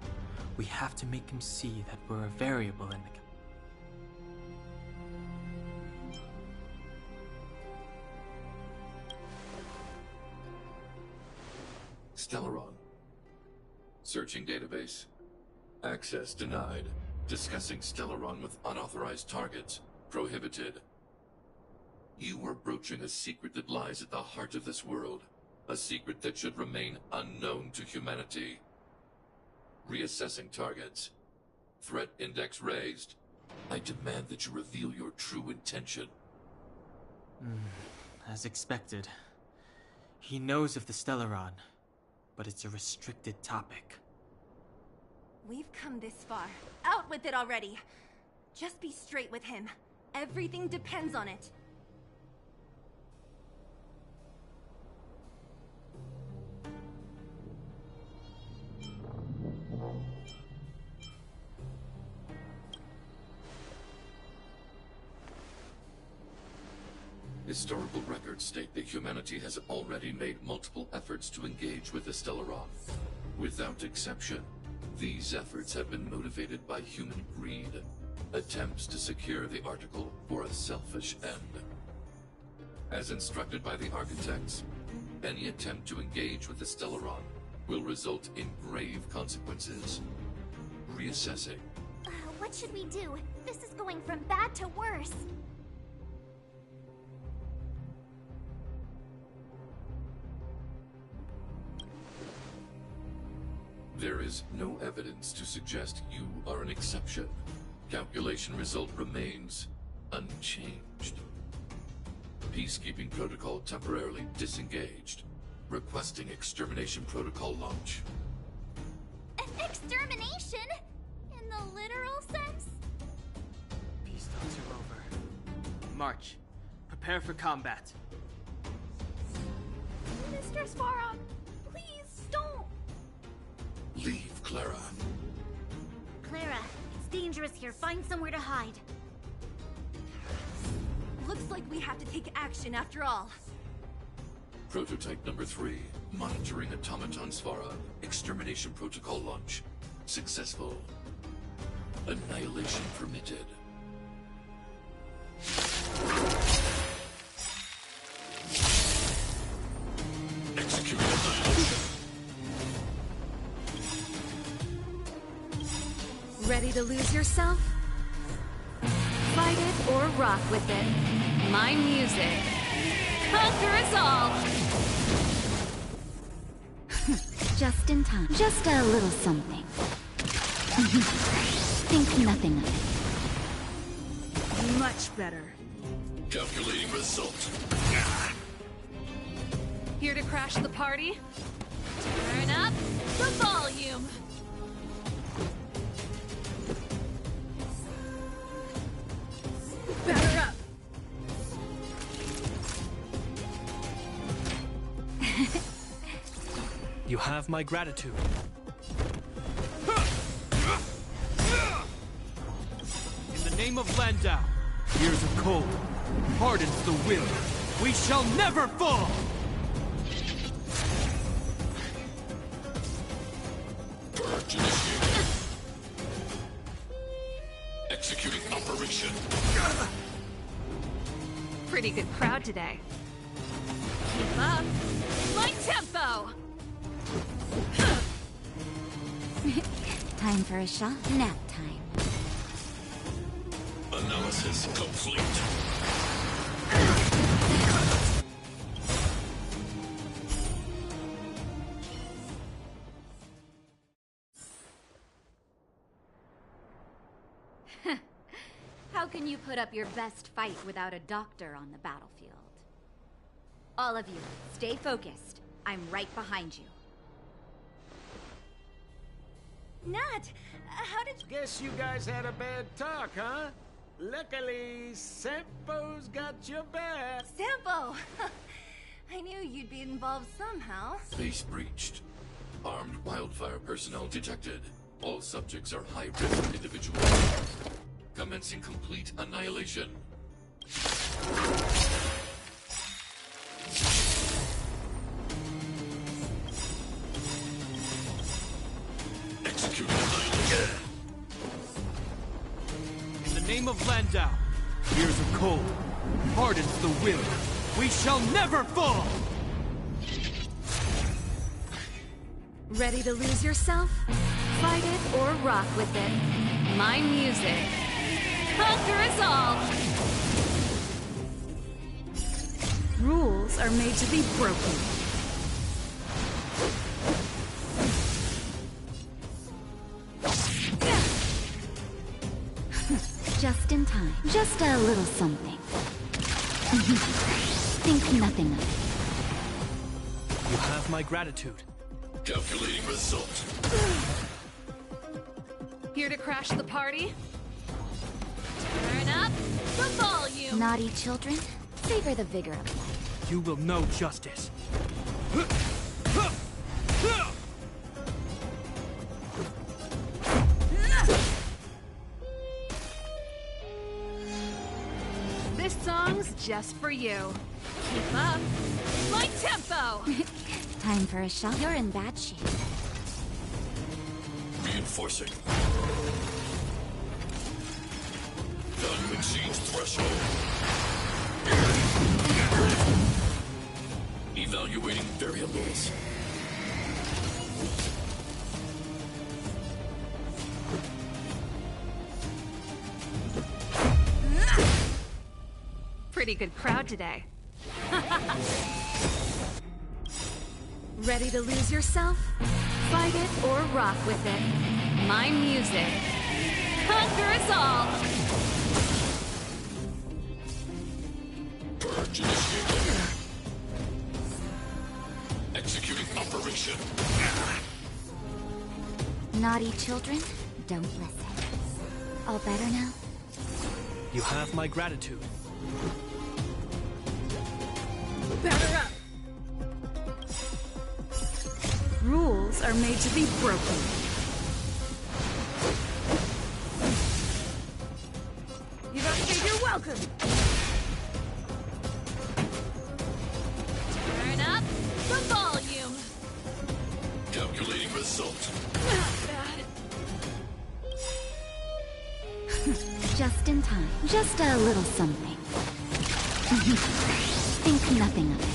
we have to make him see that we're a variable in the... Stellaron. Searching database. Access denied. Discussing Stellaron with unauthorized targets. Prohibited. You are broaching a secret that lies at the heart of this world. A secret that should remain unknown to humanity. Reassessing targets. Threat index raised. I demand that you reveal your true intention. As expected. He knows of the Stellaron, but it's a restricted topic. We've come this far. Out with it already! Just be straight with him. Everything depends on it. Historical records state that humanity has already made multiple efforts to engage with the Stellaron. Without exception, these efforts have been motivated by human greed, attempts to secure the article for a selfish end. As instructed by the architects, any attempt to engage with the Stellaron will result in grave consequences. Reassessing. What should we do? This is going from bad to worse. There is no evidence to suggest you are an exception. Calculation result remains unchanged. Peacekeeping protocol temporarily disengaged. Requesting extermination protocol launch. Extermination? In the literal sense? Peace talks are over. March. Prepare for combat. Mr. Svarog, please don't. Leave, Clara. Clara, it's dangerous here. Find somewhere to hide. Looks like we have to take action after all. Prototype number 3. Monitoring automaton Svarog. Extermination protocol launch. Successful. Annihilation permitted. Execute annihilation. Ready to lose yourself? Fight it or rock with it. My music. Conquer us all! Just in time. Just a little something. Think nothing of it. Much better. Calculating result. Here to crash the party? Turn up the volume! Batter up! You have my gratitude. In the name of Landau, Years of cold hardens the will. We shall never fall! Purge initiated. Executing operation. Pretty good crowd today. Keep up. Light tempo! Time for a shot. Nap time. Analysis complete. How can you put up your best fight without a doctor on the battlefield? All of you, stay focused. I'm right behind you. Nat, how did you... Guess you guys had a bad talk, huh? Luckily, Sampo's got your back. Sampo! I knew you'd be involved somehow. Base breached. Armed wildfire personnel detected. All subjects are high-risk individuals. Commencing complete annihilation. Executing annihilation. In the name of Landau, years of cold hardens the will. We shall never fall! Ready to lose yourself? Fight it or rock with it. My music. Conquer us all! Rules are made to be broken. Just in time. Just a little something. Think nothing of it. You have my gratitude. Calculating result. Here to crash the party? Turn up the volume! Naughty children, savor the vigor of life. You will know justice. This song's just for you. Keep up. Light tempo! Time for a shot. You're in bad shape. Reinforcing. Value exceeds threshold. Evaluating variables. Pretty good crowd today. Ready to lose yourself? Fight it or rock with it. My music. Conquer us all! Purge initiated. Executing operation. Naughty children, don't listen. All better now? You have my gratitude. Batter up! Rules are made to be broken. You don't think you're welcome! Turn up the volume! Calculating result. Not bad. Just in time. Just a little something. Think nothing of it.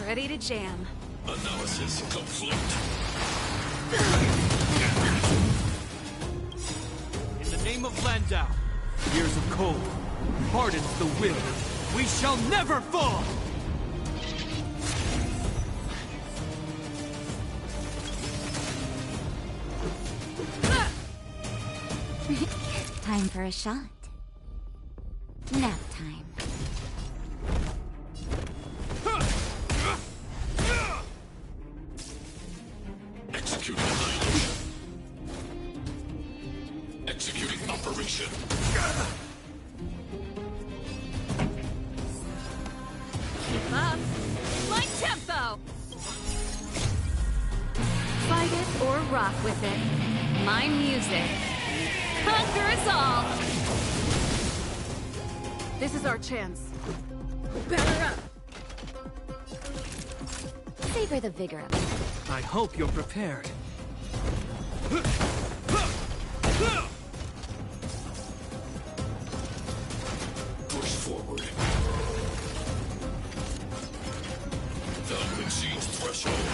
Ready to jam. Analysis complete. In the name of Landau, years of cold hardens the will. We shall never fall! Time for a shot. Nap time. Executing annihilation. Executing operation. Keep up. Light tempo! Fight it or rock with it. My music. Conquer us all! This is our chance. Batter up! Savor the vigor of it. I hope you're prepared. Push forward. Thou exceeds threshold.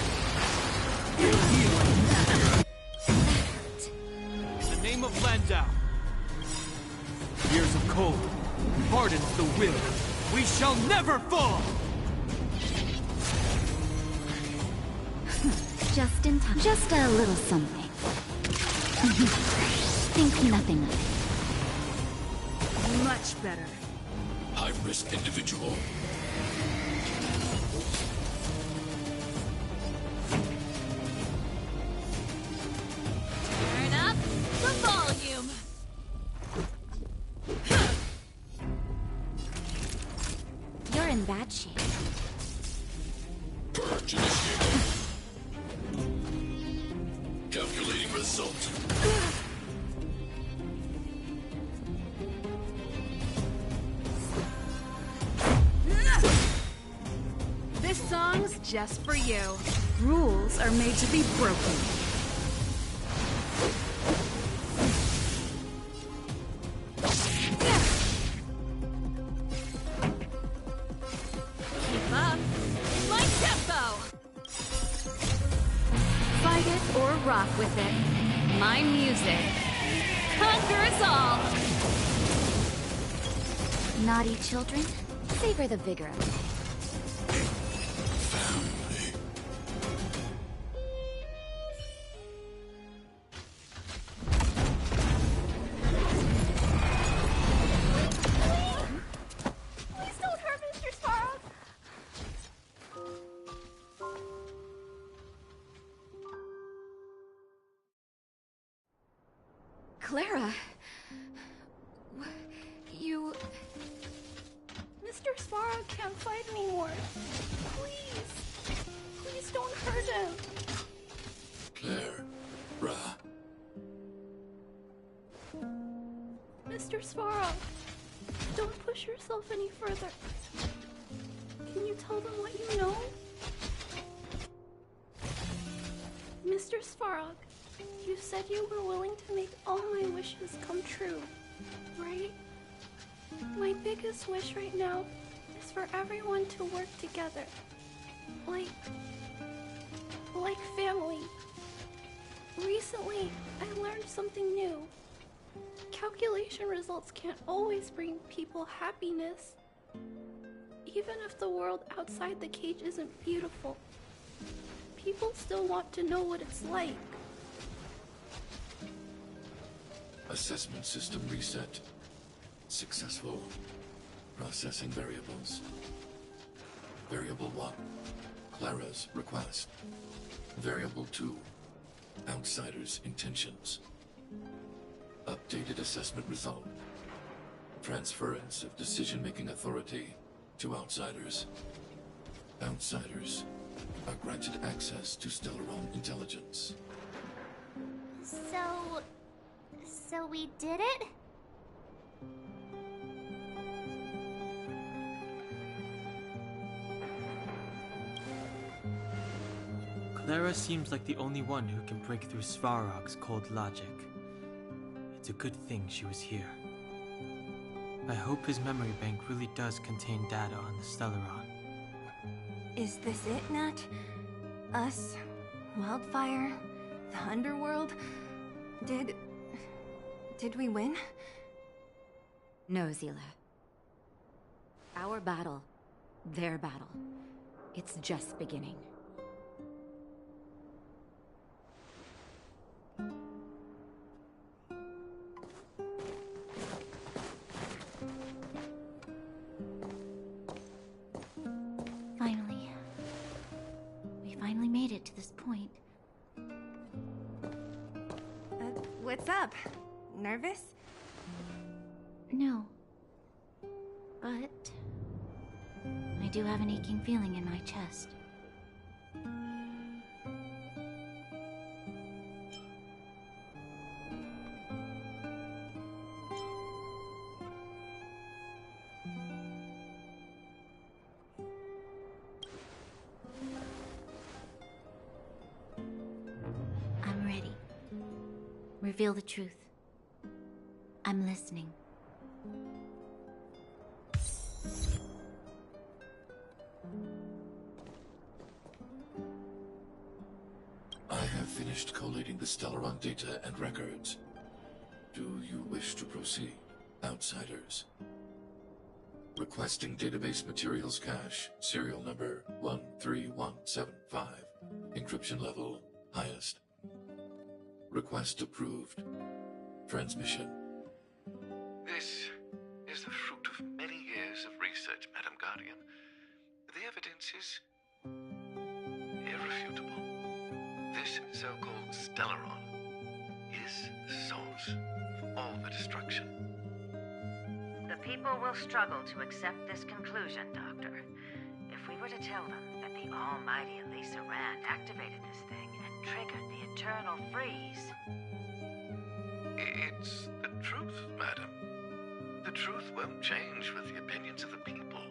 In the name of Landau. Years of cold hardens the will. We shall never fall! Just in time. Just a little something. Think nothing of it. Much better. High-risk individual. Turn up the volume. You're in bad shape. Purge initiated. Calculating result. This song's just for you. Rules are made to be broken. Keep up. My tempo. Fight it or rock with it. My music conquers all. Naughty children, savor the vigor of it. Please don't hurt Mr. Sparrow! Clara, you... Mr. Sparrow can't fight anymore. Please. Please don't hurt him. Claire. Ra. Mr. Sparrow, don't push yourself any further. Can you tell them what you know? Mr. Svarog, you said you were willing to make all my wishes come true, right? My biggest wish right now is for everyone to work together. Like family. Recently, I learned something new. Calculation results can't always bring people happiness. Even if the world outside the cage isn't beautiful, people still want to know what it's like. Assessment system reset. Successful. Processing variables. Variable 1. Clara's request. Variable 2. Outsider's intentions. Updated assessment result. Transference of decision-making authority to outsiders. Outsiders are granted access to Stellaron intelligence. So we did it? Clara seems like the only one who can break through Svarog's cold logic. It's a good thing she was here. I hope his memory bank really does contain data on the Stellaron. Is this it, Nat? Us? Wildfire? The Underworld? Did we win? No, Zila. Our battle, their battle, it's just beginning. We finally made it to this point. What's up? Nervous? No. But I do have an aching feeling in my chest. Reveal the truth. I'm listening. I have finished collating the Stellaron data and records. Do you wish to proceed, outsiders? Requesting database materials cache, serial number 13175. Encryption level, highest. Request approved. Transmission. This is the fruit of many years of research, Madam Guardian. The evidence is irrefutable. This so-called Stellaron is the source of all the destruction. The people will struggle to accept this conclusion, Doctor. If we were to tell them that the almighty Elisa Rand activated this thing and triggered the eternal freeze... It's the truth, madam. The truth won't change with the opinions of the people.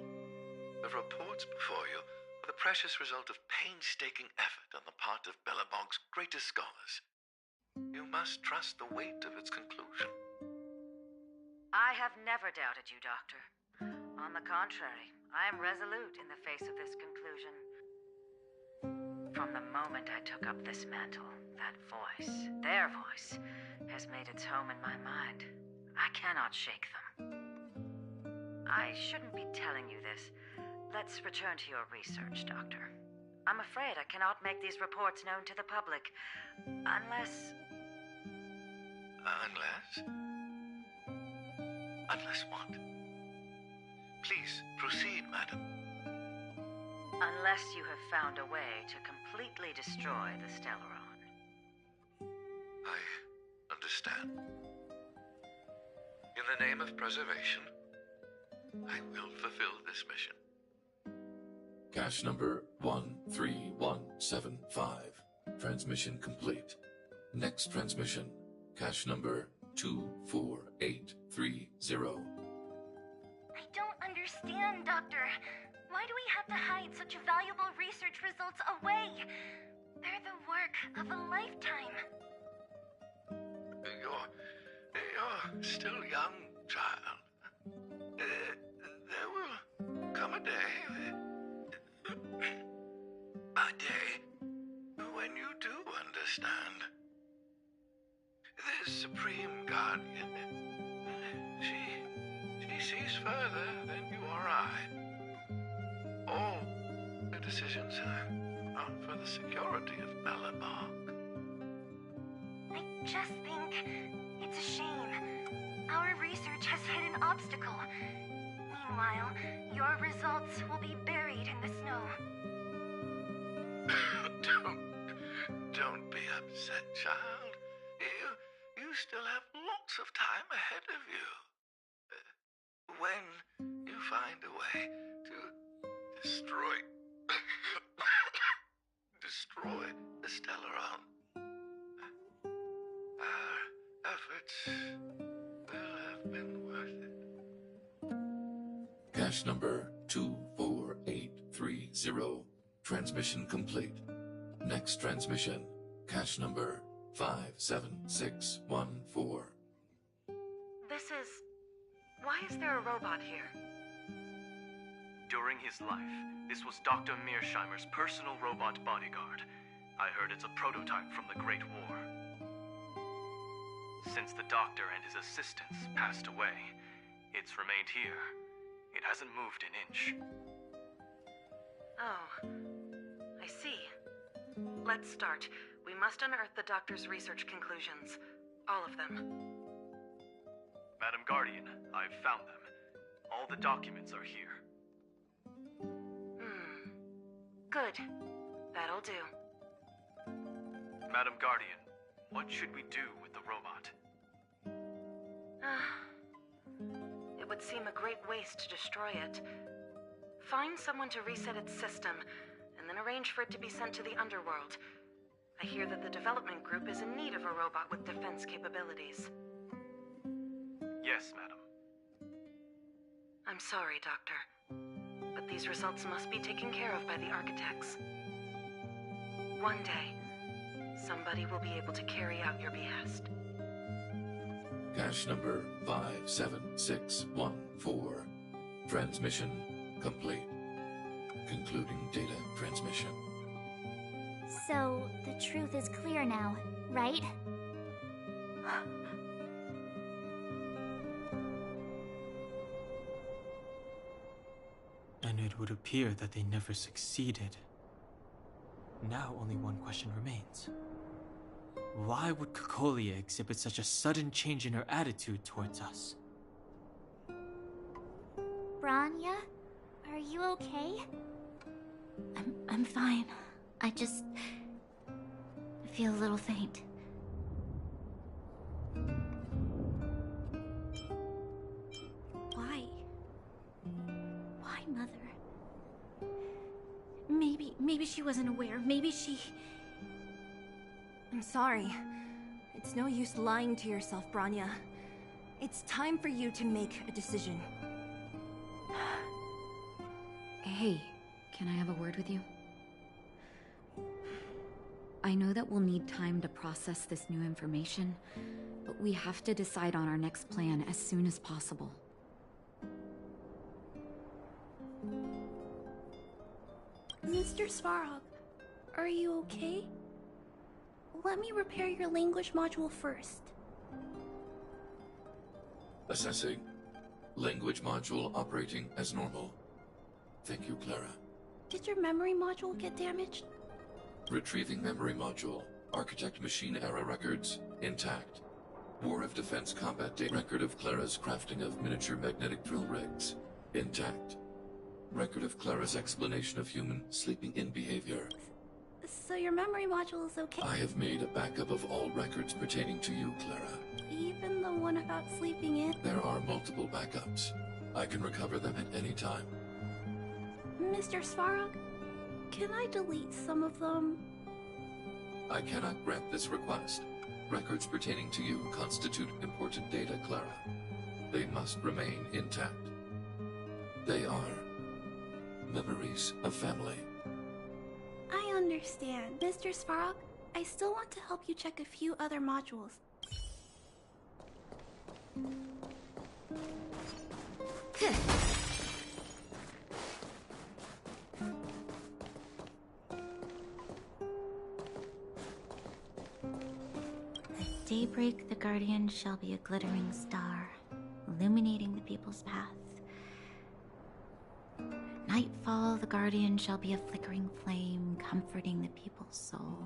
The reports before you are the precious result of painstaking effort on the part of Bellabog's greatest scholars. You must trust the weight of its conclusion. I have never doubted you, Doctor. On the contrary, I am resolute in the face of this conclusion. From the moment I took up this mantle, that voice, their voice, has made its home in my mind. I cannot shake them. I shouldn't be telling you this. Let's return to your research, Doctor. I'm afraid I cannot make these reports known to the public, unless... Unless what? Please, proceed, madam. Unless you have found a way to completely destroy the Stellaron. I understand. In the name of preservation, I will fulfill this mission. Cache number 13175. Transmission complete. Next transmission. Cache number 24830. I don't understand, Doctor. Why do we have to hide such valuable research results away? They're the work of a lifetime. You're still young, child. There will come a day, when you do understand. This Supreme Guardian, she sees further than you or I. All the decisions are for the security of Bellabog. I just think it's a shame. Our research has hit an obstacle. Meanwhile, your results will be buried in the snow. Don't be upset, child. You still have lots of time ahead of you. When you find a way to destroy the Stellaron, our efforts will have been worth it. Cache number 24830. Transmission complete. Next transmission. Cache number 57614. Why is there a robot here? During his life, this was Dr. Mearsheimer's personal robot bodyguard. I heard it's a prototype from the Great War. Since the doctor and his assistants passed away, it's remained here. It hasn't moved an inch. Oh, I see. Let's start. We must unearth the doctor's research conclusions. All of them. Madam Guardian, I've found them. All the documents are here. Good. That'll do. Madam Guardian, what should we do with the robot? It would seem a great waste to destroy it. Find someone to reset its system, and then arrange for it to be sent to the underworld. I hear that the development group is in need of a robot with defense capabilities. Yes, madam. I'm sorry, Doctor, but these results must be taken care of by the architects. One day, somebody will be able to carry out your behest. Cache number 57614. Transmission complete. Concluding data transmission. So, the truth is clear now, right? And it would appear that they never succeeded. Now only one question remains. Why would Cocolia exhibit such a sudden change in her attitude towards us? Branya, are you okay? I'm fine. I just feel a little faint. Why? Why, Mother? Maybe she wasn't aware. Maybe she... I'm sorry. It's no use lying to yourself, Branya. It's time for you to make a decision. Hey, can I have a word with you? I know that we'll need time to process this new information, but we have to decide on our next plan as soon as possible. Mr. Svarog, are you okay? Let me repair your language module first. Assessing. Language module operating as normal. Thank you, Clara. Did your memory module get damaged? Retrieving memory module. Architect machine era records intact. War of Defense combat data record of Clara's crafting of miniature magnetic drill rigs intact. Record of Clara's explanation of human sleeping in behavior. So your memory module is okay? I have made a backup of all records pertaining to you, Clara. Even the one about sleeping in? There are multiple backups. I can recover them at any time. Mr. Svarog, can I delete some of them? I cannot grant this request. Records pertaining to you constitute important data, Clara. They must remain intact. They are memories of family. I understand. Mr. Svarog, I still want to help you check a few other modules. At daybreak, the Guardian shall be a glittering star, illuminating the people's path. At nightfall, the Guardian shall be a flickering flame, comforting the people's soul.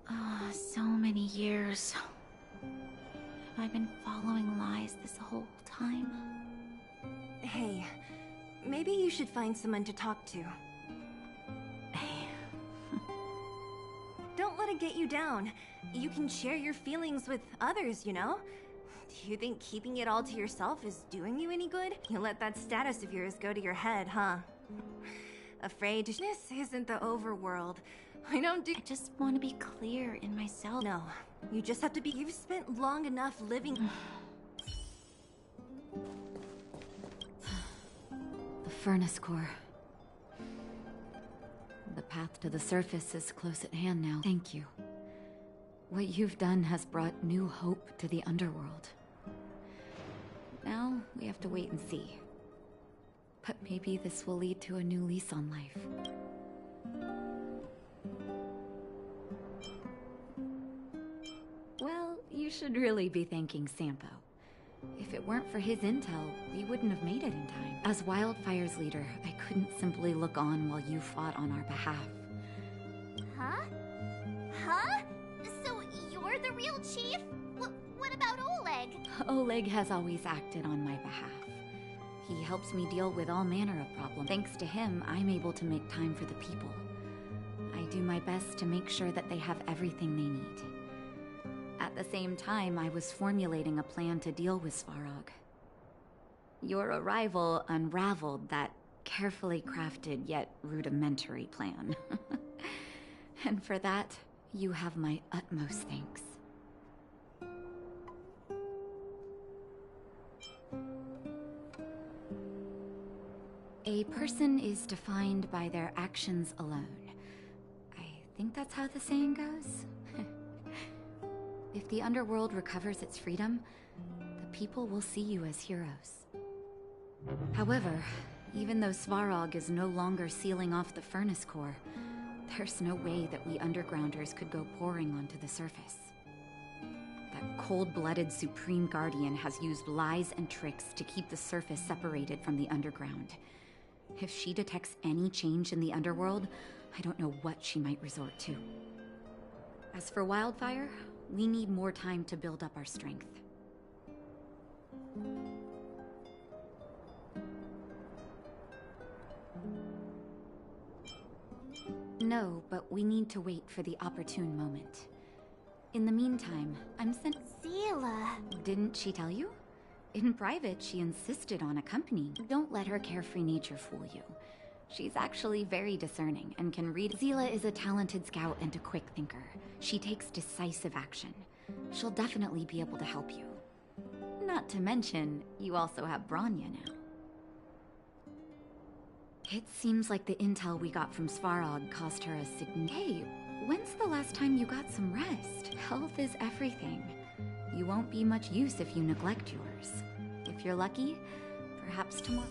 Ah, so many years. Have I been following lies this whole time? Hey, maybe you should find someone to talk to. Don't let it get you down. You can share your feelings with others, you know? Do you think keeping it all to yourself is doing you any good? You let that status of yours go to your head, huh? Afraid this isn't the overworld. I just want to be clear in myself. No, you just have to be. You've spent long enough living. The furnace core. The path to the surface is close at hand now. Thank you. What you've done has brought new hope to the underworld. Now, we have to wait and see. But maybe this will lead to a new lease on life. Well, you should really be thanking Sampo. If it weren't for his intel, we wouldn't have made it in time. As Wildfire's leader, I couldn't simply look on while you fought on our behalf. Huh? Huh? So you're the real chief? What about Oleg? Oleg has always acted on my behalf. He helps me deal with all manner of problems. Thanks to him, I'm able to make time for the people. I do my best to make sure that they have everything they need. At the same time, I was formulating a plan to deal with Svarog. Your arrival unraveled that carefully crafted yet rudimentary plan. And for that, you have my utmost thanks. A person is defined by their actions alone. I think that's how the saying goes. If If the underworld recovers its freedom, the people will see you as heroes. However, even though Svarog is no longer sealing off the furnace core, there's no way that we undergrounders could go pouring onto the surface. That cold-blooded Supreme Guardian has used lies and tricks to keep the surface separated from the underground. If she detects any change in the underworld, I don't know what she might resort to. As for Wildfire, we need more time to build up our strength. No, but we need to wait for the opportune moment. In the meantime, I'm sent- Zila! Didn't she tell you? In private, she insisted on accompanying. Don't let her carefree nature fool you. She's actually very discerning and can read. Zila is a talented scout and a quick thinker. She takes decisive action. She'll definitely be able to help you. Not to mention, you also have Branya now. It seems like the intel we got from Svarog caused her a Hey, when's the last time you got some rest? Health is everything. You won't be much use if you neglect yours. If you're lucky, perhaps tomorrow.